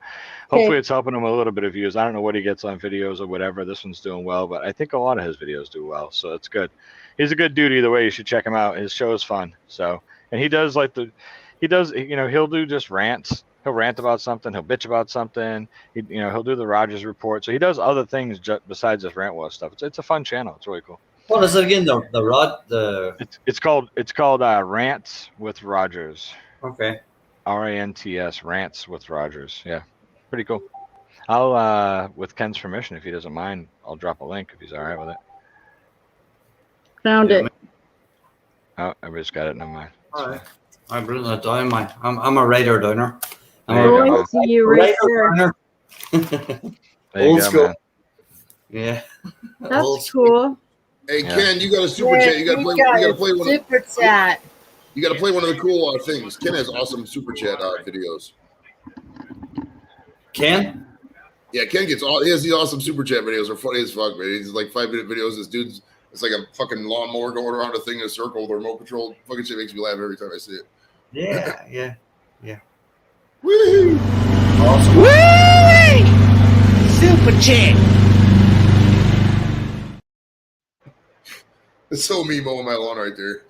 hopefully it's helping him a little bit of views. I don't know what he gets on videos or whatever. This one's doing well, but I think a lot of his videos do well, so it's good. He's a good dude either way. You should check him out. His show is fun. So, and he does you know, he'll do just rants. He'll rant about something. He'll bitch about something. He'll do the Rogers report. So he does other things besides just rant wars stuff. It's a fun channel. It's really cool. What is it again? It's called Rants with Rogers. Okay. RANTS, Rants with Rogers. Yeah, pretty cool. I'll with Ken's permission, if he doesn't mind, I'll drop a link if he's all right with it. Found it. Oh, everybody's got it. Never mind. All right. I'm bringing that down. I'm a writer downer. I see you right there. Old school. Yeah. That's cool. Hey Ken, you got a super chat. You got to play. You got to play one. Super chat. You got to play one of the cool things. Ken has awesome super chat videos. Ken? Yeah, Ken he has these awesome super chat videos. Are funny as fuck, man. He's like 5-minute videos. This dude's it's like a fucking lawnmower going around a thing in a circle with a remote control. Fucking shit makes me laugh every time I see it. Yeah. Woo! Awesome. Woo! Super chat. It's so me mowing my lawn right there.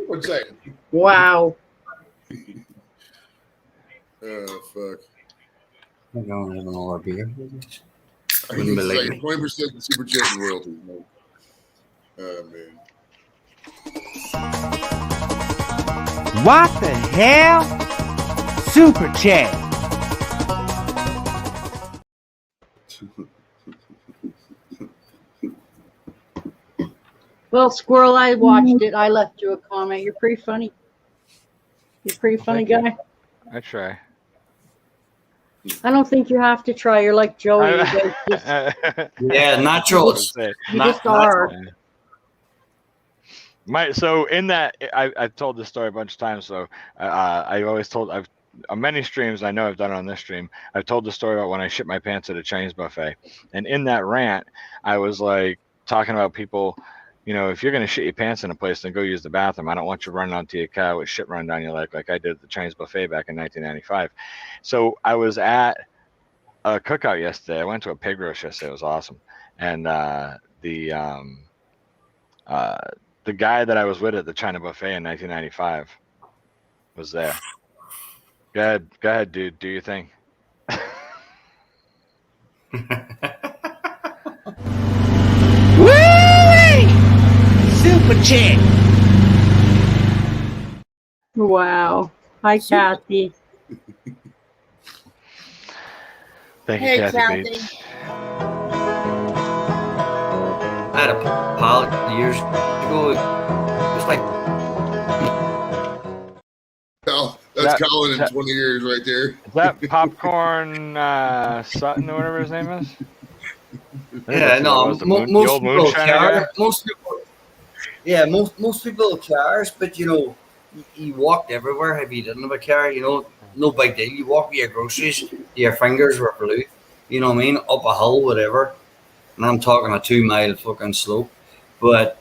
What's that? Wow. Oh fuck! I don't have another beer. I Wouldn't think it's believe like me. 20% super chat and royalties. Man. Oh man. What the hell? Super chat. Well, Squirrel, I watched it. I left you a comment. You're pretty funny. You're a pretty funny Thank you. guy. I try. I don't think you have to try. You're like Joey. You guys just, Yeah, naturals. you just are. So in that, I've told this story a bunch of times. So I always told, on many streams, I know I've done it on this stream, I've told the story about when I shit my pants at a Chinese buffet. And in that rant, I was like talking about people, you know, if you're going to shit your pants in a place, then go use the bathroom. I don't want you running onto your car with shit running down your leg like I did at the Chinese buffet back in 1995. So I was at a cookout yesterday. I went to a pig roast yesterday. It was awesome. And the guy that I was with at the China buffet in 1995 was there. Go ahead, dude. Do your thing. Woo! Super chat. Wow. Hi, Kathy. Thank Hey, you, Kathy Kathy. Bates. I had a pal years ago. It's like Well, that's That- Colin in that- 20 years right there. Is that Popcorn Sutton or whatever his name is? I think yeah, that's who no. it was, the Most old people moonshiner care. guy? Most people. Yeah, most people cars, but you know, you walked everywhere if you didn't have a car. You know, no big deal. You walk with your groceries, your fingers were blue. You know what I mean? Up a hill, whatever. And I'm talking a 2 mile fucking slope. But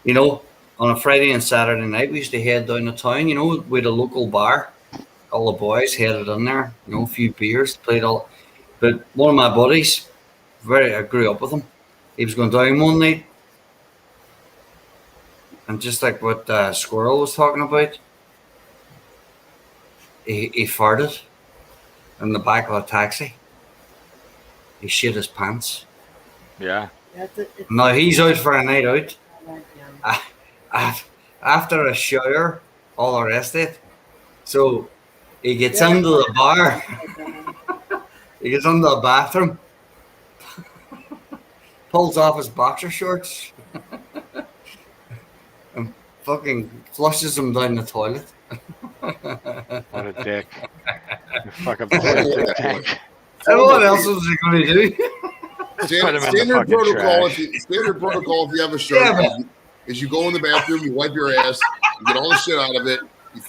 you know, on a Friday and Saturday night, we used to head down to town. You know, with a local bar. All the boys headed in there. You know, a few beers, played all. But one of my buddies, I grew up with him. He was going down one night. And just like what Squirrel was talking about, he farted in the back of a taxi. He shit his pants. Yeah. Now he's out for a night out. After a shower, all the rest of it. So he gets into the bar. He gets into the bathroom. Pulls off his boxer shorts. And fucking flushes them down the toilet. What a dick. You fuck up the septic tank. And what else was he going to do? Standard protocol. Standard protocol. If you have a shirt, is you go in the bathroom, you wipe your ass, you get all the shit out of it,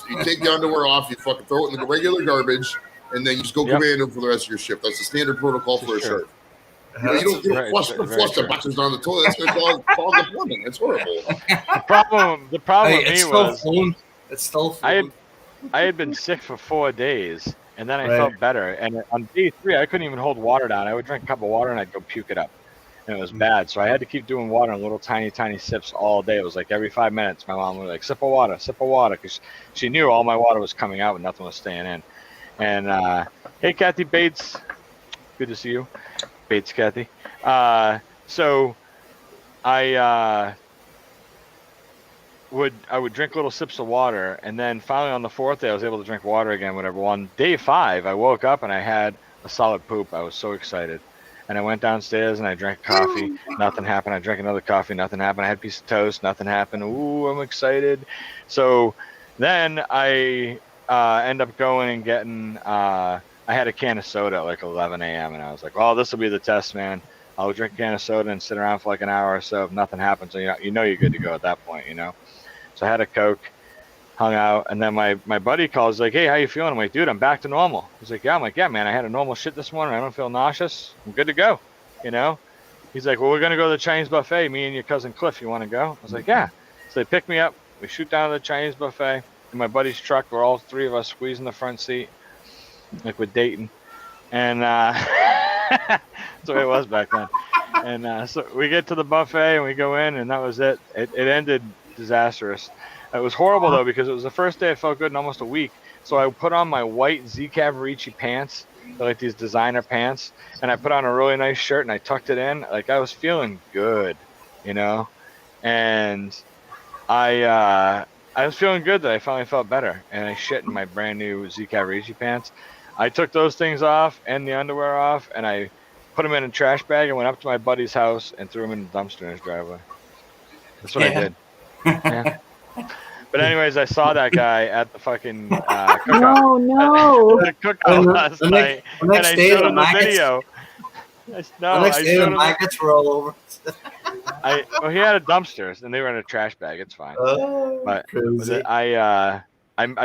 you take the underwear off, you fucking throw it in the regular garbage, and then you just go commando for the rest of your shift. That's the standard protocol for a shirt. You don't flush the boxers down the toilet. That's going to cause the plumbing. It's horrible. The problem with me was it's still I had been sick for 4 days, and then I Right. felt better. And on day 3, I couldn't even hold water down. I would drink a cup of water and I'd go puke it up, and it was bad. So I had to keep doing water in little tiny sips all day. It was like every 5 minutes, my mom would like sip of water, because she knew all my water was coming out and nothing was staying in. And hey, Kathy Bates, good to see you. Bates Kathy. So I would drink little sips of water, and then finally on the 4th day I was able to drink water again, whatever. On day 5 I woke up and I had a solid poop. I was so excited, and I went downstairs and I drank coffee. Nothing happened. I drank another coffee. Nothing happened. I had a piece of toast. Nothing happened. Ooh, I'm excited. So then I end up going and getting I had a can of soda at like 11 a.m. and I was like, oh, this will be the test, man. I'll drink a can of soda and sit around for like an hour or so. If nothing happens, so you know you're good to go at that point, you know. So I had a Coke, hung out, and then my buddy calls like, hey, how you feeling? I'm like, dude, I'm back to normal. He's like, yeah. I'm like, yeah, man, I had a normal shit this morning. I don't feel nauseous. I'm good to go, you know. He's like, well, we're going to go to the Chinese buffet. Me and your cousin Cliff, you want to go? I was like, yeah. So they pick me up. We shoot down to the Chinese buffet in my buddy's truck. We're all 3 of us squeezing the front seat like we're dating. And that's the way it was back then. And so we get to the buffet and we go in, and that was it. It ended disastrous. It was horrible though, because it was the first day I felt good in almost a week. So I put on my white Z Cavaricci pants, they're like these designer pants, and I put on a really nice shirt and I tucked it in. Like I was feeling good, you know, and I was feeling good that I finally felt better, and I shit in my brand new Z Cavaricci pants. I took those things off and the underwear off, and I put them in a trash bag and went up to my buddy's house and threw them in the dumpster in his driveway. That's what I did. Yeah. But anyways, I saw that guy at the fucking cookout. No. The cookout last night, and I showed him the video. The next day the maggots were all over. Well, he had a dumpster, and they were in a trash bag. It's fine. Oh, but crazy. I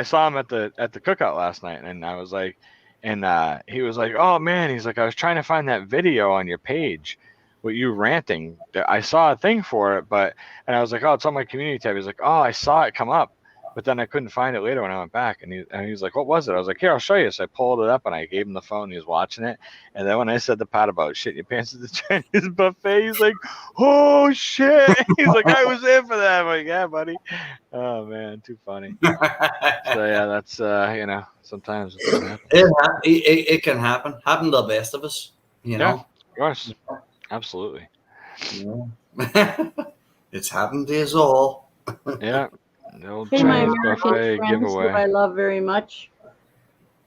saw him at the cookout last night, and I was like, and he was like, "Oh man," he's like, "I was trying to find that video on your page with you ranting. I saw a thing for it, and I was like, oh, it's on my community tab." He's like, "Oh, I saw it come up, but then I couldn't find it later when I went back." And he was like, "What was it?" I was like, "Here, I'll show you." So I pulled it up and I gave him the phone. He was watching it, and then when I said the part about shitting your pants at the Chinese buffet, he's like, "Oh shit!" He's like, "I was there for that." I'm like, "Yeah, buddy." Oh man, too funny. So yeah, that's sometimes it can happen. Happen to the best of us, you know. Yeah, of course, absolutely. Yeah. It's happened to us all. Yeah. The old Hey, my Chinese American buffet friends who giveaway. I love very much.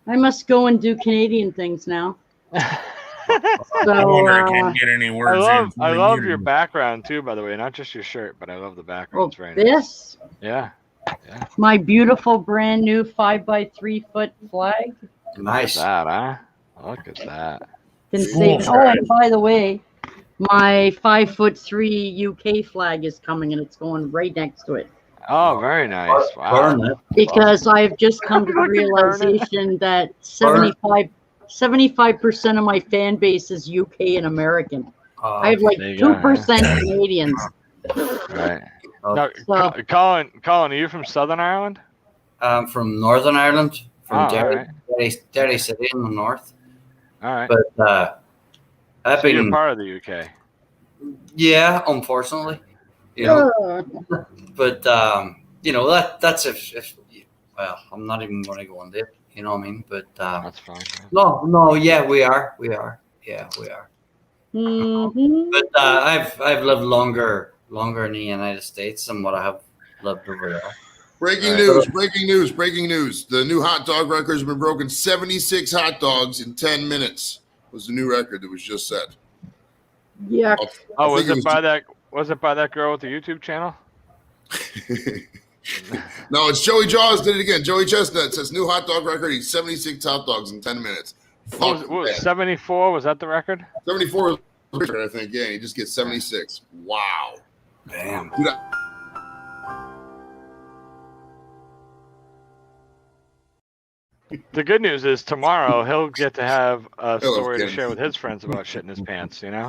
I must go and do Canadian things now. I wonder I can't get any words in. I love your background too, by the way. Not just your shirt, but I love the background. It's very nice. This? Yeah. My beautiful brand new 5x3 foot flag. Nice. Look at that, huh? Look at that. Can save. Oh, and by the way, my 5'3" UK flag is coming, and it's going right next to it. Oh, very nice. Wow. Because I've just come to the realization that 75% of my fan base is UK and American. I have like 2% Canadians. Right. Now, Colin, are you from Southern Ireland? I'm from Northern Ireland, from Derry City in the north. All right. But I've been you're part of the UK. Yeah, unfortunately. You know. But that's if well, I'm not even going to go into it. You know what I mean? But that's fine. No, yeah, we are. Yeah, we are. Mm-hmm. But I've lived longer in the United States than what I have lived over there. Breaking news. The new hot dog record has been broken. 76 hot dogs in 10 minutes was the new record that was just set. Yeah. Oh, was it by that girl with the YouTube channel? No, it's Joey Jaws did it again. Joey Chestnut says new hot dog record. He's 76 hot dogs in 10 minutes. What was 74? Was that the record? 74 is the record, I think. Yeah, he just gets 76. Wow. Damn. Dude, the good news is tomorrow he'll get to have a story to share with his friends about shitting his pants, you know?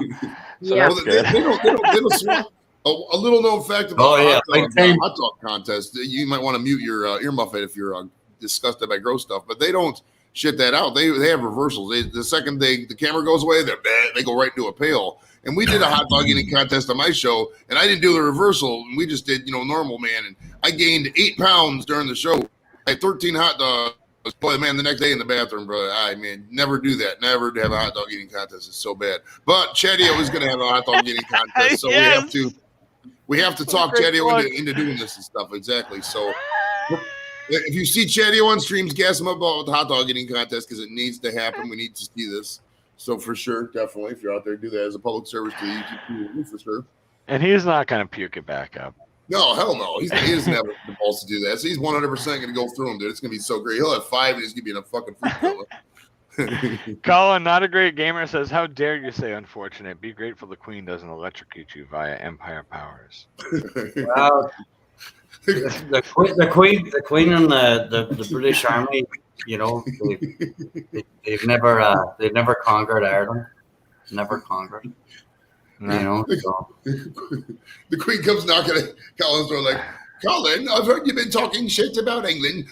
So yeah. that's good. They don't swap. A little known fact about hot dog contest. You might want to mute your earmuffet if you're disgusted by gross stuff, but they don't shit that out. They have reversals. The second the camera goes away, they go right into a pail. And we did a hot dog eating contest on my show, and I didn't do the reversal. And we just did, normal man. And I gained 8 pounds during the show. I had 13 hot dogs. Boy, man, the next day in the bathroom, brother. Never do that. Never have a hot dog eating contest. It's so bad. But Chadio is going to have a hot dog eating contest, so we have to talk Chadio into doing this and stuff. Exactly. So if you see Chadio on streams, gas him up about the hot dog eating contest because it needs to happen. We need to see this. So for sure, definitely, if you're out there, do that as a public service to the YouTube community for sure. And he's not going to puke it back up. No, hell no. He doesn't have the balls to do that. So he's 100% going to go through them, dude. It's going to be so great. He'll have 5 and he's going to be in a fucking food. Colin, not a great gamer, says, "How dare you say unfortunate? Be grateful the Queen doesn't electrocute you via Empire powers." Well, the Queen and the British Army, they've never conquered Ireland. Never conquered. No. The Queen comes knocking at Colin's door like, "Colin, I've heard you've been talking shit about England."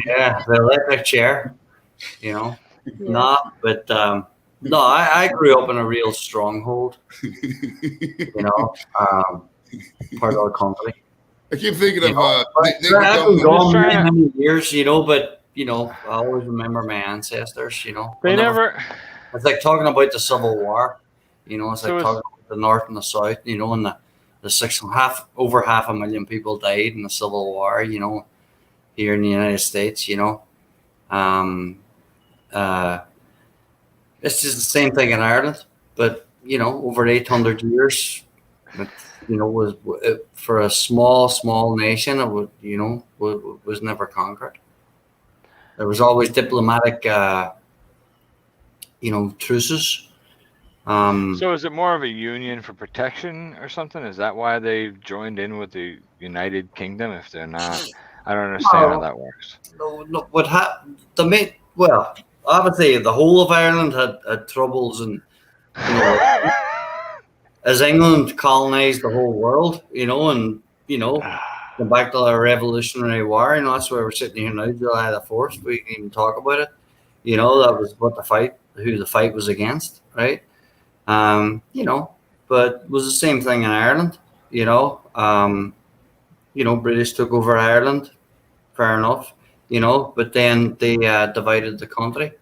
Yeah, the electric chair, Nah, but No, I grew up in a real stronghold. You know, part of the country. I keep thinking You of know, Nate I've been McDonald. gone many years, you know, but you know, I always remember my ancestors. You know, They never. It's like talking about the Civil War. You know, it's So like it's- talking about the North and the South. You know, and the over 500,000 people died in the Civil War. You know, here in the United States. You know, um, uh, it's just the same thing in Ireland, but you know, over 800 years, it, you know, was for a small nation. It would, you know, was never conquered. There was always diplomatic, you know, truces. So is it more of a union for protection or something? Is that why they joined in with the United Kingdom? If they're not, I don't understand how that works. No, well, obviously the whole of Ireland had troubles, and you know, as England colonized the whole world, you know, and you know, going back to the Revolutionary War, you know, that's why we're sitting here now, July the 4th. We can even talk about it. You know, that was who the fight was against, right? You know, but it was the same thing in Ireland. You know, British took over Ireland, fair enough. You know, but then they divided the country.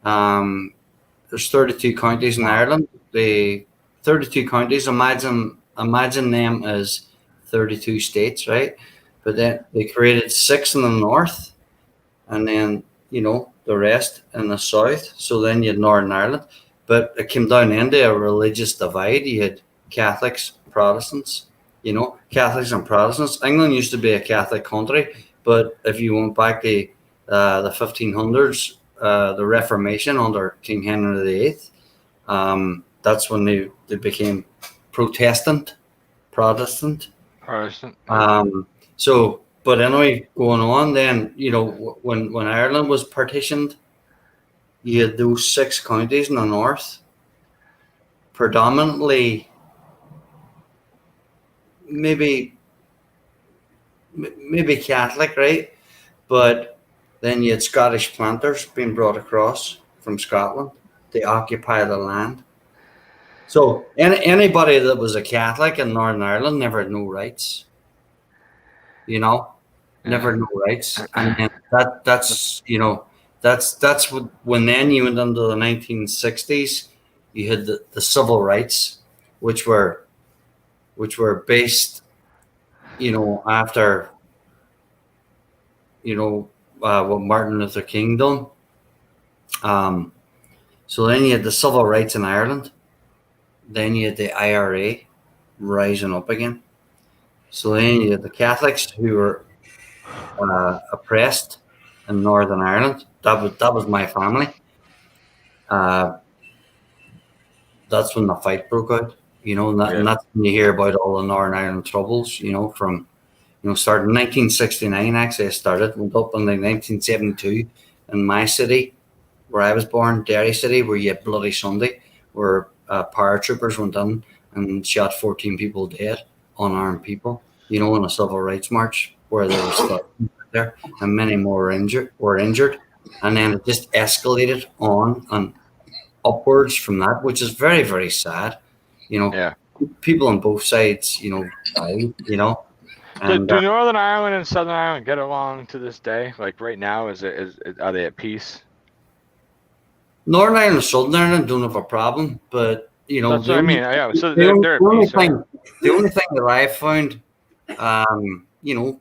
There's 32 counties in Ireland. The 32 counties. Imagine them as 32 states, right? But then they created 6 in the north, and then you know the rest in the south. So then you had Northern Ireland, but it came down into a religious divide. You had Catholics, Protestants. You know, Catholics and Protestants. England used to be a Catholic country, but if you went back to the 1500s, the Reformation under King Henry VIII, that's when they became Protestant. Protestant. So, but anyway, going on then, you know, when Ireland was partitioned, you had those 6 counties in the north, predominantly maybe Catholic, right? But then you had Scottish planters being brought across from Scotland to occupy the land. So anybody that was a Catholic in Northern Ireland never had no rights. You know, never no rights, and then that's you know that's what when then you went into the 1960s, you had the civil rights, which were based, you know, after you know what Martin Luther King done. So then you had the civil rights in Ireland, then you had the IRA rising up again. So then you had the Catholics who were oppressed in Northern Ireland. That was my family. That's when the fight broke out, you know, and that's when you hear about all the Northern Ireland troubles, you know, from, you know, started in 1969, actually, I started, went up in like 1972 in my city, where I was born, Derry City, where you had Bloody Sunday, where paratroopers went in and shot 14 people dead, unarmed people, you know, in a civil rights march, where there was there, and many more were injured. And then it just escalated on and upwards from that, which is very, very sad. You know, people on both sides, you know, died, you know. And Do Northern Ireland and Southern Ireland get along to this day? Like right now, are they at peace? Northern Ireland and Southern Ireland don't have a problem, but you know, That's what I mean. Yeah, so the they're at peace, right? the only thing that I found, you know,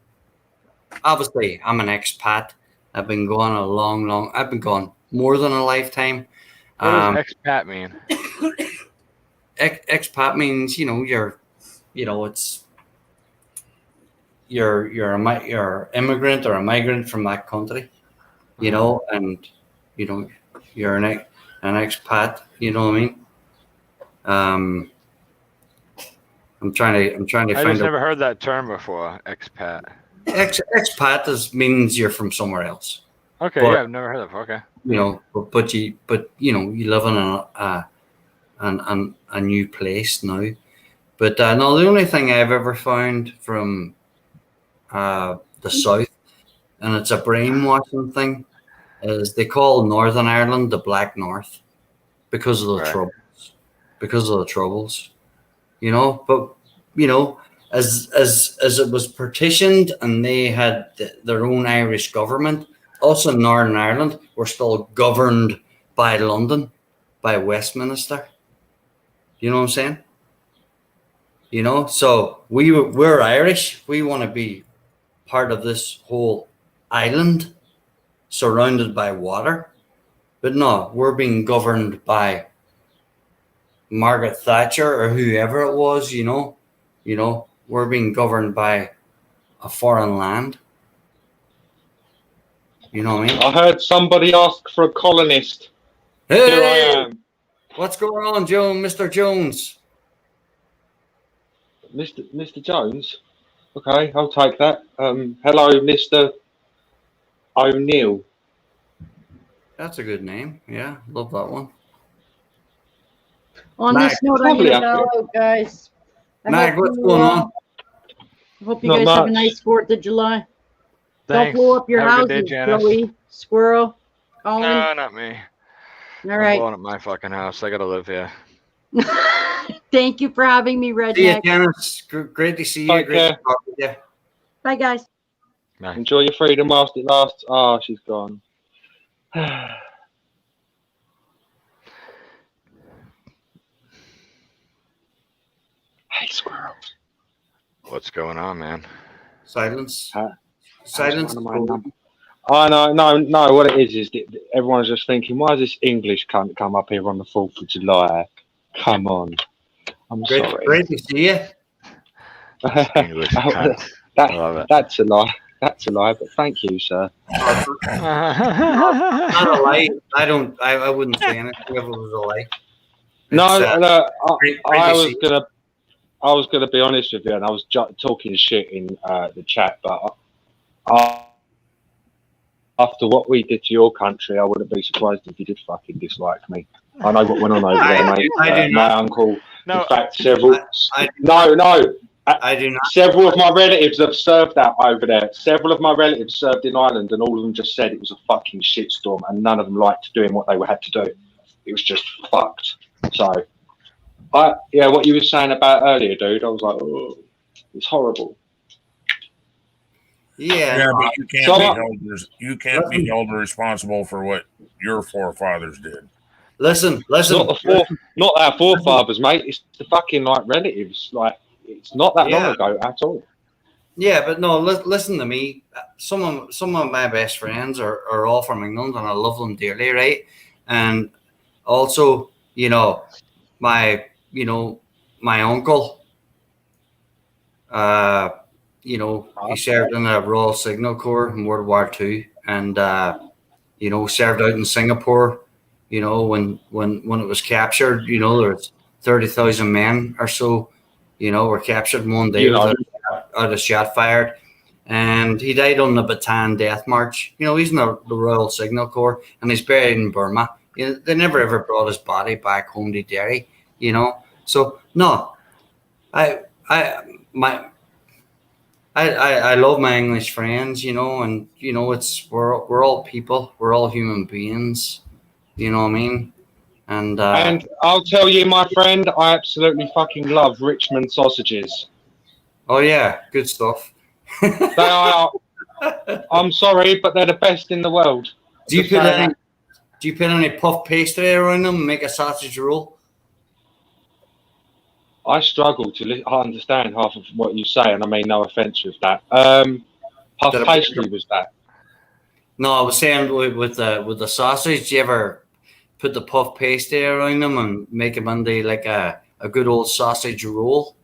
obviously I'm an expat. I've been gone I've been gone more than a lifetime. What does expat mean? Expat means, you know, it's you're immigrant or a migrant from that country, you know, and you know you're an expat. You know what I mean? I'm trying to I find just out. never heard that term before. Expat. Expat means you're from somewhere else. Okay, But, yeah, I've never heard that. Okay. You know, but you know you live in a new place now. But no, the only thing I've ever found from the south, and it's a brainwashing thing, is they call Northern Ireland the Black North. because of the Right. troubles. Because of the troubles, you know. But you know, as it was partitioned and they had their own Irish government, us in Northern Ireland were still governed by London, by Westminster. You know what I'm saying? You know, so we're Irish. We want to be part of this whole island surrounded by water. But no, we're being governed by Margaret Thatcher or whoever it was, you know. You know, we're being governed by a foreign land. You know what I mean? I heard somebody ask for a colonist. Hey! Here I am. What's going on, Mr. Jones? Mr. Jones? Okay, I'll take that. Hello, Mr. O'Neill. That's a good name. Yeah, love that one. On Mag, this note, I'm lovely going to up bow here. out, guys. Mag, what's going on? I hope you Not guys have a much. nice 4th of July. Thanks. Don't blow up your Have a houses, good day, Janice. Joey, Squirrel, Colin. No, not me. All I'm right. blowing up my fucking house. I gotta live here. Thank you for having me, See you, Redneck. Janice. Great to see you. Take Great care. to talk with you. Bye, guys. Bye. Enjoy your freedom whilst it lasts. Ah, she's gone. Hey, Squirrel. What's going on, man? Silence. Huh? Silence. Oh, no. What it is that everyone's just thinking, why does this English cunt come up here on the 4th of July? Come on. I'm sorry. Great to see you. English cunt. I love it. That's a lie. That's a lie, but thank you, sir. Not a lie. I wouldn't say anything if it was a lie. I was gonna be honest with you, and I was talking shit in the chat, but after what we did to your country, I wouldn't be surprised if you did fucking dislike me. I know what went on over there, mate. I do my not. uncle, No, in fact, several. I do not. Several of my relatives have served out over there. Several of my relatives served in Ireland, and all of them just said it was a fucking shitstorm, and none of them liked doing what they had to do. It was just fucked. So, what you were saying about earlier, dude, I was like, oh, it's horrible. Yeah, but you can't be held responsible for what your forefathers did. Listen. Not our forefathers, mate. It's the fucking relatives. Like, it's not that long ago at all. Yeah, but no. Listen to me. Some of my best friends are all from England, and I love them dearly, right? And also, my uncle. He served in the Royal Signal Corps in World War II, and served out in Singapore. When it was captured, there was 30,000 men or so, were captured in one day without a shot fired, and he died on the Bataan Death March. He's in the Royal Signal Corps, and he's buried in Burma. They never ever brought his body back home to Derry. So no, I love my English friends, and we're all people, we're all human beings, you know what I mean? And I'll tell you, my friend, I absolutely fucking love Richmond sausages. Oh yeah, good stuff. They are. I'm sorry, but they're the best in the world. Do you put any puff pastry around them and make a sausage roll? I struggle to understand half of what you say, and I mean no offence with that. Puff pastry was that? No, I was saying with the sausage. Do you ever put the puff pastry around them and make them into like a good old sausage roll?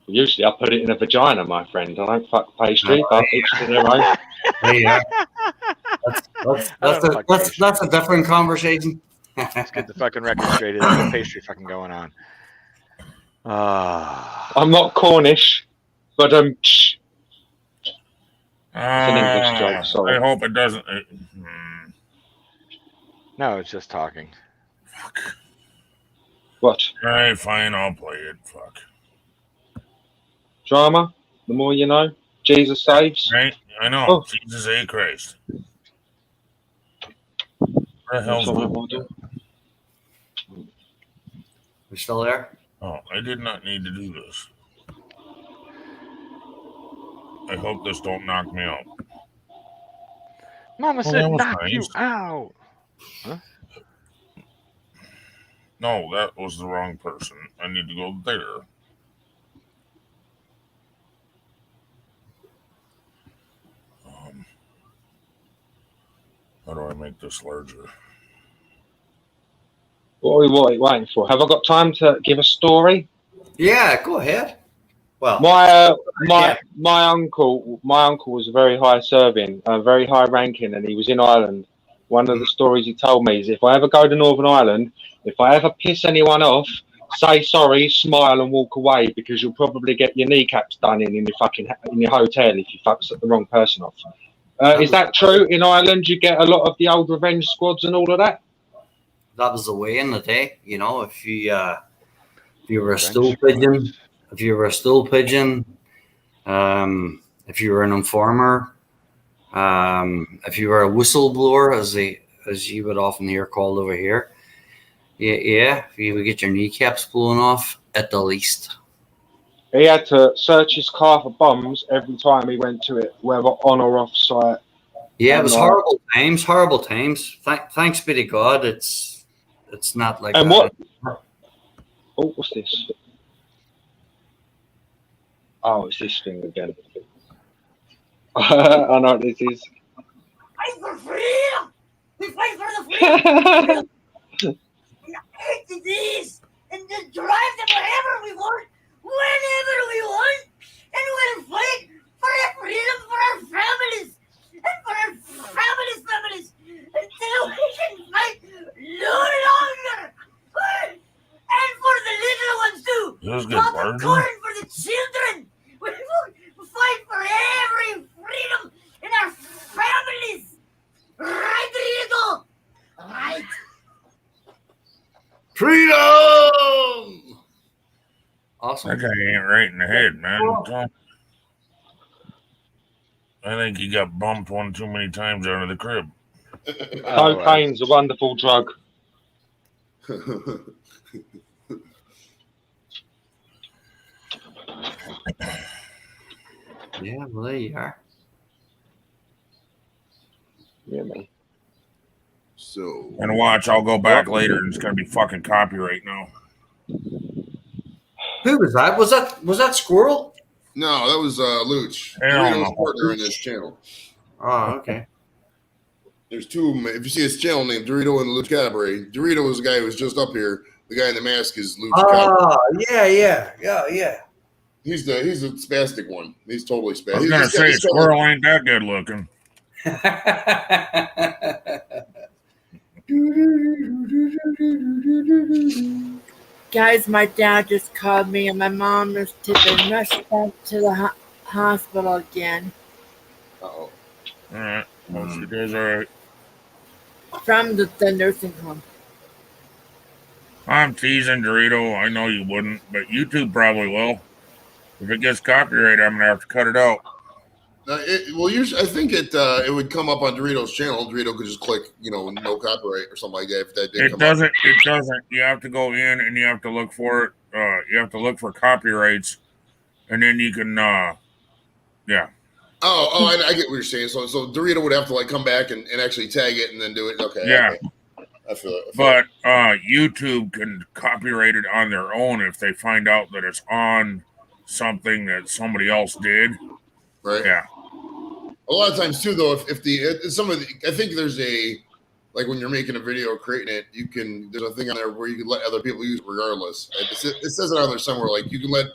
Usually, I put it in a vagina, my friend. I don't fuck pastry. But each to their own. There you are. That's a different conversation. Let's get the fucking record straight. There's no pastry fucking going on. I'm not Cornish, but it's an English joke. Sorry. I hope it doesn't. No, it's just talking. Fuck. What? All right, fine. I'll play it. Fuck. Drama. The more you know. Jesus saves. Right? I know. Oh. Jesus A. Christ. Where the hell's You still there? Oh, I did not need to do this. I hope this don't knock me out. Mama Oh, said that was knock you nice. out. Huh? No, that was the wrong person. I need to go there. How do I make this larger? What are we waiting for? Have I got time to give a story? Yeah, go ahead. Well, my uncle was very high serving, very high ranking, and he was in Ireland. One of the stories he told me is, if I ever go to Northern Ireland, if I ever piss anyone off, say sorry, smile, and walk away, because you'll probably get your kneecaps done in your hotel if you fuck the wrong person off. Is that true in Ireland? You get a lot of the old revenge squads and all of that. that was the way in the day. You know, if you were a stool pigeon, if you were an informer, if you were a whistleblower, as you would often hear called over here, yeah, if you would get your kneecaps blown off at the least. He had to search his car for bombs every time he went to it, whether on or off site. Yeah, it was horrible times. Thanks be to God, it's not like and that. Oh, what's this? Oh, it's this thing again. I know what this is. Fight for freedom! We fight for the freedom! And hate disease! And just drive them wherever we want, whenever we want! And we'll fight for the freedom for our families! And for our families! Until we can fight no longer! And for the little ones too! This is Pop good, and corn for the children! We will fight for every freedom in our families! Right, Rico? Right. Freedom! Awesome. That guy ain't right in the head, man. I think he got bumped one too many times out of the crib. Cocaine's a wonderful drug. Yeah, well, there you are. Yeah, man. So. And watch, I'll go back later and it's gonna be fucking copyright now. Who was that? Was that Squirrel? No, that was Luch. Hell Dorito's no. partner in this channel. Oh, okay. There's two of them. If you see his channel name, Dorito and Luch Cabaret. Dorito is the guy who was just up here. The guy in the mask is Luch Cabaret. Yeah. He's the spastic one. He's totally spastic. I was gonna say Squirrel ain't that good looking. Guys, my dad just called me and my mom is tipping rushed back to the hospital again. Uh-oh. All right. Well, she does all right. From the nursing home. I'm teasing, Dorito. I know you wouldn't, but YouTube probably will. If it gets copyrighted, I'm gonna have to cut it out. Usually, I think it would come up on Dorito's channel. Dorito could just click, no copyright or something like that. If that did come It up. doesn't. You have to go in and you have to look for it. You have to look for copyrights, and then you can, yeah. Oh, I get what you're saying. So Dorito would have to come back and actually tag it and then do it. Okay. Yeah. Okay. I feel it. But YouTube can copyright it on their own if they find out that it's on something that somebody else did. Right. Yeah. A lot of times too, though, if I think there's when you're making a video or creating it, there's a thing on there where you can let other people use it regardless. It says it on there somewhere, you can let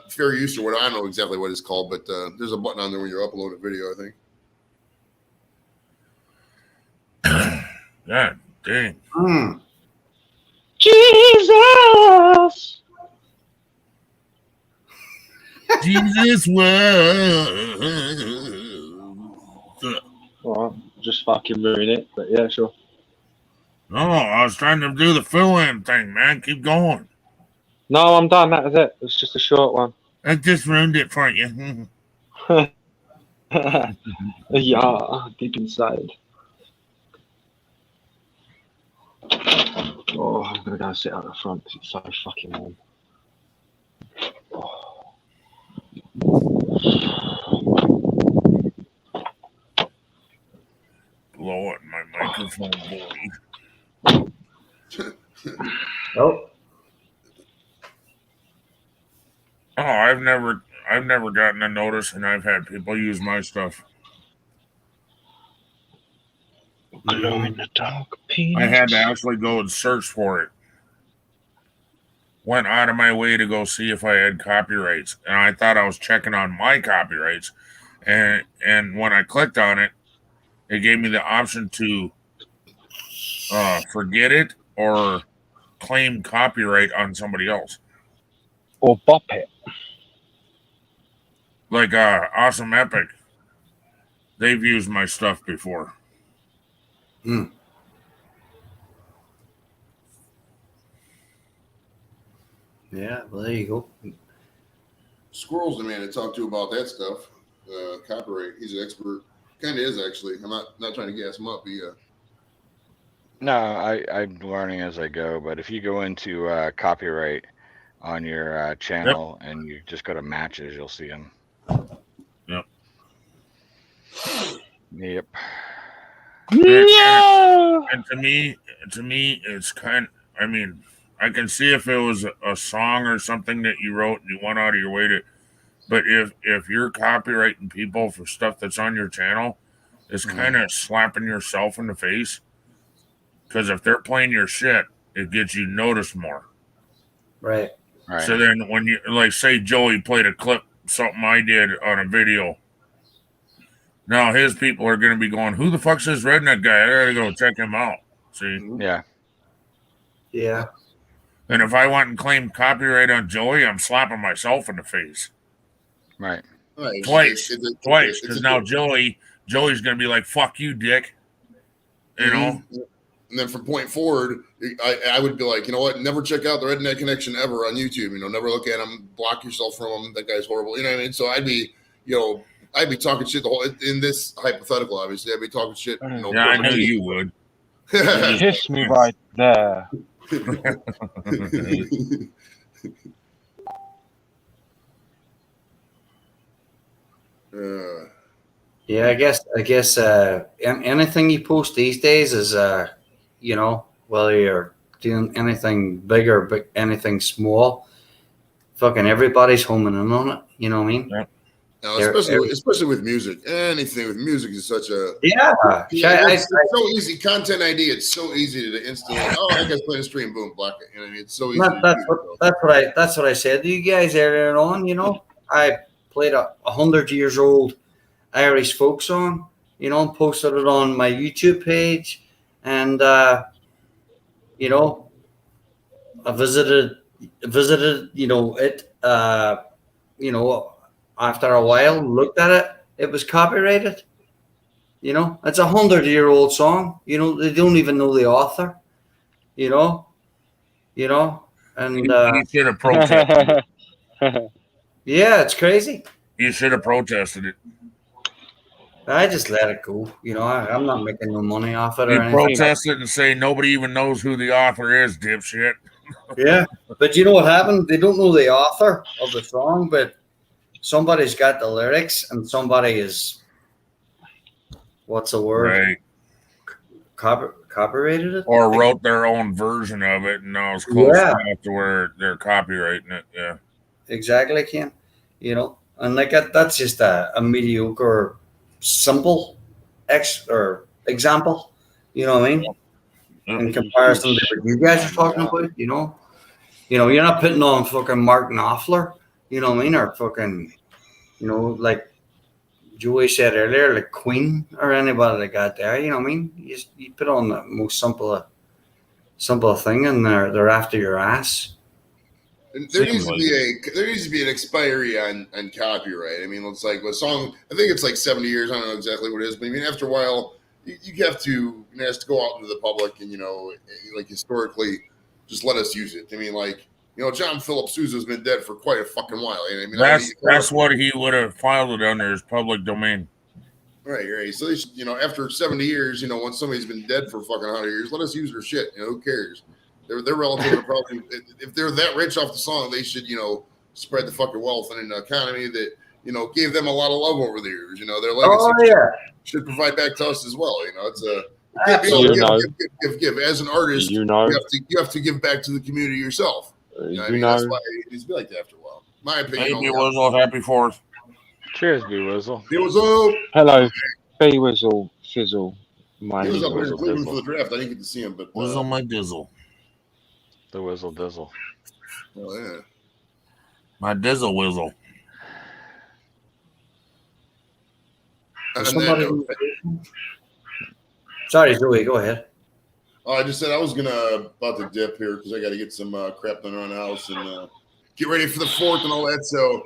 fair use or whatever. I don't know exactly what it's called, but there's a button on there when you upload a video, I think. God dang. Jesus. Jesus was. Alright, just fucking ruin it, but yeah, sure. No, I was trying to do the fill-in thing, man. Keep going. No, I'm done. That was it. It was just a short one. I just ruined it for you. Yeah, deep inside. Oh. gonna go and sit out the front because it's so fucking warm. Blow it in my microphone, boy. Oh. Oh, I've never gotten a notice, and I've had people use my stuff. Glow in the dark I penis. had to actually go and search for it. Went out of my way to go see if I had copyrights, and I thought I was checking on my copyrights, and when I clicked on it, it gave me the option to forget it or claim copyright on somebody else. Or bop it. Like Awesome Epic. They've used my stuff before. Yeah, well, there you go. Squirrel's the man to talk to about that stuff. Copyright. He's an expert. Kind of is, actually. I'm not trying to gas him up. No, I'm learning as I go. But if you go into copyright on your channel and you just go to matches, you'll see them. Yep. Yep. And to me, it's kind. I mean, I can see if it was a song or something that you wrote and you went out of your way to. But if you're copyrighting people for stuff that's on your channel, it's kind of slapping yourself in the face. Because if they're playing your shit, it gets you noticed more. Right. So then when you, like, say Joey played a clip, something I did on a video, now his people are going to be going, who the fuck's this redneck guy? I got to go check him out. See? Yeah. Yeah. And if I went and claimed copyright on Joey, I'm slapping myself in the face. Right. Twice. Because now Joey's going to be like, fuck you, dick. You know? And then from point forward, I would be like, you know what? Never check out the Redneck Connection ever on YouTube. You know, never look at him. Block yourself from him. That guy's horrible. You know what I mean? So I'd be talking shit the whole in this hypothetical. Obviously, I'd be talking shit. You know, yeah, I knew you would. Kiss me right there. Yeah, I guess anything you post these days is you know, whether you're doing anything big or anything small, fucking everybody's homing in on it. You know what I mean? Yeah. No, especially with music. Anything with music is such a it's so easy. Content ID. It's so easy to instantly. Oh, I guess playing a stream, boom, block it. You know, it's so easy. That's what I said to you guys earlier on. You know, I played a 100 years old Irish folk song. You know, and posted it on my YouTube page, and you know, I visited. You know it. You know. After a while, looked at it, it was copyrighted. You know, it's 100-year-old song. You know, they don't even know the author. You know, and you should have protested it. Yeah, it's crazy. You should have protested it. I just let it go. You know, I'm not making no money off it or you anything. Protest it and say nobody even knows who the author is, dipshit. Yeah, but you know what happened? They don't know the author of the song, but somebody's got the lyrics and somebody is, what's the word? Right. Copyrighted it? Or wrote their own version of it and now it's close enough to where they're copyrighting it. Yeah. Exactly, Ken. You know, and like that's just a mediocre, simple example. You know what I mean? In comparison to what you guys are talking about, you know, you're not putting on fucking Mark Knopfler. You know what I mean? Or fucking, you know, like Joey said earlier, like Queen or anybody like that there. You know what I mean? You put on the most simple thing and they're after your ass. And there needs to be an expiry on copyright. I mean, it's like a song. I think it's like 70 years. I don't know exactly what it is, but I mean, after a while, you have to it has to go out into the public, and you know, like historically, just let us use it. I mean, like. You know, John Philip Sousa's been dead for quite a fucking while. I mean, that's what he would have filed it under his public domain. Right. So they should, you know, after 70 years, you know, when somebody's been dead for fucking 100 years, let us use their shit. You know, who cares? Their relatives are probably, if they're that rich off the song, they should, spread the fucking wealth in an economy that, gave them a lot of love over the years. Their legacy should provide back to us as well. It's a it can't be all give. As an artist, you have to give back to the community yourself. That's why it needs to be like that after a while. My opinion. Hey, Wizzle, happy 4th. Cheers, B Wizzle. B Wizzle. Hello, B Wizzle, Fizzle. My He was up there Wizzle leaving for Dizzle. the draft. I didn't get to see him, but Wizzle my dizzle. The Wizzle Dizzle. Oh yeah. My dizzle Wizzle. Sorry, Joey, go ahead. Oh, I just said I was about to dip here because I got to get some crap done around the house and get ready for the 4th and all that. So,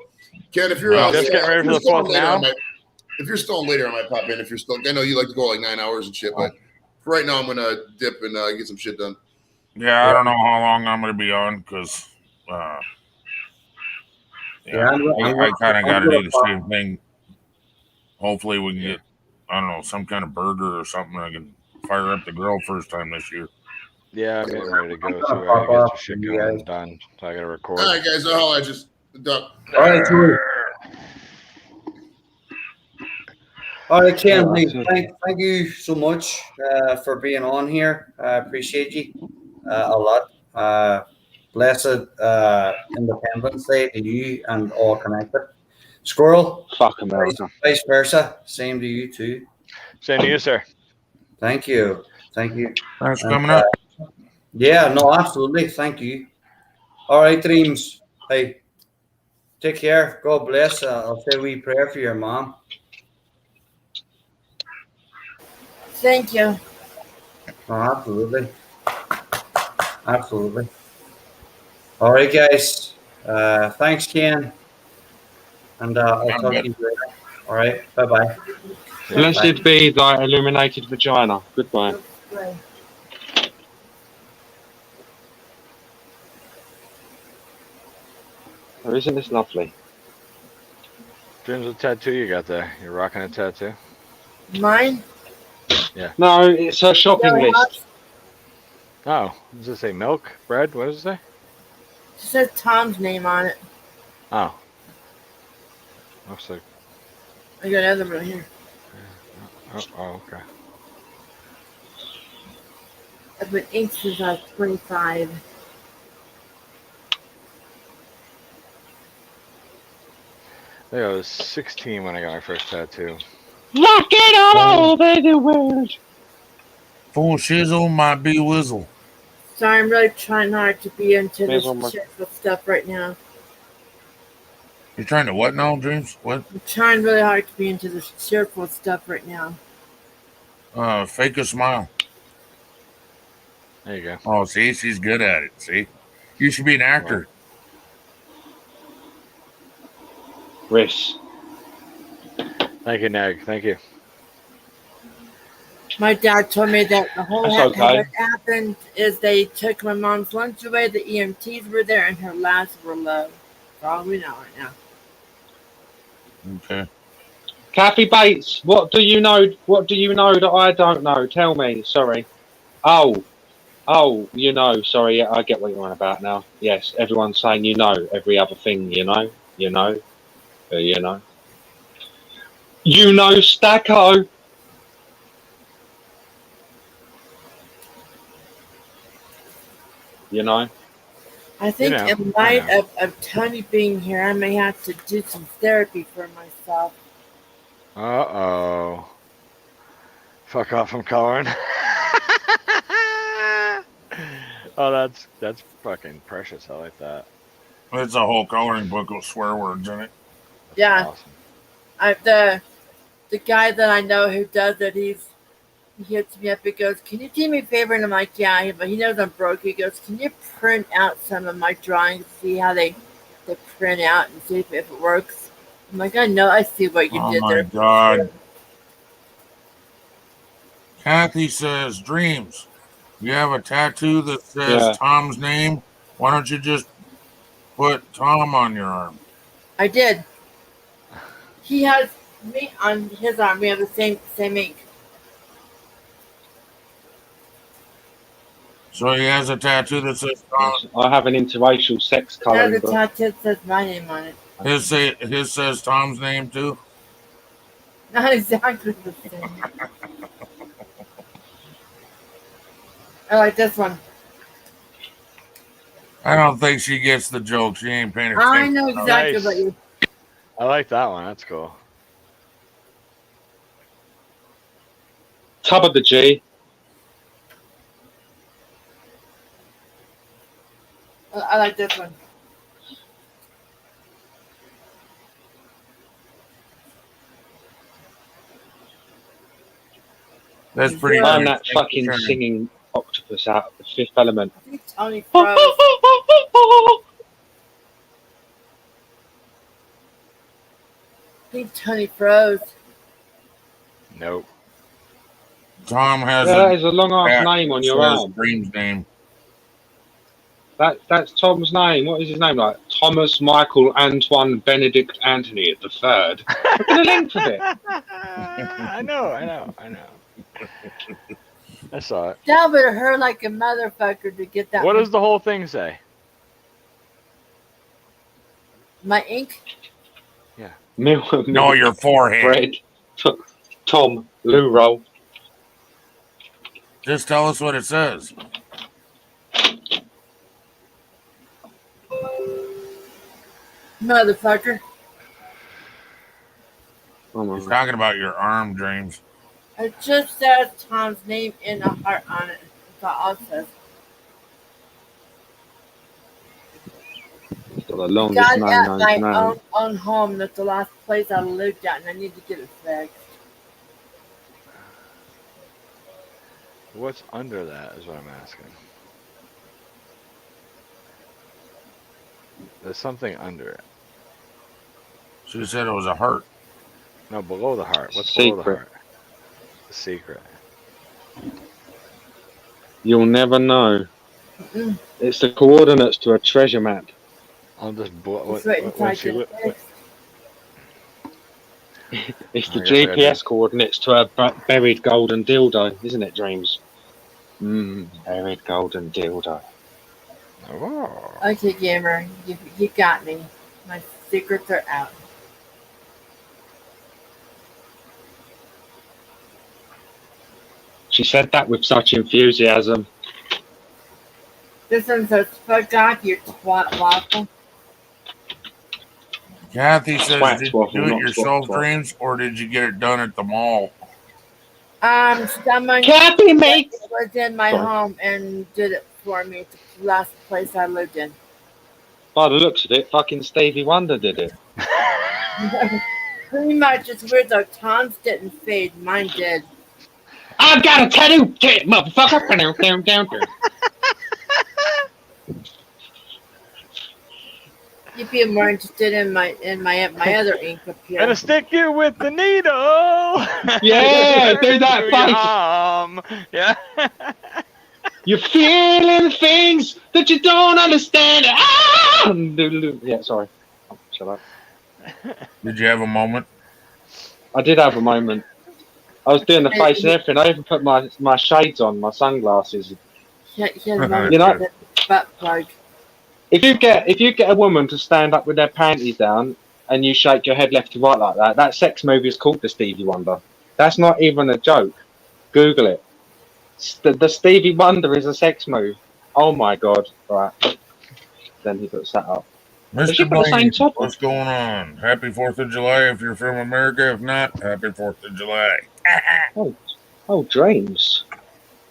Ken, if you're just getting ready for the 4th now. If you're still later, I might pop in. If you're still, I know you like to go like 9 hours and shit, but for right now, I'm gonna dip and get some shit done. Yeah, I don't know how long I'm gonna be on because I kind of got to do the same thing. Hopefully, we can get some kind of burger or something. I can fire up the grill first time this year. Yeah, I'm getting ready to go too. I gotta get some shit going and done. So I gotta record. All right, guys. I just duck. All right, Joey. All right, Ken, thank you so much for being on here. I appreciate you a lot. Blessed Independence Day to you and all connected. Squirrel, fuck America. Vice versa. Same to you too. Same to you, sir. Thank you. Thank you. Thanks for coming up. Yeah, no, absolutely. Thank you. All right, Dreams. Hey, take care. God bless. I'll say a wee prayer for your mom. Thank you. Oh, absolutely. Absolutely. All right, guys. Thanks, Ken. And I'll talk to you later. All right. Bye-bye. Blessed be thy illuminated vagina. Goodbye. Oh, isn't this lovely? James, what tattoo you got there? You're rocking a tattoo? Mine? Yeah. No, it's her shopping list. Oh, does it say milk? Bread? What does it say? It says Tom's name on it. Oh. Looks like. I got another one here. Oh, okay. I've been inked since I was 25. I think I was 16 when I got my first tattoo. Rock it all over the world. Full shizzle, my B Wizzle. Sorry, I'm really trying hard to be into this Maybe shit with stuff right now. You're trying to what now, James? What? I'm trying really hard to be into this cheerful stuff right now. Fake a smile. There you go. Oh, see, she's good at it. See, you should be an actor. Chris. Thank you, Nag. Thank you. My dad told me that the whole That's how okay. what happened is they took my mom's lunch away, the EMTs were there, and her labs were low. That's all we know right now. Okay. Kathy Bates, what do you know? What do you know that I don't know? Tell me. Sorry. Oh, you know. Sorry, yeah, I get what you're on about now. Yes, everyone's saying you know every other thing. You know. You know. Stacco. You know. I think know, in I light of Tony being here, I may have to do some therapy for myself. Uh-oh. Fuck off, I'm coloring. Oh, that's fucking precious. I like that. It's a whole coloring book with swear words in it. Yeah. Awesome. The guy that I know who does it, he hits me up. He goes, "Can you do me a favor?" And I'm like, "Yeah," but he knows I'm broke. He goes, "Can you print out some of my drawings, see how they print out, and see if it works?" I'm like, "I know, I see what you did Oh my there." God. Kathy says, Dreams, you have a tattoo that says Yeah. Tom's name. Why don't you just put Tom on your arm? I did. He has me on his arm. We have the same ink. So he has a tattoo that says Tom. I have an interracial sex Now colouring the book. tattoo says my name on it. His says Tom's name too. Not exactly the same. I like this one. I don't think she gets the joke. She ain't paying attention. I know exactly Nice. what you. I like that one. That's cool. Tub of the G. I like this one. That's pretty I'm good. that fucking singing octopus out of the Fifth Element. I think Tony froze. I think Tony froze. Nope. Tom has Yeah, that is a long ass bat name on that your says arm. Dream's name. That's Tom's name. What is his name? Like Thomas Michael Antoine Benedict Anthony the Third. Look at the length of it. I know. I saw it. That would hurt like a motherfucker to get that. What one. does the whole thing say? My ink? Yeah. No, your forehead. Fred. Tom Lou Roll. Just tell us what it says. Motherfucker. He's talking about your arm, Dreams. It just says Tom's name and a heart on it. That's all it says. Got the I longest got it name at known my to man. own home. That's the last place I lived at, and I need to get it fixed. What's under that is what I'm asking. There's something under it. She said it was a heart. No, below the heart. What's below the Secret. heart? The secret. You'll never know. Mm-mm. It's the coordinates to a treasure map. I'll just It's right inside your fixed. It's the I guess I gotta GPS coordinates to a buried golden dildo, isn't it, Dreams? Buried golden dildo. Oh. Okay, gamer, you got me. My secrets are out. She said that with such enthusiasm. This one says, fuck off, you twat waffle. Kathy says, Twat did you waffle, do it not yourself, twat. Dreams, or did you get it done at the mall? Someone Kathy makes. was in my Sorry. home and did it for me. It's the last place I lived in. By the looks of it, fucking Stevie Wonder did it. Pretty much, it's weird though. Tom's didn't fade, mine did. I got a tattoo, motherfucker. You'd be more interested in my other ink up here. Gonna stick you with the needle. Yeah, do that face. Yeah. You're feeling things that you don't understand. Ah! Yeah, sorry. Oh, shut up. Did you have a moment? I did have a moment. I was doing the face and everything. I even put my shades on, my sunglasses. He had a moment You know- with a butt plug. If you get a woman to stand up with their panties down and you shake your head left to right like that, that sex movie is called the Stevie Wonder. That's not even a joke. Google it. The Stevie Wonder is a sex move. Oh my god! Right. Then he puts that up. They Mr. should put the same Blaine, top on. what's going on? Happy 4th of July if you're from America. If not, happy 4th of July. Oh, dreams.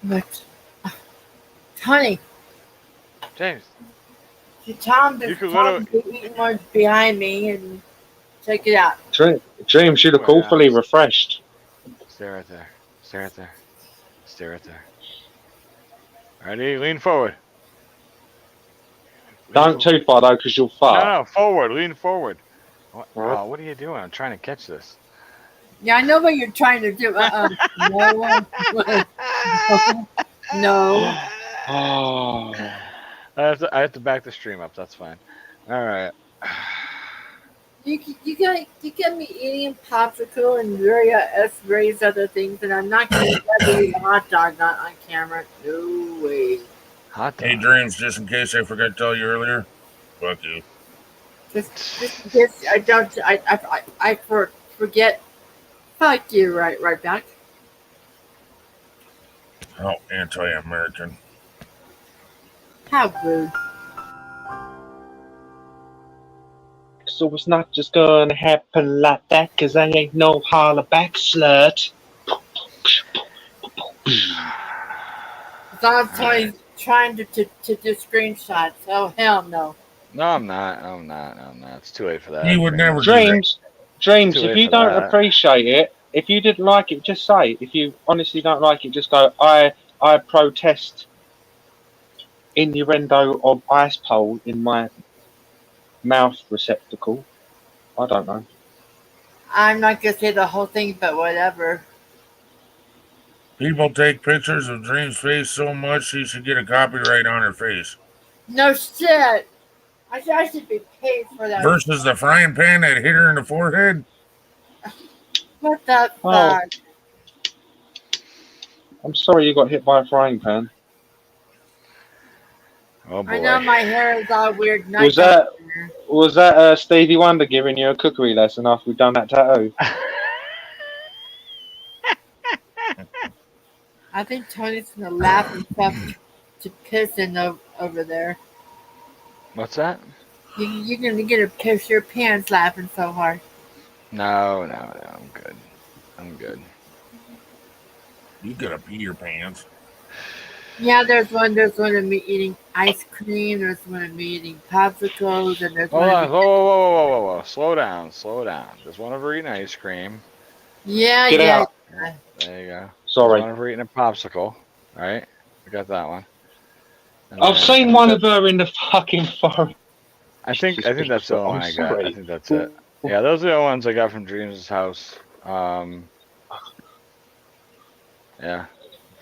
What? Honey, James. Tom You just could Tom eating one behind me and check it out. Dreams, you look Wow. awfully refreshed. Stay right there. Stay right there. Stay right there. Ready? Lean forward. Don't too far though, because you'll fart. No, forward. Lean forward. What, Alright. oh, what are you doing? I'm trying to catch this. Yeah, I know what you're trying to do. No. Oh. I have to back the stream up. That's fine. All right. You get me eating popsicle and various other things, and I'm not going to eat a hot dog on camera. No way. Hot Hey, dog. Dreams, just in case I forgot to tell you earlier, fuck you. Just in case I forget. Fuck you, right back. How anti-American. How rude. So it's not just gonna happen like that, cause I ain't no hollaback slut. I'm trying to do screenshots. Oh, hell no. No, I'm not. I'm not. I'm not. It's too late for that. He would never Dreams, Too if late you for don't that. appreciate it, if you didn't like it, just say it. If you honestly don't like it, just go, I protest innuendo of ice pole in my mouth receptacle. I don't know. I'm not gonna say the whole thing, but whatever. People take pictures of Dream's face so much she should get a copyright on her face. No shit. I should be paid for that. Versus the frying pan that hit her in the forehead. What the Oh. fuck? I'm sorry you got hit by a frying pan. Oh boy. I know my hair is all weird. Was that Stevie Wonder giving you a cookery lesson after we've done that tattoo? I think Tony's gonna laugh himself to pissing over there. What's that? You're gonna get a piss your pants laughing so hard. No. I'm good. I'm good. You gotta pee your pants. Yeah, there's one of me eating ice cream. There's one of me eating popsicles, and there's Hold one on. of me. Whoa. Slow down. There's one of her eating ice cream. Yeah. There you go. Sorry. There's one of her eating a popsicle. All right. We got that one. And I've then- seen one of her in the fucking forest. I think that's the only one I got. I think that's it. Yeah, those are the ones I got from Dreams' house. Yeah.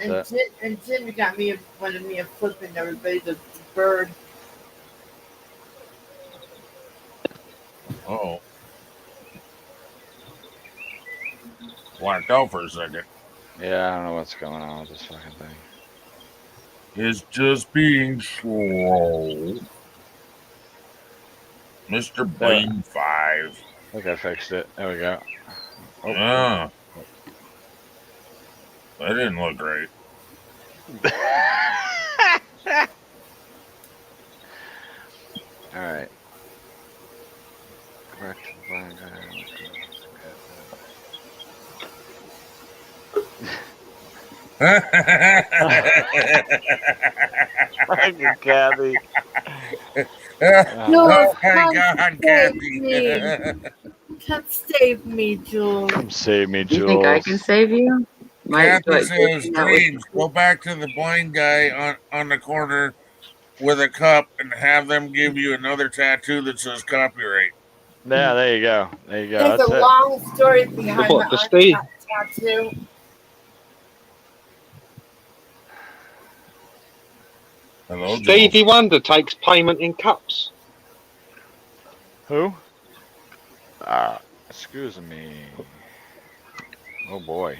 And Jimmy got me wanted me a flipping everybody the bird. Oh. Blacked out for a second. Yeah, I don't know what's going on with this fucking thing. It's just being slow. Mr. Blaine 5. I think I fixed it. There we go. Oh. Ah. That didn't look right. All right. Thank you, Kathy. No, Oh my come God, save Kathy. me. Come save me, Jules. Come save me, Jules. You think I can save you? Kathy says, Dreams, go back to the blind guy on the corner with a cup and have them give you another tattoo that says copyright. Yeah, there you go. There you go. There's That's a it. long story behind What, the the Steve? tattoo. Hello, Stevie Wonder takes payment in cups. Who? Excuse me. Oh boy.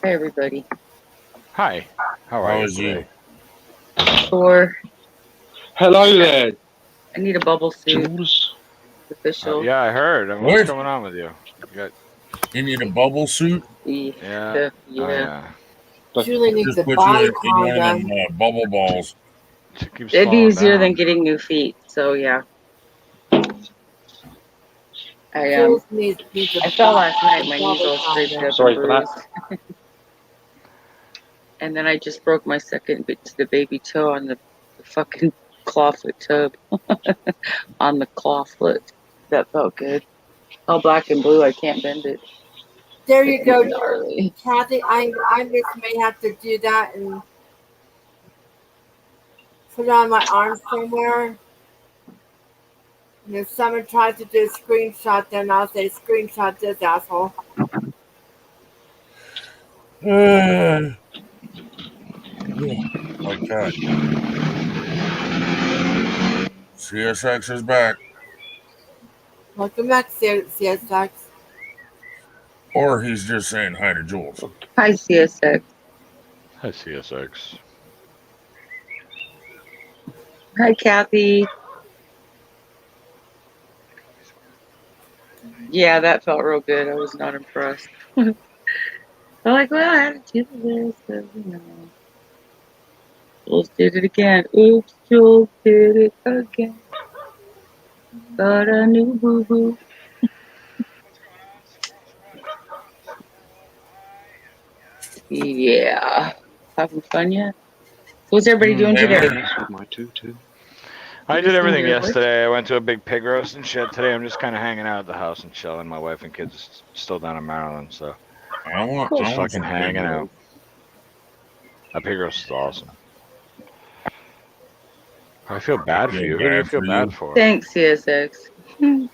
Hey, everybody. Hi. How are you? is you? Or Hello there. I need a bubble suit. Jules. Official. Yeah, I heard. I mean, what's going on with you? You need a bubble suit? Yeah. Oh, yeah. Julie needs Just a put body you in condom. bubble balls. It'd be easier than getting new feet. So yeah. I fell last night. My knees all scraped up Sorry and for that. bruised. And then I just broke my second bit to the baby toe on the fucking clawfoot tub. On the clawfoot. That felt good. All black and blue. I can't bend it. There you go, Gnarly. Kathy. I just may have to do that and put it on my arm somewhere. And if someone tries to do a screenshot, then I'll say, screenshot this asshole. Like that. CSX is back. Welcome back, CSX. Or he's just saying hi to Jules. Hi, CSX. Hi, CSX. Hi, Kathy. Yeah, that felt real good. I was not impressed. I'm like, well, I had to do this, so, you know. Jules did it again. Oops, Jules did it again. Got a new boo-boo. Yeah. Having fun yet? What's everybody doing today? With my tutu. I did Listening to everything your voice? yesterday. I went to a big pig roast and shit. Today I'm just kind of hanging out at the house and chilling. My wife and kids are still down in Maryland, so I want fucking some hanging pig out. roast. That pig roast is awesome. I feel bad for feel you. Who do you bad feel for bad you. for? Thanks, CSX. Oh,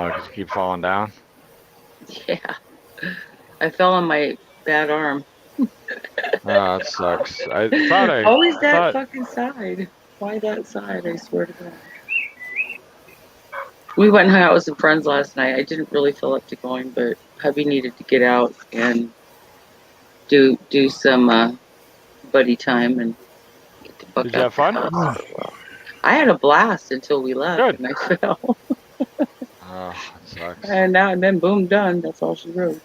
because you keep falling down? Yeah. I fell on my bad arm. Oh, that sucks. I thought Always that fucking side. Why that side? I swear to God. We went and hung out with some friends last night. I didn't really feel up to going, but hubby needed to get out and do some buddy time and get the fuck Did you out have of the fun? house for a while. I had a blast until we left Good. and I fell. Oh, that sucks. And now and then boom, done. That's all she wrote.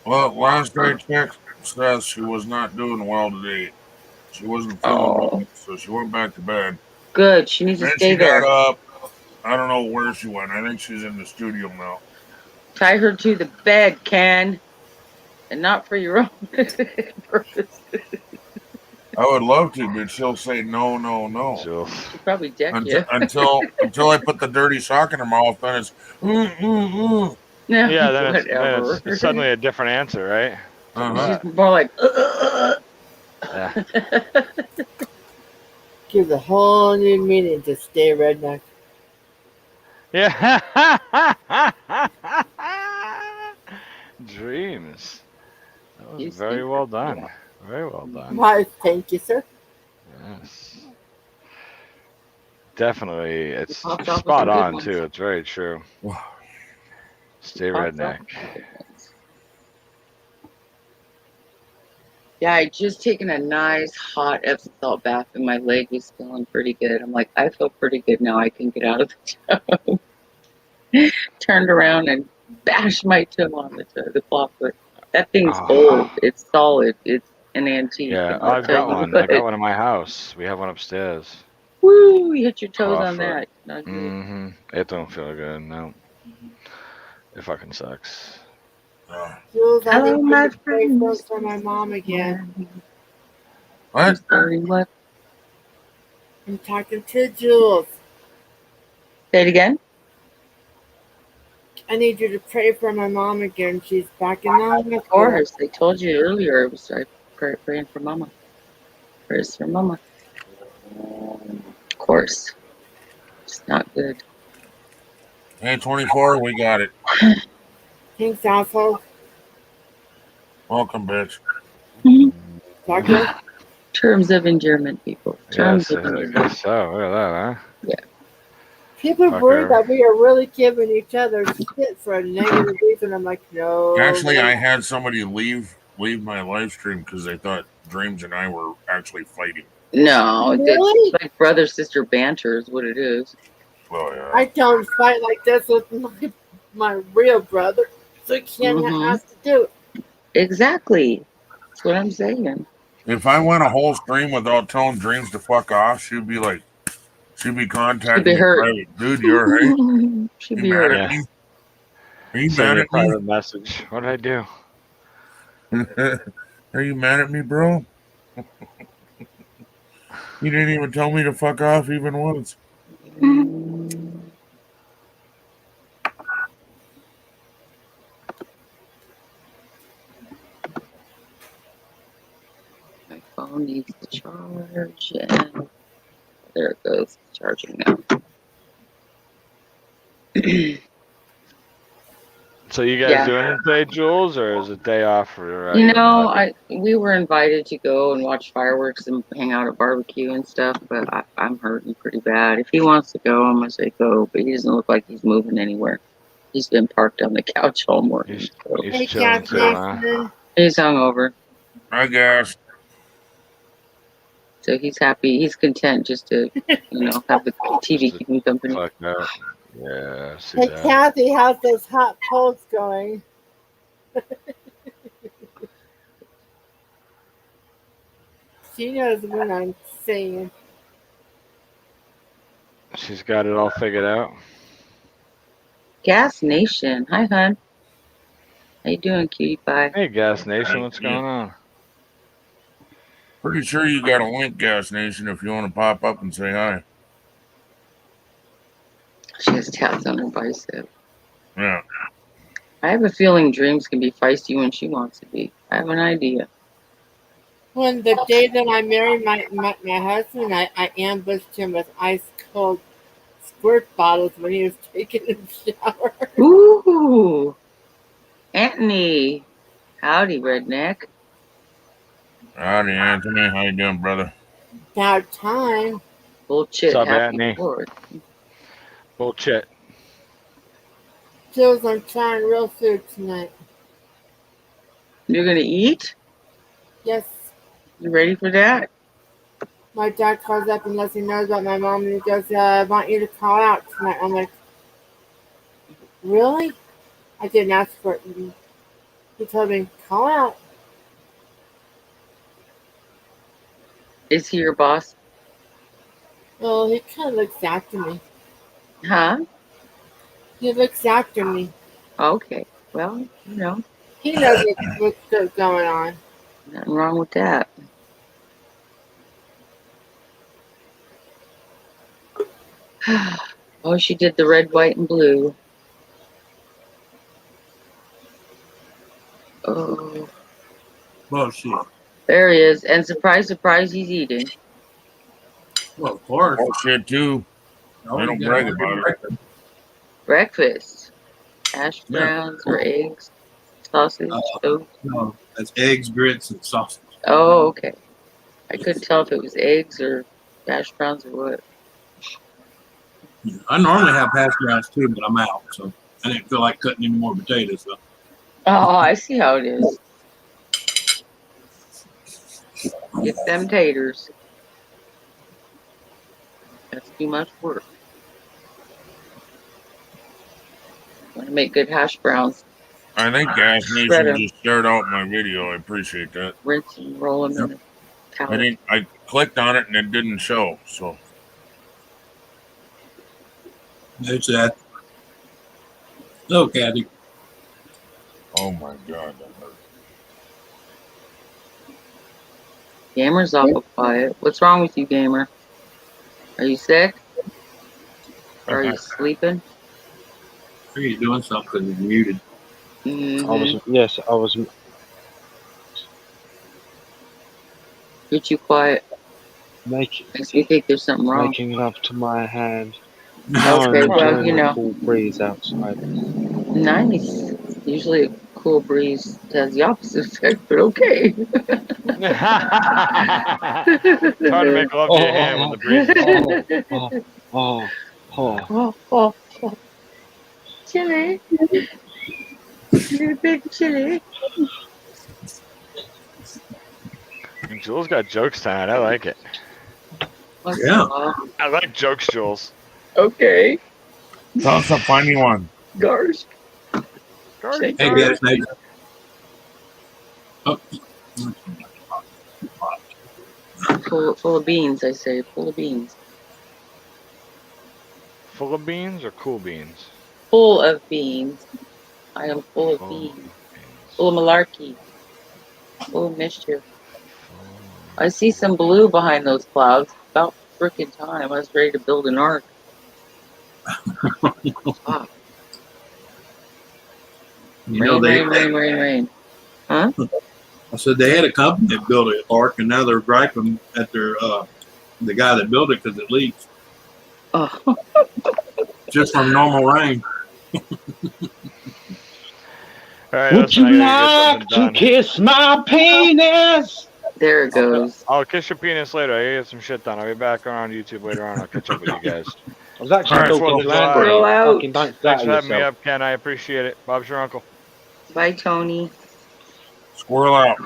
Well, last I checked, says she was not doing well today. She wasn't feeling well, so she went back to bed. Good. She needs to Then stay she got there. up. I don't know where she went. I think she's in the studio now. Tie her to the bed, Ken. And not for your own purpose. I would love to, but she'll say no, no, no. She'll probably deck you. Until I put the dirty sock in her mouth, then it's No, Yeah, then whatever. it's suddenly a different answer, right? She's more like, Yeah. Gives a whole new meaning to stay redneck. Yeah. Dreams. That was very well done. Very well done. Why, thank you, sir. Yes. Definitely. It's popped off with spot some good on, ones. too. It's very true. Stay Popped off redneck. Yeah, I just taken a nice hot Epsom salt bath and my leg was feeling pretty good. I'm like, I feel pretty good now. I can get out of the tub. Turned around and bashed my toe on the clawfoot. That thing's old. It's solid. It's an antique. Yeah, and I'll I've tell got you one. what. I got one in my house. We have one upstairs. Woo! You hit your toes on Clawfoot. that. Not good. Mm-hmm. It don't feel good. No. It fucking sucks. Jules, I Hello, think my you should pray for my mom again. What? What? I'm talking to Jules. Say it again. I need you to pray for my mom again. She's back in the hospital. Of course. I told you earlier. I was praying for Mama. Prayers for Mama. Of course. It's not good. Hey, 24, we got it. Thanks, asshole. Welcome, bitch. Doctor? Terms of endearment, people. Terms Yes, of I endearment. guess so. Look at that, huh? Yeah. People Fucker. worry that we are really giving each other shit for a negative reason. I'm like, no. Actually, I had somebody leave my live stream because they thought Dreams and I were actually fighting. No, Really? it's like brother sister banter is what it is. Oh yeah. I don't fight like this with my real brother, so you can't Mhm. have to do it. Exactly. That's what I'm saying. If I went a whole stream without telling Dreams to fuck off, she'd be contacting me hurt. private. Dude, you're right. She'd You be mad hurt. at me? Are you Send mad me a at me? private message. What did I do? Are you mad at me, bro? You didn't even tell me to fuck off even once. My phone needs to charge, and there it goes, charging now. So you guys Yeah. doing it today, Jules, or is it day off for You you and know, Hubby? we were invited to go and watch fireworks and hang out at barbecue and stuff, but I'm hurting pretty bad. If he wants to go, I'm gonna say go, but he doesn't look like he's moving anywhere. He's been parked on the couch all morning. He's Hey, chilling too, huh? Jackson. He's hungover. I guess. So he's happy. He's content just to, have the TV keep him company. Fuck that. Yeah, see Hey, that. Kathy, how's those hot polls going? She knows what I'm saying. She's got it all figured out. Gas Nation. Hi, hon. How you doing, cutie pie? Hey, Gas Nation, what's going on? Pretty sure you got a link, Gas Nation, if you want to pop up and say hi. She has tats on her bicep. Yeah. I have a feeling Dreams can be feisty when she wants to be. I have an idea. When the day that I married my husband, I ambushed him with ice cold squirt bottles when he was taking a shower. Ooh, Anthony. Howdy, redneck. Howdy, Anthony. How you doing, brother? About time. Bullshit. What's up, Happy Anthony? Lord. Bullshit. Jules, I'm trying real food tonight. You're gonna eat? Yes. You ready for that? My dad calls up and lets me know about my mom, and he goes, I want you to call out tonight. I'm like, really? I didn't ask for it. He told me, call out. Is he your boss? Well, he kind of looks after me. Huh? He looks after me. Okay. Well, He knows what's going on. nothing wrong with that. Oh, she did the red, white, and blue. Oh. Bullshit. There he is. And surprise, surprise, he's eating. Well, of course. Oh, shit, too. No, I you don't gotta brag have about it. breakfast. Breakfast. Hash browns or eggs, sausage, toast. No, that's eggs, grits, and sausage. Oh, okay. I couldn't tell if it was eggs or hash browns or what. Yeah, I normally have hash browns too, but I'm out, so I didn't feel like cutting any more potatoes. So. Oh, I see how it is. Get them taters. That's too much work. Want to make good hash browns. I think Gas Shred Nation 'em. just shared out my video. I appreciate that. Rinse and roll them in a towel. I clicked on it and it didn't show. So There's that. Oh, Kathy. oh my god, that hurt. Gamer's awful quiet. What's wrong with you, Gamer? Are you sick? Or are you sleeping? I think he's doing something. He's muted. Mm-hmm. I was. Get you quiet. Making Makes me think there's something wrong. making love to my hand. Okay, well, a cool breeze outside. Nice. Usually a cool breeze has the opposite effect, but okay. It's hard to make love to your hand when the breeze is Oh. Chili. You're big chili. And Jules got jokes tonight. I like it. Yeah. I like jokes, Jules. Okay. Tell us a funny one. Gosh. Hey, guys, Nate. Oh. Full of beans, I say. Full of beans. Full of beans or cool beans? Full of beans. I am full of beans. Full of malarkey. Full of mischief. I see some blue behind those clouds. About frickin' time. I was ready to build an ark. Ah. Rain. Huh? I said they had a company that built an ark, and now they're griping at their the guy that built it because it leaks. Oh. Just from normal rain. All right, Would you like to kiss my penis? There it goes. I'll kiss your penis later. I get some shit done. I'll be back on YouTube later on. I'll catch up with you guys. I was actually All right, talking 4th to of July. Landry. Fucking don't Thanks flatter for having me yourself. up, Ken. I appreciate it. Bob's your uncle. Bye, Tony. Squirrel out.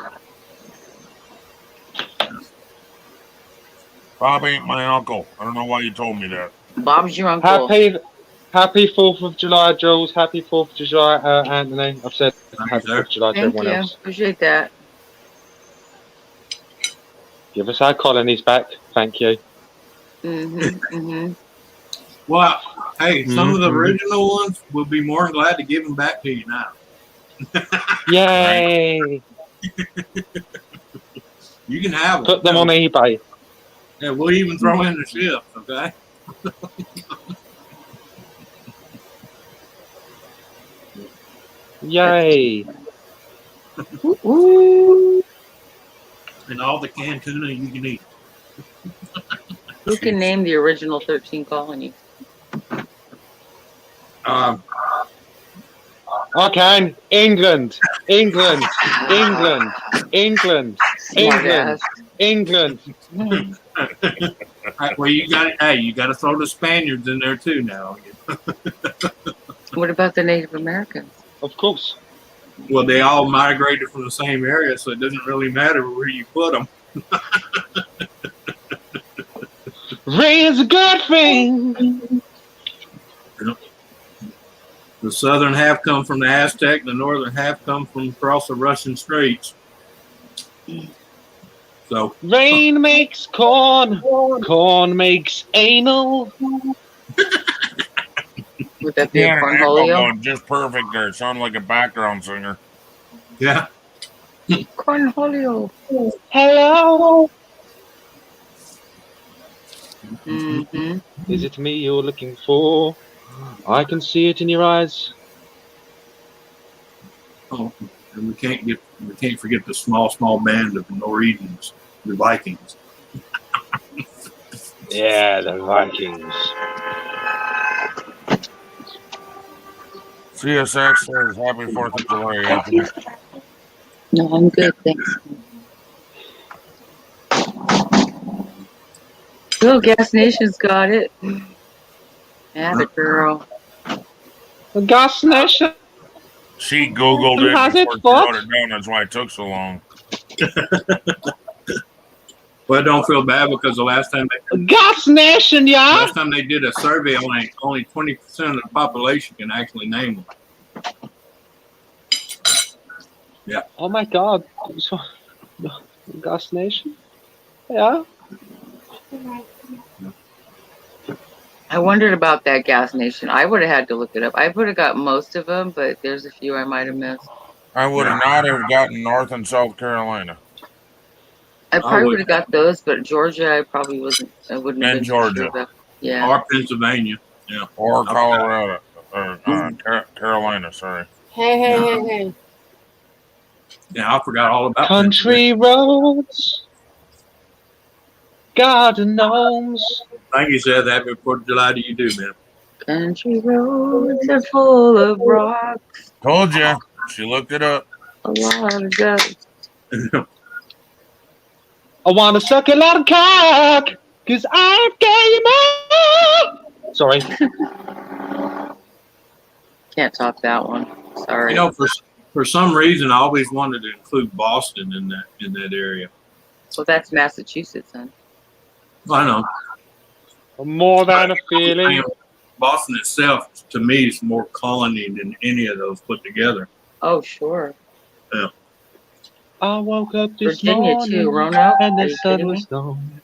Bob ain't my uncle. I don't know why you told me that. Bob's your uncle. Happy 4th of July, Jules. Happy 4th of July, Anthony. I've said happy 4th of July to Thank everyone you. else. Appreciate that. Give us our colonies back. Thank you. Well, hey, some of the Mhm. original ones will be more than glad to give them back to you now. Yay! You can have them. Put them on eBay. Yeah, we'll even throw in the ships, okay? Yay! And all the canned tuna you can eat. Who can name the original 13 colonies? I can. England. England. England. England. England. England. Well, you got to throw the Spaniards in there too now. What about the Native Americans? Of course. Well, they all migrated from the same area, so it doesn't really matter where you put them. Rain's a good thing. The southern half come from the Aztec, the northern half come from across the Russian Straits. So Rain makes corn. Corn makes anal. Would that be a cornholio? Just perfect there. Sound like a background singer. Yeah. Cornholio. Hello. Mm-hmm. Is it me you're looking for? I can see it in your eyes. Oh, and we can't forget the small band of Norwegians, the Vikings. Yeah, the Vikings. CSX says happy 4th of July, Anthony. No, I'm good, thanks. Oh, Gas Nation's got it. Have it, girl. Gas Nation. She Googled it Has it before she fought? wrote it down. That's why it took so long. Well, don't feel bad because the last time Gas Nation, yeah. last time they did a survey, only 20% of the population can actually name them. Yeah. Oh my God. So, Gas Nation. Yeah. I wondered about that Gas Nation. I would have had to look it up. I would have got most of them, but there's a few I might have missed. I would have not have gotten North and South Carolina. I probably would have got those, but Georgia, I probably wasn't. I wouldn't have And been Georgia. Sure about. Yeah. Or Pennsylvania. Yeah. Or Colorado. Carolina, sorry. Hey. Yeah, I forgot all about Country roads. Garden gnomes. Thank you, said that before July. Do you do, man? Country roads are full of rocks. Told you. She looked it up. A lot of dust. I want to suck a lot of cock, cause I came out. Sorry. Can't top that one. Sorry. You know, for some reason, I always wanted to include Boston in that area. Well, that's Massachusetts, then. I know. More than a feeling. Boston itself, to me, is more colony than any of those put together. Oh, sure. Yeah. I woke up this Virginia morning too, Roanoke. and Are the you sun kidding was me? gone.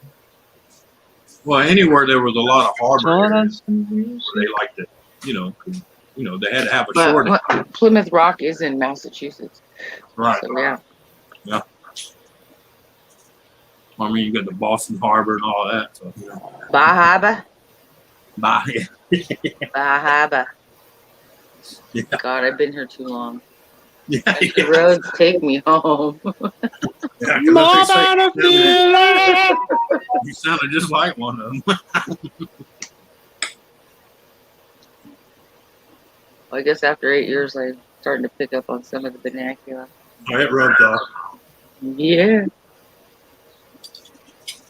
Well, anywhere there was a lot of harbor Turn on areas, some music. they liked it. You know, they had to have a shortage. But Plymouth Rock is in Massachusetts. Right. So, yeah. Yeah. I mean, you got the Boston Harbor and all that. So, you know. Bahaba. Bye. Bahaba. Yeah. God, I've been here too long. Yeah, The roads take me home. Yeah, More than a feeling. You sounded just like one of them. I guess after 8 years, I'm starting to pick up on some of the vernacular. It rubbed off. Yeah.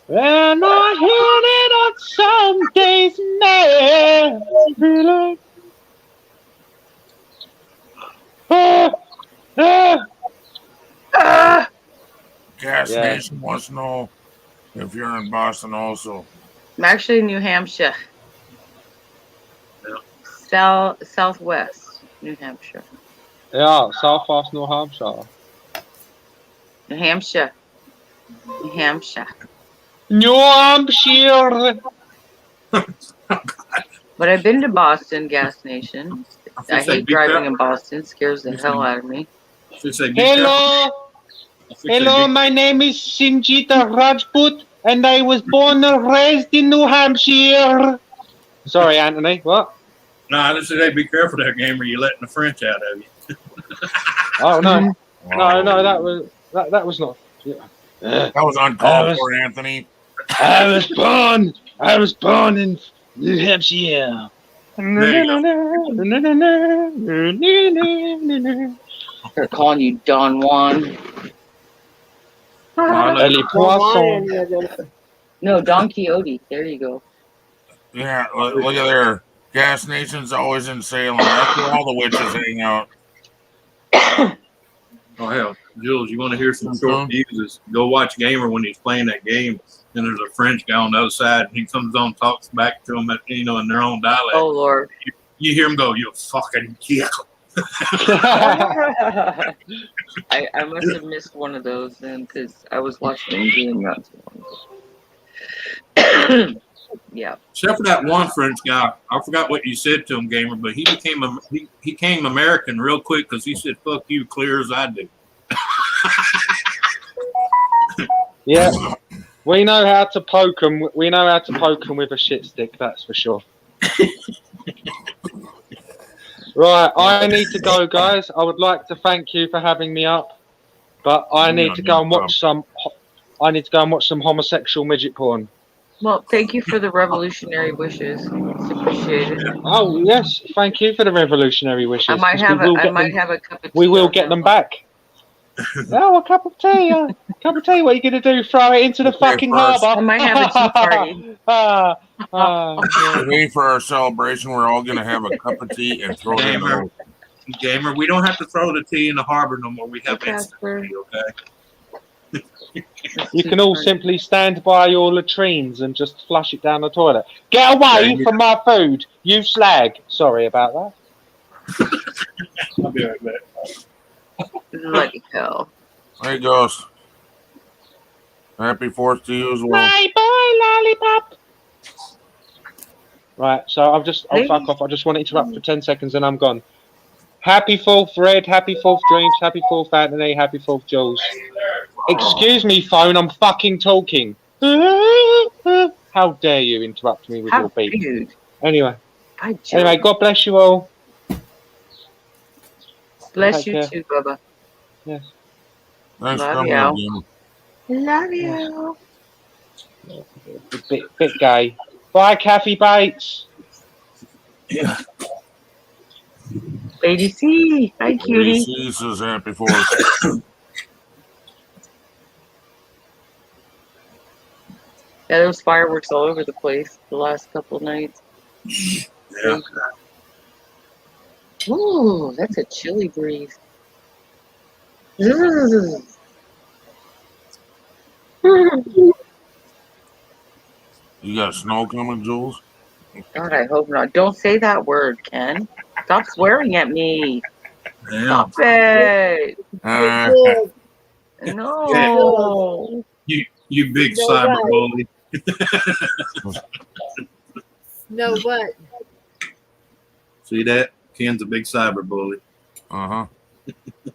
And I hear it on some days now. Feeling. Gas Yeah. Nation wants to know if you're in Boston also. I'm actually in New Hampshire. Southwest New Hampshire. Yeah, Southwest New Hampshire. New Hampshire. New Hampshire. New Hampshire. But I've been to Boston, Gas Nation. I hate driving in Boston. Scares the hell out of me. Hello. Hello, my name is Sinjita Rajput, and I was born and raised in New Hampshire. Sorry, Anthony. What? No, I just said, hey, be careful there, gamer. You're letting the French out of you. Oh no, no, that was not. Yeah. That was uncalled for, Anthony. I was born in New Hampshire. They're calling you Don Juan. No, Don Quixote. There you go. Yeah, look at there. Gas Nation's always in Salem. That's where all the witches hang out. Oh hell, Jules, you want to hear some short views? Go watch Gamer when he's playing that game, and there's a French guy on the other side, and he comes on, talks back to them, in their own dialect. Oh Lord! You hear him go, "You fucking kill." I must have missed one of those then, because I was watching the game not too long ago. Yeah. Except for that one French guy, I forgot what you said to him, Gamer, but he became American real quick because he said "fuck you" clear as I do. Yeah, we know how to poke them. We know how to poke them with a shit stick. That's for sure. Right, I need to go, guys. I would like to thank you for having me up, but I need to go and watch some. I need to go and watch some homosexual midget porn. Well, thank you for the revolutionary wishes. It's appreciated. Oh yes, thank you for the revolutionary wishes. I might have a cup of tea. We will get them back. Oh, a cup of tea. Cup of tea. What are you going to do? Throw it into the fucking harbour? I might have a tea party. Today for our celebration, we're all going to have a cup of tea and throw it in the boat. Gamer, we don't have to throw the tea in the harbor no more. We have instant tea, okay? You can all simply stand by your latrines and just flush it down the toilet. Get away from my food, you slag. Sorry about that. I'll be right back. Bloody hell. There he goes. Happy 4th to you as well. My boy lollipop. Right, so I'll fuck off. I just want to interrupt for 10 seconds and I'm gone. Happy 4th, Red. Happy 4th, Dreams. Happy 4th, Anthony. Happy 4th, Jules. Excuse me, phone. I'm fucking talking. How dare you interrupt me with your beep? Anyway, God bless you all. Bless you too, Bubba. Yes. Thanks for Love coming you. in. Love you. Bit gay. Bye, Kathy Bates. Yeah. Lady C. Hi, cutie. Lady C says happy 4th. Yeah, there was fireworks all over the place the last couple nights. Yeah. Ooh, that's a chilly breeze. You got snow coming, Jules? God, I hope not. Don't say that word, Ken. Stop swearing at me. Stop it. No. You big cyber bully. No, what? See that? Ken's a big cyber bully. I'm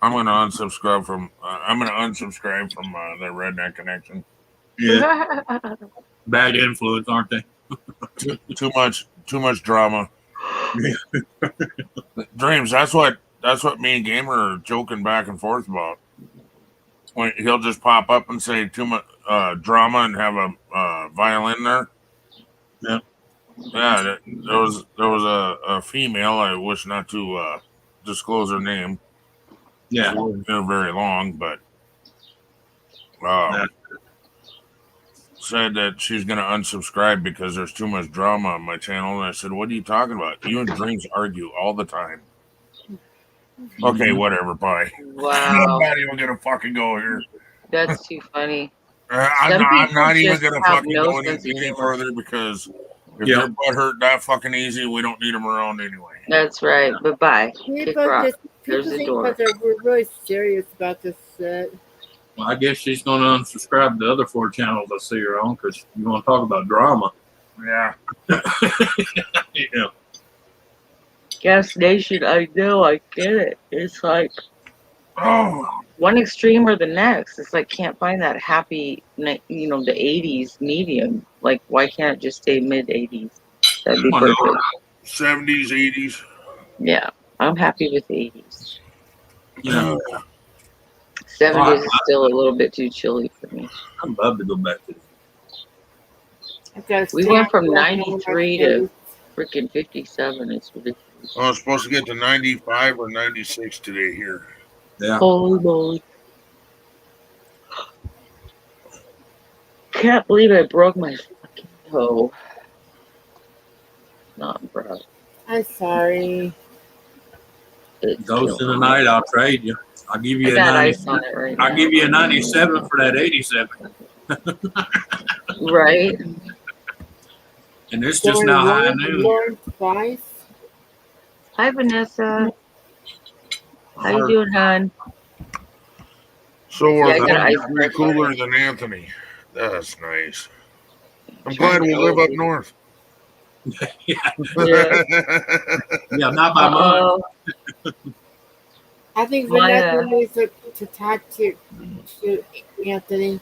gonna unsubscribe from. The Redneck Connection. Yeah. Bad influence, aren't they? Too much drama. Dreams. That's what me and Gamer are joking back and forth about. When he'll just pop up and say too much drama and have a violin there. Yeah. Yeah. There was a female. I wish not to disclose her name. Yeah. She wasn't there very long, but said that she's going to unsubscribe because there's too much drama on my channel. And I said, what are you talking about? You and Dreams argue all the time. Okay, whatever. Bye. Wow. I'm not even going to fucking go here. That's too funny. I'm not even just gonna have fucking no go sense of any humor. further because if Yeah. their butt hurt that fucking easy, we don't need them around anyway. That's right. Bye-bye. Kick People rock. just There's people the think door. that we're really serious about this shit. Well, I guess she's going to unsubscribe to the other 4 channels I see her on because you want to talk about drama. Yeah. Yeah. Gas Nation, I know, I get it. It's like one extreme or the next. It's like can't find that happy, the 80s medium. Like, why can't it just stay mid 80s? That'd be Come on, perfect. 70s, 80s. Yeah, I'm happy with the 80s. Yeah. 70s is still a little bit too chilly for me. I'm about to go back to We went from 93 to freaking 57. It's ridiculous. I was supposed to get to 95 or 96 today here. Yeah. Holy moly. Can't believe I broke my fucking toe. Not broke. I'm sorry. Ghost in the night, I'll trade you. I'll give you I a got 90, ice on it right I'll now. give you a 97 for that 87. Right? And it's just now high noon. Twice. Hi, Vanessa. How you doing, hon? So Yeah, I we're got ice way cooler than Anthony. That's nice. I'm glad we live up north. Yeah, not by much. I think My, Vanessa needs to talk to Anthony.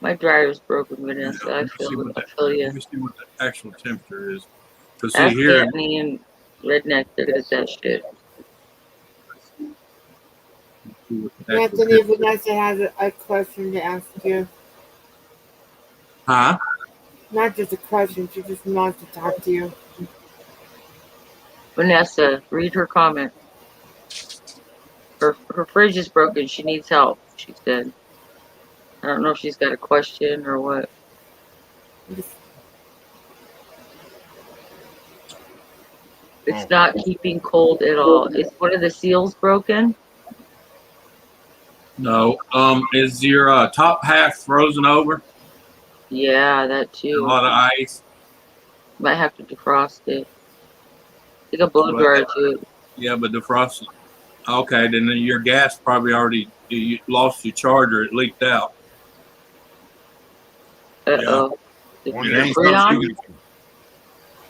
My dryer's broken, Vanessa. I feel you. Let me see what the actual temperature is. Because see Ask here, Anthony and Redneck. They're good at that shit. Anthony, Vanessa has a question to ask you. huh? Not just a question, she just wants to talk to you. Vanessa, read her comment. Her fridge is broken. She needs help, she said. I don't know if she's got a question or what. It's not keeping cold at all. Is one of the seals broken? No. Is your top half frozen over? Yeah, that A too. lot of ice. Might have to defrost it. Take a blow dryer too. Yeah, but defrost. Okay, then your gas probably already you lost your charger. It leaked out. Uh-oh. Yeah. Is it Freon?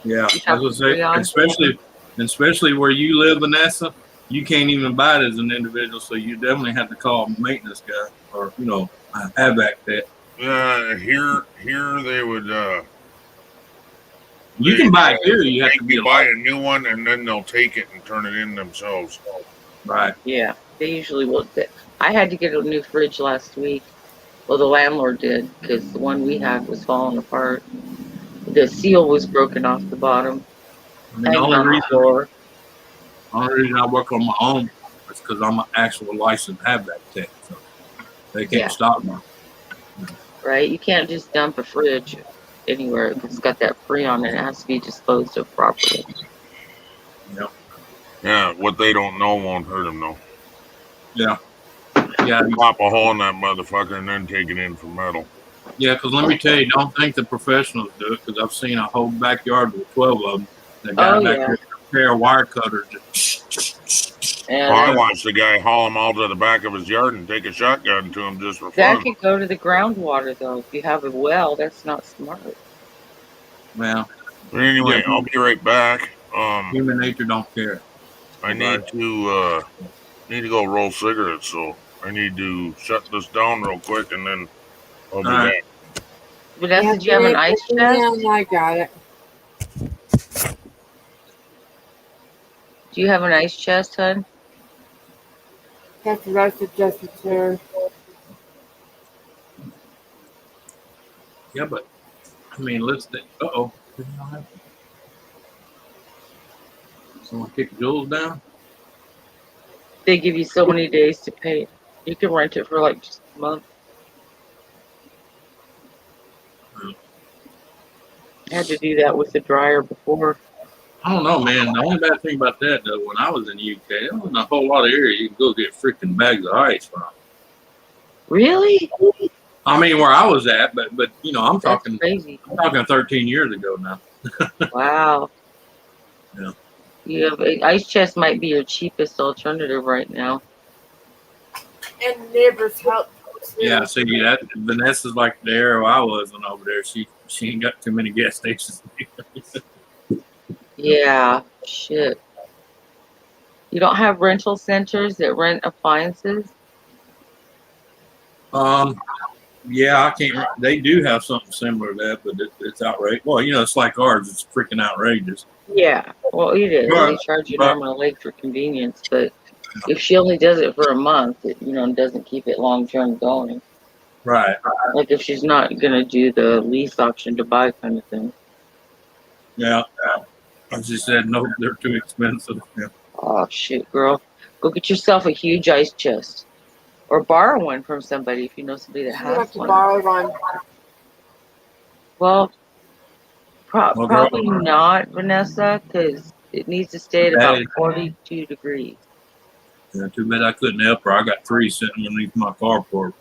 Yeah, You I was have gonna say, especially where you live, Vanessa, you can't even buy it as an individual, so you definitely have to call a maintenance guy or a HVAC tech. Yeah, here they would. You can buy it here. You have to buy a new one, and then they'll take it and turn it in themselves. Right. Yeah, they usually will. I had to get a new fridge last week. Well, the landlord did because the one we had was falling apart. The seal was broken off the bottom. The only reason I work on my own is because I'm an actual licensed HVAC tech, so they can't stop me. Right? You can't just dump a fridge anywhere if it's got that Freon and it has to be disposed of properly. Yeah. Yeah, what they don't know won't hurt them, though. Yeah. Yeah. Pop a hole in that motherfucker and then take it in for metal. Yeah, because let me tell you, don't think the professionals do it, because I've seen a whole backyard with 12 of them. The guy back there, a pair of wire cutters. Well, I watched the guy haul them all to the back of his yard and take a shotgun to him just for That fun. could go to the groundwater, though. If you have a well, that's not smart. Well. But anyway, I'll be right back. Human nature don't care. I need to go roll cigarettes, so I need to shut this down real quick, and then I'll be back. Vanessa, do you have an ice chest? Yeah, I got it. Do you have an ice chest, hon? That's what I suggested to her. Yeah, but, I mean, let's think. Uh-oh. Someone kick Jules down? They give you so many days to pay. You can rent it for like just a month. I had to do that with the dryer before. I don't know, man. The only bad thing about that, though, when I was in the UK, there wasn't a whole lot of area you can go get freaking bags of ice from. Really? I mean, where I was at, but you know, I'm That's talking crazy. I'm talking 13 years ago now. Wow. Yeah. Yeah, but ice chest might be your cheapest alternative right now. And neighbors help too. Yeah, see that Vanessa's like the arrow I was when over there. She ain't got too many gas stations. Yeah, shit. You don't have rental centers that rent appliances? Yeah, I can't. They do have something similar to that, but it's outrageous. Well, you know, it's like ours. It's freaking outrageous. Yeah, well, it is. They charge you an But arm and a leg for convenience, but if she only does it for a month, it, doesn't keep it long term going. right. Like if she's not gonna do the lease option to buy kind of thing. Yeah. I just said no. They're too expensive. Yeah. Oh shit, girl, go get yourself a huge ice chest, or borrow one from somebody if you know somebody that You have has to one. borrow one. Well, Well, girl, probably not, Vanessa, because it needs to stay at about hey, 42 degrees. yeah, too bad I couldn't help her. I got 3 sitting underneath my carport.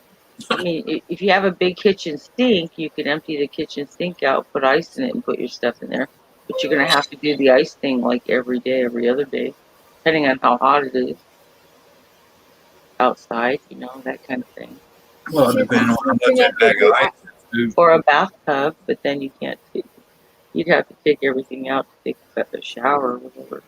I mean, if you have a big kitchen sink, you could empty the kitchen sink out, put ice in it, and put your stuff in there. But you're gonna have to do the ice thing like every day, every other day, depending on how hot it is outside. That kind of thing. Well, depending on how much that bag of ice is, too. Or a bathtub, but then you can't take. You'd have to take everything out to take a shower or whatever.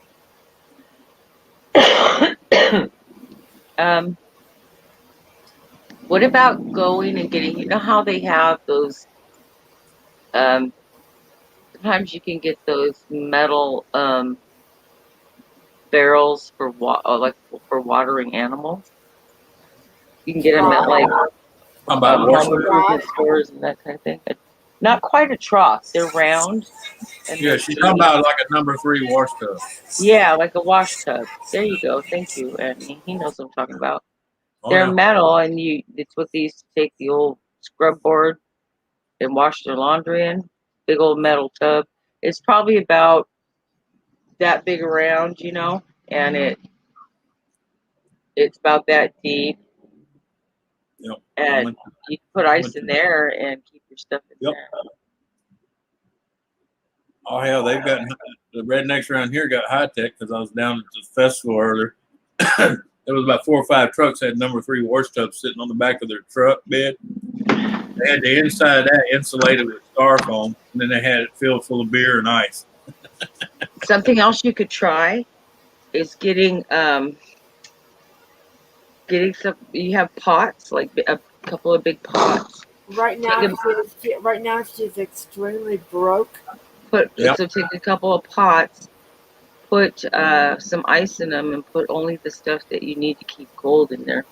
What about going and getting? You know how they have those. Sometimes you can get those metal barrels for like for watering animals. You can get them at like home improvement stores and that kind of thing. Not quite a trough. They're round. And Yeah, she's talking about like a number 3 wash tub. Yeah, like a wash tub. There you go. Thank you, Anthony. He knows what I'm talking about. Oh, They're yeah. metal, and it's what they used to take the old scrub board and wash their laundry in. Big old metal tub. It's probably about that big around, and it's about that deep. Yep. And you can put ice in there and keep your stuff in there. Oh hell, they've got the rednecks around here got high tech because I was down at the festival earlier. There was about 4 or 5 trucks had number 3 wash tubs sitting on the back of their truck bed. They had the inside of that insulated with styrofoam, and then they had it filled full of beer and ice. Something else you could try is getting some. You have pots, like a couple of big pots. Right now, she's extremely broke. So take a couple of pots, put some ice in them, and put only the stuff that you need to keep cold in there,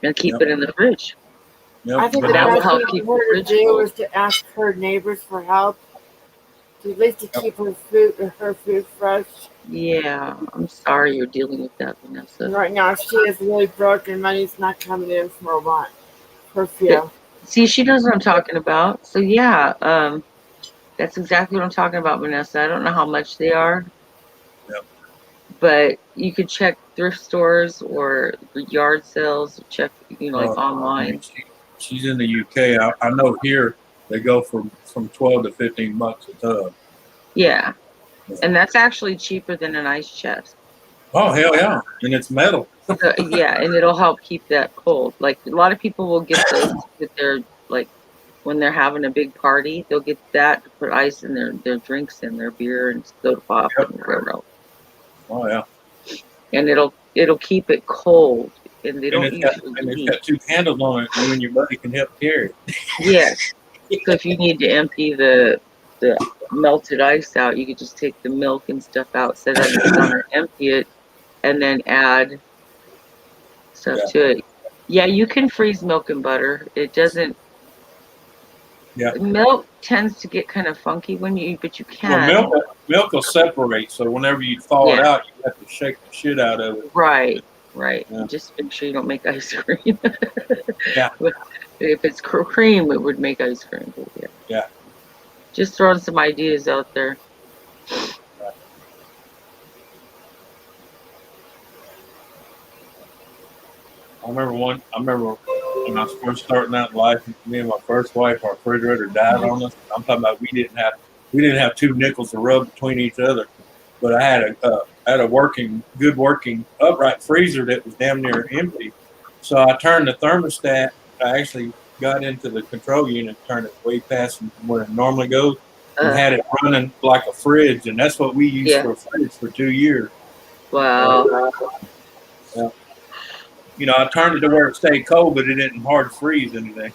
and keep it in the fridge. I think the that will best help thing keep for the her to fridge do cold. is to ask her neighbors for help, at least to keep her food fresh. Yeah, I'm sorry you're dealing with that, Vanessa. And right now, she is really broke, and money's not coming in for a while. For a few. See, she knows what I'm talking about. So yeah, that's exactly what I'm talking about, Vanessa. I don't know how much they are, but you could check thrift stores or yard sales. Check, like online. She's in the UK. I know here they go from $12 to $15 a tub. Yeah, and that's actually cheaper than an ice chest. Oh hell yeah, and it's metal. Yeah, and it'll help keep that cold. Like a lot of people will get those with their like when they're having a big party, they'll get that to put ice in their drinks and their beer and soda pop and whatever else. Oh yeah. And it'll keep it cold, and they don't usually it's got 2 handles on it. You and your buddy can help carry it. Yes. So if you need to empty the melted ice out, you could just take the milk and stuff out, set it on the counter, empty it, and then add stuff to it. Yeah, you can freeze milk and butter. It doesn't. Yeah. Milk tends to get kind of funky but you can. Well, milk will separate, so whenever you thaw it out, you have to shake the shit out of it. Right. Just make sure you don't make ice cream. Yeah. If it's cream, it would make ice cream. Yeah. Just throwing some ideas out there. I remember when I was first starting out in life, me and my first wife, our refrigerator died on us. I'm talking about we didn't have 2 nickels to rub between each other, but I had a good working upright freezer that was damn near empty. So I turned the thermostat. I actually got into the control unit, turned it way past where it normally goes, and had it running like a fridge, and that's what we used for a fridge for 2 years. Wow. Yeah. You know, I turned it to where it stayed cold, but it didn't hard freeze anything.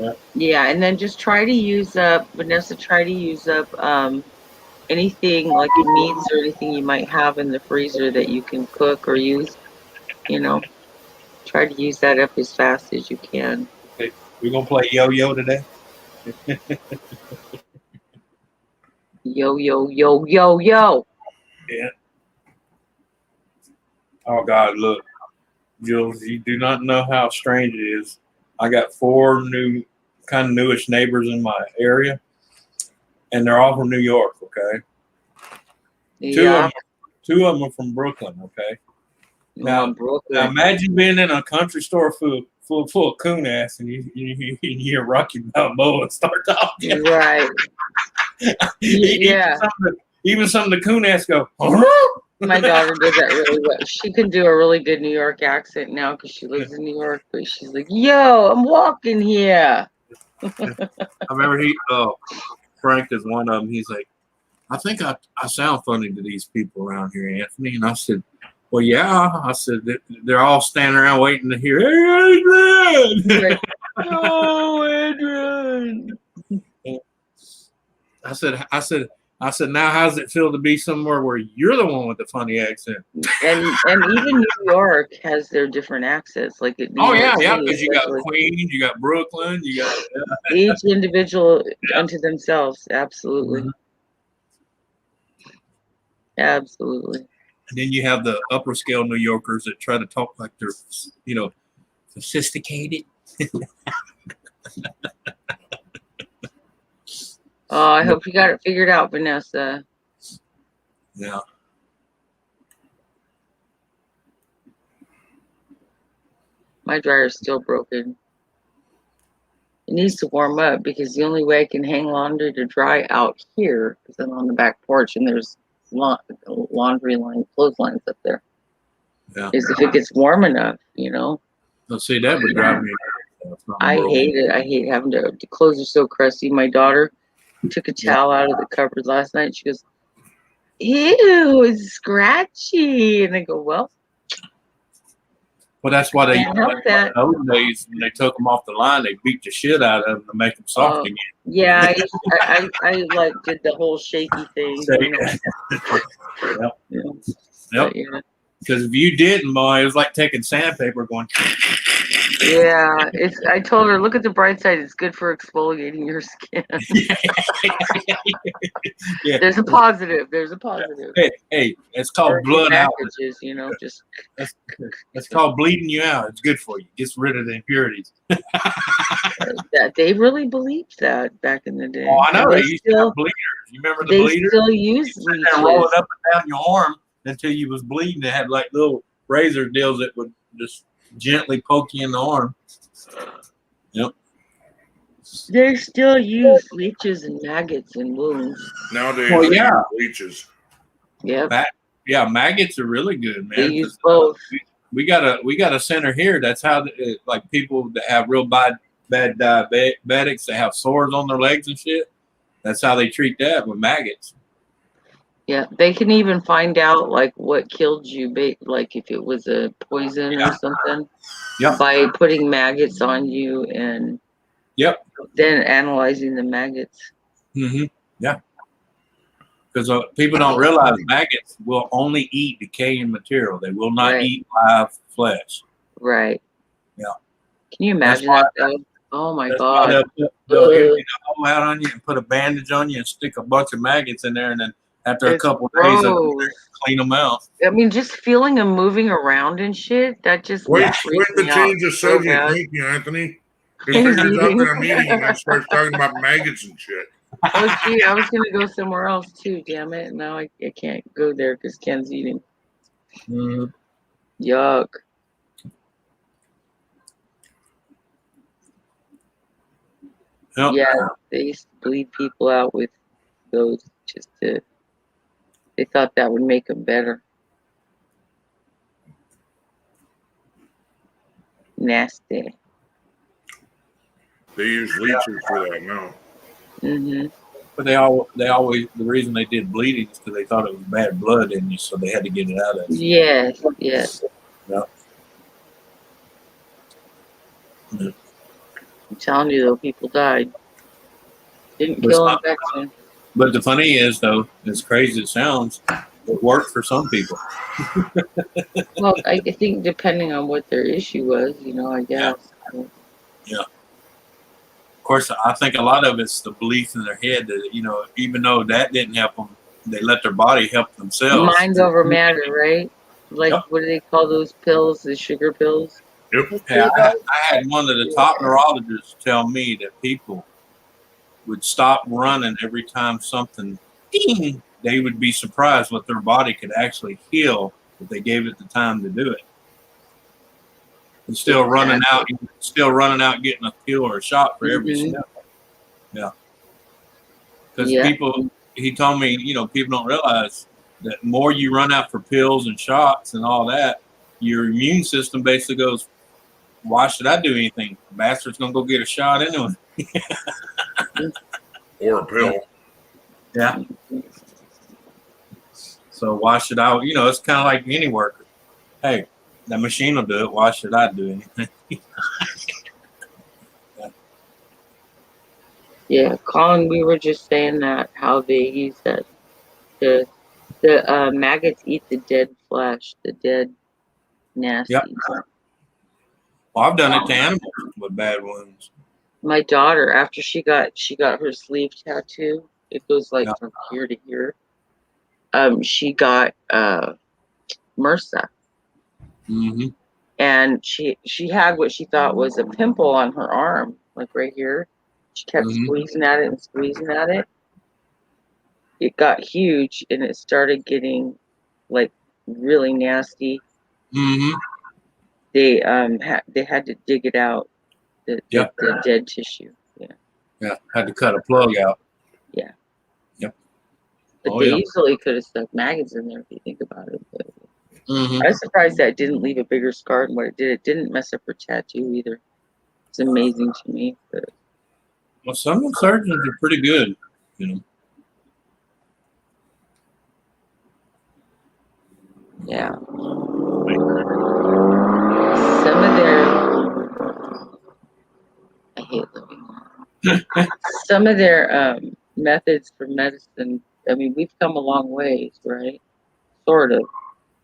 Yeah. Yeah, and then just try to use up, Vanessa, try to use up anything like meats or anything you might have in the freezer that you can cook or use, you know. Try to use that up as fast as you can. Okay. We're going to play yo-yo today. Yo, yo, yo, yo, yo. Yeah. Oh, God, look. Jules, you do not know how strange it is. I got 4 kind of newish neighbors in my area, and they're all from New York, okay? Yeah. Two of them are from Brooklyn, okay? Now, Brooklyn. now imagine being in a country store full of coon ass, and you hear Rocky Balboa start talking. Right. Yeah. Even some of the coon ass go, My daughter does that really well. She can do a really good New York accent now because she lives in New York, but she's like, yo, I'm walking here. I remember Frank is one of them. He's like, I think I sound funny to these people around here, Anthony. And I said, well, yeah. I said, they're all standing around waiting to hear, hey, Adrian. Oh, Adrian. I said, now how does it feel to be somewhere where you're the one with the funny accent? And even New York has their different accents. Like because you got Queens, you got Brooklyn, you got each individual unto themselves. Absolutely. Mm-hmm. Absolutely. And then you have the upper scale New Yorkers that try to talk like they're, sophisticated. Oh, I hope you got it figured out, Vanessa. Yeah. My dryer's still broken. It needs to warm up because the only way I can hang laundry to dry out here is I'm on the back porch and there's laundry line, clotheslines up there. Yeah. Is if it gets warm enough, Let's see, that would drive me. I hate it. I hate having the clothes are so crusty. My daughter took a towel out of the cupboard last night. She goes, ew, it's scratchy. And I go, well, that's why help that. Those days when they took them off the line, they beat the shit out of them to make them soft again. Yeah, I like did the whole shaky thing. Yep. Because if you didn't, boy, it was like taking sandpaper going. Yeah, I told her, look at the bright side. It's good for exfoliating your skin. Yeah. There's a positive. Hey, it's called blood out. Just it's called bleeding you out. It's good for you. Gets rid of the impurities. That they really believed that back in the day. Oh, I know. They used to have bleeders. You remember the bleeders? They still use leeches. And roll it up and down your arm until you was bleeding. They had like little razor deals that would just gently poke you in the arm. Yep. They still use leeches and maggots and wounds. Nowadays, leeches. Yeah. Maggots are really good, man. They use both. We got a center here. That's how like people that have real bad diabetics that have sores on their legs and shit. That's how they treat that with maggots. Yeah, they can even find out like what killed you, like if it was a poison or something. Yep. By putting maggots on you and then analyzing the maggots. Mm-hmm. Yeah. Because people don't realize maggots will only eat decaying material. They will not eat live flesh. Right. Yeah. Can you imagine that though? Oh my God. They'll empty the hole out on you and put a bandage on you and stick a bunch of maggots in there, and then after a couple of days, clean them out. I mean, just feeling them moving around and shit, that just Wait to change the subject. Thank you, Anthony. He figures out in a meeting and then starts talking about maggots and shit. Oh, gee, I was going to go somewhere else too, damn it. Now I can't go there because Ken's eating. Mm-hmm. Yuck. Yep. Yeah, they used to bleed people out with those just to. They thought that would make them better. Nasty. They use leeches for that now. Mm-hmm. But they always the reason they did bleeding is because they thought it was bad blood in you, so they had to get it out of you. Yes, yes. Yeah. I'm telling you, though, people died. Didn't But, kill infection. but the funny is, though, as crazy as it sounds, it worked for some people. Well, I think depending on what their issue was, I guess. Yeah. Of course, I think a lot of it's the belief in their head that, even though that didn't help them, they let their body help themselves. Mind over matter, right? Like, Yep. what do they call those pills? The sugar pills? Yep. Yeah, I had one of the top neurologists tell me that people would stop running every time something ding, they would be surprised what their body could actually heal if they gave it the time to do it. And still running out getting a pill or a shot for every step. Yeah. Because people, he told me, people don't realize that the more you run out for pills and shots and all that, your immune system basically goes, why should I do anything? The bastard's going to go get a shot anyway. Or a pill. Yeah. So why should I, it's kind of like any worker. Hey, the machine will do it. Why should I do anything? Yeah, Colin, we were just saying that, how they use that. The maggots eat the dead flesh, the dead nasty. Yep. Well, I've done it to animals with bad wounds. My daughter, after she got her sleeve tattoo, it goes like from here to here. She got MRSA. Mm-hmm. And she had what she thought was a pimple on her arm, like right here. She kept squeezing at it and squeezing at it. It got huge and it started getting like really nasty. Mm-hmm. They had to dig it out, the dead tissue. Yeah. Yeah. Had to cut a plug out. Yeah. Yep. But they easily could have stuck maggots in there if you think about it. But Mm-hmm. I was surprised that it didn't leave a bigger scar than what it did. It didn't mess up her tattoo either. It's amazing to me. But Well, some surgeons are pretty good, yeah. Some of their, I hate living there. Some of their methods for medicine, I mean, we've come a long ways, right? Sort of.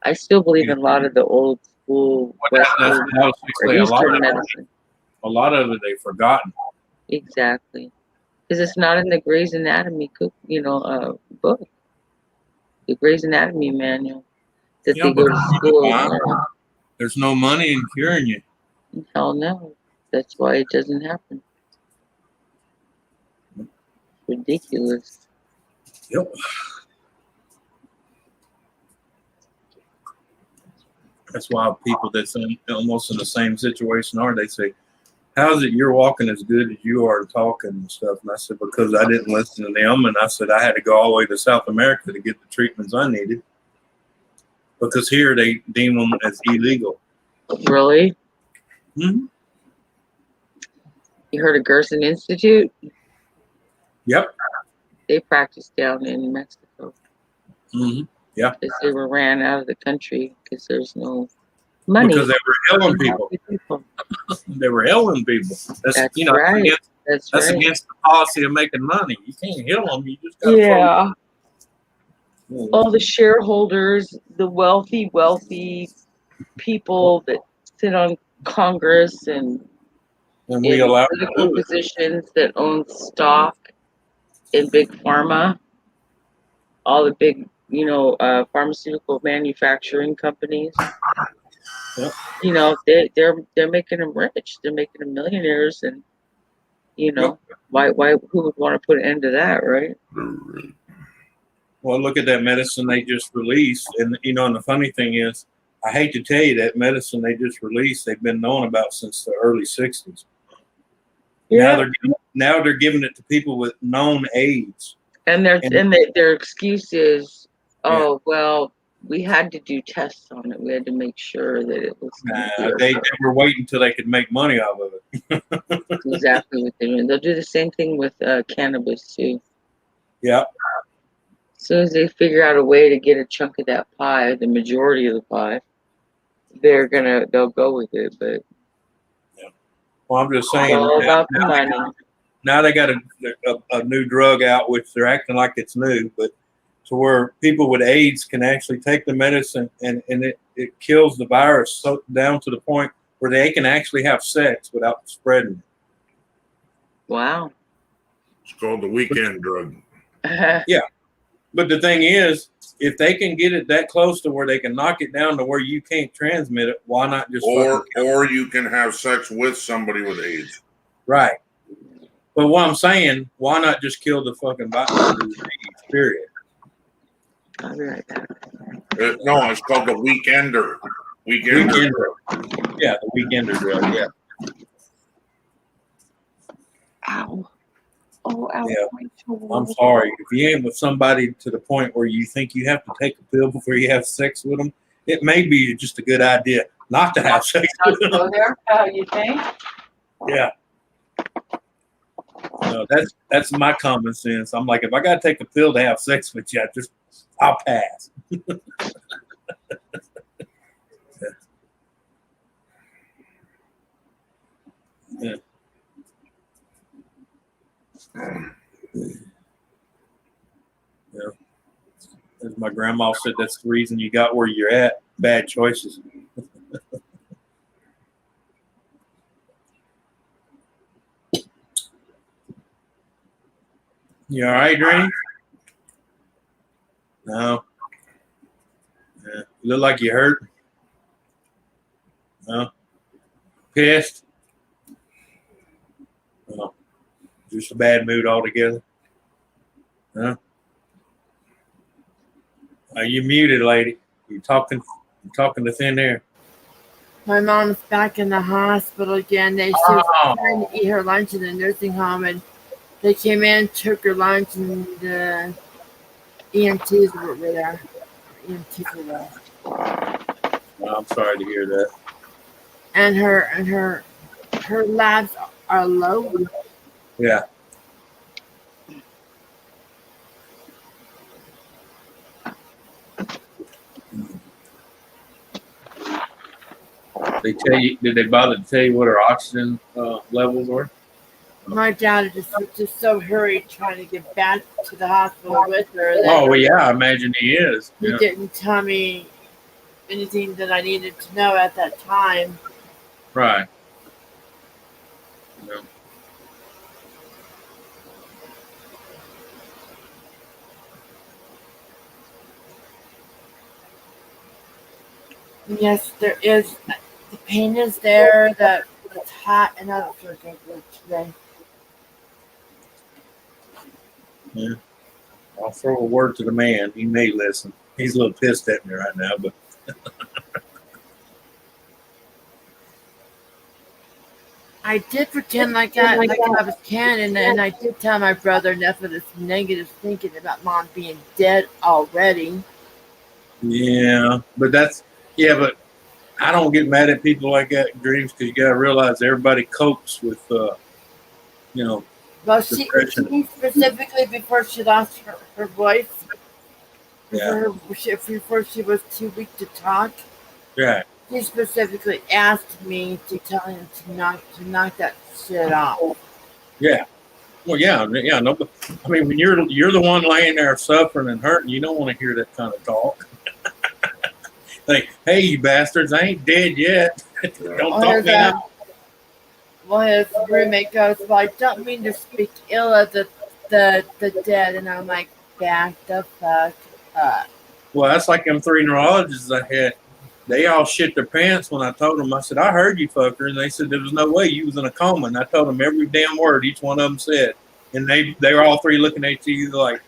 I still believe in a lot of the old school Western or Eastern medicine. A lot of it they've forgotten. Exactly. Because it's not in the Grey's Anatomy book, the Grey's Anatomy manual that they go to school and learn. There's no money in curing you. Hell no. That's why it doesn't happen. Ridiculous. Yep. That's why people that's almost in the same situation they say, how is it you're walking as good as you are talking and stuff? And I said, because I didn't listen to them. And I said, I had to go all the way to South America to get the treatments I needed. Because here they deem them as illegal. Really? Mm-hmm. You heard of Gerson Institute? Yep. They practice down in Mexico. Mm-hmm. Yeah. Because they were ran out of the country because there's no money. Because they were helping people. They were helping people. That's right. That's right. against the policy of making money. You can't heal them. You just got to all the shareholders, the wealthy people that sit on Congress and we allow political positions that own stock in big pharma, all the big, pharmaceutical manufacturing companies. Yep. They're making them rich. They're making them millionaires, and why who would want to put an end to that, right? Well, look at that medicine they just released, and and the funny thing is, I hate to tell you that medicine they just released, they've been known about since the early '60s. Now they're giving it to people with known AIDS. And their excuse is, oh well, we had to do tests on it. We had to make sure that it was. They were waiting until they could make money off of it. That's exactly what they're doing. They'll do the same thing with cannabis too. Yeah. As soon as they figure out a way to get a chunk of that pie, the majority of the pie, they'll go with it. But well, I'm just saying. It's all about the money. Now they got a new drug out, which they're acting like it's new, but to where people with AIDS can actually take the medicine and it kills the virus so down to the point where they can actually have sex without spreading it. Wow. It's called the weekend drug. Yeah. But the thing is, if they can get it that close to where they can knock it down to where you can't transmit it, why not just or you can have sex with somebody with AIDS. Right. But what I'm saying, why not just kill the fucking virus? Period. I'll be right back. No, it's called the weekender. Weekender. Yeah, the weekender drug. Yeah. Ow. Oh, ow. Yeah. I'm sorry. If you ain't with somebody to the point where you think you have to take a pill before you have sex with them, it may be just a good idea not to have sex with them. Go there? You think? Yeah. No, that's my common sense. I'm like, if I gotta take a pill to have sex with you, I'll pass. Yeah. Yeah. As my grandma said, that's the reason you got where you're at. Bad choices. You all right, Granny? No. Yeah. You look like you hurt. No. Pissed. No. Just a bad mood altogether. Huh? Are you muted, lady? You talking to thin air. My mom's back in the hospital again. She was trying to eat her lunch in the nursing home, and they came in, took her lunch, and the EMTs were there. EMTs were there. Well, I'm sorry to hear that. And her labs are low. Yeah. Did they bother to tell you what her oxygen levels were? My dad was just so hurried trying to get back to the hospital with her. Oh, well, yeah, I imagine he is. He didn't tell me anything that I needed to know at that time. Right. Yeah. Yes, there is. The pain is there. That it's hot, and I don't feel good today. Yeah. I'll throw a word to the man. He may listen. He's a little pissed at me right now, but I did pretend like I was canon, and I did tell my brother enough of this negative thinking about mom being dead already. yeah, but but I don't get mad at people like that in dreams because you got to realize everybody copes with, Well, depression. she specifically before she lost her voice, Yeah. before she was too weak to talk. Yeah. He specifically asked me to tell him to knock that shit off. Yeah. Well, yeah. No, but, I mean, when you're the one laying there suffering and hurting, you don't want to hear that kind of talk. Like, hey, you bastards, I ain't dead yet. Don't talk me out. Well, his roommate goes, well, I don't mean to speak ill of the dead. And I'm like, back the fuck up. Well, that's like them 3 neurologists I had. They all shit their pants when I told them. I said, I heard you, fucker. And they said, there was no way you was in a coma. And I told them every damn word each one of them said. And they were all 3 looking at you like,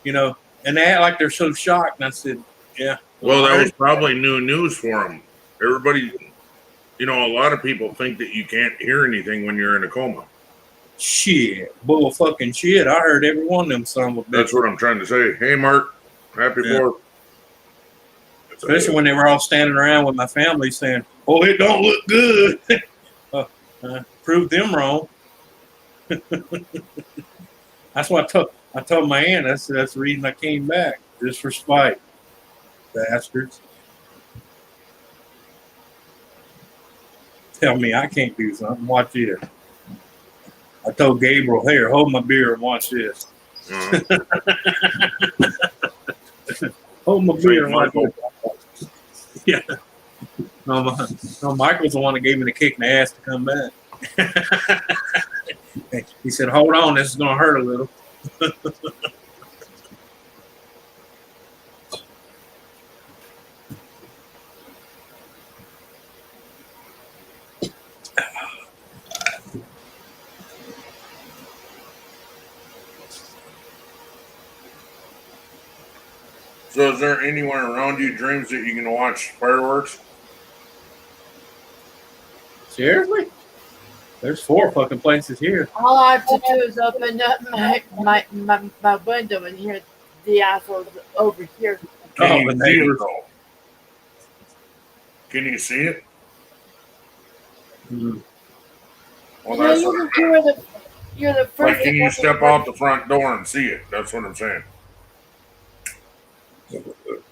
and they act like they're so shocked. And I said, yeah. Well, that was probably new news for them. Everybody, a lot of people think that you can't hear anything when you're in a coma. Shit, bull fucking shit. I heard every one of them son of a bitch. That's what I'm trying to say. Hey, Mark, happy Yeah. 4th. Especially when they were all standing around with my family saying, "Oh, it don't look good." Proved them wrong. That's what I told my aunt. That's the reason I came back, just for spite, bastards. Tell me I can't do something. Watch this. I told Gabriel, "Here, hold my beer and watch this." Hold my beer and watch this. Yeah. No, Michael's the one that gave me the kick in the ass to come back. He said, "Hold on, this is gonna hurt a little." So is there anywhere around you dreams that you can watch fireworks? Seriously? There's 4 fucking places here. All I have to do is open up my window and hear the assholes over here. Can you see it though? Can you see it? Mm-hmm. Well, Yeah, that's you're the first. like, can you step out the front door and see it? That's what I'm saying.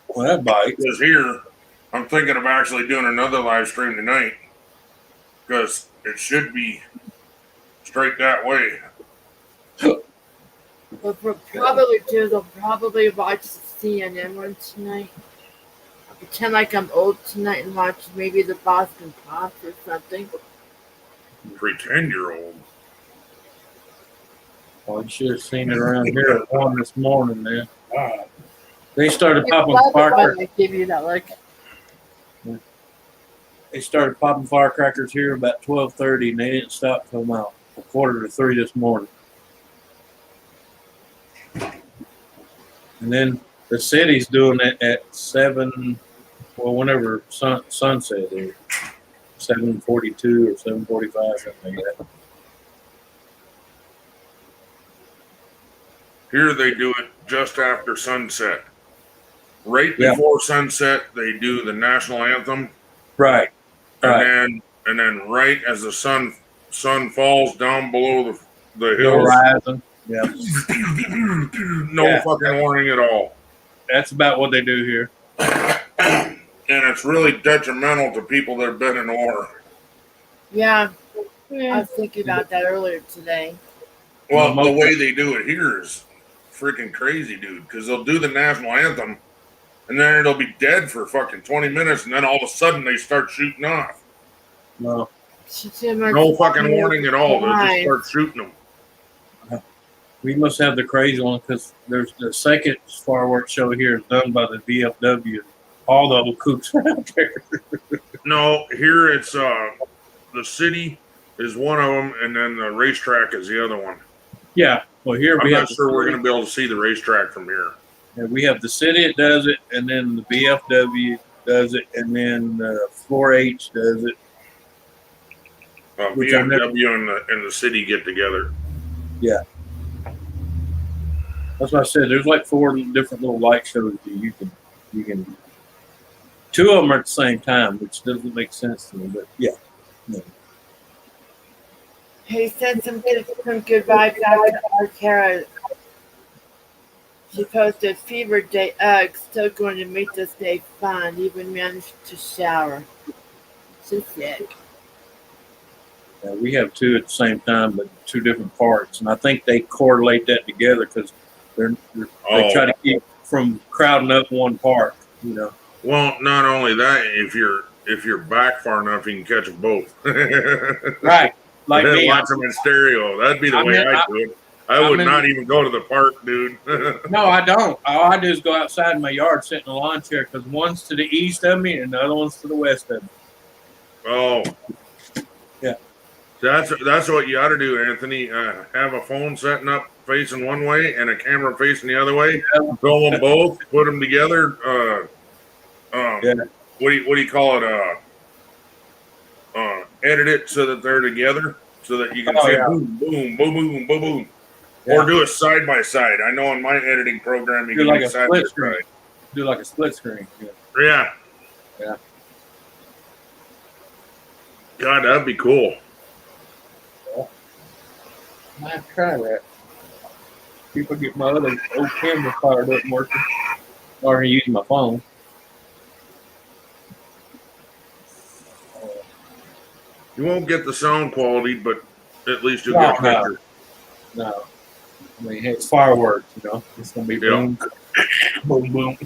Well, that bite. Because here, I'm thinking of actually doing another live stream tonight. Because it should be straight that way. What we'll probably do, they'll probably watch the CNN one tonight. I'll pretend like I'm old tonight and watch maybe the Boston Pops or something. Pretend you're old. Oh, you should have seen it around here at 1 this morning, man. They started popping I firecrackers. give you that look. They started popping firecrackers here about 12:30, and they didn't stop till about 2:45 this morning. And then the city's doing it at 7, well, whenever sunset is, 7:42 or 7:45, something like that. Here they do it just after sunset. Right before sunset, they do the national anthem. Right. And then right as the sun falls down below the The hills. horizon. Yeah. No fucking warning at all. That's about what they do here. And it's really detrimental to people that have been in war. Yeah, I was thinking about that earlier today. Well, the way they do it here is freaking crazy, dude. Because they'll do the national anthem, and then it'll be dead for fucking 20 minutes, and then all of a sudden they start shooting off. No. No fucking warning at all. They'll just start shooting them. We must have the crazy one because there's the second fireworks show here is done by the VFW. All the little kooks are out there. No, here it's the city is one of them, and then the racetrack is the other one. Yeah, well here I'm we not have sure we're going to be able to see the racetrack from here. Yeah, we have the city that does it, and then the VFW does it, and then 4-H does it. Which I never- VFW and the city get together. Yeah. That's what I said. There's like 4 different little light shows that you can. 2 of them are at the same time, which doesn't make sense to me. But yeah. Hey, send some good vibes out to our Kara. She posted fever day. Still going to make this day fun. Even managed to shower. So sick. Yeah, we have 2 at the same time, but 2 different parts, and I think they correlate that together because they try to keep from crowding up one part. You know. Well, not only that, if you're back far enough, you can catch them both. Right. Like me. Watch them in stereo. That'd be the way I do it. I would not even go to the park, dude. No, I don't. All I do is go outside in my yard, sit in a lawn chair, because one's to the east of me and the other one's to the west of me. Oh. Yeah. That's what you ought to do, Anthony. Have a phone setting up facing one way and a camera facing the other way. Film them both, put them together. What do you call it? Edit it so that they're together. so that you can Oh, say yeah. boom, boom, boom, boom, boom, boom. Yeah. Or do it side by side. I know in my editing program you Do can like do a side by split screen. side. Do like a split screen. Yeah. Yeah. Yeah. God, that'd be cool. I might try that. See if I get my other old camera fired up and working. Or I use my phone. You won't get the sound quality, but at least you'll No, get a no. picture. No. I mean, it's fireworks, you know. It's gonna be boom, boom, boom.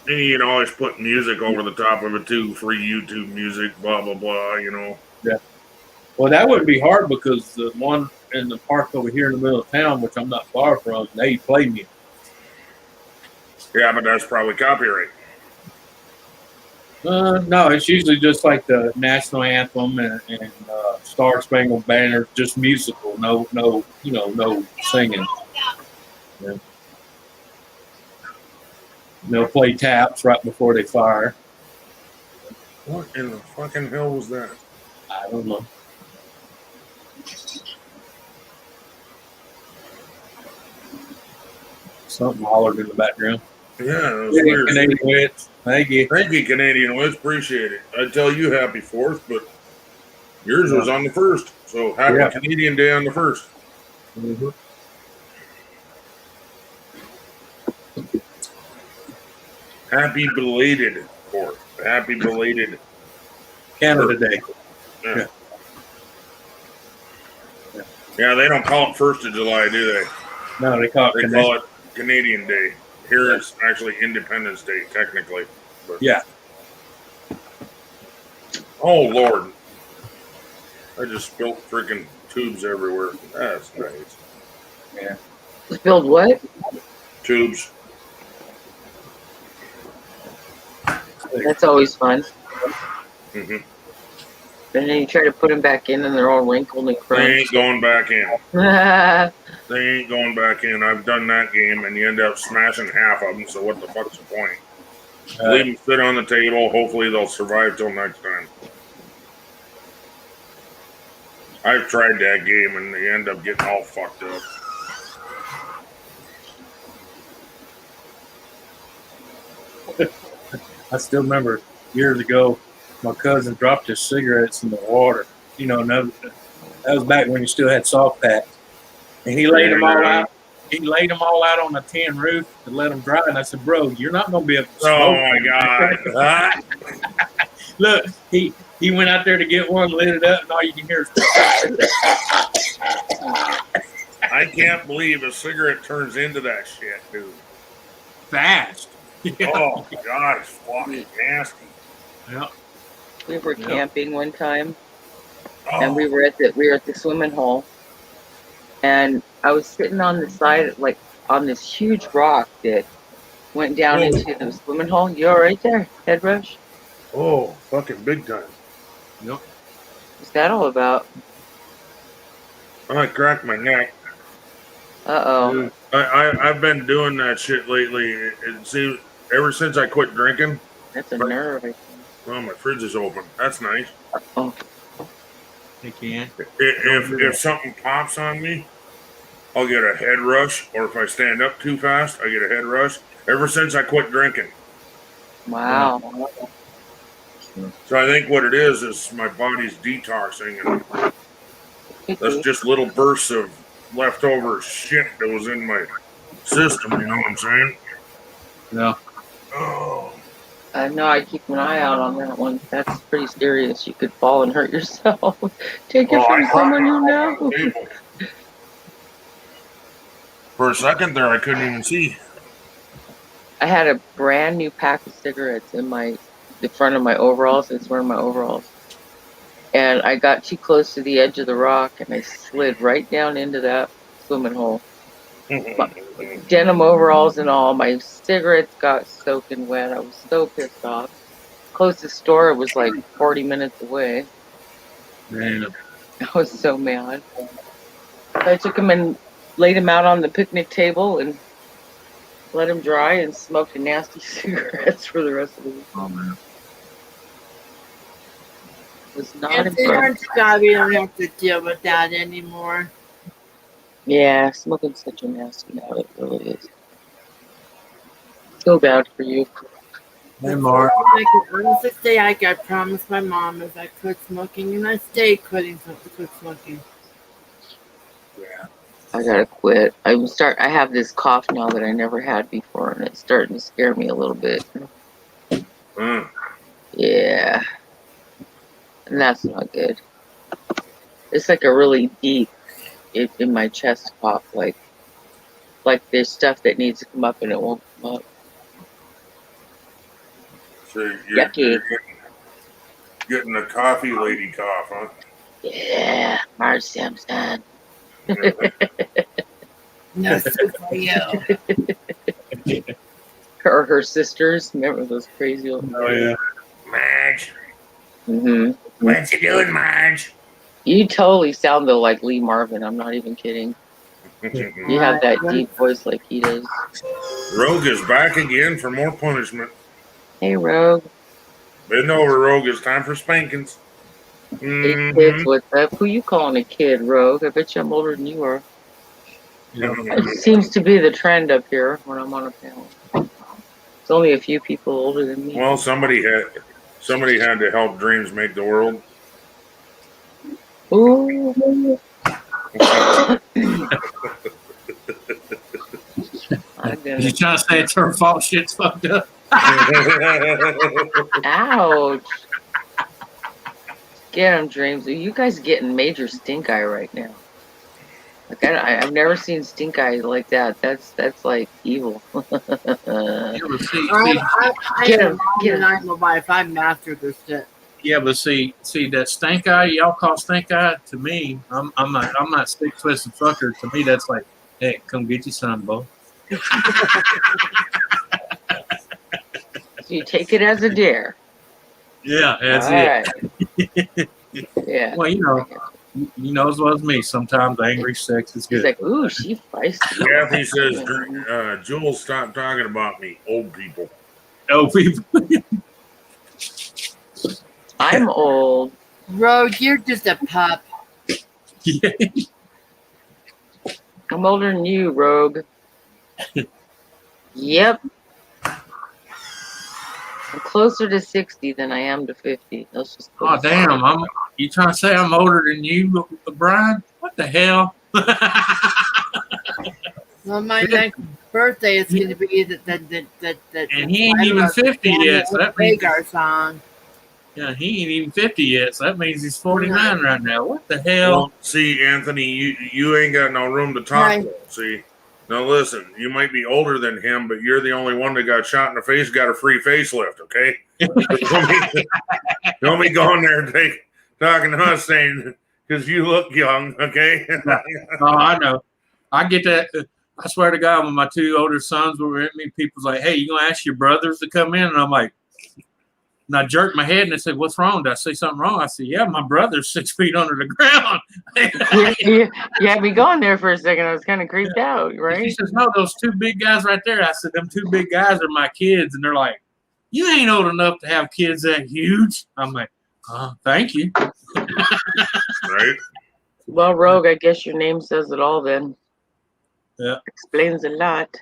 And you can always put music over the top of it too, free YouTube music, blah blah blah, you know. Yeah. Well, that wouldn't be hard because the one in the park over here in the middle of town, which I'm not far from, they play music. Yeah, but that's probably copyright. No, it's usually just like the national anthem and Star Spangled Banner, just musical. No, no singing. Yeah. They'll play taps right before they fire. What in the fucking hell was that? I don't know. Something hollered in the background. Yeah, it was Yeah, weird. Canadian Wits. Thank you. Thank you, Canadian Wits. Appreciate it. I tell you happy 4th, but yours was on the 1st. So happy Yeah. Canadian Day on the 1st. Mm-hmm. Happy belated 4th. Happy belated Canada Day. Yeah. Yeah, they don't call it 1st of July, do they? No, they call it Canadian Day. Here it's actually Independence Day, technically. But, yeah. Oh, Lord. I just spilled freaking tubes everywhere. That's nice. Yeah. Spilled what? Tubes. That's always fun. Mm-hmm. And then you try to put them back in and they're all wrinkled and They crunched. ain't going back in. That's They ain't going back in. I've done that game, and you end up smashing half of them, so what the fuck's the point? Leave them sit on the table. Hopefully they'll survive till next time. I've tried that game, and they end up getting all fucked up. I still remember years ago, my cousin dropped his cigarettes in the water. You know, that was back when you still had soft packs. And he laid them all out. He laid them all out on a tin roof to let them dry. And I said, "Bro, you're not going to be able to smoke." Oh my God! Look, he went out there to get one, lit it up, and all you can hear is. I can't believe a cigarette turns into that shit, dude. Fast. Oh God, it's fucking nasty. Yeah. We were camping one time, Oh. and we were at the swimming hole, and I was sitting on the side, like on this huge rock that went down into the swimming hole. You all right there, head rush? Oh, fucking big time. Yep. What's that all about? I cracked my neck. Uh-oh. I've been doing that shit lately. It seems ever since I quit drinking. That's a nerve. I think. Well, my fridge is open. That's nice. Oh. They can. If something pops on me, I'll get a head rush, or if I stand up too fast, I get a head rush. Ever since I quit drinking. Wow. So I think what it is my body's detoxing, and that's just little bursts of leftover shit that was in my system. You know what I'm saying? Yeah. Oh. I know. I keep an eye out on that one. That's pretty serious. You could fall and hurt yourself. Take it from someone you know. For a second there, I couldn't even see. I had a brand new pack of cigarettes in the front of my overalls. It's wearing my overalls. And I got too close to the edge of the rock, and I slid right down into that swimming hole. Denim overalls and all. My cigarettes got soaking wet. I was so pissed off. Closest store was like 40 minutes away. Man. I was so mad. I took them and laid them out on the picnic table and let them dry and smoked nasty cigarettes for the rest of the week. Oh, man. Was not If they impressed. aren't God, we don't have to deal with that anymore. Yeah, smoking's such a nasty habit. It really is. So bad for you. Hey, Mark. I can honestly say I promised my mom is I quit smoking, and I stay quit smoking. Yeah. I gotta quit. I have this cough now that I never had before, and it's starting to scare me a little bit. Yeah, and that's not good. It's like a really deep in my chest cough, like there's stuff that needs to come up and it won't come up. So Yucky. you're getting a coffee lady cough, huh? Yeah, Marge Simpson. No soup for you. Her sisters, remember those crazy old. Oh yeah. Marge. Mm-hmm. What you doing, Marge? You totally sound though like Lee Marvin. I'm not even kidding. You have that deep voice like he does. Rogue is back again for more punishment. Hey, Rogue. Bend over, Rogue. It's time for spankings. Hey, kids, what's up? Who you calling a kid, Rogue? I bet you I'm older than you are. It seems to be the trend up here when I'm on a panel. It's only a few people older than me. Well, somebody had to help dreams make the world. Ooh. You trying to say it's her fault? Shit's fucked up. Ouch. Get him, Dreams. You guys getting major stink eye right now. Like I've never seen stink eye like that. That's like evil. Get him. I'm a wife. I mastered this shit. Yeah, but see that stink eye y'all call stink eye to me. I'm not stick twisted fucker. To me, that's like, hey, come get your son, Bo. So you take it as a dare. Yeah, that's All it. Right. Yeah. Well, you know as well as me. Sometimes angry sex is He's good. like, ooh, she feisty. Kathy says, Jules, stop talking about me, old people. Old people. I'm old. Rogue, you're just a pup. I'm older than you, Rogue. Yep. I'm closer to 60 than I am to 50. Let's just Oh damn! You trying to say I'm older than you, Brian? What the hell? Well, my next birthday is going to be that. And he ain't even 50 yet, so that means our song. Yeah, he ain't even 50 yet, so that means he's 49 right now. What the hell? Well, see, Anthony, you ain't got no room to talk. Right. See, now listen, you might be older than him, but you're the only one that got shot in the face, got a free facelift. Okay, don't be going there and talking to us saying because you look young. Okay. Oh, I know. I get that. I swear to God, when my two older sons were with me, people's like, "Hey, you gonna ask your brothers to come in?" And I'm like. And I jerked my head and they said, "What's wrong? Did I say something wrong?" I said, "Yeah, my brother's 6 feet under the ground." You had me going there for a second. I was kind of creeped out, right? She says, "No, those two big guys right there." I said, "Them two big guys are my kids." And they're like, "You ain't old enough to have kids that huge." I'm like, "Thank you." Right. Well, Rogue, I guess your name says it all then. Yeah. Explains a lot.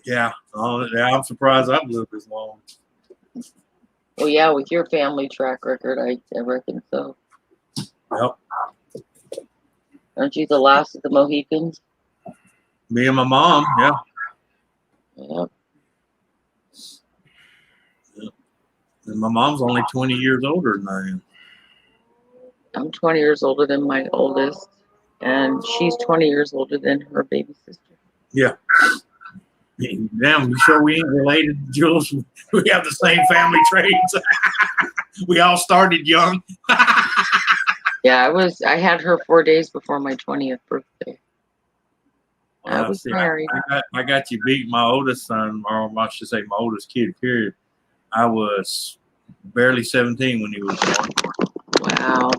Yeah. Oh, yeah. I'm surprised I've lived this long. Well, yeah, with your family track record, I reckon so. Yep. Aren't you the last of the Mohicans? Me and my mom, yeah. Yep. And my mom's only 20 years older than I am. I'm 20 years older than my oldest, and she's 20 years older than her baby sister. Yeah. Damn, you sure we ain't related, Jules? We have the same family traits. We all started young. Yeah, I had her 4 days before my 20th birthday. I was married. I got you beat. My oldest son, or I should say my oldest kid, period. I was barely 17 when he was born. Wow.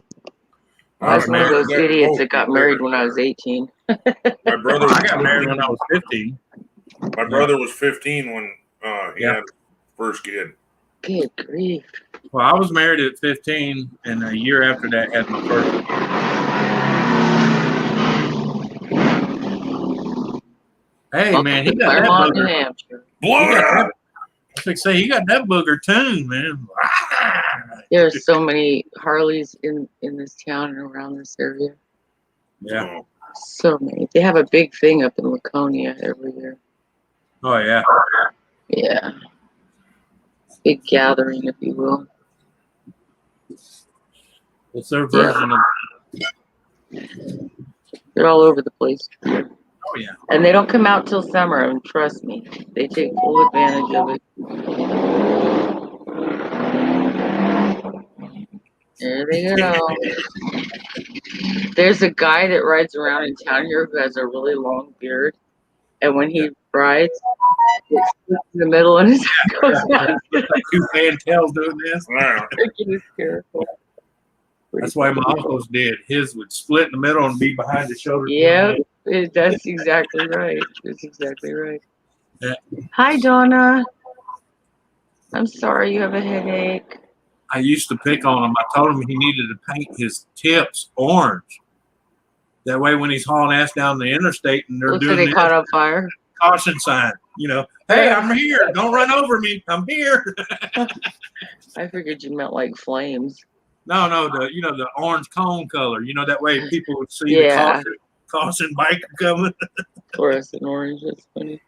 I was one of those idiots that got married when I was 18. My brother I got married when I was 15. My brother was 15 when he had first kid. Good grief. Well, I was married at 15, and a year after that, had my first. Hey, Welcome man, to he got that Claremont, New booger. Hampshire. He got that, I think say he got that booger tune, man. There's so many Harleys in this town and around this area. Yeah. So many. They have a big thing up in Laconia every year. Oh yeah. Yeah. Big gathering, if you will. It's their version of. They're all over the place. Oh yeah. And they don't come out till summer, and trust me, they take full advantage of it. There they go. There's a guy that rides around in town here who has a really long beard, and when he rides, it splits in the middle and his head goes down. Like two fantails doing this. Freaking hysterical. That's why my uncle's did. His would split in the middle and be behind the shoulder. Yep, that's exactly right. That's exactly right. Yeah. Hi, Donna. I'm sorry you have a headache. I used to pick on him. I told him he needed to paint his tips orange. That way, when he's hauling ass down the interstate and they're Looks like doing they caught on fire. caution sign, you know, hey, I'm here. Don't run over me. I'm here. I figured you meant like flames. No, the orange cone color. You know, that way people would see Yeah. the caution bike coming. Fluorescent orange. That's funny.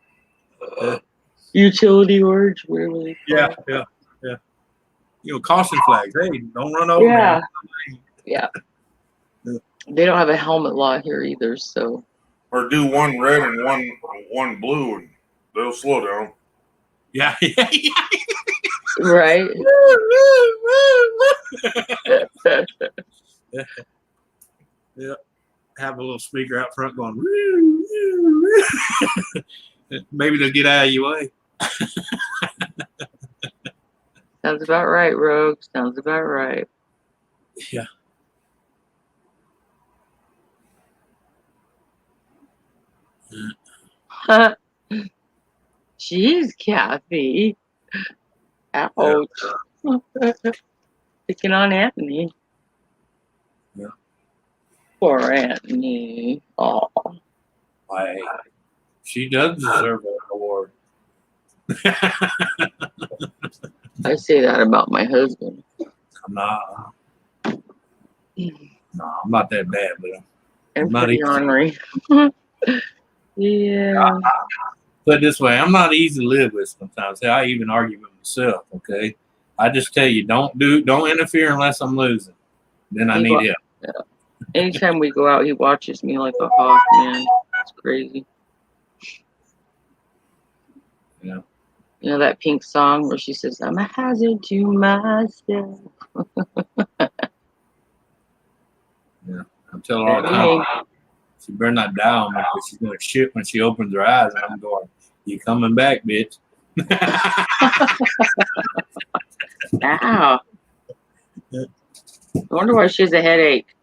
Utility orange. Whatever they call it. Yeah. You know, caution flags. Hey, don't run over Yeah. me. Yeah. They don't have a helmet law here either, so. Or do one red and one blue, and they'll slow down. Yeah. Right. Yeah. Have a little speaker out front going. Woo, woo, woo. Maybe they'll get out of your way. Sounds about right, Rogue. Sounds about right. Yeah. Jeez, Kathy. Ouch. Picking on Anthony. Yeah. Poor Anthony. Oh. She does deserve an award. I say that about my husband. Nah, I'm not that bad, but And I'm not pretty easy. ornery. Yeah. Put it this way, I'm not easy to live with sometimes. I even argue with myself, okay? I just tell you, don't interfere unless I'm losing. Then I need help. Yeah. Anytime we go out, he watches me like a hawk, man. It's crazy. Yeah. You know that Pink song where she says, I'm a hazard to myself. Yeah. I tell her all the time, she better not die on me because she's going to shit when she opens her eyes. And I'm going, you coming back, bitch. Ow. I wonder why she has a headache.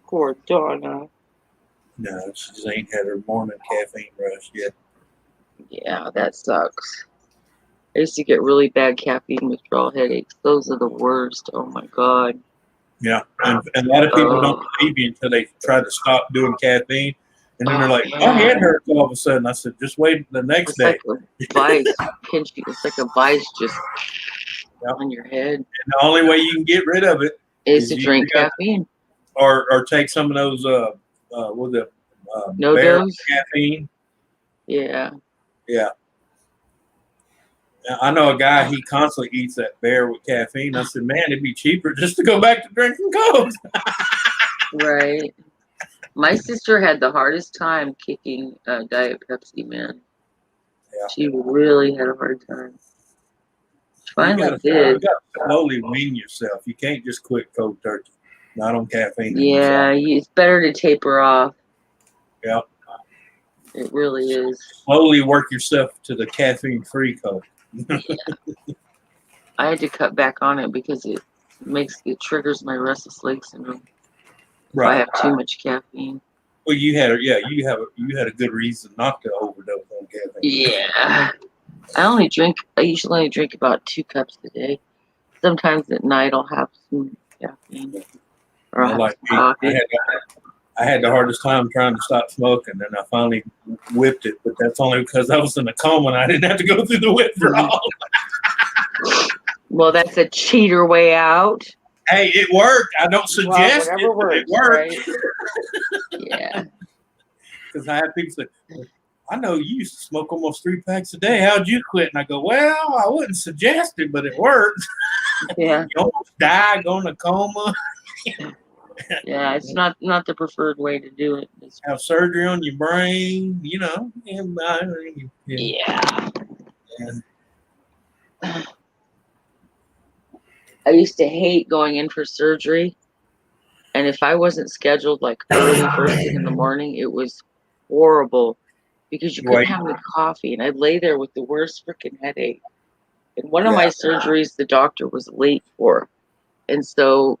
Poor Donna. No, she just ain't had her morning caffeine rush yet. Yeah, that sucks. I used to get really bad caffeine withdrawal headaches. Those are the worst. Oh my God. Yeah. And a lot of people don't believe you until they try to stop doing caffeine. And then they're like, my head hurts all of a sudden. I said, just wait the next day. It's like a vice. It's like a vice just on your head. And the only way you can get rid of it is to drink caffeine. Or take some of those No bear dose caffeine. Yeah. Yeah. Now, I know a guy, he constantly eats that bear with caffeine. I said, man, it'd be cheaper just to go back to drinking Coke. Right. My sister had the hardest time kicking Diet Pepsi, man. Yeah. She really had a hard time. She finally You did. gotta slowly wean yourself. You can't just quit cold turkey. Not on caffeine. Yeah, it's better to taper off. Yeah. It really is. Slowly work yourself to the caffeine-free Coke. Yeah. I had to cut back on it because it triggers my restless leg syndrome. If I have too much caffeine. Well, you had a good reason not to overdose on caffeine. Yeah. I usually only drink about 2 cups a day. Sometimes at night I'll have some caffeine. Or I'll have Like some me, coffee. I had the hardest time trying to stop smoking, and I finally whipped it. But that's only because I was in a coma and I didn't have to go through the withdrawal. Well, that's a cheater way out. Hey, it worked. I don't suggest whatever it, but works, it worked. right? Yeah. Because I had people say, I know you used to smoke almost 3 packs a day. How'd you quit? And I go, well, I wouldn't suggest it, but it worked. Yeah. You almost die, go in a coma. Yeah, it's not the preferred way to do it. Have surgery on your brain, you know. Yeah. I used to hate going in for surgery. And if I wasn't scheduled like early first thing in the morning, it was horrible because you couldn't Right. have any coffee. And I'd lay there with the worst freaking headache. And one of my surgeries, the doctor was late for. And so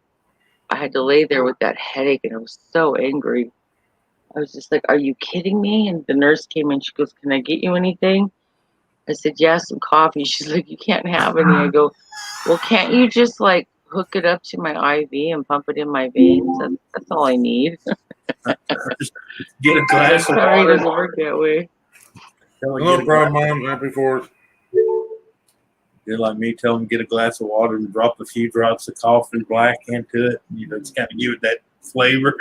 I had to lay there with that headache and I was so angry. I was just like, are you kidding me? And the nurse came in, she goes, can I get you anything? I said, yeah, some coffee. She's like, you can't have any. I go, well, can't you just like hook it up to my IV and pump it in my veins? That's all I need. Get a glass of Sorry, it water. doesn't work that way. No problem, Mom. Happy 4th. You're like me, tell them get a glass of water and drop a few drops of coffee black into it. You know, it's kind of give it that flavor.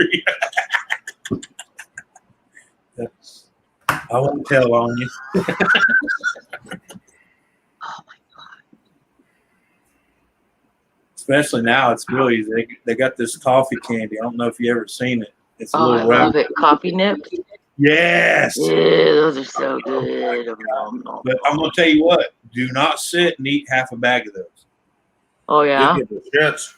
I won't tell on you. Oh my God. Especially now, it's really, they got this coffee candy. I don't know if you ever seen it. It's a Oh, I little love wrap. it. Coffee nips. Yes. Yeah, those are so good. But I'm going to tell you what, do not sit and eat half a bag of those. Oh, yeah? You get the shits.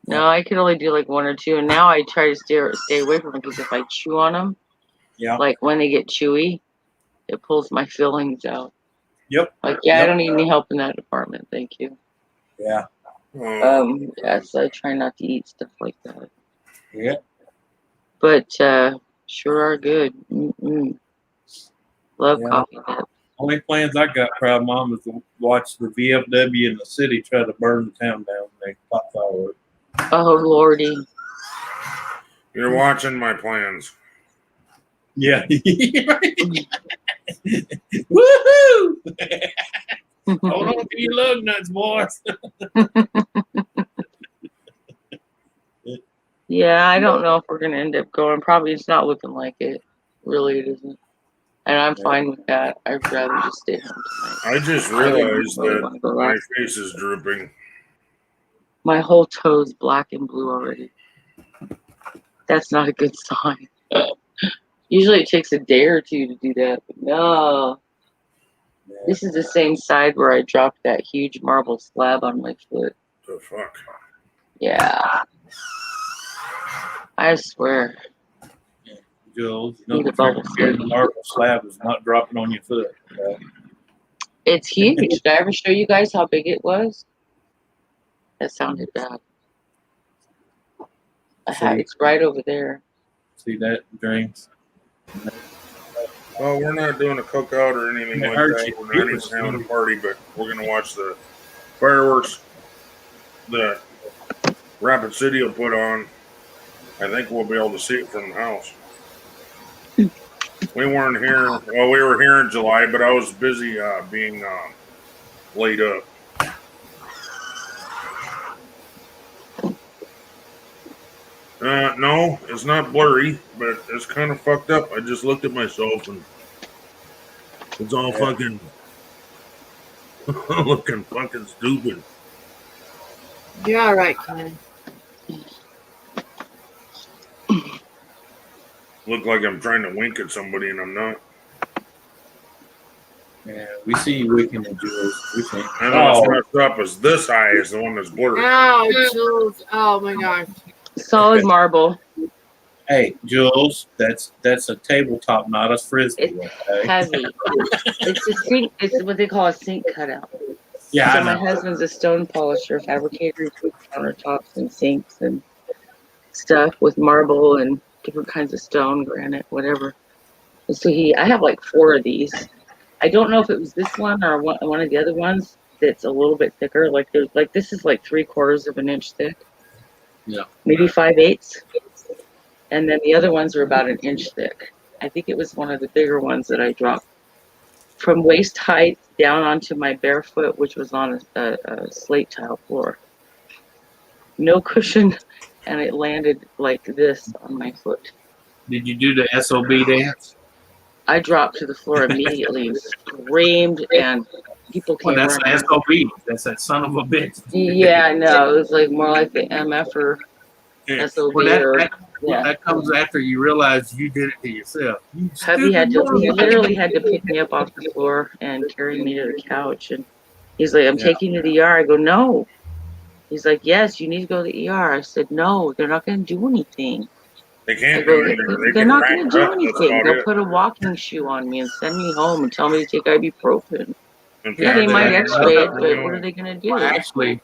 No, I could only do like 1 or 2. And now I try to stay away from them because if I chew on them, like when they get chewy, it pulls my fillings out. Yep. Like, I don't need any help in that department. Thank you. Yeah. So I try not to eat stuff like that. Yeah. But sure are good. Mm-mm. Love coffee nips. Only plans I got, proud mom, is to watch the VFW in the city try to burn the town down. They pop fireworks. Oh, Lordy. You're watching my plans. Yeah. Woohoo! Hold on to your lug nuts, boys. Yeah, I don't know if we're gonna end up going. Probably it's not looking like it. Really, it isn't. And I'm fine with that. I'd rather just stay home tonight. I just I didn't realized really wanna that go my last. face is drooping. My whole toe's black and blue already. That's not a good sign. Usually it takes a day or 2 to do that, but no. This is the same side where I dropped that huge marble slab on my foot. The fuck? Yeah. I swear. Jules, you Need know, a bubble the marble slab is not dropping on your foot. It's huge. Did I ever show you guys how big it was? That sounded bad. It's right over there. See that, drinks? Well, we're not doing a cookout or anything It like hurts that. you. We're not even having a party, but we're going to watch the fireworks that Rapid City will put on. I think we'll be able to see it from the house. We weren't here. Well, we were here in July, but I was busy being laid up. No, it's not blurry, but it's kind of fucked up. I just looked at myself and it's all fucking looking fucking stupid. You're all right, Ken. Look like I'm trying to wink at somebody and I'm not. Yeah, we see you winking at Jules. We think. I know it's messed up as this eye is the one that's blurry. Ow, Jules. Oh my gosh. Solid marble. Hey, Jules, that's a tabletop, not a frisbee. Okay? Heavy. It's a sink. It's what they call a sink cutout. Yeah, so I my know. husband's a stone polisher fabricator. He puts countertops and sinks and stuff with marble and different kinds of stone, granite, whatever. So I have like 4 of these. I don't know if it was this one or one of the other ones that's a little bit thicker. Like this is like 3/4 of an inch thick. Yeah. Maybe 5/8. And then the other ones are about an inch thick. I think it was one of the bigger ones that I dropped from waist height down onto my barefoot, which was on a slate tile floor. No cushion, and it landed like this on my foot. Did you do the SOB dance? I dropped to the floor immediately and screamed, and people Well, came that's the running. SOB. That's that son of a bitch. Yeah, no, it was like more like the MF or Yeah. SOB Well, or that comes after you realize you did it to yourself. You Hubby stupid he motherfucker. literally had to pick me up off the floor and carry me to the couch. And he's like, I'm Yeah. taking you to the ER. I go, no. He's like, yes, you need to go to the ER. I said, no, they're not going to do anything. They I can't go, do anything. They they're can not wrap going it to do up. That's anything. about They'll it. put a walking shoe on me and send me home and tell me to take ibuprofen. In Yeah, they fact, might they- x-ray it, you but know, what are they going to do? Well, actually,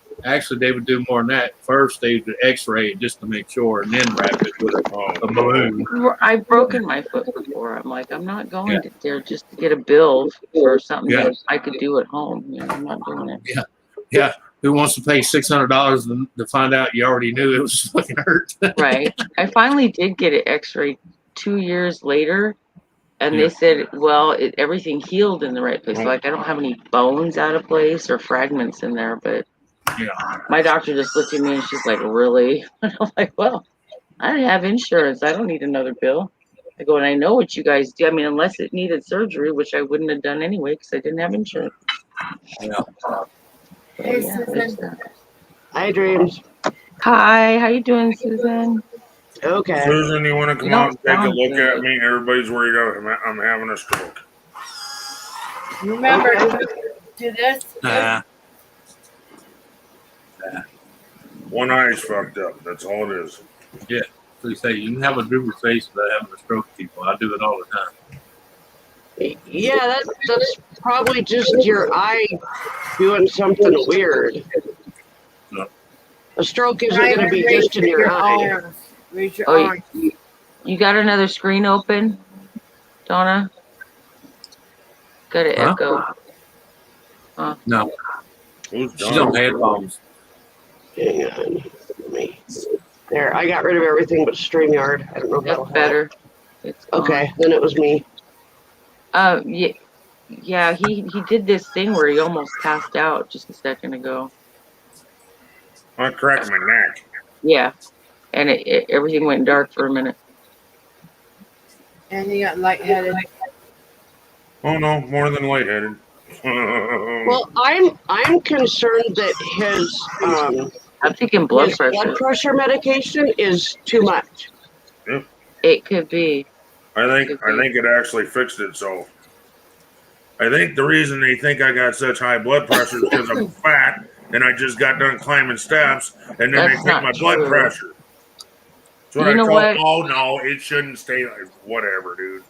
they would do more than that. First, they would X-ray it just to make sure, and then wrap it with a balloon. I've broken my foot before. I'm like, I'm not going to there just to get a bill for something that I could do at home. You know, I'm not doing it. Yeah, yeah. Who wants to pay $600 to find out you already knew it was fucking hurt? Right. I finally did get it x-rayed 2 years later, and Yeah. they said, well, everything healed in the right place. Like, I don't have any bones out of place or fragments in there, but Yeah. my doctor just looked at me and she's like, really? And I'm like, well, I have insurance. I don't need another bill. I go, and I know what you guys do. I mean, unless it needed surgery, which I wouldn't have done anyway because I didn't have insurance. Yeah. Hey, Yeah, Susan. there's that. Hi, Dreams. Hi, how you doing, Susan? Okay. Susan, you want to come You out don't and take a sound look at good. me? Everybody's worried I'm having a stroke. Remember to do this. Nah. One eye's fucked up. That's all it is. Yeah. So you say you can have a droopy face without having a stroke, people. I do it all the time. Yeah, that's probably just your eye doing something weird. No. A stroke isn't going to be just in your eye. Raise your Oh, arms. you got another screen open, Donna? Got an Huh? echo. Huh? No. Who's She's on headphones. Hang on. Let me. There, I got rid of everything but StreamYard. I don't know if that'll That's better. help. It's gone. Okay, then it was me. Yeah, he did this thing where he almost passed out just a second ago. I cracked my neck. Yeah, and everything went dark for a minute. And you got lightheaded. Oh no, more than lightheaded. Well, I'm concerned that his I'm thinking blood his pressure. blood pressure medication is too much. Yep. It could be. I think it actually fixed it. So I think the reason they think I got such high blood pressure is because I'm fat and I just got done climbing steps, and then That's they take not my blood true. pressure. So You know what? Oh no, it shouldn't stay like whatever, dude.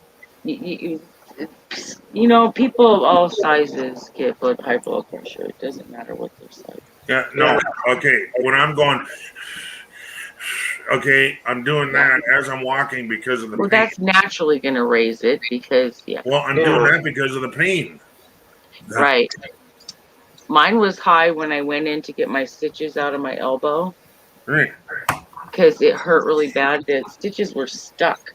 You know, people of all sizes get high blood pressure. It doesn't matter what their size. Yeah, no, okay. When I'm going, okay, I'm doing that as I'm walking because of the Well, pain. that's naturally going to raise it because, yeah. Well, I'm doing that because of the pain. Right. Mine was high when I went in to get my stitches out of my elbow. Right. Because it hurt really bad. The stitches were stuck.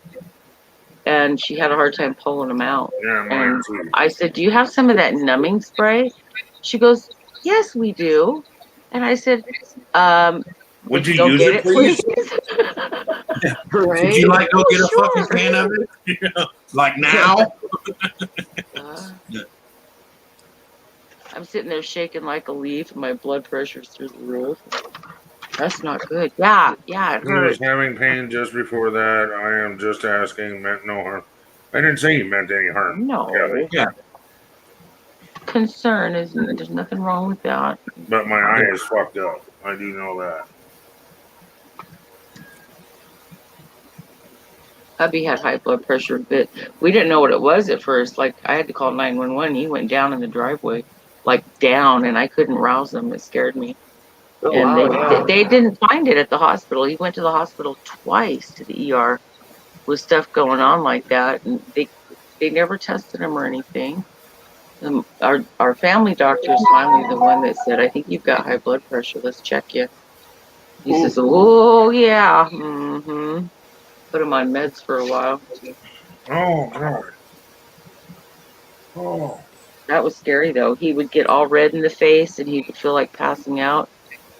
And she had a hard time pulling them out. Yeah, mine And too. I said, do you have some of that numbing spray? She goes, yes, we do. And I said, would you go use get it, please? Would you like go get a fucking can of it? Yeah. Like now? Yeah. I'm sitting there shaking like a leaf, and my blood pressure's through the roof. That's not good. Yeah, it I hurts. was having pain just before that. I am just asking. Meant no harm. I didn't say you meant any harm. No. Yeah. Concern is there's nothing wrong with that. But my eye is fucked up. I do know that. Hubby had high blood pressure, but we didn't know what it was at first. Like, I had to call 911. He went down in the driveway, like down, and I couldn't rouse him. It scared me. Oh, And wow, they didn't find it at the hospital. He went to the hospital twice to the ER with stuff going on like that. And They never tested him or anything. Our family doctor is finally the one that said, I think you've got high blood pressure. Let's check you. He says, oh, yeah. Mm-hmm. Put him on meds for a while. Oh, God. Oh. That was scary, though. He would get all red in the face and he would feel like passing out.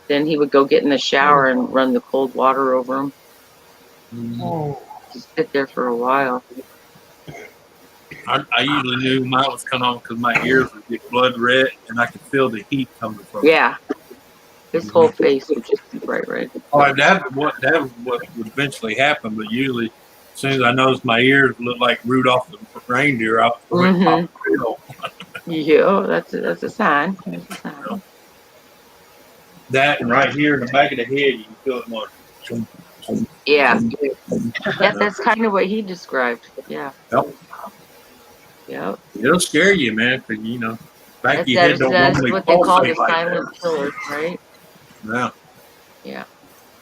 Then he would go get in the shower and run the cold water over him. Oh. Just sit there for a while. I usually knew mine was coming on because my ears would get blood red and I could feel the heat coming from it. Yeah. His whole face would just be bright red. Oh, that was what would eventually happen, but usually as soon as I noticed my ears looked like Rudolph the reindeer, I went pop. Yeah, that's a sign. That's a sign. That and right here in the back of the head, you can feel it more. Yeah. That's kind of what he described. Yeah. Yep. Yep. It'll scare you, man, because, you know, back of your head don't That's normally what they call the pulsate like silent that. killer, right? Yeah. Yeah.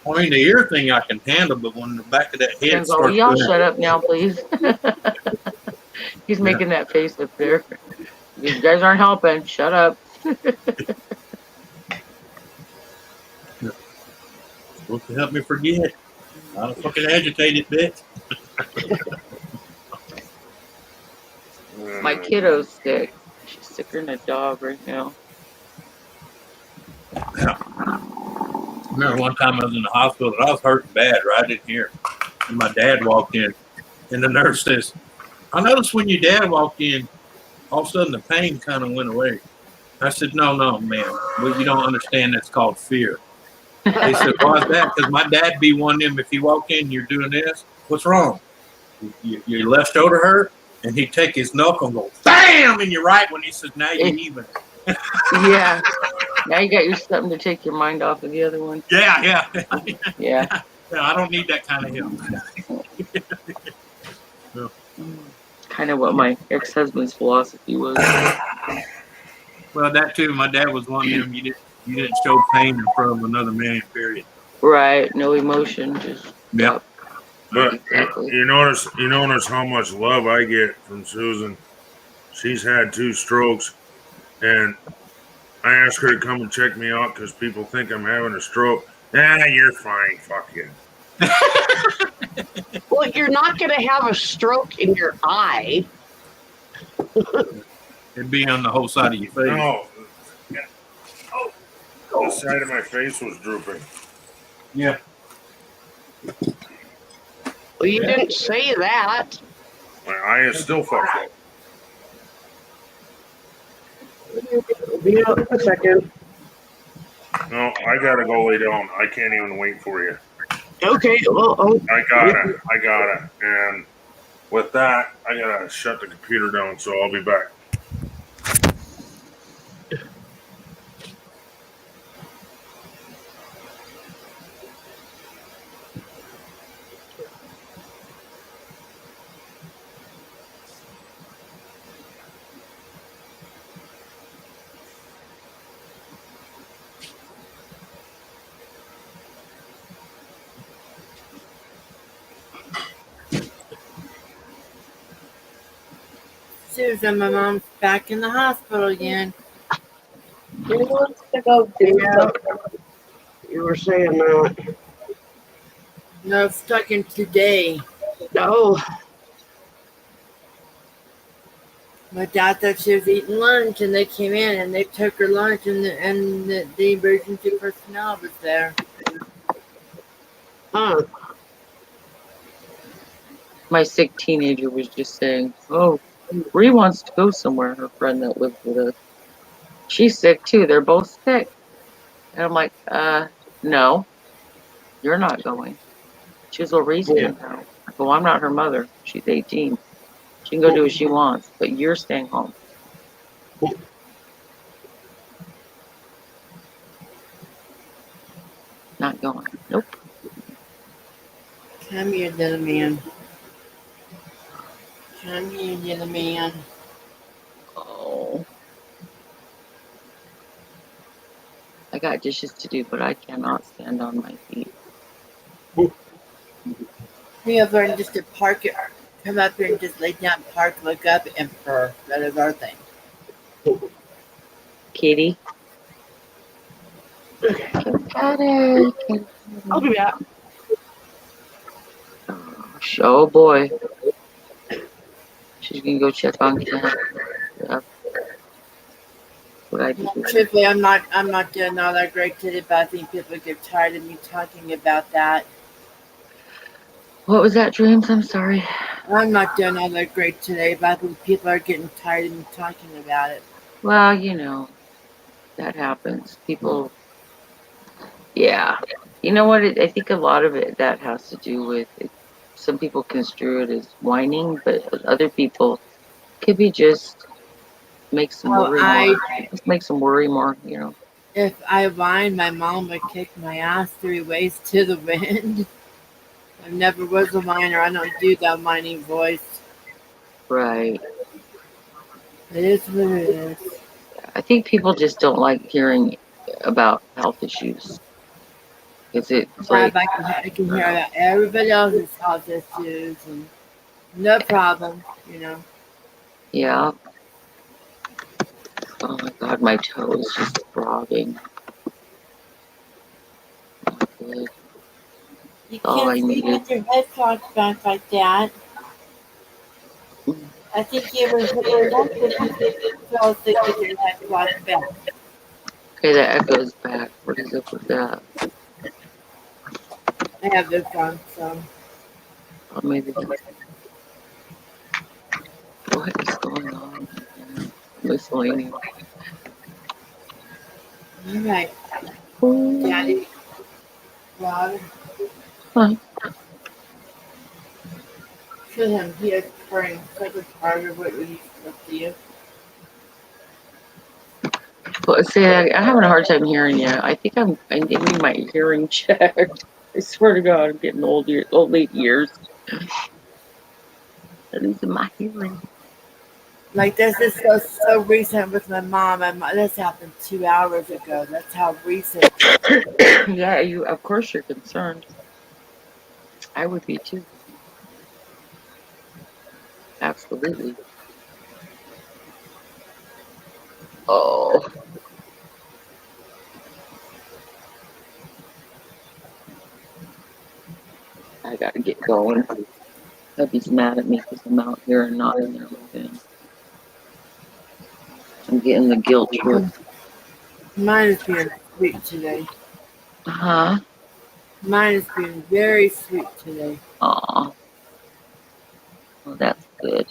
I mean, the ear thing I can handle, but when the back of that head Turns out, starts y'all doing shut up now, please. He's making that face up there. You guys aren't helping. Shut up. Supposed to help me forget. I'm a fucking agitated bitch. My kiddo's sick. She's sicker than a dog right now. Yeah. I remember one time I was in the hospital and I was hurting bad right in here. And my dad walked in and the nurse says, I noticed when your dad walked in, all of a sudden the pain kind of went away. I said, no, man. Well, you don't understand. That's called fear. They said, why's that? Because my dad be one of them, if you walk in, you're doing this. What's wrong? Your left shoulder hurt? And he'd take his knuckle and go, bam, in your right one. He says, now you're even. Yeah. Now you got your something to take your mind off of the other one. Yeah. Yeah. I don't need that kind of help. No. Kind of what my ex-husband's philosophy was. Well, that too. My dad was one of them. You didn't show pain in front of another man. Period. Right. No emotion. Just. Yep. But you notice how much love I get from Susan. She's had 2 strokes, and I asked her to come and check me out because people think I'm having a stroke. You're fine. Fuck you. Well, you're not going to have a stroke in your eye. It'd be on the whole side of your face. No. The side of my face was drooping. Yeah. Well, you didn't say that. My eye is still fucked up. Be up a second. No, I gotta go lay down. I can't even wait for you. Okay. Well, I gotta. And with that, I gotta shut the computer down, so I'll be back. Susan, my mom's back in the hospital again. who wants to go do something? You were saying that. No, stuck in today. No. My dad thought she was eating lunch, and they came in and they took her lunch, and the emergency personnel was there. Huh. My sick teenager was just saying, "Oh, Bree wants to go somewhere." Her friend that lives with us, she's sick too. They're both sick, and I'm like, no, you're not going. She goes, "Well, Ree's gonna go." I go, "I'm not her mother. She's 18. She can go do what she wants, but you're staying home." Not going. Nope. Come here, little man. Come here, little man. Oh. I got dishes to do, but I cannot stand on my feet. We have learned just to park it come up here and just lay down, park, look up, and purr. That is our thing. Kitty. I'll be back. Oh boy. She's gonna go check on Ken. Yeah. What I do. Truthfully, I'm not doing all that great today, but I think people get tired of me talking about that. What was that, Dreams? I'm sorry. I'm not doing all that great today, but I think people are getting tired of me talking about it. Well, that happens. People, yeah. You know what? I think a lot of it that has to do with it. Some people construe it as whining, but other people could be just makes them Well, worry more. Just makes them worry more. If I whine, my mom would kick my ass 3 ways to the wind. I never was a whiner. I don't do that whining voice. Right. It is what it is. I think people just don't like hearing about health issues. It's like, I can hear about everybody else's health issues and no problem, yeah. Oh my God, my toe is just throbbing. Good. You All I can't sleep needed. with your head cocked back like that. I think you were if you fell asleep with your head cocked back. Okay, that echoes back. What is up with that? I have this on, so. Or maybe that's... What is going on? Miscellaneous. All right. Daddy. Rod. Huh. Show him he is praying such a part of what we supposed to you. Well, see, I'm having a hard time hearing you. I think I need my hearing checked. I swear to God, I'm getting old late years. I'm losing my hearing. Like this is so recent with my mom. This happened 2 hours ago. That's how recent. Yeah, of course you're concerned. I would be too. Absolutely. Oh. I gotta get going. Hubby's mad at me because I'm out here and not in there with him. I'm getting the guilt trip. Mine is being sweet today. Huh? Mine is being very sweet today. Aw. Well, that's good.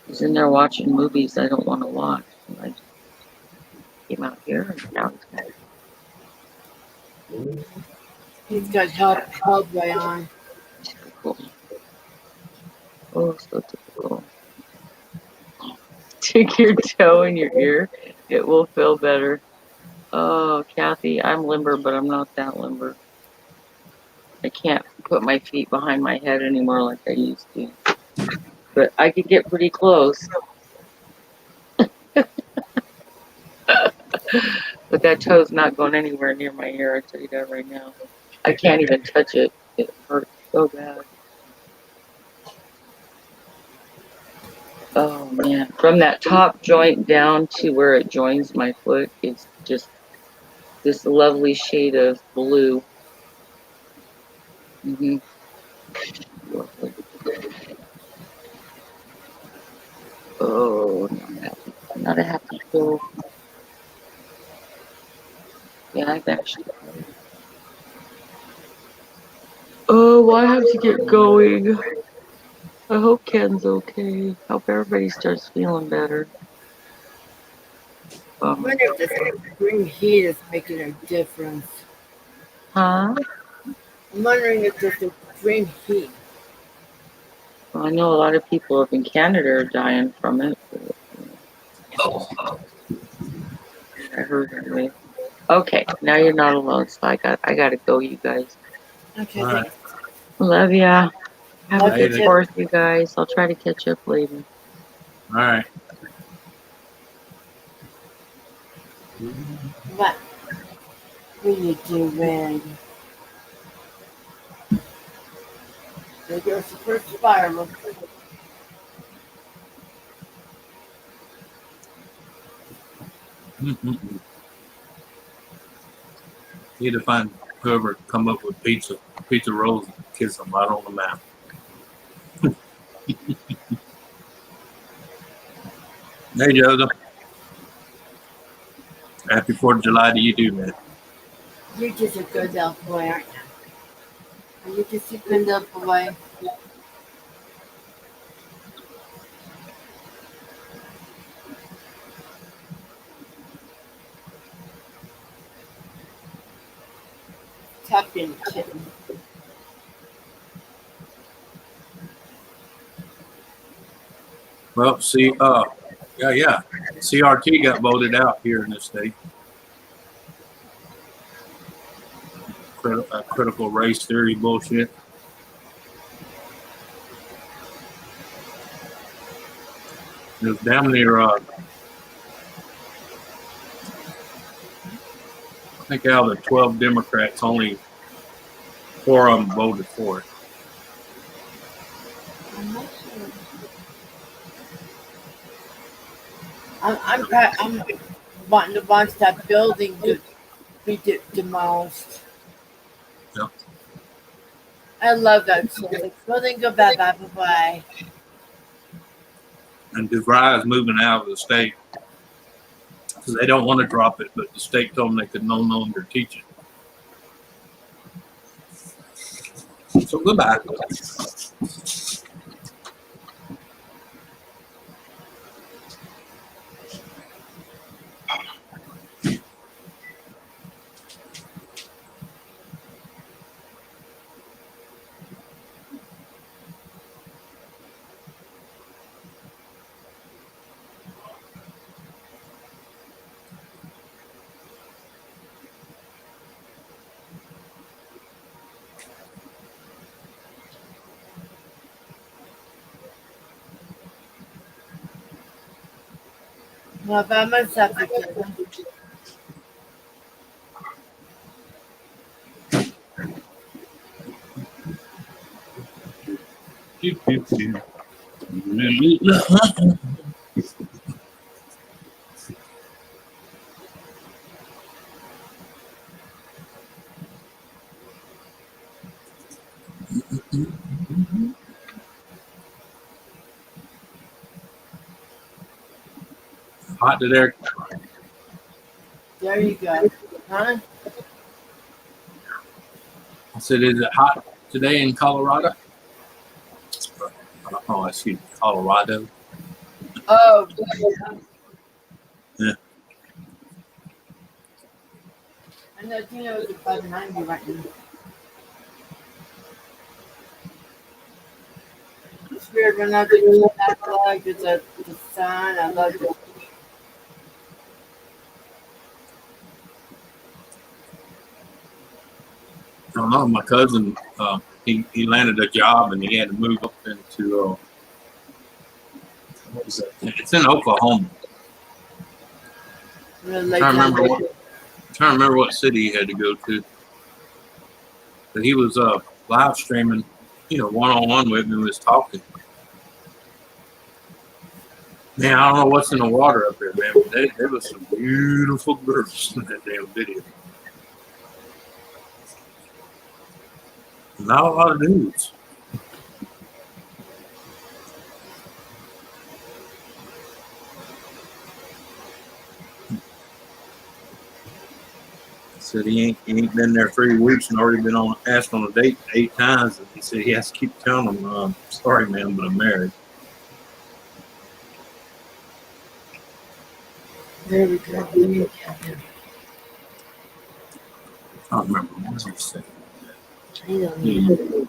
He's in there watching movies I don't want to watch. And I just came out here and now He's got Hellboy on. typical. Oh, so typical. Stick your toe in your ear. It will feel better. Oh, Kathy, I'm limber, but I'm not that limber. I can't put my feet behind my head anymore like I used to. But I could get pretty close. But that toe's not going anywhere near my ear, I'll tell you that right now. I can't even touch it. It hurts so bad. Oh man. From that top joint down to where it joins my foot is just this lovely shade of blue. Mm-hmm. Lovely. Oh, not a happy pill. Yeah, I've actually. Oh, I have to get going. I hope Ken's okay. Hope everybody starts feeling better. I wonder if this extreme heat is making a difference. Huh? I'm wondering if this extreme heat. Well, I know a lot of people up in Canada are dying from it. I heard anyway. Okay, now you're not alone, so I gotta go, you guys. Okay, All right. Love ya. Have Love a you good too. Fourth, you guys. I'll try to catch up later. All right. What are you doing? There goes the first spiral. Need to find whoever come up with pizza rolls and kiss them right on the mouth. Hey, Joseph. Happy 4th of July to you too, man. You're just a good little boy, aren't you? You're just a good little boy. Tapping kitten. Well, see, yeah. CRT got voted out here in this state. Critical race theory bullshit. It was damn near, I think out of the 12 Democrats, only 4 of them voted for it. I'm not sure. I'm wanting to watch that building be demolished. Yep. I love that song. Building go bye bye bye bye. And DeVry is moving out of the state because they don't want to drop it, but the state told them they could no longer teach it. So goodbye. Not by myself again. Hot to there. There you go. Huh? I said, is it hot today in Colorado? Oh, excuse me, Colorado. Oh. Yeah. I know, I think it was above 90 right now. It's weird when I do that flag, it's the sun, I love it. I don't know. My cousin, he landed a job and he had to move up into what is that? It's in Oklahoma. Really I'm like trying to remember what city he had to go to. But he was live streaming, one-on-one with me and was talking. Man, I don't know what's in the water up there, man. But there was some beautiful girls in that damn video. Not a lot of dudes. Said he ain't been there 3 weeks and already been asked on a date 8 times. And he said he has to keep telling them, sorry, man, but I'm married. There we go. I don't remember what he said. I don't know.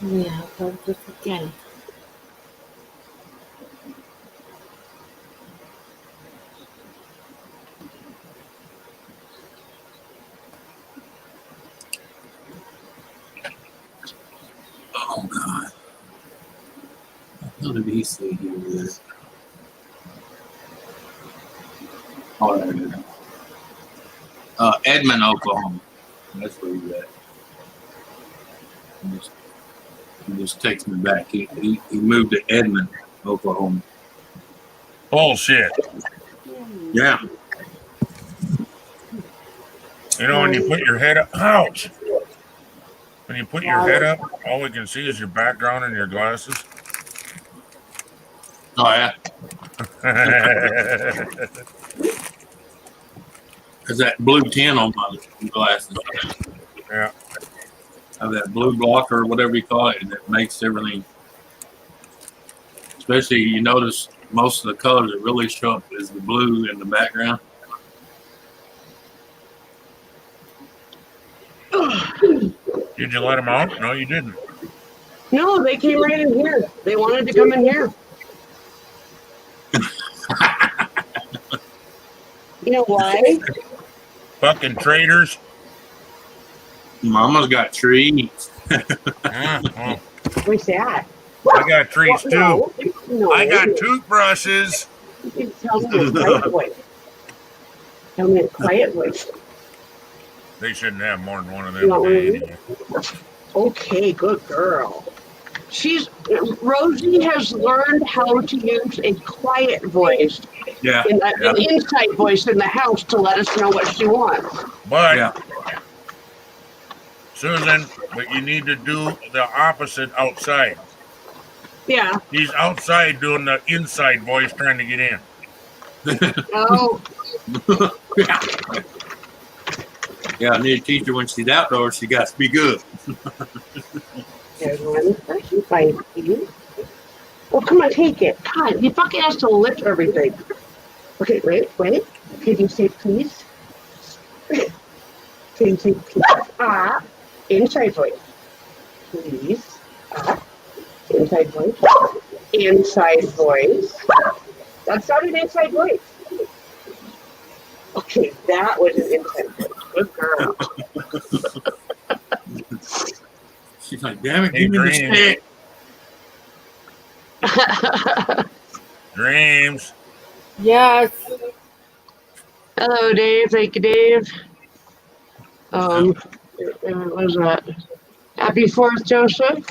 Yeah, but just again. Oh God. What did he say he was? Oh, there it is. Edmond, Oklahoma. That's where he's at. He just takes me back. He moved to Edmond, Oklahoma. Bullshit. Yeah. You know, when you put your head up, ouch. When you put your head up, all we can see is your background and your glasses. Oh yeah. There's that blue tint on my glasses. Yeah. Have that blue blocker or whatever you call it, and it makes everything. Especially, you notice most of the colors that really show up is the blue in the background. Did you let them out? No, you didn't. No, they came right in here. They wanted to come in here. You know why? Fucking traitors. Mama's got trees. Where's that? I got trees too. No. I got toothbrushes. You tell me in a quiet voice. Tell me in a quiet voice. They shouldn't have more than one of them. You want a day one? anyway. Okay, good girl. Rosie has learned how to use a quiet voice. Yeah. An inside voice in the house to let us know what she wants. But Susan, but you need to do the opposite outside. Yeah. He's outside doing the inside voice trying to get in. Oh. Yeah, I need to teach her when she's outdoors, she got to be good. There's one. I can find you. Oh, come on, take it. God, you fucking has to lift everything. Okay, wait. Can you say please? Can you say please? Inside voice. Please. Inside voice. Inside voice. That's not an inside voice. Okay, that was an inside voice. Good girl. She's like, damn it, give me the stick. Dreams. Yes. Hello, Dave. Thank you, Dave. What was that? Happy 4th, Joseph.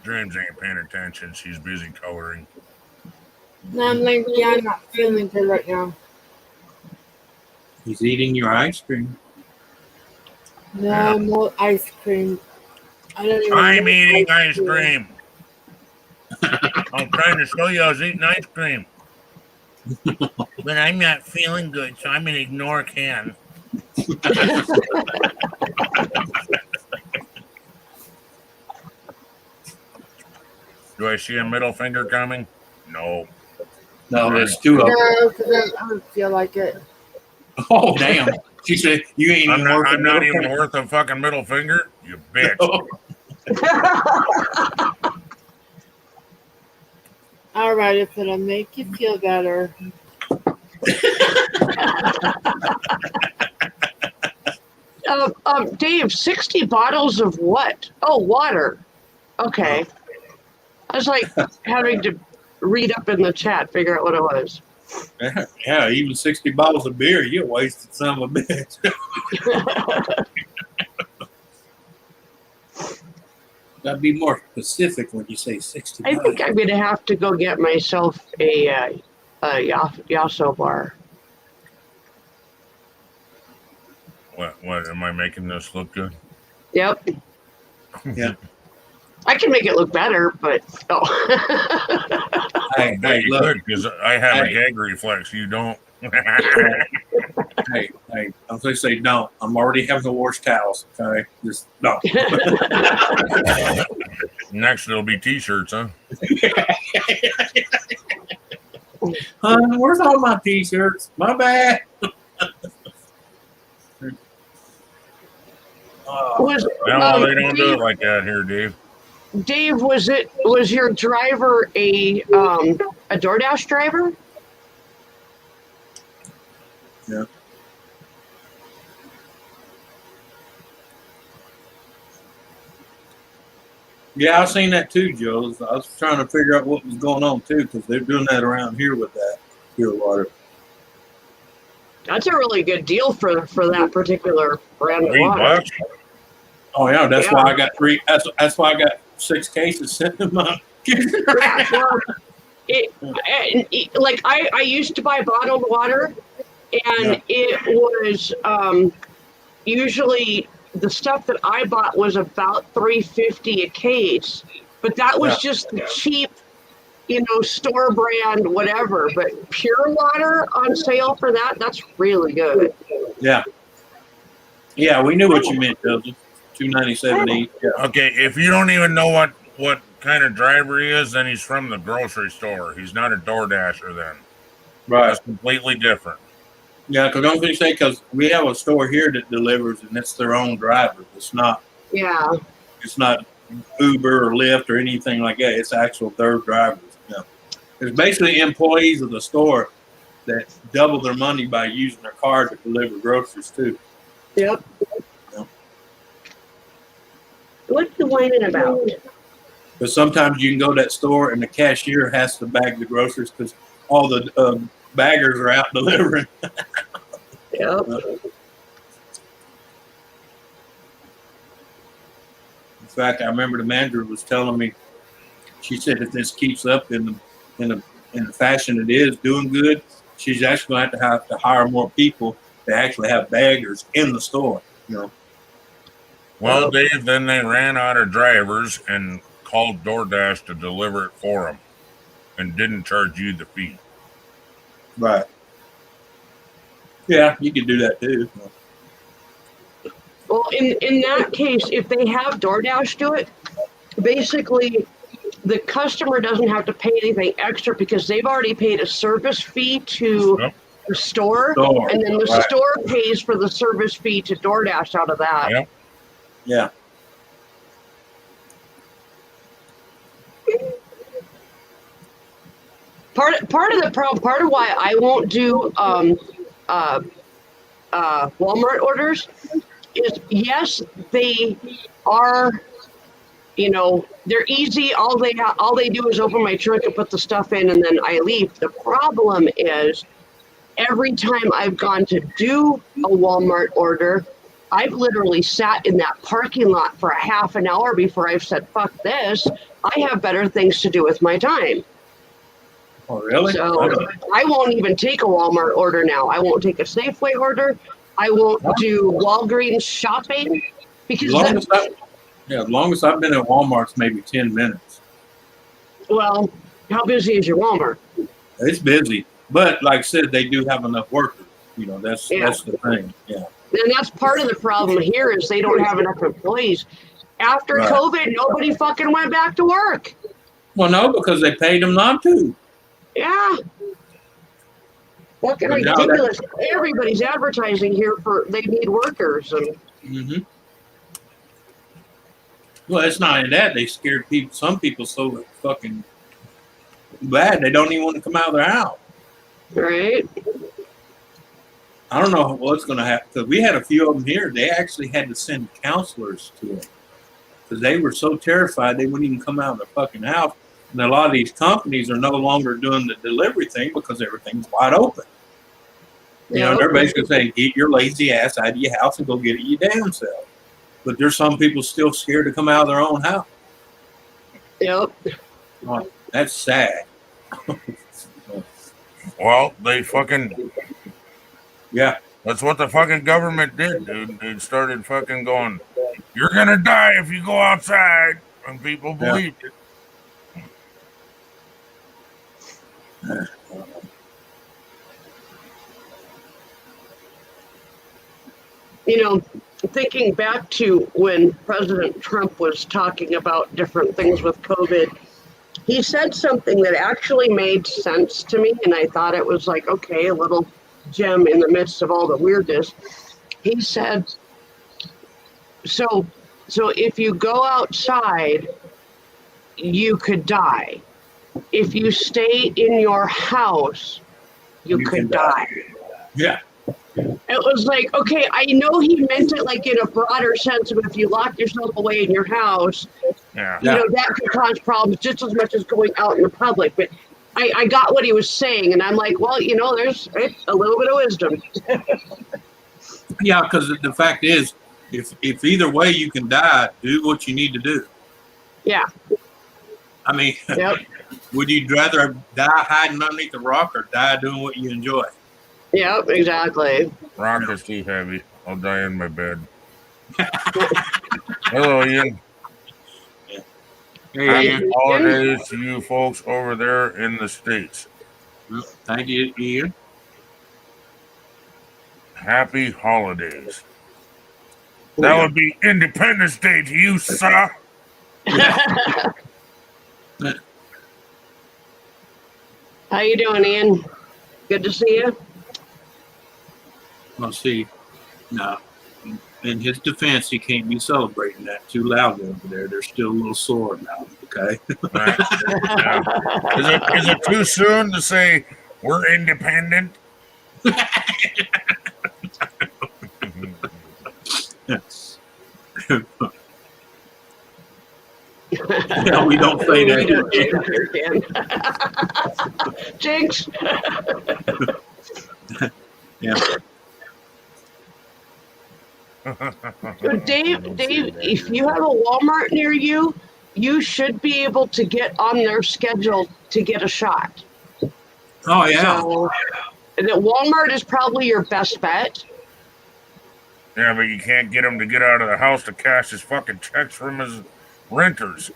Dreams ain't paying attention. She's busy coloring. No, I'm like, yeah, I'm not feeling good right now. He's eating your ice cream. No, no ice cream. I don't even I'm know eating ice cream. I'm trying to show you I was eating ice cream. But I'm not feeling good, so I'm going to ignore Ken. Do I see a middle finger coming? No. No, there's two of them. No, because I don't feel like it. Oh, damn. She said, you ain't even worth I'm not even worth a fucking middle finger? You bitch. All right, if it'll make you feel better. Dave, 60 bottles of what? Oh, water. Okay. I was like having to read up in the chat, figure out what it was. Yeah, even 60 bottles of beer, you wasted son of a bitch. Gotta be more specific when you say 60 I think I'm going to have to go get myself a Yasso bar. What? Am I making this look good? Yep. Yeah. I can make it look better, but no. I bet you could, because I have a gag reflex. You don't. Hey, I'm going to say no. I'm already having to wash towels. Okay, just no. Next, it'll be t-shirts, huh? Where's all my t-shirts? My bad. Was No, they don't do it like that here, Dave. Dave, was your driver a DoorDash driver? Yeah. Yeah, I seen that too, Joe. I was trying to figure out what was going on too, because they're doing that around here with that pure water. That's a really good deal for that particular brand of water. $3. Oh yeah, that's why I got 3. That's why I got 6 cases sent to my. Well, like I used to buy bottled water, and it was usually the stuff that I bought was about $3.50 a case, but that was just the cheap, store brand whatever. But pure water on sale for that's really good. Yeah. Yeah, we knew what you meant, Joseph. $2.97 each. Yeah. Okay, if you don't even know what kind of driver he is, then he's from the grocery store. He's not a DoorDasher then. Right. That's completely different. Yeah, because don't you say, because we have a store here that delivers, and it's their own driver. It's not. Yeah. It's not Uber or Lyft or anything like that. It's actual third drivers. Yeah. It's basically employees of the store that double their money by using their car to deliver groceries too. Yep. What's the whining about? But sometimes you can go to that store and the cashier has to bag the groceries because all the baggers are out delivering. Yep. In fact, I remember the manager was telling me, she said if this keeps up in the fashion it is, doing good, she's actually going to have to hire more people to actually have baggers in the store. Well, Dave, then they ran out of drivers and called DoorDash to deliver it for them and didn't charge you the fee. Right. Yeah, you could do that too. Well, in that case, if they have DoorDash do it, basically the customer doesn't have to pay anything extra because they've already paid a service fee to the store, and then the store pays for the service fee to DoorDash out of that. Yep. Yeah. Part of the problem, part of why I won't do Walmart orders is, yes, they are, they're easy. All they do is open my trunk and put the stuff in, and then I leave. The problem is, every time I've gone to do a Walmart order, I've literally sat in that parking lot for a half an hour before I've said, fuck this. I have better things to do with my time. Oh, really? So I won't even take a Walmart order now. I won't take a Safeway order. I won't do Walgreens shopping because as long as I've been at Walmart's maybe 10 minutes. Well, how busy is your Walmart? It's busy, but like I said, they do have enough workers. That's the thing. Yeah. And that's part of the problem here is they don't have enough employees. After COVID, nobody fucking went back to work. Well, no, because they paid them not to. Yeah. Fucking ridiculous. Everybody's advertising here for they need workers. And Well, it's not in that. They scared people. Some people so fucking bad they don't even want to come out of their house. Right. I don't know what's going to happen because we had a few of them here. They actually had to send counselors to them because they were so terrified they wouldn't even come out of their fucking house. And a lot of these companies are no longer doing the delivery thing because everything's wide open. They're basically saying, get your lazy ass out of your house and go get it your damn self. But there's some people still scared to come out of their own house. Yep. Oh, that's sad. Well, they fucking... Yeah. That's what the fucking government did, dude. They started fucking going, you're going to die if you go outside. And people believed it. Thinking back to when President Trump was talking about different things with COVID, he said something that actually made sense to me, and I thought it was like, okay, a little gem in the midst of all the weirdness. He said So if you go outside, you could die. If you stay in your house, you could die. Yeah. It was like, okay, I know he meant it like in a broader sense of if you lock yourself away in your house, Yeah. you know, that could cause problems just as much as going out in the public. But I got what he was saying, and I'm like, well, you know, there's a little bit of wisdom. Yeah, because the fact is, if either way you can die, do what you need to do. Yeah. I mean, would you rather die hiding underneath a rock or die doing what you enjoy? Yep, exactly. Rock is too heavy. I'll die in my bed. Hello, Ian. Hey, Happy Ian. holidays to you folks over there in the States. Thank you, Ian. Happy holidays. That would be Independence Day to you, sir. How you doing, Ian? Good to see you. Well, see, no. In his defense, he can't be celebrating that too loudly over there. They're still a little sore now, okay? Right. Yeah. Is it too soon to say we're independent? No, we don't say that. Jinx. Yeah. So Dave, if you have a Walmart near you, you should be able to get on their schedule to get a shot. Oh, yeah. So, and that Walmart is probably your best bet. Yeah, but you can't get him to get out of the house to cash his fucking checks from his renters.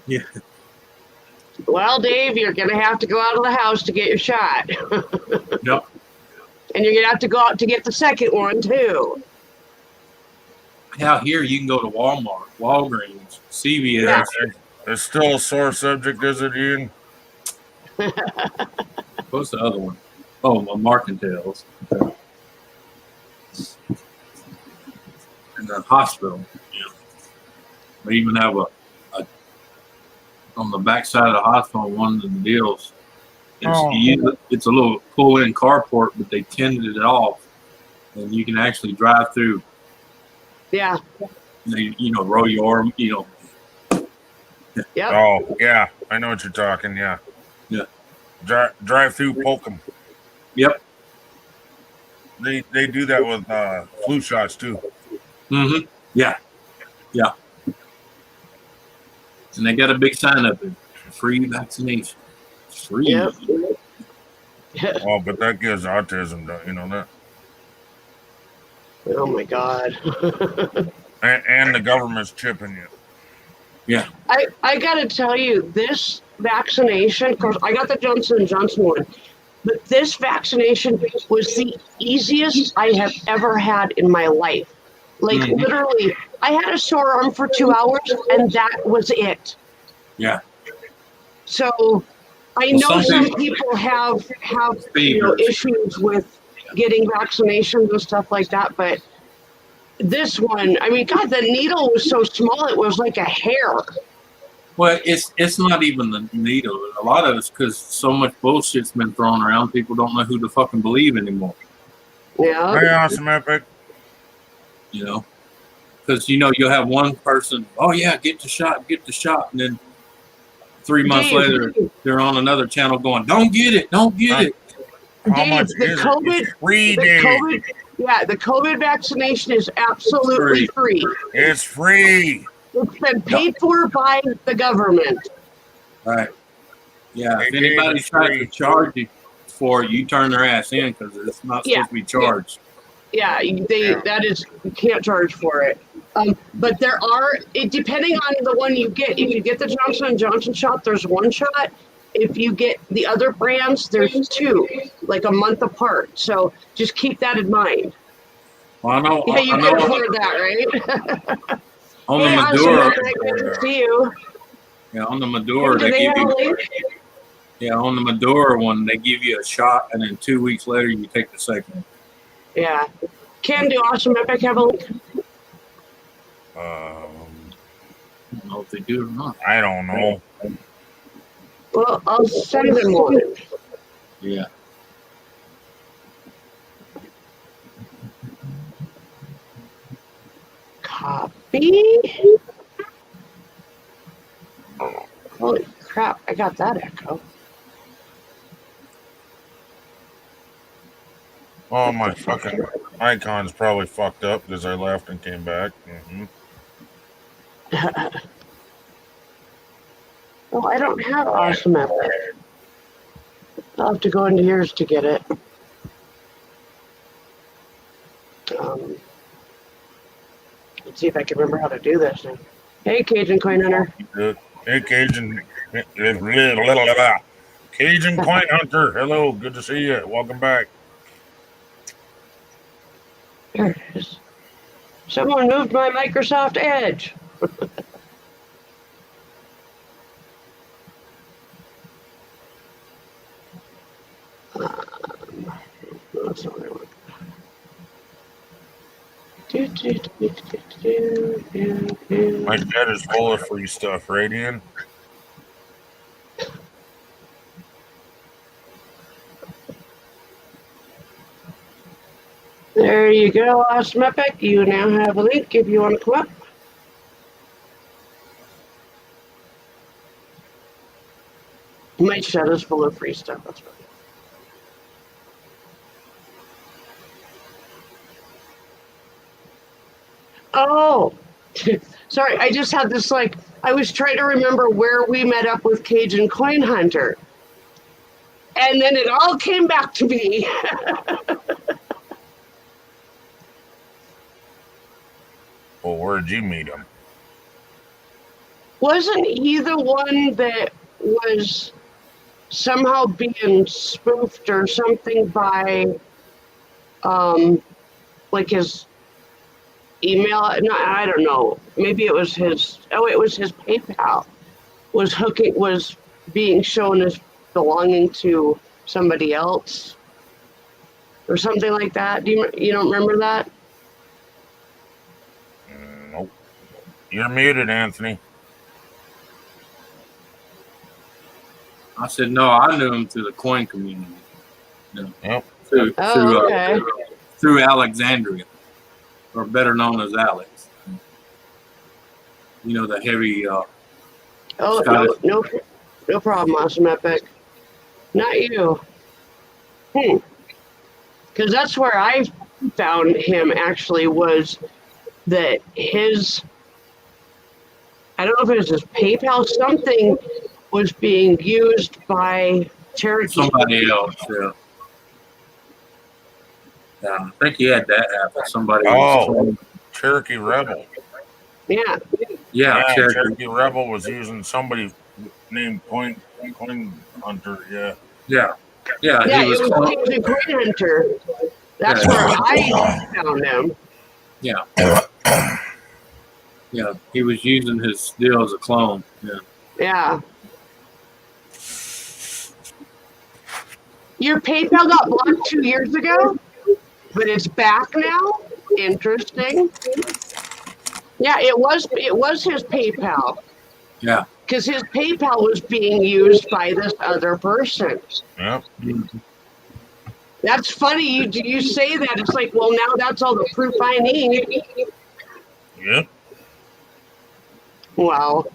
Yeah. Well, Dave, you're going to have to go out of the house to get your shot. Yep. And you're going to have to go out to get the second one, too. Out here, you can go to Walmart, Walgreens, CVS. Yeah. It's still a sore subject, is it, Ian? What's the other one? Oh, Markentales. And the hospital. Yeah. We even have a on the back side of the hospital, one of the deals. It's a little pull-in carport, but they tinted it off, and you can actually drive through. Yeah. Roll your arm, Yep. Oh, yeah. I know what you're talking, yeah. Yeah. Drive through, poke them. Yep. They do that with flu shots, too. Mm-hmm. Yeah. Yeah. And they got a big sign up there. Free vaccination. Free. Yep. Oh, but that gives autism, you know that? Oh, my God. And the government's chipping you. Yeah. I got to tell you, this vaccination, of course, I got the Johnson & Johnson one, but this vaccination was the easiest I have ever had in my life. Like, literally, I had a sore arm for 2 hours, and that was it. Yeah. So I know some people have issues with getting vaccinations and stuff like that, but this one, I mean, God, the needle was so small, it was like a hair. Well, it's not even the needle. A lot of it's because so much bullshit's been thrown around, people don't know who to fucking believe anymore. Yeah. Hey, awesome, Epic. Because, you'll have one person, oh, yeah, get the shot. And then 3 months later, they're on another channel going, don't get it. How much is it? It's free, Dave. The COVID vaccination is absolutely free. It's free. It's been paid for by the government. Right. Yeah, if anybody tries to charge you for it, you turn their ass in because it's not supposed to be charged. Yeah, that is, you can't charge for it. But there are, depending on the one you get, if you get the Johnson & Johnson shot, there's one shot. If you get the other brands, there's two, like a month apart. So just keep that in mind. Well, I know. Yeah, you can afford that, right? On the Maduro. Good to see you. Yeah, on the Maduro, Do they have a link? Yeah, on the Maduro one, they give you a shot, and then 2 weeks later, you take the second one. Yeah. Ken, do Awesome Epic have a link? I don't know if they do or not. I don't know. Well, I'll send them one. Yeah. Copy. Oh, holy crap! I got that echo. Oh, my fucking icon's probably fucked up because I left and came back. Well, I don't have awesome epic. I'll have to go into yours to get it. Let's see if I can remember how to do this. Hey, Cajun Coin Hunter. Hey, Cajun. Cajun Coin Hunter. Hello. Good to see you. Welcome back. There it is. Someone moved my Microsoft Edge. That's not what I want. My bed is full of free stuff, right, Ian? There you go, Awesome Epic. You now have a link if you want to come up. My shed is full of free stuff. That's right. Oh, sorry. I just had this I was trying to remember where we met up with Cajun Coin Hunter. And then it all came back to me. Well, where'd you meet him? Wasn't he the one that was somehow being spoofed or something by, his email? No, I don't know. Maybe it was his. Oh, it was his PayPal. Was being shown as belonging to somebody else, or something like that. You don't remember that? Nope. You're muted, Anthony. I said, no, I knew him through the coin community. No. Yep. Through Alexandria, or better known as Alex. You know, the heavy. No problem, Awesome Epic. Not you. Because that's where I found him, actually, was that his, I don't know if it was his PayPal, something was being used by Cherokee. Somebody else, yeah. Yeah, I think he had that happen. Somebody else. Cherokee Rebel. Yeah. Yeah, Cherokee Rebel was using somebody named Coin Hunter, yeah. Yeah, he was Cajun Coin Hunter. That's where I found him. Yeah. Yeah, he was using his deal as a clone. Yeah. Yeah. Your PayPal got blocked 2 years ago, but it's back now. Interesting. Yeah, it was his PayPal. Yeah. Because his PayPal was being used by this other person. Yep. That's funny. You say that. It's like, well, now that's all the proof I need. Yep. Wow.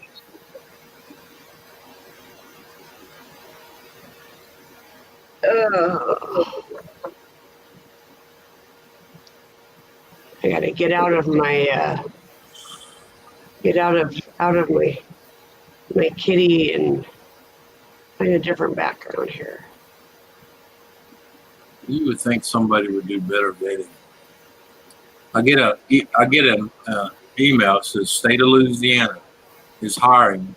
I gotta get out of my my kitty and find a different background here. You would think somebody would do better vetting. I get an email that says State of Louisiana is hiring,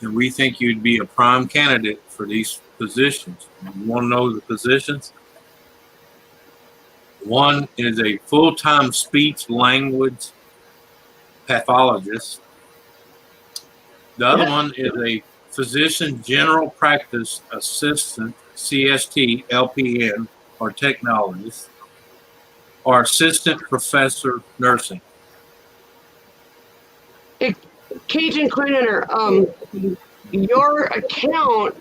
and we think you'd be a prime candidate for these positions. You want to know the positions? One is a full-time speech language pathologist. The other one is a physician general practice assistant, CST, LPN, or technologist, or assistant professor nursing. Cajun Queen Hunter, your account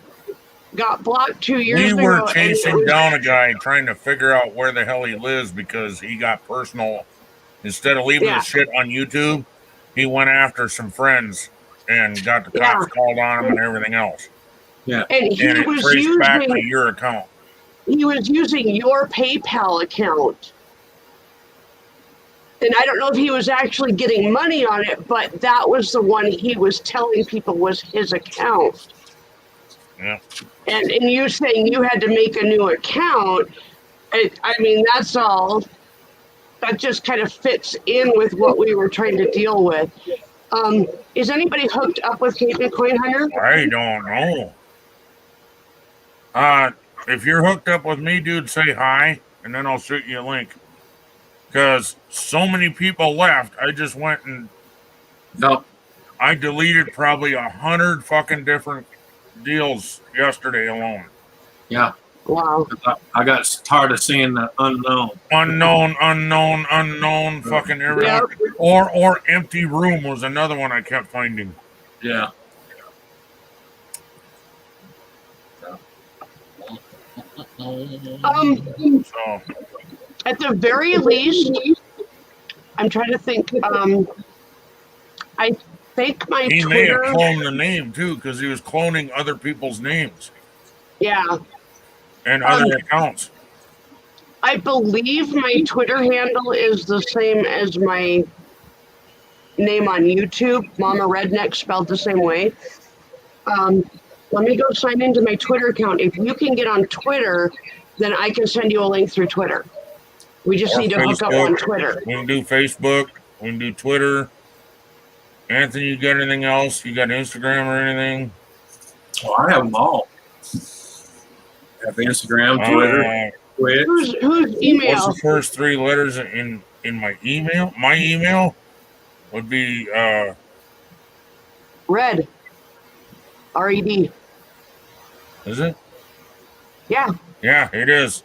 got blocked 2 years We ago. were and chasing down a guy trying to figure out where the hell he lives because he got personal. Instead of leaving the shit on YouTube, he went after some friends and got the cops called on him and everything else. Yeah. And he it was traced back to using your account. he was using your PayPal account. And I don't know if he was actually getting money on it, but that was the one he was telling people was his account. Yeah. And you saying you had to make a new account, I mean, that's all. That just kind of fits in with what we were trying to deal with. Is anybody hooked up with Cajun Coin Hunter? I don't know. If you're hooked up with me, dude, say hi, and then I'll shoot you a link. Because so many people left, I just went and I deleted probably 100 fucking different deals yesterday alone. Yeah. Wow. I got tired of seeing the unknown. Unknown, fucking everyone. Or empty room was another one I kept finding. Yeah. So, At the very least, I'm trying to think. I think my he may have Twitter. cloned the name too, because he was cloning other people's names. Yeah. And other accounts. I believe my Twitter handle is the same as my name on YouTube, Mama Redneck, spelled the same way. Let me go sign into my Twitter account. If you can get on Twitter, then I can send you a link through Twitter. We just need to hook up on Twitter. We can do Facebook. We can do Twitter. Anthony, you got anything else? You got Instagram or anything? Oh, I have them all. I have Instagram, Twitter, Twitch. Whose email? What's the first 3 letters in my email? My email would be Red. R-E-D. Is it? Yeah. Yeah, it is.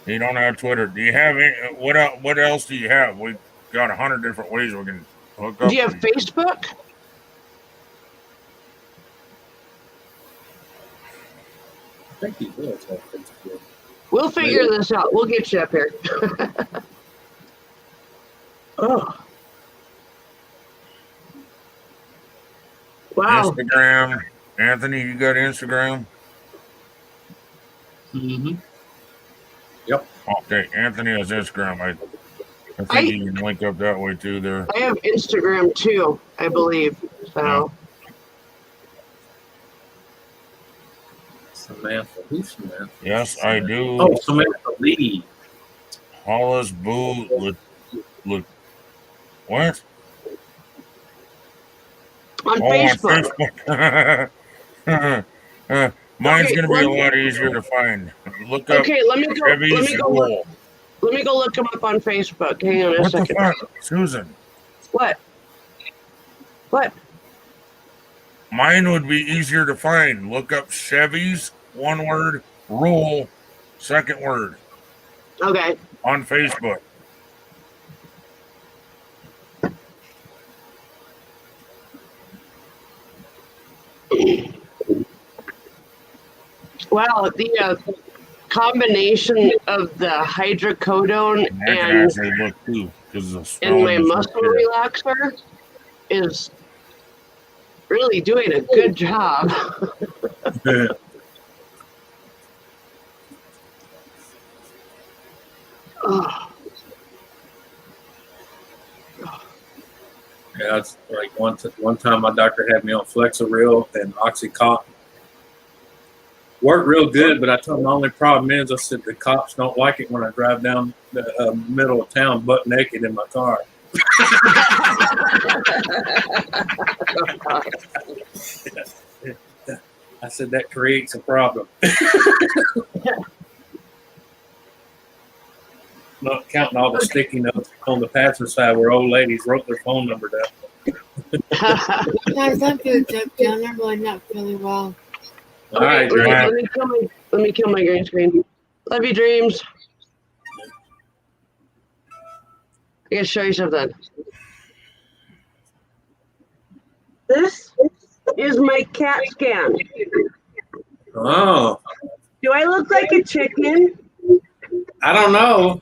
You don't have Twitter. Do you have any, what else do you have? We've got 100 different ways we can hook up. Do you have Facebook? I think he does have Facebook. We'll figure this out. We'll get you up here. Oh. Wow. Instagram. Anthony, you got Instagram? Mm-hmm. Yep. Okay, Anthony has Instagram. I think you can link up that way too there. I have Instagram too, I believe. So. Samantha. Who's Samantha? Yes, I do. Oh, Samantha Lee. Hollis Boo. Look. What? On Facebook. Mine's going to be a lot easier to find. Look up let me go. Roll. Let me go look them up on Facebook. Hang on a second. What the fuck? Susan? What? What? Mine would be easier to find. Look up Chevy's, one word, Roll, second word. Okay. On Facebook. Wow, the combination of the hydrocodone and my muscle relaxer is really doing a good job. Oh. Yeah, it's like one time my doctor had me on Flexeril and Oxycontin. Worked real good, but I told him the only problem is I said the cops don't like it when I drive down the middle of town butt naked in my car. I said that creates a problem. Not counting all the sticky notes on the passenger side where old ladies wrote their phone number down. Guys, I'm good, Jeff. I'm really not feeling well. All right, let me kill my green screen. Love you, dreams. I gotta show you something. This is my CAT scan. Oh, Do I look like a chicken? I don't know.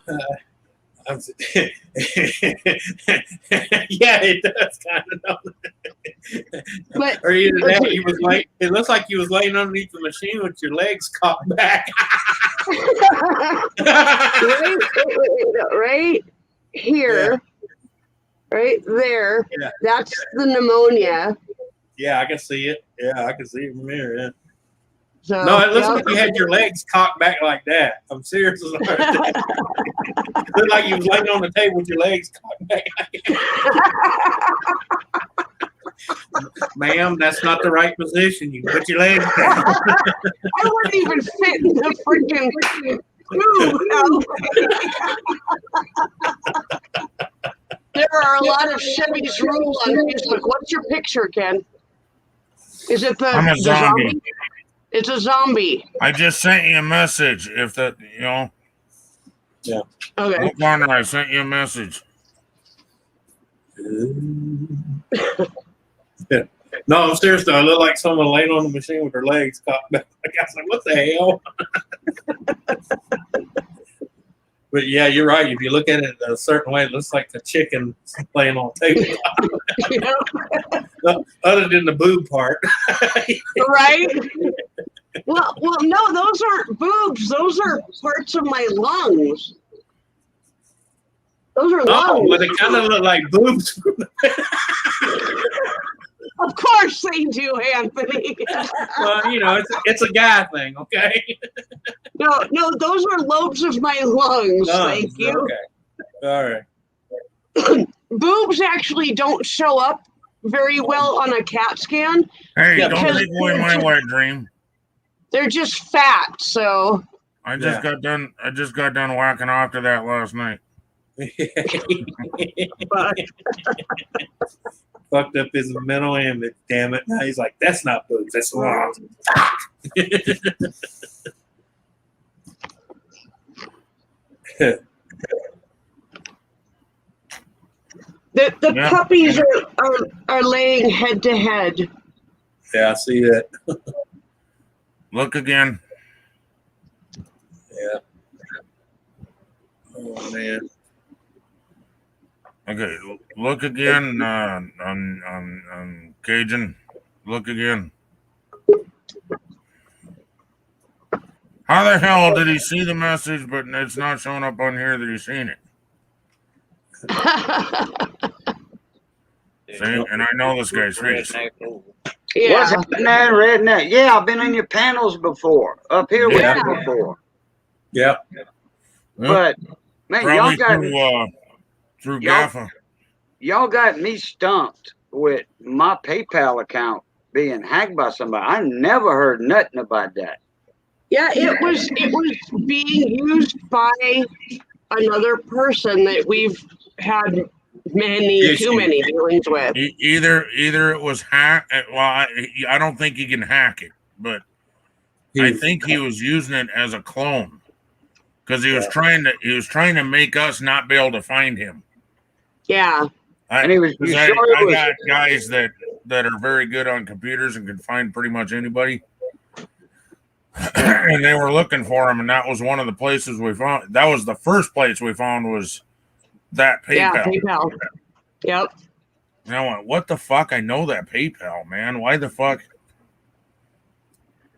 Yeah, it does kind of. But or either that, he was like, it looks like he was laying underneath the machine with your legs cocked back. right here, right there. Yeah. That's the pneumonia. Yeah, I can see it. Yeah, I can see it from here. Yeah. So, No, it looks like you had your legs cocked back like that. I'm serious. It looked like you was laying on the table with your legs cocked back like that. Ma'am, that's not the right position. You put your legs down. I wouldn't even fit in the freaking There are a lot of Chevy's rules on Facebook. What's your picture, Ken? Is it the, I'm a the zombie. It's a zombie. I just sent you a message. If that, Yeah. Okay. Look on there. I sent you a message. Yeah. No, I'm serious though. I look like someone laying on the machine with their legs cocked back. I was like, what the hell? But yeah, you're right. If you look at it a certain way, it looks like a chicken laying on a table. Other than the boob part. Right? Well, no, those aren't boobs. Those are parts of my lungs. Those are lungs. Oh, but they kind of look like boobs. Of course they do, Anthony. Well, it's a guy thing, okay? No, those are lobes of my lungs. Thank you. Okay. All right. Boobs actually don't show up very well on a CAT scan. Hey, don't take away my wet dream. They're just fat, so. I just got done whacking off to that last night. Fucked up his mental image, damn it. Now he's like, that's not boobs, that's wrong. The puppies are laying head to head. Yeah, I see that. Look again. Yeah. Oh man. Okay, look again on Cajun. Look again. How the hell did he see the message, but it's not showing up on here that he's seen it? See, and I know this guy's face. Yeah. What's happening there, Redneck? Yeah, I've been in your panels before, up here with you before. Yeah. But man, Probably y'all got through Gaffa. Y'all got me stumped with my PayPal account being hacked by somebody. I never heard nothing about that. Yeah, it was being used by another person that we've had too many dealings with. Either it was hacked. Well, I don't think he can hack it, but I think he was using it as a clone because he was trying to make us not be able to find him. Yeah, I got guys that are very good on computers and can find pretty much anybody. And they were looking for him, and that was one of the places we found. That was the first place we found was that PayPal. Yeah, PayPal. Yep. And I went, what the fuck? I know that PayPal, man. Why the fuck?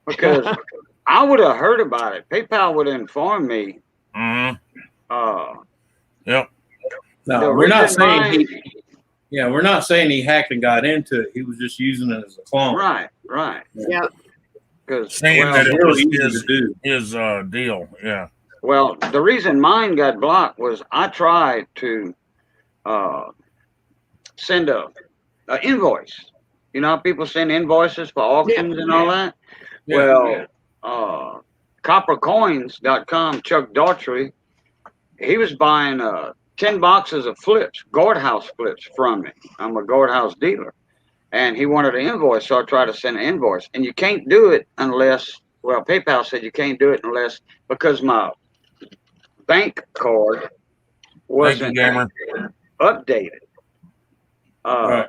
Because I would have heard about it. PayPal would have informed me. Yep. No, we're not saying we're not saying he hacked and got into it. He was just using it as a clone. Right. Yep. Saying that it was his deal. Yeah. Well, the reason mine got blocked was I tried to send a invoice. You know how people send invoices for auctions and all that? Yeah. Well, coppercoins.com, Chuck Daughtry, he was buying 10 boxes of flips, guardhouse flips from me. I'm a guardhouse dealer. And he wanted an invoice, so I tried to send an invoice. And you can't do it unless, well, PayPal said you can't do it unless, because my bank card wasn't, updated. Right.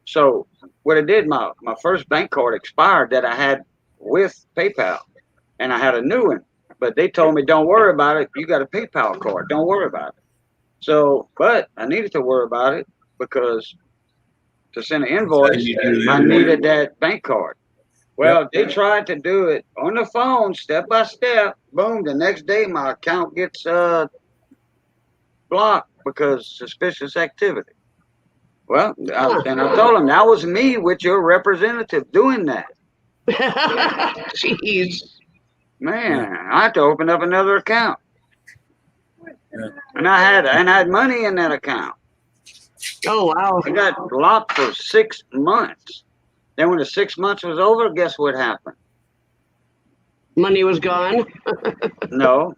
So what I did, my first bank card expired that I had with PayPal, and I had a new one. But they told me, don't worry about it. You got a PayPal card. Don't worry about it. So, but I needed to worry about it because to send an invoice, I needed that bank card. Well, they tried to do it on the phone, step by step. Boom, the next day my account gets blocked because suspicious activity. Well, and I told them that was me with your representative doing that. Jeez. Man, I had to open up another account. And I had money in that account. Oh wow. I got blocked for 6 months. Then when the 6 months was over, guess what happened? Money was gone. No.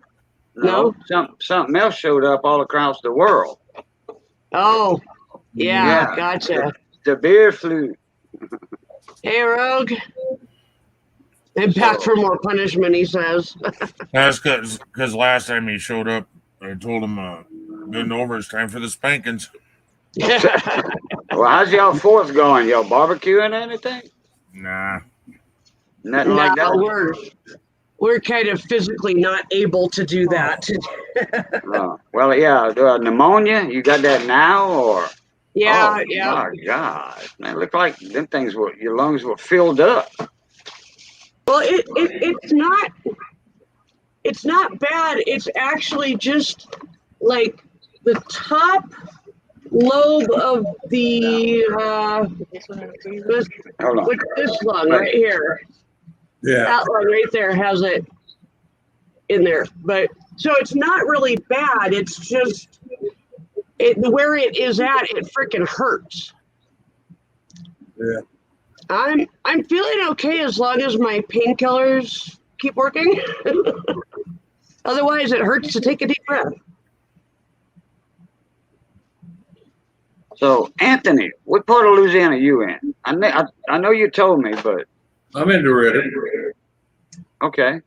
Something else showed up all across the world. Oh, yeah. Gotcha. The beer flute. Hey, Rogue. And back for more punishment, he says. That's because last time he showed up, I told him good and over. It's time for the spankings. Well, how's y'all fourth going? Y'all barbecuing anything? Nah. Nothing like that? We're kind of physically not able to do that. Well, yeah. Pneumonia? You got that now, or? Yeah, oh, yeah. My God, man, it looked like them things your lungs were filled up. Well, it's not bad. It's actually just like the top lobe of the this lung right here. Yeah. That lung right there has it in there. But so it's not really bad. It's just where it is at, it freaking hurts. Yeah. I'm feeling okay as long as my painkillers keep working. Otherwise, it hurts to take a deep breath. So, Anthony, what part of Louisiana are you in? I know you told me, but I'm in DeRidder. Okay.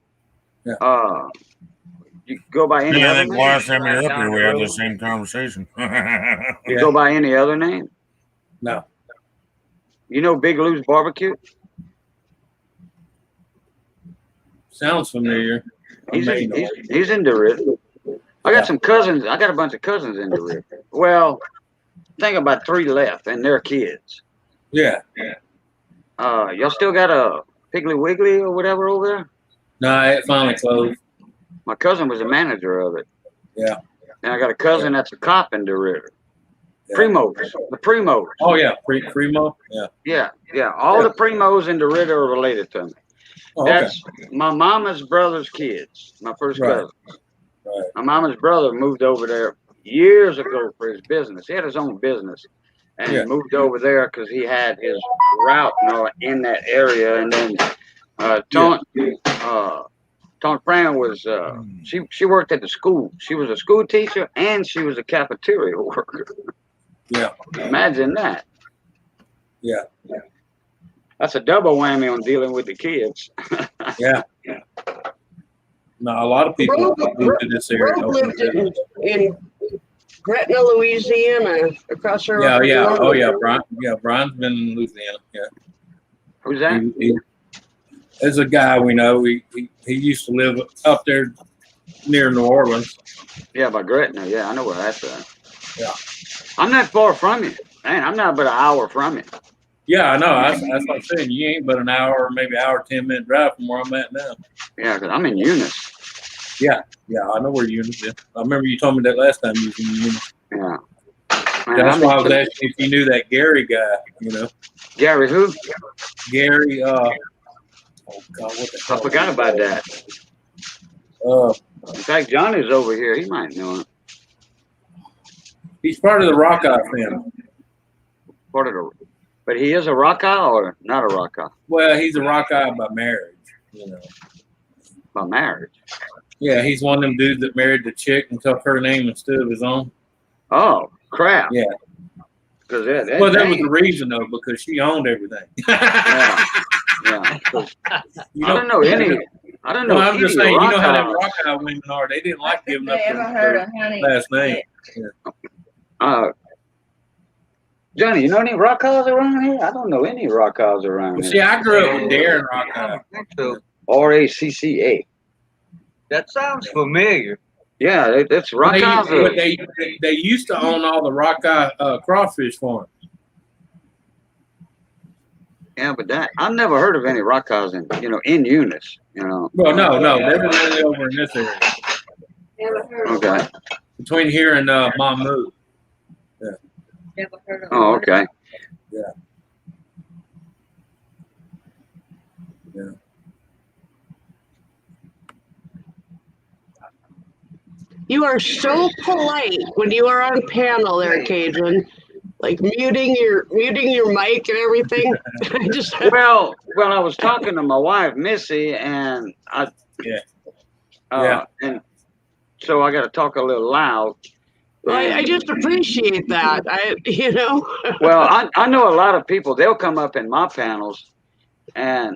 Yeah. You go by any Yeah, I other think name? last time you were up here, we had the same conversation. You go by any other name? No. You know Big Lou's Barbecue? Sounds familiar. He's in DeRidder. I got some cousins. I got a bunch of cousins in DeRidder. Well, I think about 3 left, and they're kids. Yeah. Y'all still got a Piggly Wiggly or whatever over there? No, it finally closed. My cousin was a manager of it. Yeah. And I got a cousin that's a cop in DeRidder. Primos. The Primos. Oh, yeah. Primo? Yeah. Yeah. All the Primos in DeRidder are related to me. Oh, okay. That's my mama's brother's kids, my first Right. cousin. Right. My mama's brother moved over there years ago for his business. He had his own business. And he moved over there because he had his route in that area. And then Taunt Fran was, she worked at the school. She was a school teacher and she was a cafeteria worker. Yeah. Imagine that. Yeah. That's a double whammy on dealing with the kids. Yeah. No, a lot of people moved to this area. Rogue lived in Gretna, Louisiana, across the Yeah, river. yeah. Oh, yeah. Brian's been in Louisiana. Yeah. Who's that? There's a guy we know. He used to live up there near New Orleans. Yeah, by Gretna. Yeah, I know where that's at. Yeah. I'm not far from you. Man, I'm not but an hour from you. Yeah, I know. That's what I'm saying. You ain't but an hour, maybe hour, 10-minute drive from where I'm at now. Yeah, because I'm in Eunice. Yeah, I know where Eunice is. I remember you told me that last time you was in Eunice. Yeah. That's why I was asking if you knew that Gary guy, Gary who? Gary, oh God, what the hell? I forgot about that. In fact, Johnny's over here. He might know him. He's part of the Rock Eye family. But he is a Rock Eye or not a Rock Eye? Well, he's a Rock Eye by marriage, By marriage? Yeah, he's one of them dudes that married the chick and took her name instead of his own. Oh, crap. Yeah. Because that was the reason, though, because she owned everything. Yeah. I don't know any. I don't know. No, I'm just saying, you know how them Rock Rock Eye women are. They didn't like giving up their last name. Yeah. Johnny, you know any rock house around here? I don't know any rock house around Well, here. see, I grew up with Darren Rock. RACCA. That sounds familiar. Yeah, it's rock They, house. they used to own all the Rock crawfish farms. Yeah, but I've never heard of any rock house in Eunice. Well, no, they were only over in this area. Okay. Between here and Mammoth. Yeah. Oh, okay. Yeah. Yeah. You are so polite when you are on panel there, Cajun. Like muting your mic and everything. Well, I was talking to my wife Missy, and and so I got to talk a little loud. Well, I just appreciate that. Well, I know a lot of people. They'll come up in my panels, and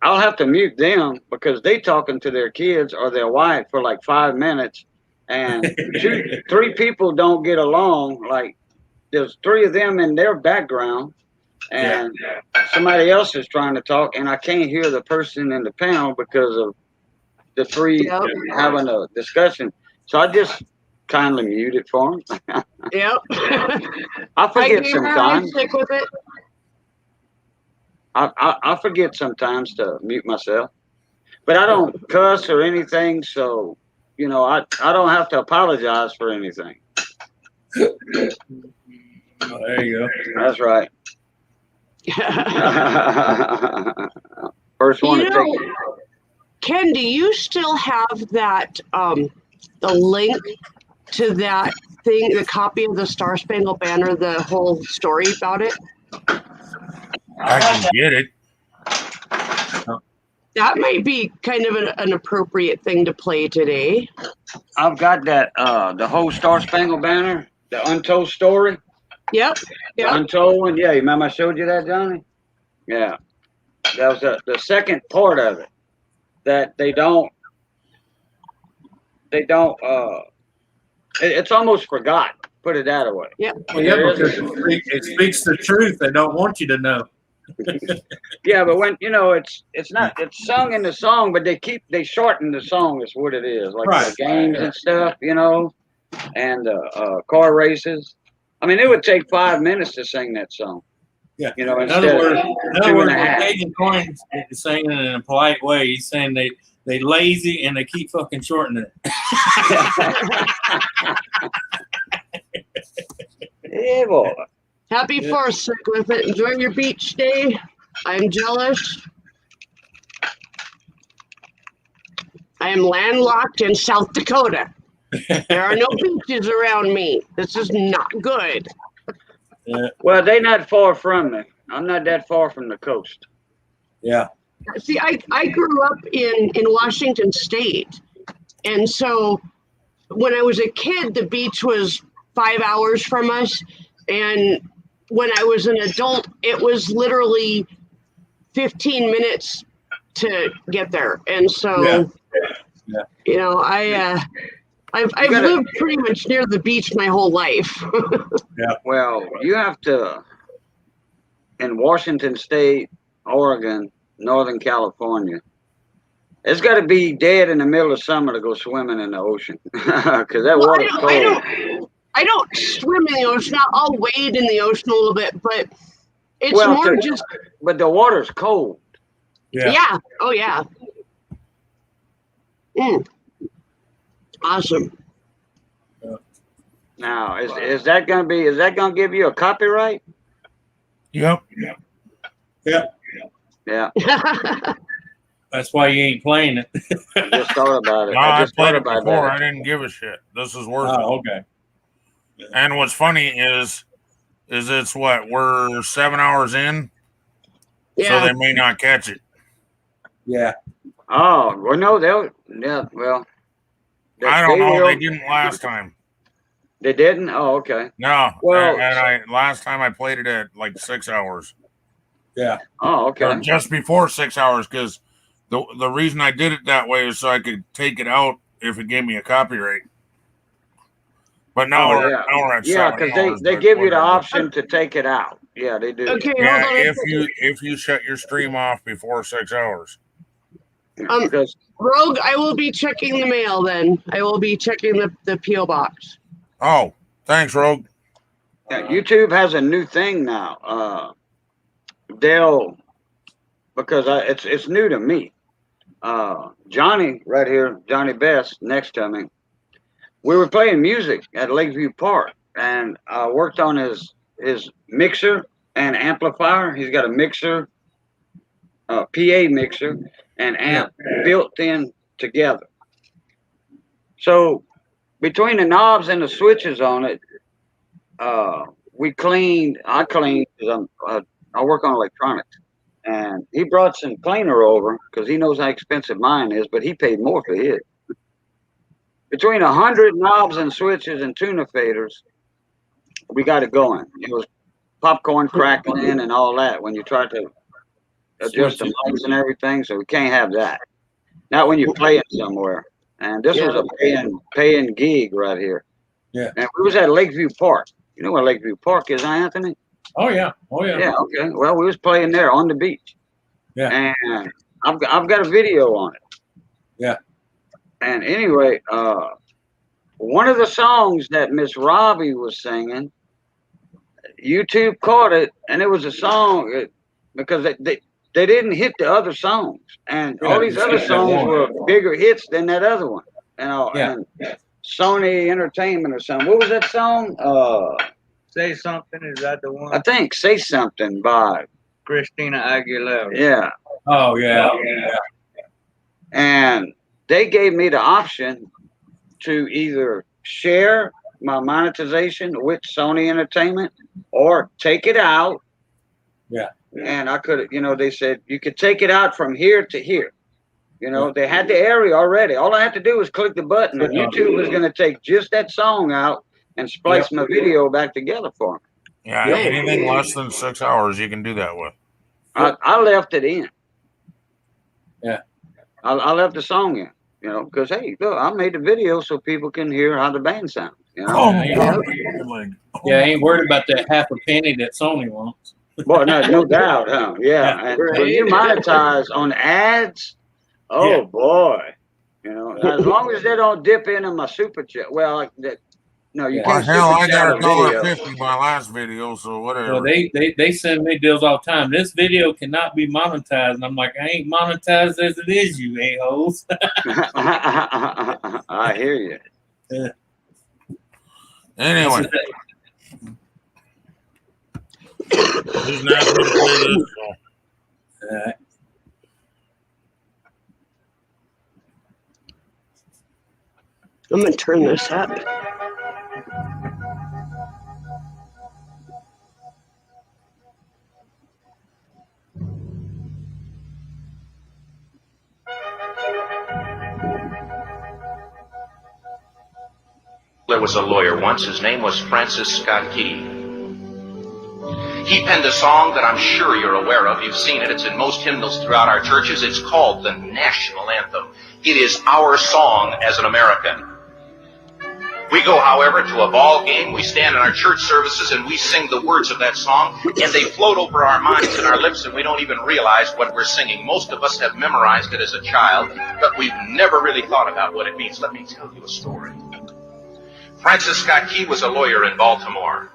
I'll have to mute them because they talking to their kids or their wife for like 5 minutes, and 3 people don't get along. Like there's 3 of them in their background, and somebody else is trying to talk, and I can't hear the person in the panel because of the 3 having a discussion. So I just kindly mute it for them. Yep. I forget sometimes. Stick with it. I forget sometimes to mute myself, but I don't cuss or anything, so I don't have to apologize for anything. Oh, there you go. That's right. First one to take. Ken, do you still have that the link to that thing, the copy of the Star Spangled Banner, the whole story about it? I can get it. That might be kind of an appropriate thing to play today. I've got that the whole Star Spangled Banner, the untold story. Yep. The untold one. Yeah, you remember I showed you that, Johnny? Yeah. That was the second part of it. That they don't it's almost forgotten. Put it that way. Yeah. Well, yeah, because it speaks the truth. They don't want you to know. Yeah, but when it's not, it's sung in the song, but they shorten the song is what it is, like the games and stuff, and car races. I mean, it would take 5 minutes to sing that song. Yeah. In other words, what Cajun Coin is saying it in a polite way. He's saying they lazy and they keep fucking shortening it. Yeah, boy. Happy 4th, stick with it. Enjoy your beach day. I'm jealous. I am landlocked in South Dakota. There are no beaches around me. This is not good. Yeah. Well, they're not far from me. I'm not that far from the coast. Yeah. See, I grew up in Washington State. And so when I was a kid, the beach was 5 hours from us. And when I was an adult, it was literally 15 minutes to get there. And so, I've lived pretty much near the beach my whole life. Yeah. Well, you have to, in Washington State, Oregon, Northern California, it's got to be dead in the middle of summer to go swimming in the ocean because that water's cold. I don't swim in the ocean. I'll wade in the ocean a little bit, but it's more just. But the water's cold. Yeah. Oh yeah. Awesome. Now, is that gonna give you a copyright? Yep. Yeah. That's why you ain't playing it. Just thought about it. No, I I just played thought it about before. that. I didn't give a shit. This is worth it. Oh, okay. And what's funny is it's what, we're 7 hours in, so they may not catch it. Yeah. Oh, well, no, well. I don't know. They didn't last time. They didn't? Oh, okay. No. Well, and last time I played it at like 6 hours. Yeah. Oh, okay. Or just before 6 hours, because the reason I did it that way is so I could take it out if it gave me a copyright. But now Oh we're yeah, now we're at yeah, 7 because hours. they but give you the whatever. option to take it out. Yeah, they do. Okay, Yeah, hold on a second. if you shut your stream off before 6 hours. Because Rogue, I will be checking the mail then. I will be checking the P.O. box. Oh, thanks, Rogue. yeah, YouTube has a new thing now. They'll because it's new to me. Johnny right here, Johnny Best next to me. We were playing music at Lakeview Park, and I worked on his mixer and amplifier. He's got a mixer, PA mixer, and amp built in together. So between the knobs and the switches on it, I cleaned because I work on electronics, and he brought some cleaner over because he knows how expensive mine is, but he paid more for his. Between 100 knobs and switches and tuner faders, we got it going. It was popcorn crackling and all that when you try to adjust the mics and everything, so we can't have that. Not when you're playing somewhere. And this was a paying gig right here. Yeah. And we was at Lakeview Park. You know where Lakeview Park is, Anthony? Oh yeah. Oh yeah. Yeah. Okay. Well, we was playing there on the beach. Yeah. And I've got a video on it. Yeah. And anyway, one of the songs that Miss Robbie was singing, YouTube caught it, and it was a song because they didn't hit the other songs, and all these other songs were bigger hits than that other one. And Sony Entertainment or something. What was that song? Say Something, is that the one? I think Say Something by Christina Aguilera. Yeah. Oh yeah. And they gave me the option to either share my monetization with Sony Entertainment or take it out. Yeah. And I could, they said you could take it out from here to here. They had the area already. All I had to do was click the button, and YouTube was going to take just that song out and splice my video back together for me. Yeah, anything less than 6 hours, you can do that with. I left it in. Yeah. I left the song in, because, hey, look, I made the video so people can hear how the band sounds. I ain't worried about that half a penny that Sony wants. Boy, no doubt, huh? Yeah. And when you monetize on ads, boy, as long as they don't dip into my super chat. Well, no, you can't. Hell, I got $1.50 my last video, so whatever. Well, they send me deals all the time. This video cannot be monetized, and I'm like, I ain't monetized as it is, you a-holes. I hear you. Yeah. Anyway. He's not going to play this, so. I'm going to turn this up. There was a lawyer once. His name was Francis Scott Key. He penned a song that I'm sure you're aware of. You've seen it. It's in most hymnals throughout our churches. It's called the national anthem. It is our song as an American. We go, however, to a ball game. We stand in our church services and we sing the words of that song, and they float over our minds and our lips, and we don't even realize what we're singing. Most of us have memorized it as a child, but we've never really thought about what it means. Let me tell you a story. Francis Scott Key was a lawyer in Baltimore.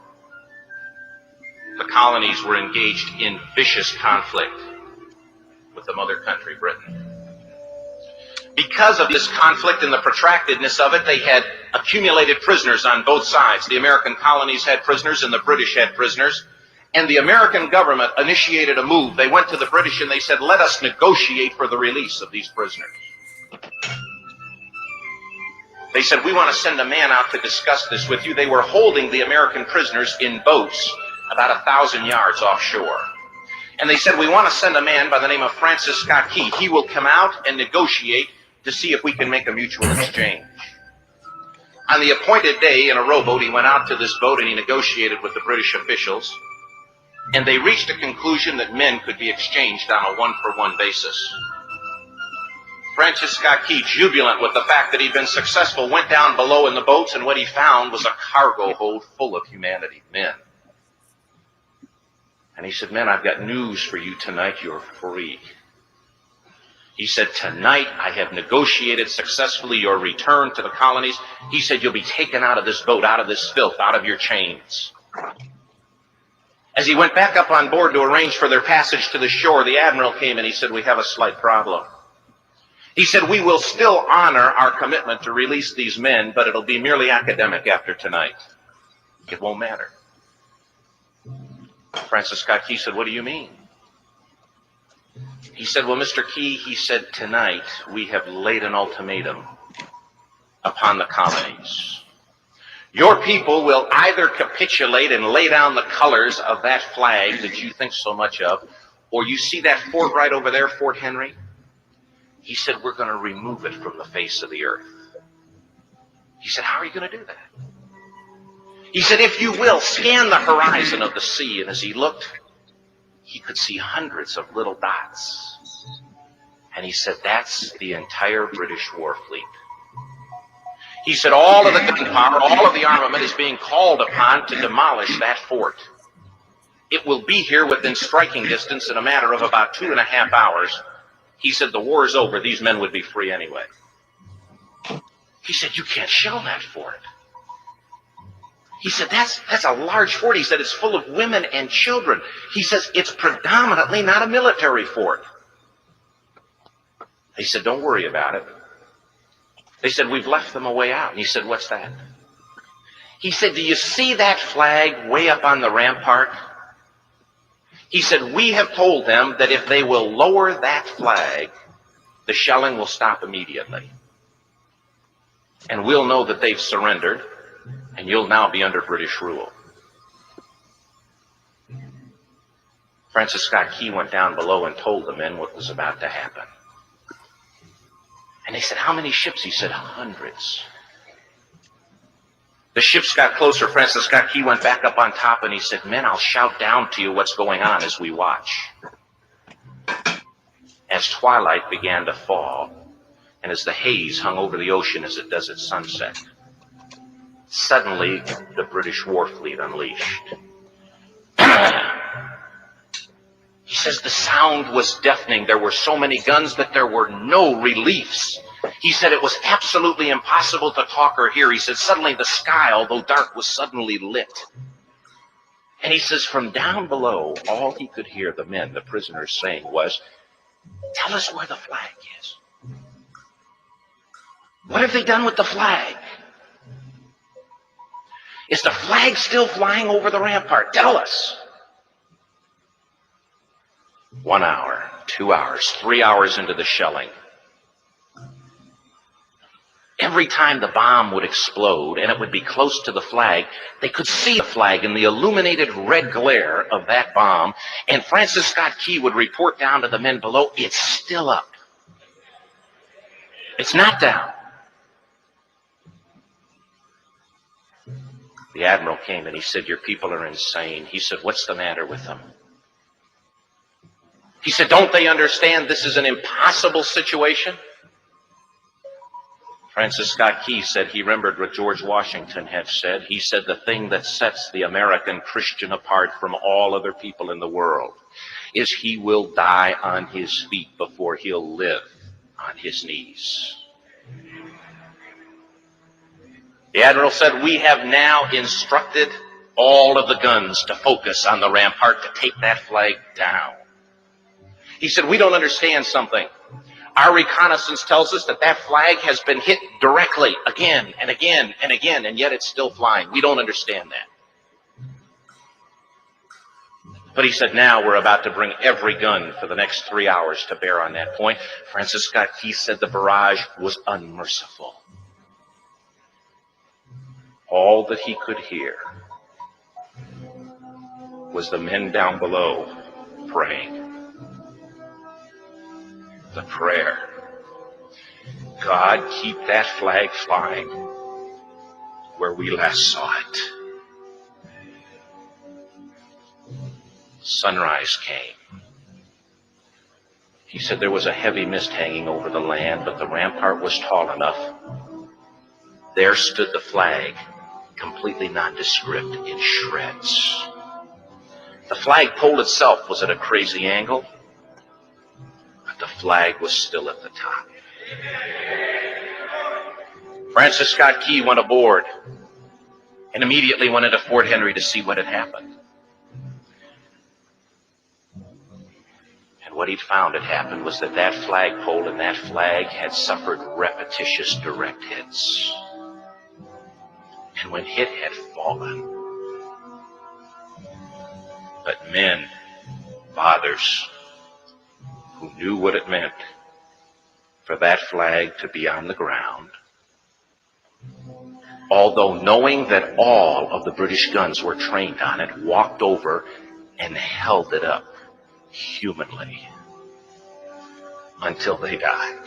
The colonies were engaged in vicious conflict with the mother country, Britain. Because of this conflict and the protractedness of it, they had accumulated prisoners on both sides. The American colonies had prisoners and the British had prisoners. And the American government initiated a move. They went to the British and they said, let us negotiate for the release of these prisoners. They said, we want to send a man out to discuss this with you. They were holding the American prisoners in boats about 1,000 yards offshore. And they said, we want to send a man by the name of Francis Scott Key. He will come out and negotiate to see if we can make a mutual exchange. On the appointed day, in a rowboat, he went out to this boat and he negotiated with the British officials. And they reached a conclusion that men could be exchanged on a one-for-one basis. Francis Scott Key, jubilant with the fact that he'd been successful, went down below in the boats, and what he found was a cargo hold full of humanity, men. And he said, men, I've got news for you tonight. You're free. He said, tonight I have negotiated successfully your return to the colonies. He said, you'll be taken out of this boat, out of this filth, out of your chains. As he went back up on board to arrange for their passage to the shore, the admiral came and he said, we have a slight problem. He said, we will still honor our commitment to release these men, but it'll be merely academic after tonight. It won't matter. Francis Scott Key said, what do you mean? He said, well, Mr. Key, he said, tonight we have laid an ultimatum upon the colonies. Your people will either capitulate and lay down the colors of that flag that you think so much of, or you see that fort right over there, Fort Henry? He said, we're going to remove it from the face of the earth. He said, how are you going to do that? He said, if you will, scan the horizon of the sea. And as he looked, he could see hundreds of little dots. And he said, that's the entire British war fleet. He said, all of the gunpowder, all of the armament is being called upon to demolish that fort. It will be here within striking distance in a matter of about 2.5 hours. He said, the war is over. These men would be free anyway. He said, you can't shell that fort. He said, that's a large fort. He said, it's full of women and children. He says, it's predominantly not a military fort. He said, don't worry about it. They said, we've left them a way out. And he said, what's that? He said, do you see that flag way up on the rampart? He said, we have told them that if they will lower that flag, the shelling will stop immediately. And we'll know that they've surrendered, and you'll now be under British rule. Francis Scott Key went down below and told the men what was about to happen. And they said, how many ships? He said, hundreds. The ships got closer. Francis Scott Key went back up on top and he said, men, I'll shout down to you what's going on as we watch. As twilight began to fall, and as the haze hung over the ocean as it does at sunset, suddenly the British war fleet unleashed. He says the sound was deafening. There were so many guns that there were no reliefs. He said it was absolutely impossible to talk or hear. He said suddenly the sky, although dark, was suddenly lit. And he says from down below, all he could hear the men, the prisoners, saying was, tell us where the flag is. What have they done with the flag? Is the flag still flying over the rampart? Tell us. 1 hour, 2 hours, 3 hours into the shelling, every time the bomb would explode and it would be close to the flag, they could see the flag in the illuminated red glare of that bomb, and Francis Scott Key would report down to the men below, it's still up. It's not down. The admiral came and he said, your people are insane. He said, what's the matter with them? He said, don't they understand this is an impossible situation? Francis Scott Key said he remembered what George Washington had said. He said the thing that sets the American Christian apart from all other people in the world is he will die on his feet before he'll live on his knees. The admiral said, we have now instructed all of the guns to focus on the rampart to take that flag down. He said, we don't understand something. Our reconnaissance tells us that that flag has been hit directly again and again and again, and yet it's still flying. We don't understand that. But he said, now we're about to bring every gun for the next 3 hours to bear on that point. Francis Scott Key said the barrage was unmerciful. All that he could hear was the men down below praying. The prayer, God, keep that flag flying where we last saw it. Sunrise came. He said there was a heavy mist hanging over the land, but the rampart was tall enough. There stood the flag, completely nondescript, in shreds. The flagpole itself was at a crazy angle, but the flag was still at the top. Francis Scott Key went aboard and immediately went into Fort Henry to see what had happened. And what he'd found had happened was that that flagpole and that flag had suffered repetitious direct hits. And when it had fallen, but men, fathers, who knew what it meant for that flag to be on the ground, although knowing that all of the British guns were trained on it, walked over and held it up humanly until they died.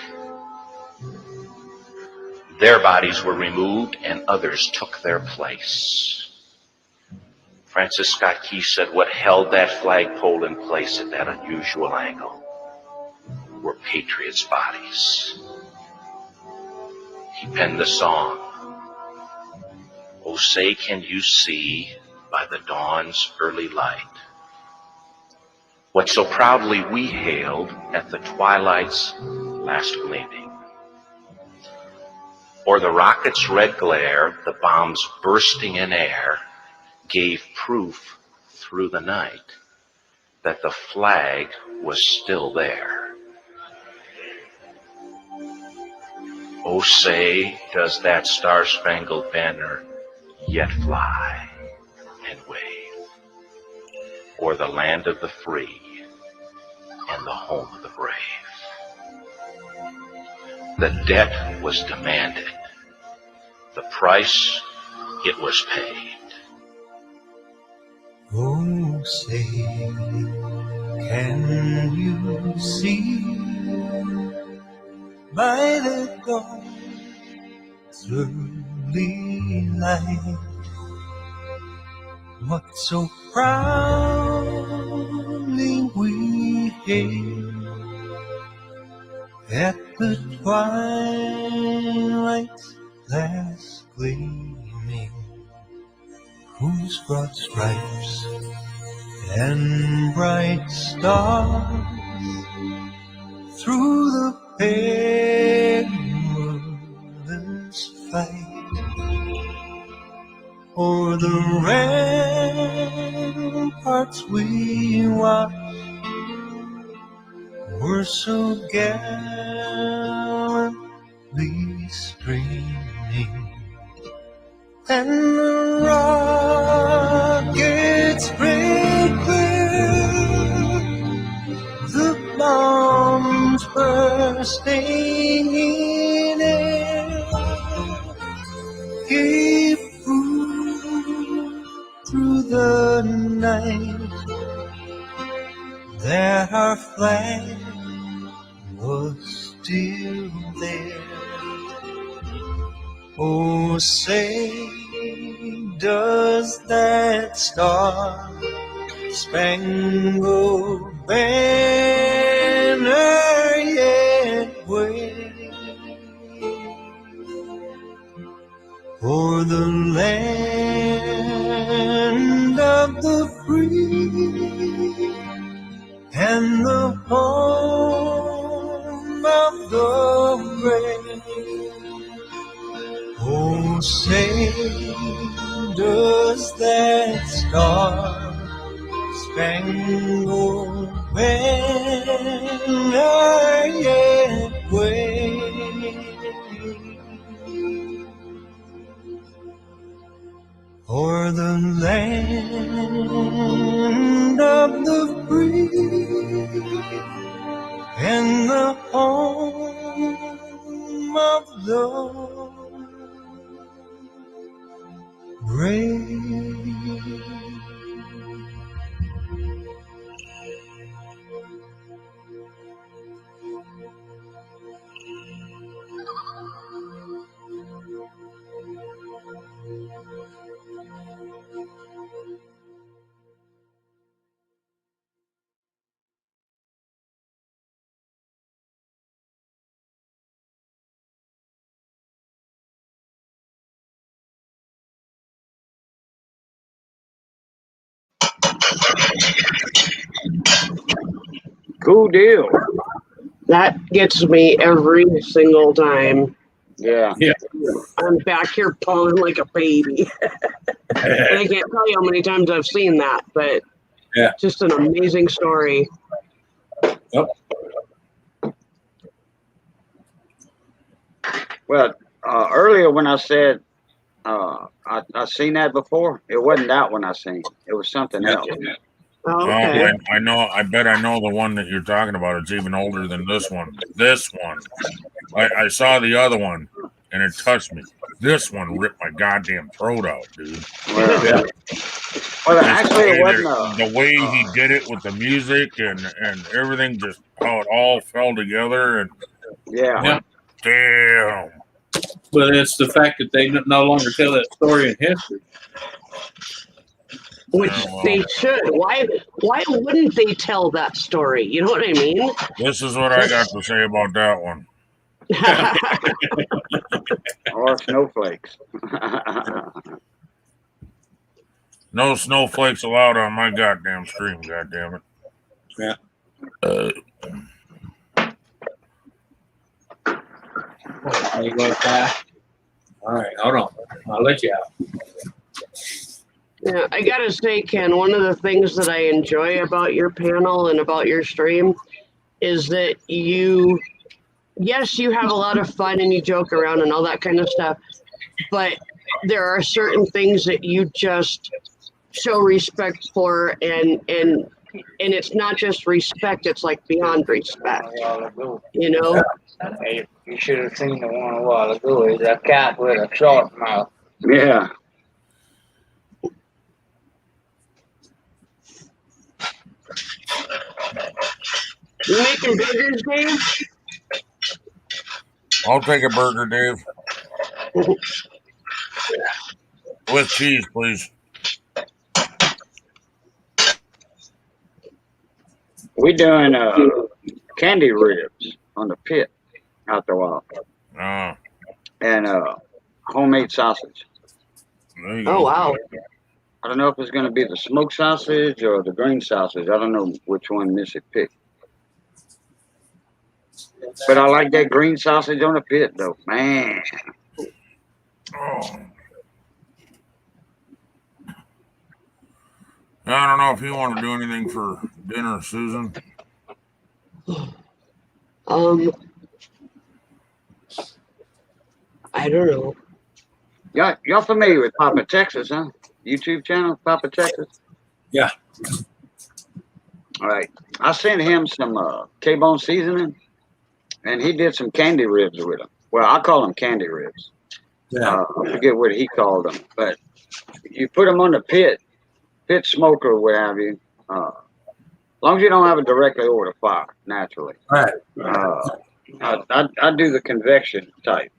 Their bodies were removed and others took their place. Francis Scott Key said what held that flagpole in place at that unusual angle were patriots' bodies. He penned the song, "Oh, say can you see by the dawn's early light what so proudly we hailed at the twilight's last gleaming? Or the rocket's red glare, the bombs bursting in air, gave proof through the night that the flag was still there. Oh, say, does that star-spangled banner yet fly and wave o'er the land of the free and the home of the brave?" The debt was demanded. The price, it was paid. Oh, say, can you see by the dawn's early light what so proudly we hailed at the twilight's last gleaming, whose broad stripes and bright stars through the perilous fight o'er the ramparts we watched were so gallantly streaming, and the rockets break clear, the bombs bursting in air gave proof through the night that our flag was still there. Oh, say, does that star-spangled banner yet wave o'er the land of the free and the home of the brave? Oh, say, does that star-spangled banner yet wave o'er the land of the free and the home of the brave? Cool deal. That gets me every single time. Yeah. I'm back here pulling like a baby. And I can't tell you how many times I've seen that, but Yeah. just an amazing story. Yep. Well, earlier when I said I seen that before, it wasn't that one I seen. It was something else. Oh, Oh, okay. I know. I bet I know the one that you're talking about. It's even older than this one. This one. I saw the other one, and it touched me. This one ripped my goddamn throat out, dude. Well, actually, it wasn't The way he did it with the music and everything, just how it all fell together, and yeah. damn. But it's the fact that they no longer tell that story in history. Which they should. Why wouldn't they tell that story? You know what I mean? This is what I got to say about that one. Or snowflakes. No snowflakes allowed on my goddamn stream, goddammit. Yeah. You go back. All right, hold on. I'll let you out. Yeah, I gotta say, Ken, one of the things that I enjoy about your panel and about your stream is that yes, you have a lot of fun and you joke around and all that kind of stuff, but there are certain things that you just show respect for, and it's not just respect, it's like beyond respect. You know? Hey, you should have seen the one a while ago. It's a cat with a sharp mouth. Yeah. You making burgers, Dave? I'll take a burger, Dave. With cheese, please. We doing candy ribs on the pit out the wild. And homemade sausage. Oh, wow. I don't know if it's going to be the smoked sausage or the green sausage. I don't know which one Missy picked. But I like that green sausage on the pit, though. Man. Oh. I don't know if you want to do anything for dinner, Susan. I don't know. Y'all familiar with Papa Texas, huh? YouTube channel, Papa Texas? Yeah. All right. I sent him some K-bone seasoning, and he did some candy ribs with them. Well, I call them candy ribs. Yeah. I forget what he called them, but you put them on the pit smoker, or what have you. As long as you don't have it directly over the fire, naturally. Right. I do the convection type.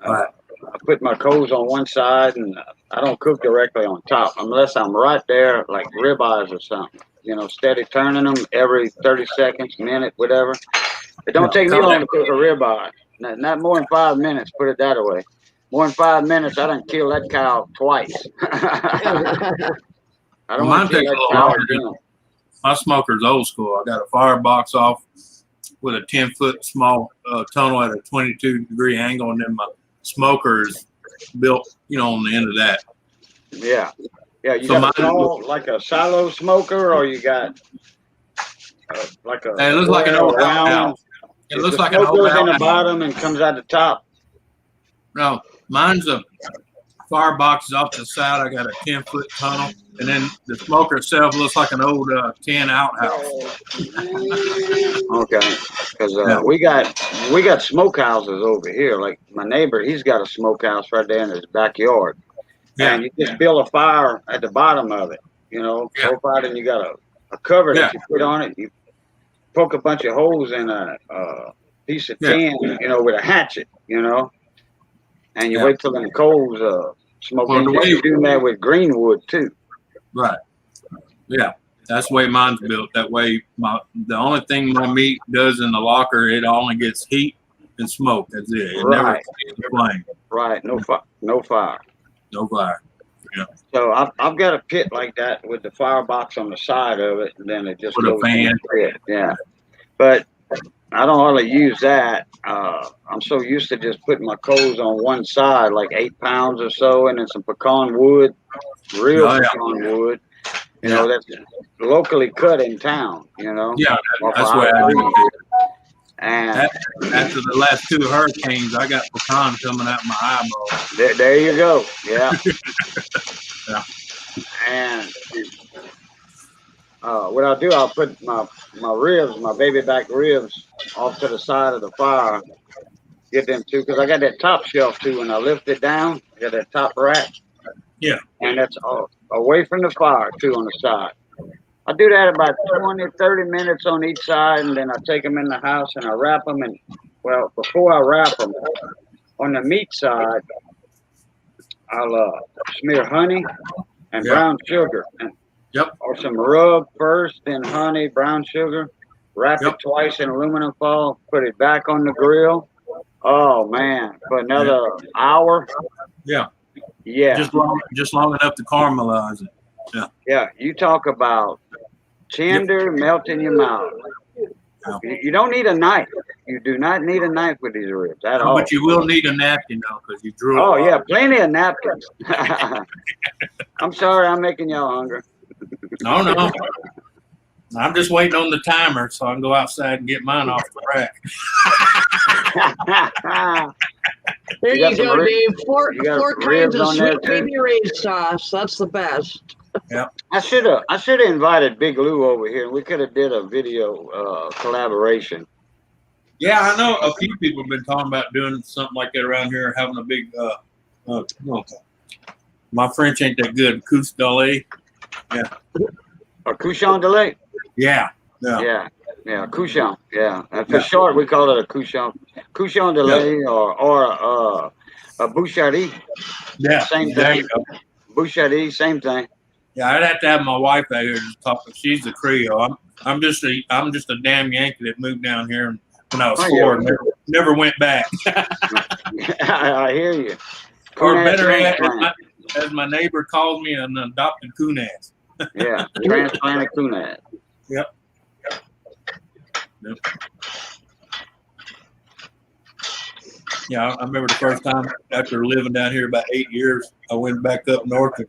Right. I put my coals on one side, and I don't cook directly on top unless I'm right there, like ribeyes or something. You know, steady turning them every 30 seconds, minute, whatever. It don't take me long to cook a ribeye. Not more than 5 minutes. Put it that way. More than 5 minutes, I done kill that cow twice. I don't want to kill that cow again. My smoker's old school. I got a firebox off with a 10-foot small tunnel at a 22-degree angle, and then my smoker is built, on the end of that. Yeah. Yeah, you So got a small, like a silo smoker, or you got like a... It looks like an old outhouse. It looks like an old goes in the outhouse. bottom and comes out the top. No, mine's a firebox is off to the side. I got a 10-foot tunnel, and then the smoker itself looks like an old tin outhouse. Okay, because we got smokehouses over here. Like my neighbor, he's got a smokehouse right there in his backyard. Yeah. And you just build a fire at the bottom of it, profile, and you got a cover that you put on it. You poke a bunch of holes in a piece of tin, with a hatchet, and you wait till the coals smoke. Well, and you do that with green wood too. Right. Yeah. That's the way mine's built. That way, the only thing my meat does in the locker, it only gets heat and smoke. That's it. It never gets the flame. Right. No fire. No fire. Yeah. So I've got a pit like that with the firebox on the side of it, and then it just With a goes in fan. the pit. Yeah, but I don't hardly use that. I'm so used to just putting my coals on one side, like 8 pounds or so, and then some pecan wood, real Oh, yeah. pecan wood. You know, that's locally cut in town. You know. Yeah, off that's of what I do. I-30. And After the last 2 hurricanes, I got pecan coming out my eyeball. there you go. Yeah. Yeah. And what I'll do, I'll put my ribs, my baby back ribs, off to the side of the fire. Get them too, because I got that top shelf too. When I lift it down, I got that top rack. Yeah. And that's away from the fire too on the side. I do that about 20, 30 minutes on each side, and then I take them in the house and I wrap them. And well, before I wrap them, on the meat side, I'll smear honey and brown sugar. And, or some rub first, then honey, brown sugar. Wrap it twice in aluminum foil. Put it back on the grill. Oh man, for another hour. Yeah. Yeah. Just long enough to caramelize it. Yeah. Yeah. You talk about tender, melt in your mouth. You don't need a knife. You do not need a knife with these ribs at all. But you will need a napkin though, because you drew. Oh yeah, plenty of napkins. I'm sorry, I'm making y'all hungry. No. I'm just waiting on the timer so I can go outside and get mine off the rack. There you go, Dave. Four kinds ribs of on there, sweet too? baby Ray's sauce. That's the best. Yeah. I should have invited Big Lou over here. We could have did a video collaboration. Yeah, I know a few people have been talking about doing something like that around here, having a big. My French ain't that good. Couche d'Alais. Yeah. A couchon de lait. Yeah. Yeah, couchon. Yeah, and for short, we call it a couchon de lait or a boucherie. Yeah, same there thing. you go. Boucherie, same thing. Yeah, I'd have to have my wife out here to talk. She's a Creole. I'm just a damn Yankee that moved down here when I was 4 and never went back. I hear you. Or Coon-ass better yet, transplant. as my neighbor calls me, an adopted coon-ass. Yeah, transplanted coon-ass. Yep. Yeah, I remember the first time after living down here about 8 years, I went back up north,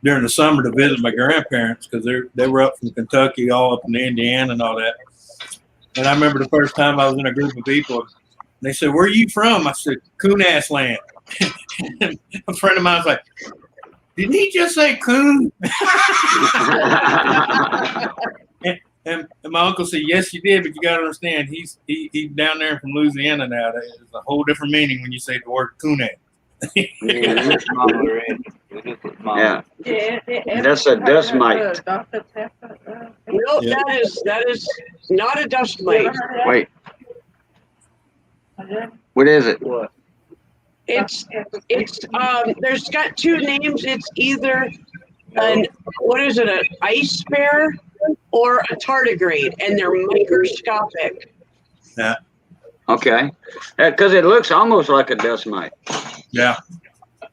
during the summer to visit my grandparents because they were up from Kentucky, all up in Indiana and all that. And I remember the first time I was in a group of people, they said, "Where are you from?" I said, "Coon-ass land." And a friend of mine was like, "Didn't he just say coon?" And my uncle said, "Yes, you did, but you got to understand, he's down there from Louisiana now. There's a whole different meaning when you say the word coon-ass." Yeah. That's a dust mite. No, that is not a dust mite. Wait. What is it? It's there's got 2 names. It's either an ice bear or a tardigrade, and they're microscopic. Yeah. Okay. Because it looks almost like a dust mite. Yeah.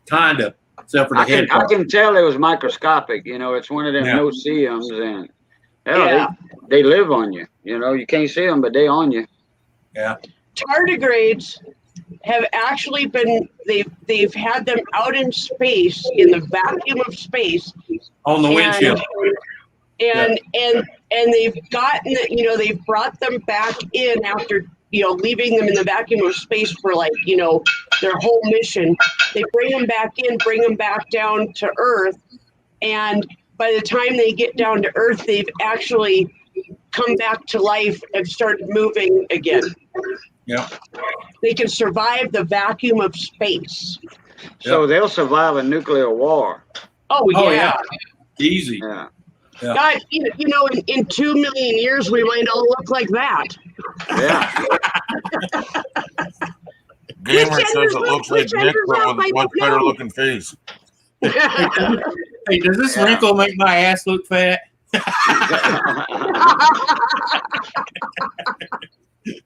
Kind of. Except for the head I part. can tell it was microscopic. It's one of them no-see-ums, and they live on you. You can't see them, but they on you. Yeah. Tardigrades have actually been they've had them out in space, in the vacuum of space, on the windshield. And they've gotten they've brought them back in after leaving them in the vacuum of space for their whole mission. They bring them back in, bring them back down to Earth, and by the time they get down to Earth, they've actually come back to life and started moving again. Yeah. They can survive the vacuum of space. So they'll survive a nuclear war. Oh yeah. Easy. Yeah. God, in 2 million years, we might all look like that. Yeah. Gamer says it looks like Nick, but with a much better looking face. Hey, does this wrinkle make my ass look fat?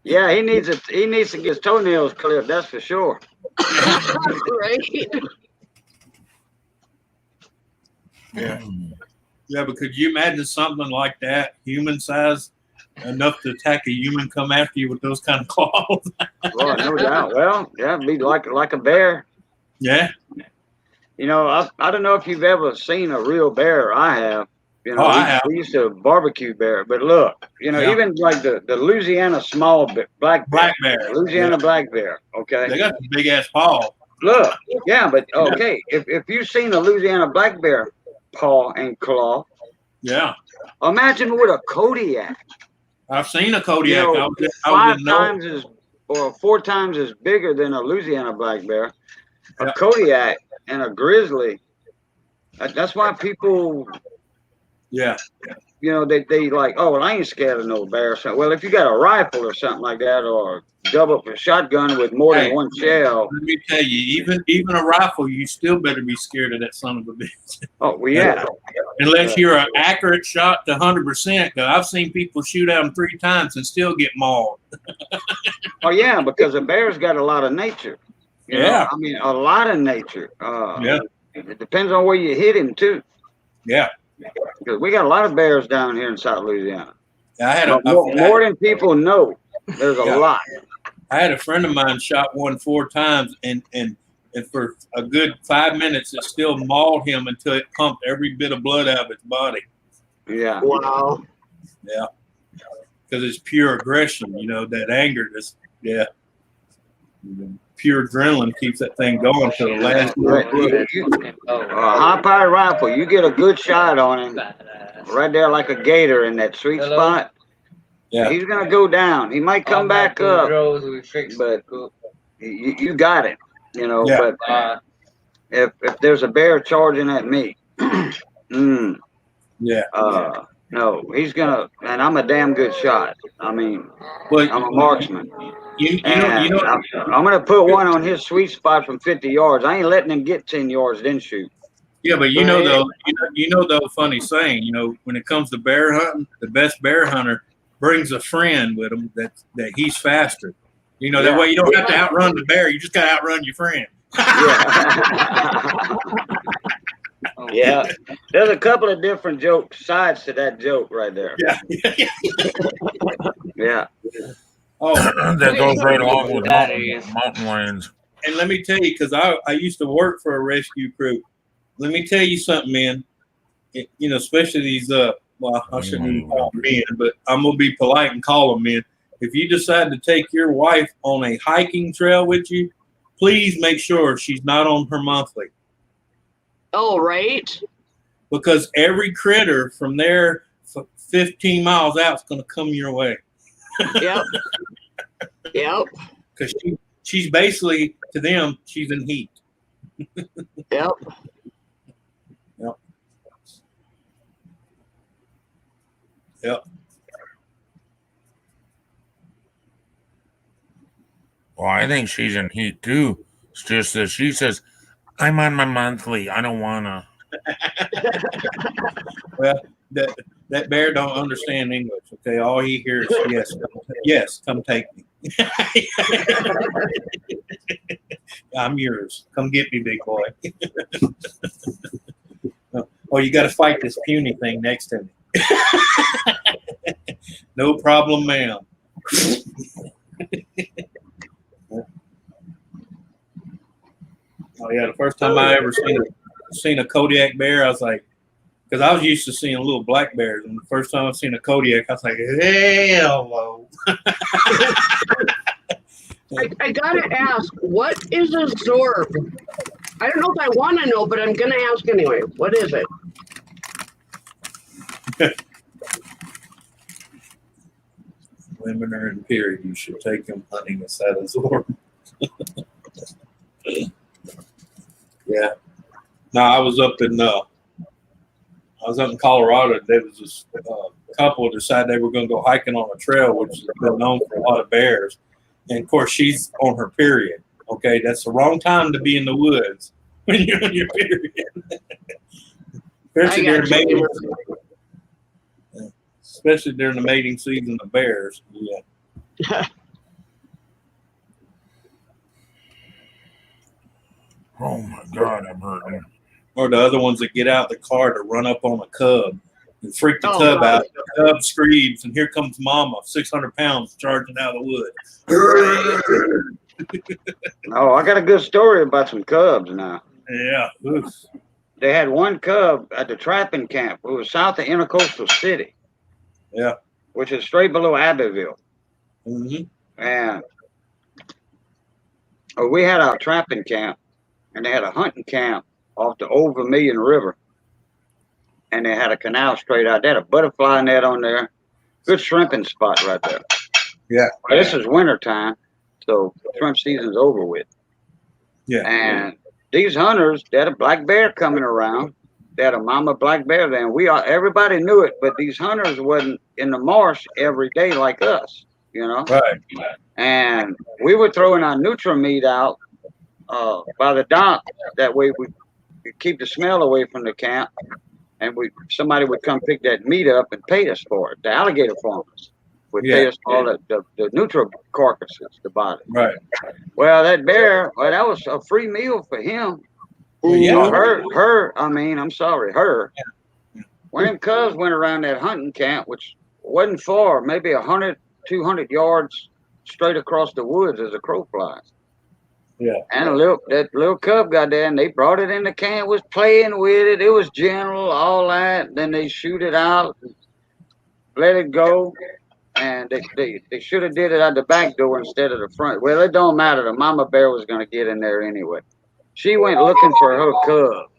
Yeah, he needs to get his toenails clipped. That's for sure. Right. Yeah. Yeah, but could you imagine something like that, human size, enough to attack a human, come after you with those kind of claws? Well, no doubt. Well, yeah, it'd be like a bear. Yeah. You know, I don't know if you've ever seen a real bear. I have. You know, Oh, I have. we used to barbecue bear. But look, you know, Yeah. even like the Louisiana small black bear. Louisiana Yeah. black bear. Okay. They got the big ass paw. Look, yeah, but okay, if you've seen a Louisiana black bear paw and claw, Yeah. imagine with a Kodiak. I've seen a Kodiak. You know, I was five in times as or 4 times as bigger than a Louisiana black bear. A Yeah. Kodiak and a grizzly. That's why people, Yeah. you know, they like, oh, well, I ain't scared of no bear. So, well, if you got a rifle or something like that, or double up a shotgun with more than one shell. Let me tell you, even a rifle, you still better be scared of that son of a bitch. Oh, well, yeah. Unless you're an accurate shot to 100%. Because I've seen people shoot at them 3 times and still get mauled. Oh, yeah, because a bear's got a lot of nature. You know? Yeah. I mean, a lot of nature. Yeah. It depends on where you hit him, too. Yeah. Because we got a lot of bears down here in South Louisiana. I had more than people know. There's a lot. I had a friend of mine shot one 4 times, and for a good 5 minutes, it still mauled him until it pumped every bit of blood out of its body. Yeah. Wow. Yeah. Because it's pure aggression, you know, that anger. Yeah. Pure adrenaline keeps that thing going to the last. A high-powered rifle, you get a good shot on him, right there like a gator in that sweet spot. Yeah. He's gonna go down. He might come back up, but you got it. You know. Yeah. But if there's a bear charging at me, yeah. No, he's gonna, and I'm a damn good shot. I mean, I'm a marksman. I'm gonna put one on his sweet spot from 50 yards. I ain't letting him get 10 yards, then shoot. Yeah, but you know though, funny saying, you know, when it comes to bear hunting, the best bear hunter brings a friend with him that he's faster. You know, that way you don't have to outrun the bear. You just got to outrun your friend. Yeah, there's a couple of different sides to that joke right there. Yeah. Yeah. Oh, that goes right along with mountain lions. And let me tell you, because I used to work for a rescue crew. Let me tell you something, man. You know, especially these well, I shouldn't even call them men, but I'm gonna be polite and call them men. If you decide to take your wife on a hiking trail with you, please make sure she's not on her monthly. Oh, right. Because every critter from there 15 miles out is going to come your way. Yep. Yep. Because she's basically, to them, she's in heat. Yep. Yep. Yep. Well, I think she's in heat too. It's just that she says, I'm on my monthly. I don't wanna. Well, that bear don't understand English. Okay, all he hears is yes, come take me. I'm yours. Come get me, big boy. Oh, you got to fight this puny thing next to me. No problem, ma'am. Oh yeah, the first time I ever seen a Kodiak bear, I was like, because I was used to seeing little black bears, and the first time I seen a Kodiak, I was like, hell no. I gotta ask, what is a Zorb? I don't know if I want to know, but I'm gonna ask anyway. What is it? Women are in period. You should take them hunting instead of Zorb. Yeah. No, I was up in Colorado. There was this couple decided they were going to go hiking on a trail, which has been known for a lot of bears. And of course, she's on her period. Okay, that's the wrong time to be in the woods when you're on your period. Especially during the mating season of bears. Yeah. Oh my God, I'm hurting. or the other ones that get out of the car to run up on a cub and freak the Oh, cub God. out. The cub screams, and here comes Mama, 600 pounds, charging out of the wood. Oh, I got a good story about some cubs now. Yeah. Oof. They had one cub at the trapping camp. It was south of Intercoastal City. Yeah. Which is straight below Abbeville. Mm-hmm. And we had our trapping camp, and they had a hunting camp off the Old Vermilion River. And they had a canal straight out. They had a butterfly net on there. Good shrimping spot right there. Yeah. Well, this is winter time, so shrimp season's over with. Yeah. And these hunters, they had a black bear coming around. They had a mama black bear there, and everybody knew it, but these hunters wasn't in the marsh every day like us, you know? Right. And we were throwing our Nutra-Meat out by the dock. That way we could keep the smell away from the camp, and somebody would come pick that meat up and pay us for it. The alligator farmers would pay us for all the Nutra carcasses, the body. Right. Well, that bear, that was a free meal for him. Yeah. Her. When them cubs went around that hunting camp, which wasn't far, maybe 100, 200 yards straight across the woods as a crow flies. Yeah. And that little cub got there, and they brought it in the camp, was playing with it. It was gentle, all that. Then they shoot it out, let it go. And they should have did it at the back door instead of the front. Well, it don't matter. The mama bear was going to get in there anyway. She went looking for her cub.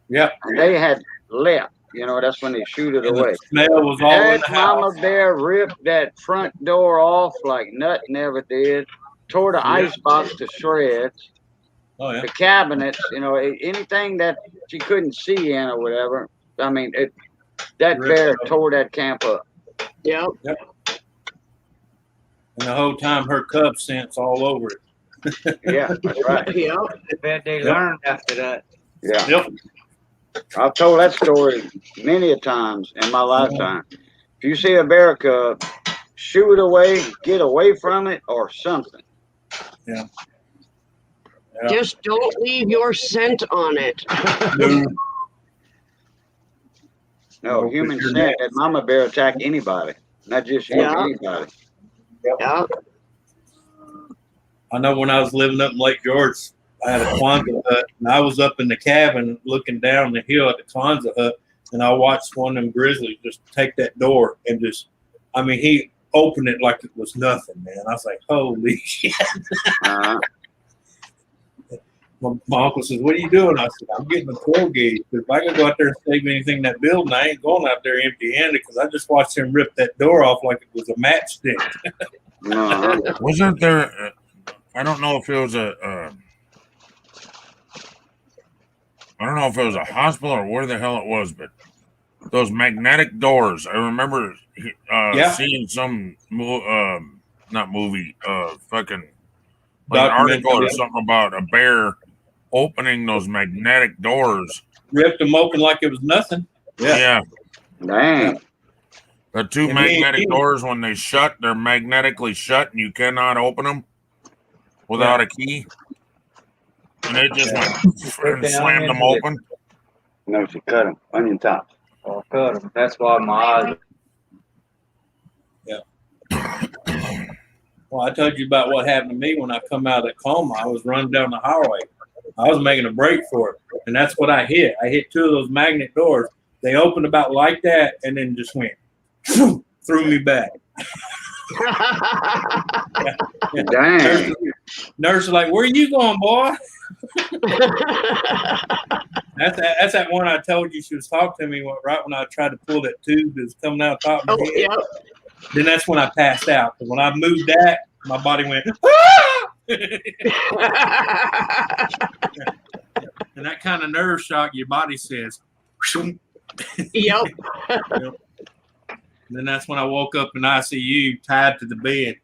Yep. And they had left. You know, that's when they shoot it away. The smell was all in That the mama bear ripped that front door off like nothing ever did. Tore the ice box to shreds. Oh, yeah. The cabinets, anything that she couldn't see in or whatever. I mean, that bear tore that camp up. Yep. Yep. And the whole time her cub scent's all over it. Yeah, that's right. Yep. I bet they learned after that. Yeah. Yep. I've told that story many a times in my lifetime. If you see a bear cub, shoo it away, get away from it, or something. Yeah. Just don't leave your scent on it. No, human scent. That mama bear attack anybody, not just you, anybody. Yeah. I know when I was living up in Lake George, I had a Kwanzaa hut, and I was up in the cabin looking down the hill at the Kwanzaa hut, and I watched one of them grizzlies just take that door and he opened it like it was nothing, man. I was like, holy shit. My uncle says, what are you doing? I said, I'm getting a 12 gauge. But if I can go out there and save anything in that building, I ain't going out there empty-handed because I just watched him rip that door off like it was a matchstick. Wasn't there? I don't know if it was a hospital or where the hell it was, but those magnetic doors. I remember seeing some not movie, fucking like an article or something about a bear opening those magnetic doors. Ripped them open like it was nothing. Yeah. Dang. The two magnetic doors, when they shut, they're magnetically shut, and you cannot open them without a key. And it just went and slammed them open. No, she cut them. Onion tops. Oh, cut them. That's why my eyes. Yeah. Well, I told you about what happened to me when I come out of coma. I was running down the highway. I was making a break for it, and that's what I hit. I hit two of those magnet doors. They opened about like that, and then just went, threw me back. Yeah. Dang. Nurse was like, where are you going, boy? That's that one I told you she was talking to me right when I tried to pull that tube that was coming out top of my head. Yeah. Then that's when I passed out. Because when I moved that, my body went, ah! And that kind of nerve shock, your body says, yep. And then that's when I woke up in ICU tied to the bed.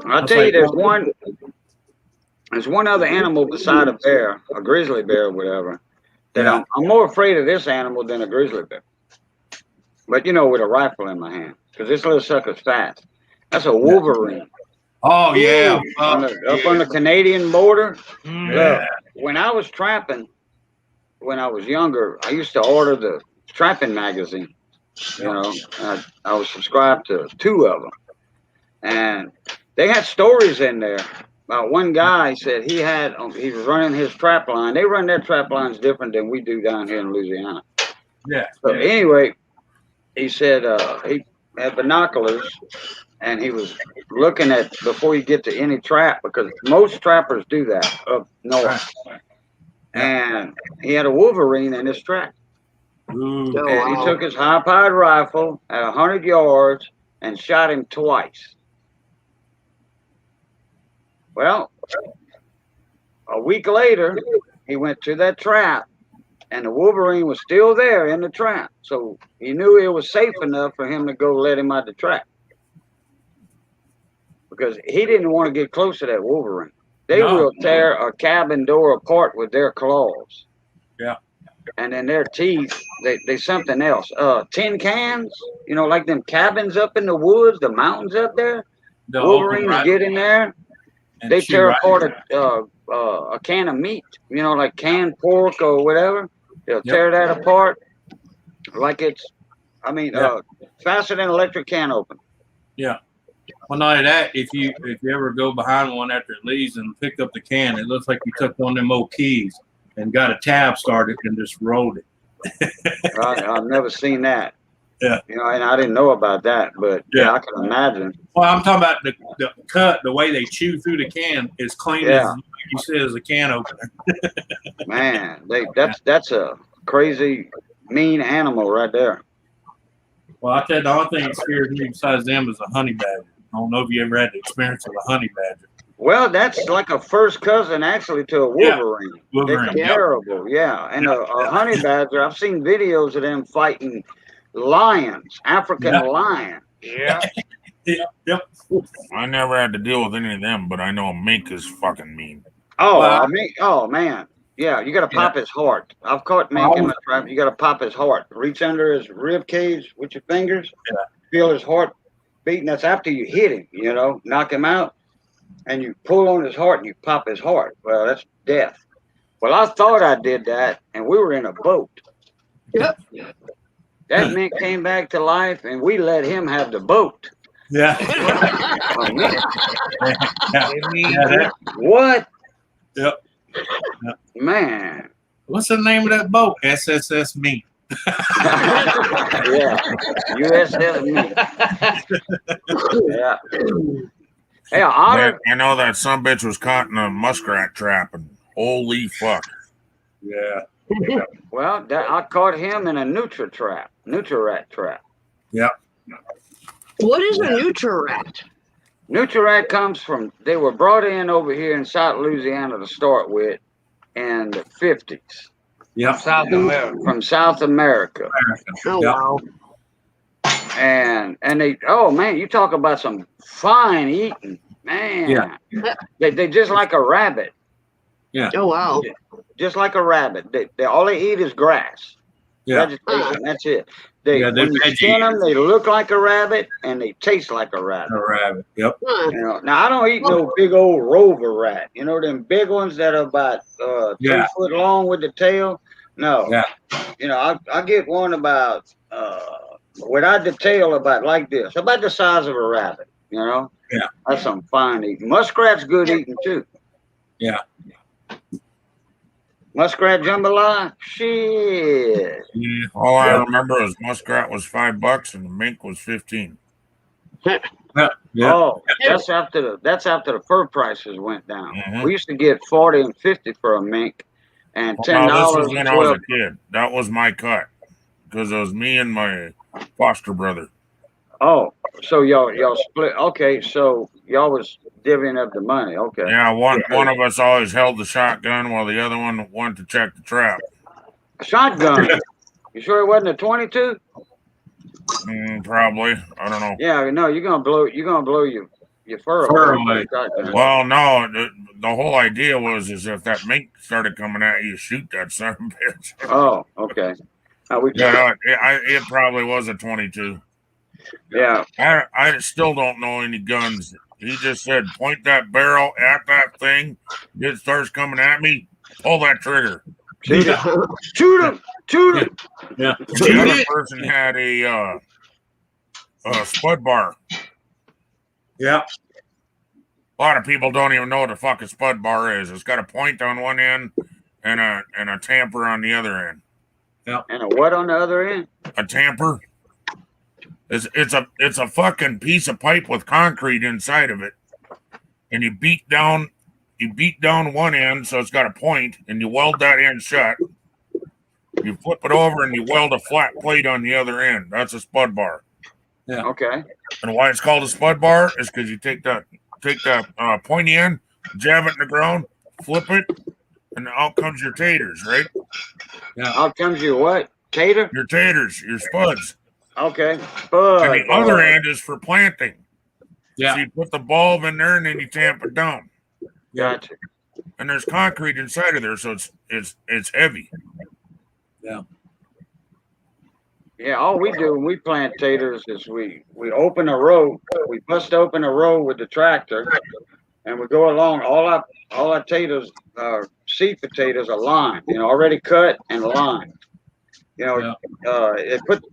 I'll tell you, there's one other animal beside a bear, a grizzly bear or whatever, that I'm more afraid of this animal than a grizzly bear. But with a rifle in my hand, because this little sucker's fast. That's a wolverine. Oh yeah, up on the Canadian border. Yeah. Look, when I was trapping, when I was younger, I used to order the trapping magazine. You know, I was subscribed to 2 of them, and they had stories in there. One guy said he was running his trap line. They run their trap lines different than we do down here in Louisiana. Yeah. So anyway, he said he had binoculars and he was looking at before you get to any trap, because most trappers do that up north. And he had a wolverine in his trap. Ooh. And he took his high-powered rifle at 100 yards and shot him twice. Well, a week later, he went to that trap, and the wolverine was still there in the trap. So he knew it was safe enough for him to go let him out the trap, because he didn't want to get close to that wolverine. They will tear a cabin door apart with their claws. Yeah. And then their teeth, they something else. Tin cans, you know, like them cabins up in the woods, the mountains up there. Wolverines get in there. They tear apart a can of meat, you know, like canned pork or whatever. They'll tear that apart like it's, faster than an electric can open. Yeah. Well, not only that, if you ever go behind one after it leaves and pick up the can, it looks like you took one of them old keys and got a tab started and just rolled it. I've never seen that. Yeah. You know, and I didn't know about that, but yeah, I can imagine. Well, I'm talking about the cut, the way they chew through the can is clean as, like you said, as a can opener. Man, that's a crazy, mean animal right there. Well, I tell you, the only thing that scares me besides them is a honey badger. I don't know if you ever had the experience of a honey badger. Well, that's like a first cousin actually to a wolverine. Wolverine, They're comparable, and a honey badger. I've seen videos of them fighting lions, African lions. Yeah. Yep. I never had to deal with any of them, but I know a mink is fucking mean. Oh, oh man. Yeah, you got to pop his heart. I've caught mink in my trap. You got to pop his heart. Reach under his rib cage with your fingers. Yeah. Feel his heart beating. That's after you hit him, you know, knock him out. And you pull on his heart and you pop his heart. Well, that's death. Well, I thought I did that, and we were in a boat. Yep. That mink came back to life, and we let him have the boat. Yeah. What? Yep. Man. What's the name of that boat? SSS Mink. Yeah. USS Mink. Yeah. Hey, Otter. I know that some bitch was caught in a muskrat trap, and holy fuck. Yeah. Well, I caught him in a Nutri-Rat trap. Yep. What is a Nutri-Rat? Nutri-Rat comes from, they were brought in over here in South Louisiana to start with in the 50s. Yep. From South America. Oh, wow. And they, oh man, you talk about some fine eating, man. Yeah. They just like a rabbit. Yeah. Oh, wow. Just like a rabbit. They all they eat is grass. Yeah. Vegetation. That's it. When you veggie skin them, they look like a rabbit and they taste like a rabbit. A rabbit. Yep. You know, now I don't eat no big old rover rat. You know them big ones that are about 2 foot long with the tail. No. Yeah. You know, I get one about without the tail, about like this, about the size of a rabbit. You know. Yeah. That's some fine eating. Muskrat's good eating too. Yeah. Muskrat jambalaya? Shit. Yeah. All I remember is muskrat was $5 and the mink was 15. Oh, that's after the fur prices went down. Mm-hmm. We used to get 40 and 50 for a mink, and $10. Well, this was when I was a kid. That was my cut because it was me and my foster brother. Oh, so y'all split? Okay, so y'all was divvying up the money. Okay. Yeah, one of us always held the shotgun while the other one went to check the trap. Shotgun? You sure it wasn't a 22? Probably. I don't know. Yeah, no, you're gonna blow your fur away. Well, no, the whole idea was if that mink started coming at you, shoot that son of a bitch. Oh, okay. It probably was a 22. Yeah. I still don't know any guns He just said, point that barrel at that thing. It starts coming at me. Pull that trigger. Shoot him! Shoot him! Shoot him! Yeah. The other person had a spud bar. Yeah. A lot of people don't even know what the fuck a spud bar is. It's got a point on one end and a tamper on the other end. Yeah. And a what on the other end? A tamper. It's a fucking piece of pipe with concrete inside of it, and you beat down one end so it's got a point, and you weld that end shut. You flip it over and you weld a flat plate on the other end. That's a spud bar. Yeah. Okay. And why it's called a spud bar is because you take that pointy end, jab it in the ground, flip it, and out comes your taters, right? Yeah. Out comes your what? Tater? Your taters, your spuds. Okay. Spud. And the other end is for planting. Yeah. So you put the bulb in there and then you tamp it down. Gotcha. And there's concrete inside of there, so it's heavy. Yeah. Yeah, all we do when we plant taters is we open a row, we bust open a row with the tractor, and we go along. All our taters, seed potatoes are lined, already cut and lined. The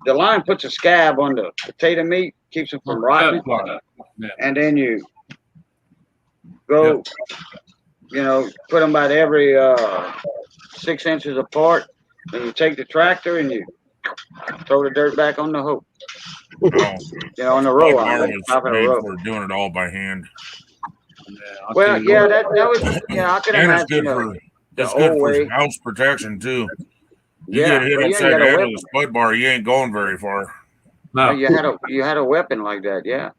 line puts a scab on the potato meat, keeps them from rotting. Yeah. And then you go, put them about every 6 inches apart. Then you take the tractor and you throw the dirt back on the hoe. On the row. Top of the row. We're doing it all by hand. Well, yeah, that was, I can And imagine. it's good for the it's good old for way. house protection too. You Yeah, get hit well, you ain't upside got the a head weapon. with a spud bar, you ain't going very far. No. You had a weapon like that, yeah.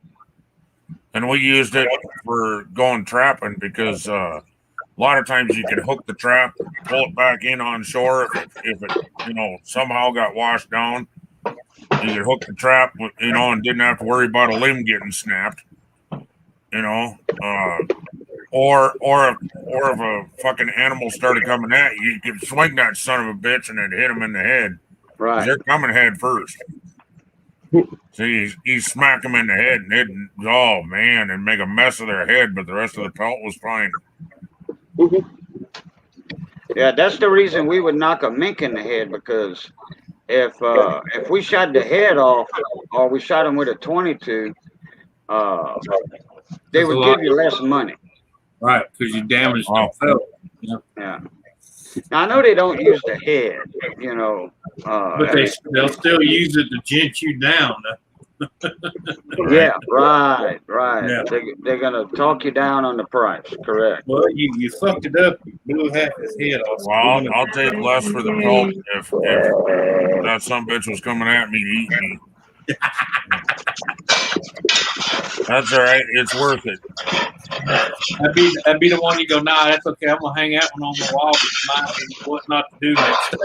And we used it for going trapping because a lot of times you could hook the trap, pull it back in on shore if it somehow got washed down. You could hook the trap, and didn't have to worry about a limb getting snapped. Or if a fucking animal started coming at you, you could swing that son of a bitch and it hit him in the head. 'Cause Right. they're coming head first. So you smack them in the head and and make a mess of their head, but the rest of the pelt was fine. Yeah, that's the reason we would knock a mink in the head, because if we shot the head off or we shot him with a 22, they would give you less money. Right, because you damaged the felt. Yeah. Now, I know they don't use the head, But they'll still use it to gent you down. Yeah, right. Yeah. They're gonna talk you down on the price, correct? Well, you fucked it up. You blew half his head off. Well, I'll take less for the pelt if that some bitch was coming at me to eat me. That's all right. It's worth it. That'd be the one you go, nah, that's okay. I'm gonna hang that one on the wall, but remind me what not to do next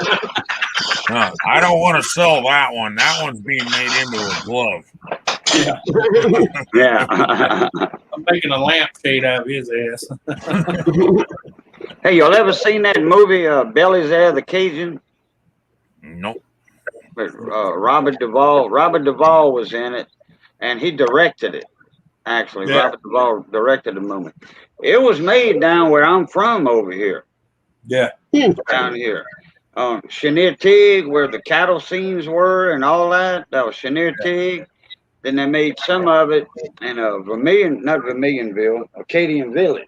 time. I don't want to sell that one. That one's being made into a glove. Yeah. I'm making a lampshade out of his ass. Hey, y'all ever seen that movie, Belly's Air, the Cajun? Nope. Robert Duvall. Robert Duvall was in it, and he directed it. Actually, Yeah. Robert Duvall directed the movie. It was made down where I'm from over here. Yeah. Down here. Chenier Tig, where the cattle scenes were and all that. That was Chenier Tig. Then they made some of it in Vermilionville, Acadian Village.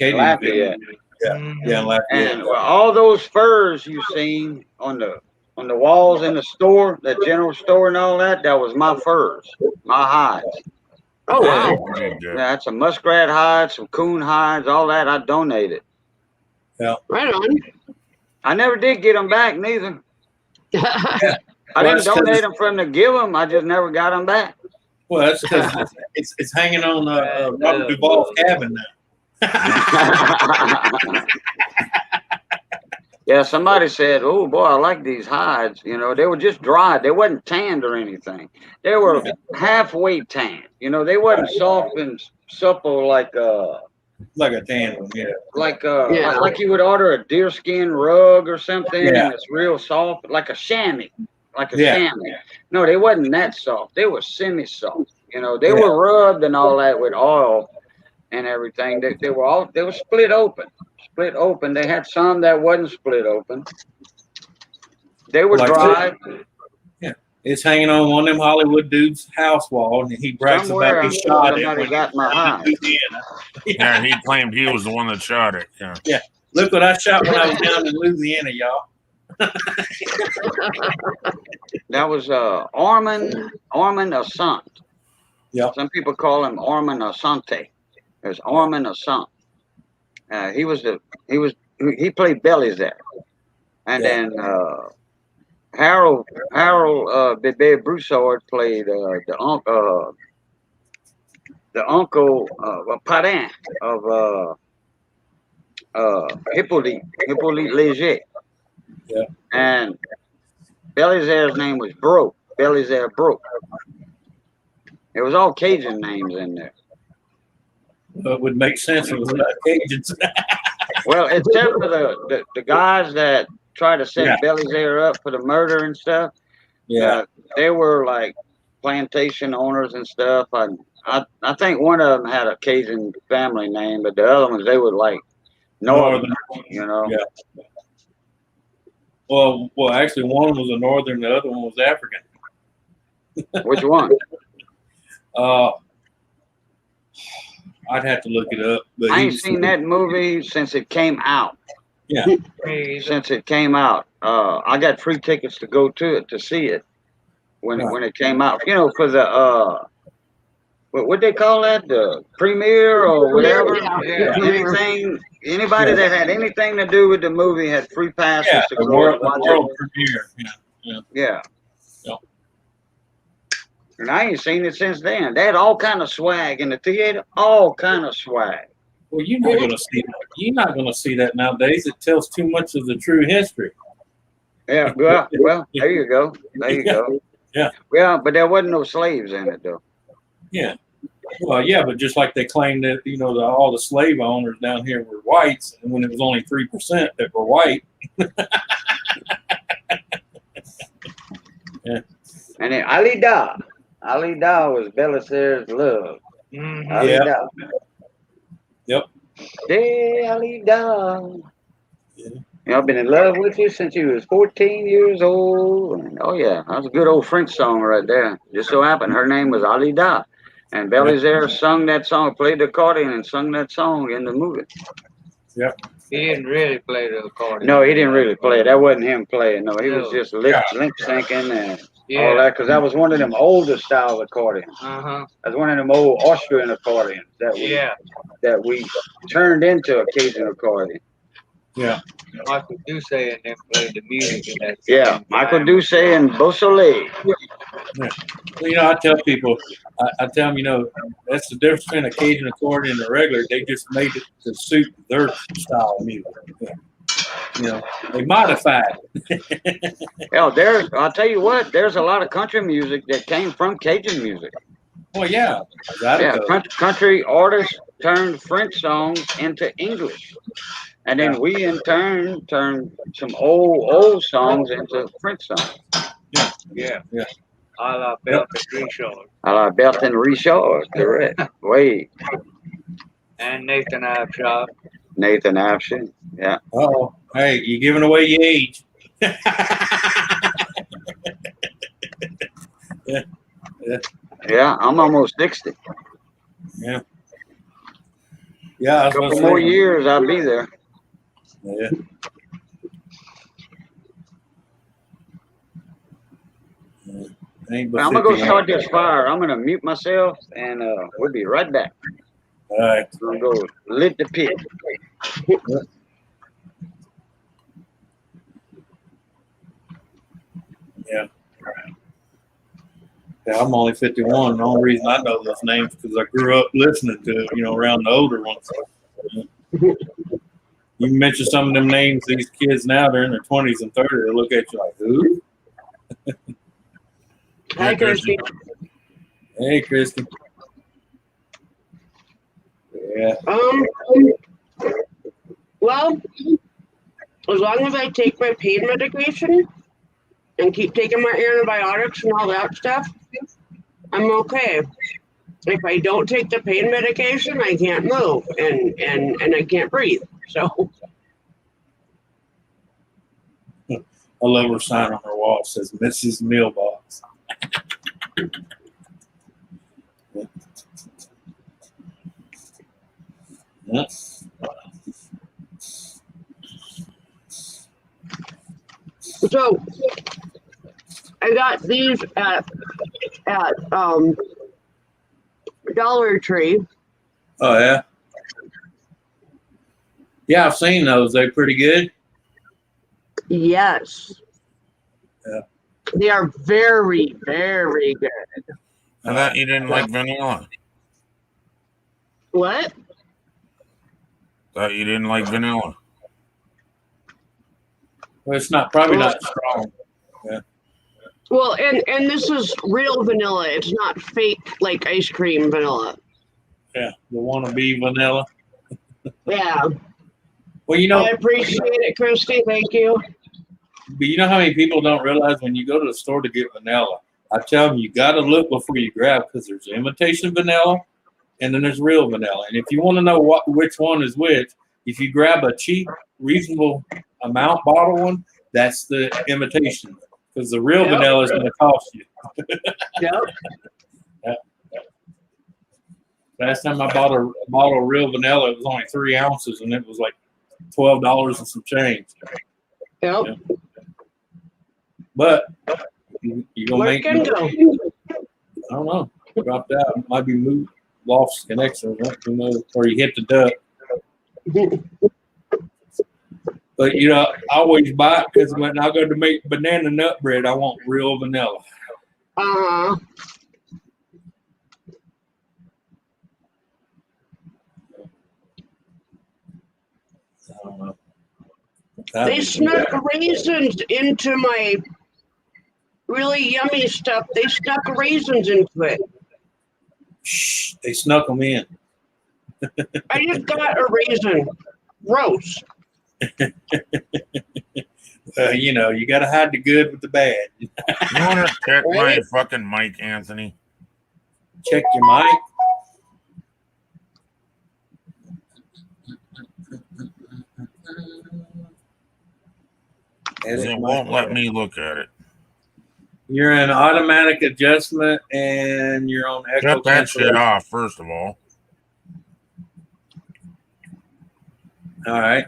Lafayette. Yeah, Lafayette. And all those furs you seen on the walls in the store, that general store and all that, that was my furs, my hides. Oh, wow. Yeah, that's a muskrat hide, some coon hides, all that I donated. Yeah. Right on. I never did get them back, neither. I didn't donate them for them to give them. I just never got them back. Well, that's because it's hanging on Robert Duvall's cabin now. Yeah, somebody said, "Oh boy, I like these hides." They were just dried. They wasn't tanned or anything. They were halfway tanned. They wasn't soft and supple like a tan one, yeah. Like you would order a deerskin rug or something, Yeah. and it's real soft, like a chamois, Yeah. chamois. No, they wasn't that soft. They were semi-soft. They were rubbed and all that with oil, and everything. They were split open. They had some that wasn't split open. They were Like dry. Yeah, it's hanging on one of them Hollywood dudes' house wall, and he brags Somewhere about I'm he sure shot it somebody when got my down high. in Louisiana. Yeah, he claimed he was the one that shot it. Yeah. Yeah, look what I shot when I was down in Louisiana, y'all. That was Armand Assant. Yeah. Some people call him Armand Assante. There's Armand Assant. He played Belisaire, and then Harold Bebe Broussard played the uncle parrain of Hippolyte Léger. Yeah. And Belisaire's name was Belisaire Broke. It was all Cajun names in there. It would make sense if it was about Cajuns. Well, except for the guys that try to set Belisaire up for the murder and stuff. Yeah. They were like plantation owners and stuff. I think one of them had a Cajun family name, but the other ones, they were like northern, you know. Yeah. Well, actually, one was a northern, the other one was African. Which one? I'd have to look it up. But I ain't seen that movie since it came out. Yeah. Since it came out, I got free tickets to go to it to see it when it came out. You know, for the what they call that, the premiere or whatever. Yeah. Anybody that had anything to do with the movie had free passes to the go world watch premiere. Yeah. And I ain't seen it since then. They had all kind of swag in the theater, all kind of swag. Well, you're not gonna see that. You're not gonna see that nowadays. It tells too much of the true history. Yeah, well, there you go. There you go. Yeah. Well, but there wasn't no slaves in it though. Yeah. Well, yeah, but just like they claimed that, all the slave owners down here were whites, and when it was only 3% that were white. Yeah. And then Ali Da was Belisaire's love. Ali Da. Yep. Hey, Ali Da. I've been in love with you since you was 14 years old. And, oh yeah, that was a good old French song right there. Just so happened her name was Ali Da. And Belisaire sung that song, played the accordion and sung that song in the movie. Yep. He didn't really play the accordion. No, he didn't really play it. That wasn't him playing. No, he was just lip syncing and all that. Because that was one of them older style accordions. That's one of them old Austrian accordions that we turned into a Cajun accordion. Yeah. Michael Duce and them played the music in that. Yeah, Michael Duce and Beausoleil. Yeah. Well, I tell people, I tell them, that's the difference between a Cajun accordion and a regular. They just made it to suit their style of music. Yeah. They modified it. Hell, I'll tell you what, there's a lot of country music that came from Cajun music. Well, yeah. Country artists turned French songs into English. And then we, in turn, turned some old songs into French songs. Yeah. A la Bertrand Richard. A la Bertrand Richard, correct. Wait. And Nathan Abshire. Nathan Abshire, yeah. Oh, hey, you're giving away your age. Yeah, I'm almost 60. Yeah. Yeah, a couple more years, I'll be there. Yeah. I'm gonna go start this fire. I'm gonna mute myself, and we'll be right back. All right. I'm gonna go lit the pit. Yeah. Yeah, I'm only 51. The only reason I know those names is because I grew up listening to it, around the older ones. You mention some of them names, these kids now, they're in their 20s and 30s, they look at you like, who? Hi, Christy. Hey, Christy. Yeah. Well, as long as I take my pain medication and keep taking my antibiotics and all that stuff, I'm okay. if I don't take the pain medication, I can't move and I can't breathe. So I love her sign on her wall. It says Mrs. Mailbox. Yep. So I got these at Dollar Tree. Oh yeah. Yeah, I've seen those. They're pretty good. Yes. Yeah. They are very, very good. I thought you didn't like vanilla. What? Thought you didn't like vanilla. Well, it's probably not strong. Yeah. Well, and this is real vanilla. It's not fake like ice cream vanilla. Yeah, the wannabe vanilla. Yeah. Well, you know, I appreciate it, Christy. Thank you. but you know how many people don't realize when you go to the store to get vanilla, I tell them you got to look before you grab because there's imitation vanilla and then there's real vanilla. And if you want to know which one is which, if you grab a cheap, reasonable amount bottle one, that's the imitation because the real vanilla is going to cost you. Yep. Yeah. Last time I bought a bottle of real vanilla, it was only 3 ounces and it was like $12 and some change. Yep. Yeah. But you're gonna make. I don't know. Dropped out. Might be moved, lost connection. Who knows? Or you hit the duck. But you know, I always buy it because when I go to make banana nut bread, I want real vanilla. Uh-huh. I don't know. They snuck raisins into my really yummy stuff. They snuck raisins into it. Shh, they snuck them in. I just got a raisin. Gross. You know, you got to hide the good with the bad. You want to check my fucking mic, Anthony? Check your mic. It won't let me look at it. You're in automatic adjustment and you're on echo. Shut that shit off, first of all. All right.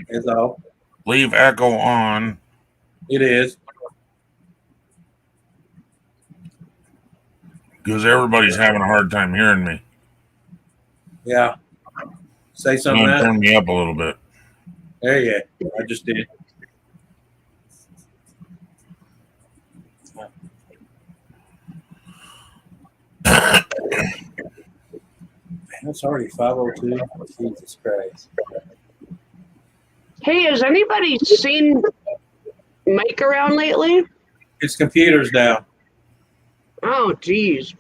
That's all. Leave echo on. It is. Because everybody's having a hard time hearing me. Yeah. Say something. Turn me up a little bit. There you go. I just did. It's already 5:02. Jesus Christ. Hey, has anybody seen Mike around lately? His computer's down. Oh, geez.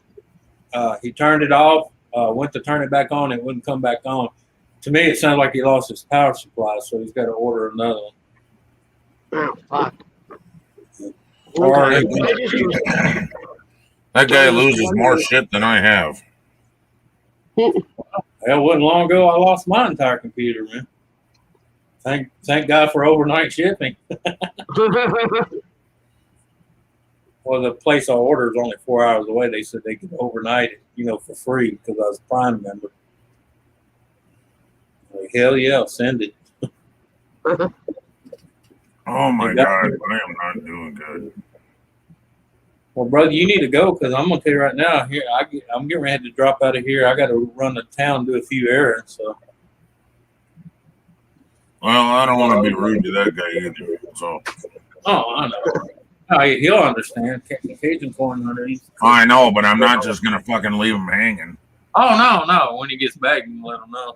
He turned it off, went to turn it back on, it wouldn't come back on. To me, it sounded like he lost his power supply, so he's got to order another one. Oh, fuck. Or that guy loses more shit than I have. Hell, it wasn't long ago I lost my entire computer, man. Thank God for overnight shipping. Well, the place I ordered is only 4 hours away. They said they could overnight it, you know, for free because I was a Prime member. Like, hell yeah, I'll send it. Oh my God, I am not doing good. Well, brother, you need to go because I'm gonna tell you right now. Here, I'm getting ready to drop out of here. I got to run to town and do a few errands. So. Well, I don't want to be rude to that guy either. So. Oh, I know. Oh, he'll understand. Cajun corn underneath. I know, but I'm not just gonna fucking leave him hanging. Oh no! When he gets back, you can let him know.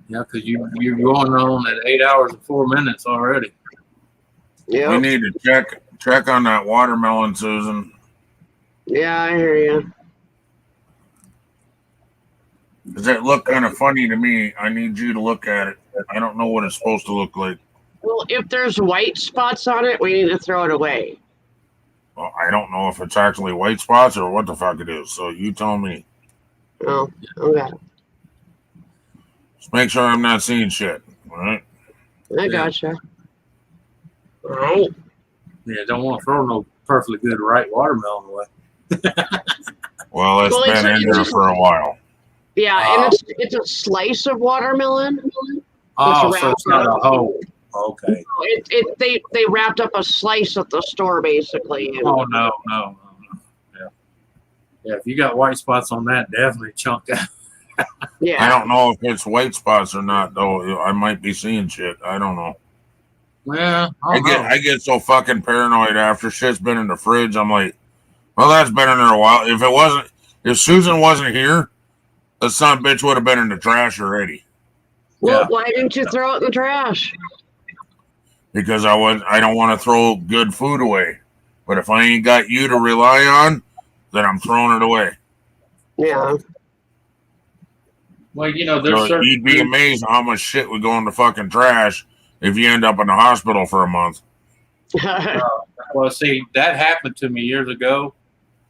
Yeah, because you're going on at 8 hours and 4 minutes already. Yeah. We need to check on that watermelon, Susan. Yeah, I hear you. Does it look kind of funny to me? I need you to look at it. I don't know what it's supposed to look like. Well, if there's white spots on it, we need to throw it away. Well, I don't know if it's actually white spots or what the fuck it is. So you tell me. Oh, okay. Just make sure I'm not seeing shit. All right. I gotcha. All right. Yeah, don't want to throw no perfectly good ripe watermelon away. Well, it's Well, been in there for a while. Yeah, and it's a slice of watermelon. Oh, so it's not a whole. Okay. They wrapped up a slice at the store basically. And Oh no. Yeah. Yeah, if you got white spots on that, definitely chunk that. Yeah. I don't know if it's white spots or not, though. I might be seeing shit. I don't know. Well, I get so fucking paranoid after shit's been in the fridge. I'm like, well, that's been in there a while. If Susan wasn't here, the son of a bitch would have been in the trash already. Well, why didn't you throw it in the trash? Because I don't want to throw good food away. But if I ain't got you to rely on, then I'm throwing it away. Yeah. Well, there's certain you'd be amazed how much shit would go in the fucking trash if you end up in the hospital for a month. Well, see, that happened to me years ago,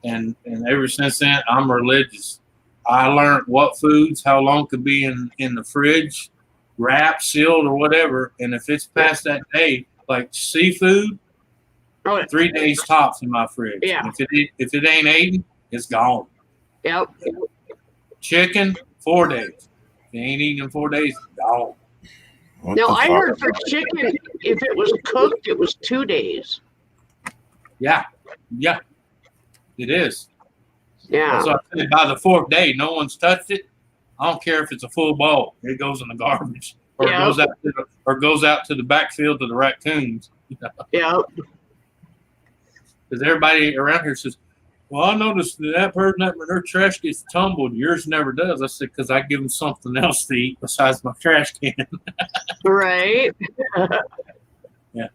and ever since then, I'm religious. I learned what foods, how long could be in the fridge, wrapped, sealed, or whatever. And if it's past that day, like seafood, 3 days tops in my fridge. Yeah. If it ain't eaten, it's gone. Yep. Chicken, 4 days. If it ain't eaten in 4 days, it's gone. Now I heard for chicken, if it was cooked, it was 2 days. Yeah, it is. Yeah. So I said by the 4th day, no one's touched it. I don't care if it's a full bowl; it goes in the garbage, or Yeah. it goes out to the backfield to the raccoons. Yeah. Because everybody around here says, "Well, I noticed that person that when their trash gets tumbled, yours never does." I said, "Because I give them something else to eat besides my trash can." Right. Yeah.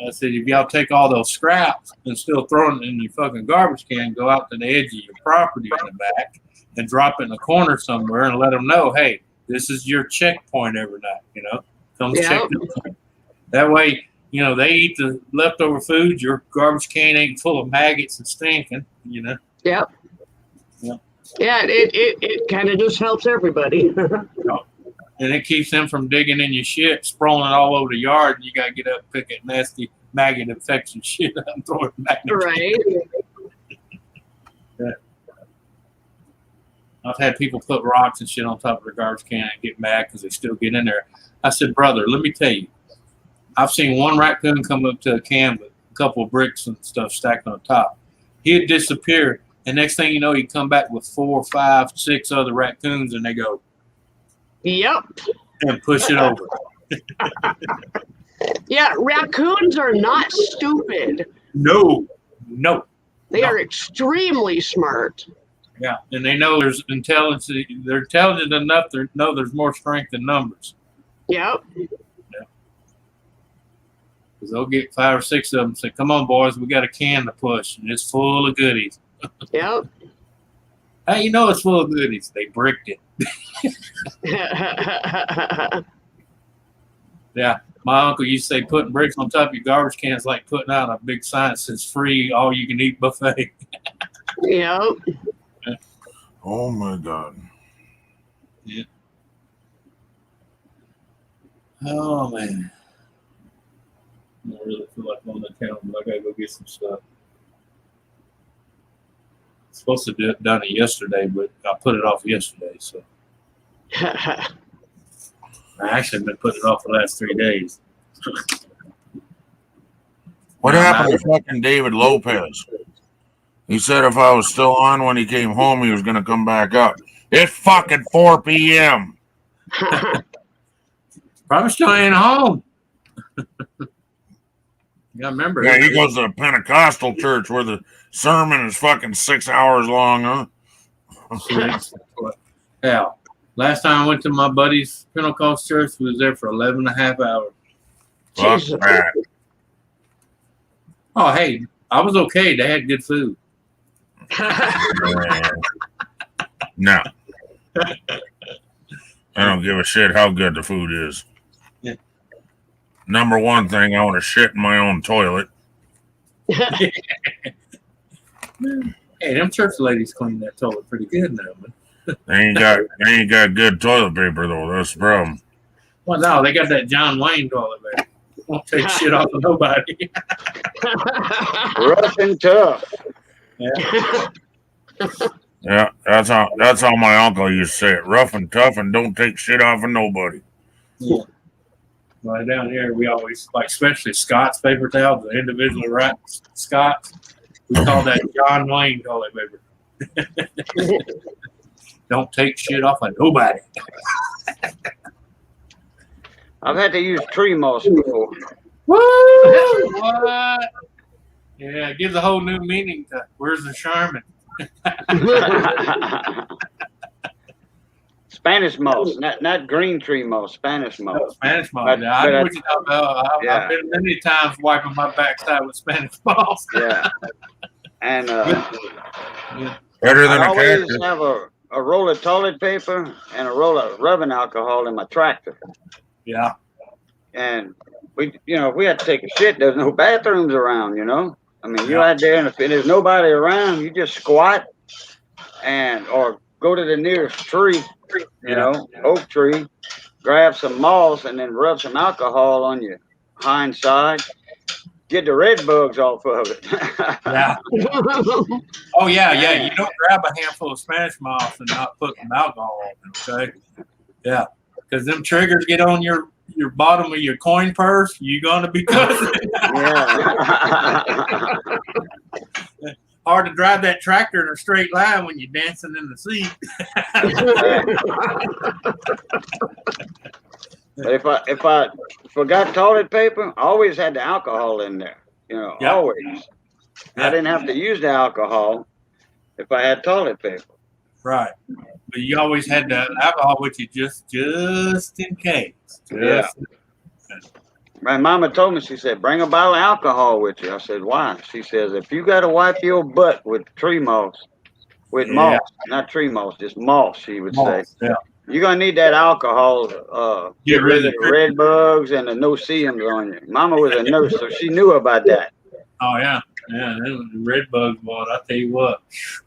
I said, if y'all take all those scraps and still throw it in your fucking garbage can, go out to the edge of your property in the back and drop it in a corner somewhere and let them know, hey, this is your checkpoint every night, Come check them. That way, they eat the leftover food. Your garbage can ain't full of maggots and stinking, Yep. Yeah. Yeah, it kind of just helps everybody. And it keeps them from digging in your shit, sprawling all over the yard. And you got to get up and pick that nasty maggot infection shit up and throw it back. Right. Yeah. I've had people put rocks and shit on top of their garbage can and get mad because they still get in there. I said, brother, let me tell you, I've seen one raccoon come up to a can with a couple of bricks and stuff stacked on top. He'd disappear, and next thing you know, he'd come back with 4, 5, 6 other raccoons, and they go, yep. And push it over. Yeah, raccoons are not stupid. No. They are extremely smart. Yeah, and they know there's intelligence. They're intelligent enough to know there's more strength in numbers. Yep. Because they'll get 5 or 6 of them and say, come on, boys, we got a can to push, and it's full of goodies. Yep. How you know it's full of goodies? They bricked it. Yeah, my uncle used to say putting bricks on top of your garbage can is like putting out a big sign that says free, all you can eat buffet. Yep. Oh my God. Yeah. Oh man. I don't really feel like on the town, but I gotta go get some stuff. Supposed to have done it yesterday, but I put it off yesterday, so I actually been putting it off the last 3 days. What happened to fucking David Lopez? He said if I was still on when he came home, he was going to come back up. It's fucking 4 p.m. Probably still ain't home. Yeah, remember. Yeah, he goes to a Pentecostal church where the sermon is fucking 6 hours long, huh? Yeah. Last time I went to my buddy's Pentecost church, we was there for 11 and a half hours. Fuck that. Oh, hey, I was okay. They had good food. No. I don't give a shit how good the food is. Yeah. Number one thing, I want to shit in my own toilet. Hey, them church ladies clean that toilet pretty good now, man. They ain't got good toilet paper though. That's the problem. Well, no, they got that John Wayne toilet paper. Won't take shit off of nobody. Rough and tough. Yeah. Yeah, that's how my uncle used to say it. Rough and tough, and don't take shit off of nobody. Yeah. Well, down here, we always, like, especially Scott's paper towels, the individually wrapped Scott's. We call that John Wayne toilet paper. Don't take shit off of nobody. I've had to use tree moss before. Woo! What? Yeah, it gives a whole new meaning to where's the Charmin. Spanish moss, not green tree moss, Spanish moss. No, Spanish moss. Yeah, I know what you're talking about. I've been many times wiping my backside with Spanish moss. Yeah. And better than I a always cactus. have a roll of toilet paper and a roll of rubbing alcohol in my tractor. Yeah. And we had to take a shit. There's no bathrooms around, you know. I mean, you're out there, and if there's nobody around, you just squat or go to the nearest tree, you know, oak tree, grab some moss, and then rub some alcohol on your hind side. Get the red bugs off of it. Yeah. Oh, yeah. You don't grab a handful of Spanish moss and not put some alcohol on it, okay? Yeah. Because them triggers get on your bottom of your coin purse, you're going to be cussing. Hard to drive that tractor in a straight line when you're dancing in the seat. If I forgot toilet paper, I always had the alcohol in there. You know, always. I didn't have to use the alcohol if I had toilet paper. Right. But you always had the alcohol with you just in case. Yeah. My mama told me, she said, bring a bottle of alcohol with you. I said, why? She says, if you got to wipe your butt with tree moss, moss, not tree moss, just moss, she would say. Yeah. You're going to need that alcohol to get rid of the red bugs and the no-see-ums on you. Mama was a nurse, so she knew about that. Oh, yeah. Yeah, them red bugs, boy, I tell you what.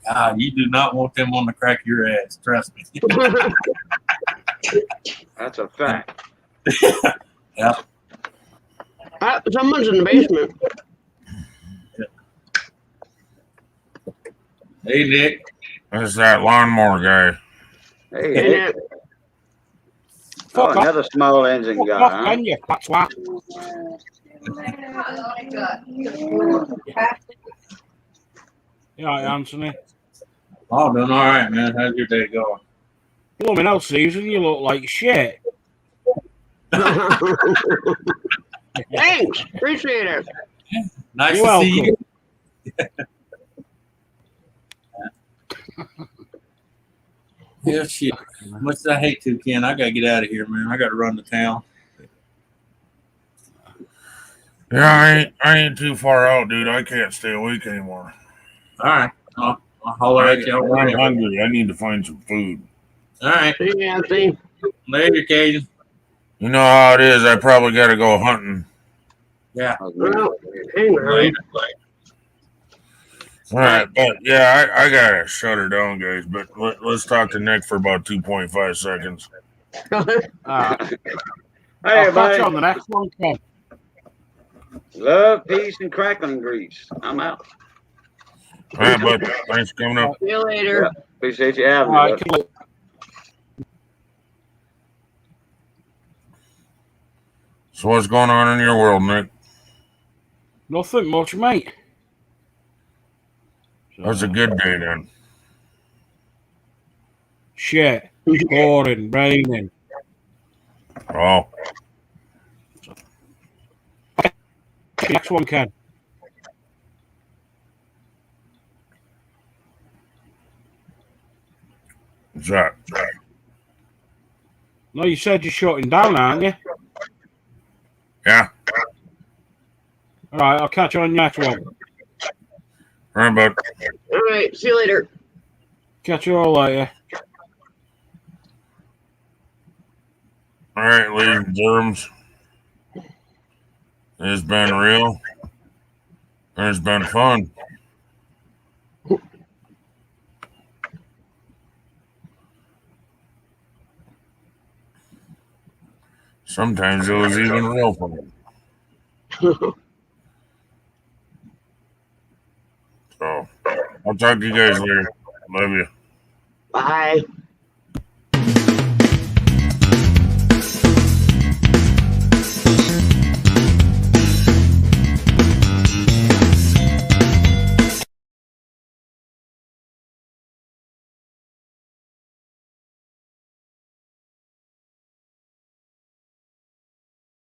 God, you do not want them on the crack of your ass. Trust me. That's a fact. Yeah. Someone's in the basement. Hey, Nick. That's that lawnmower guy. Hey, Nick. Fuck off. Another small engine guy, Fuck huh? can you, twat? Yeah, Anthony. Oh, doing all right, man. How's your day going? Blooming hell, Susan, you look like shit. Thanks. Appreciate it. Nice You're to see you. Yeah, shit. Much as I hate to, Ken, I gotta get out of here, man. I gotta run to town. Yeah, I ain't too far out, dude. I can't stay awake anymore. All right. I'll holler at you. I'm hungry. I need to find some food. All right. See you, Anthony. Later, Cajun. You know how it is. I probably got to go hunting. Yeah. Well, hang on. Later. All right, but yeah, I gotta shut her down, guys. But let's talk to Nick for about 2.5 seconds. Hey, I'll catch buddy. you on the next one, Ken. Love, peace, and crackling grease. I'm out. All right, bud. Thanks for coming up. See you later. Yeah, appreciate you having All me. right, bud. So what's going on in your world, Nick? nothing much, mate. That's a good day then. Shit. Boring, raining. Oh, Next one, Ken. what's that? No, you said you're shutting down, aren't you? Yeah. All right, I'll catch you on the next one. All right, bud. All right. See you later. Catch you all later. All right, ladies and germs. It's been real. It's been fun. Sometimes it was even real fun. So, I'll talk to you guys later. Love you. Bye.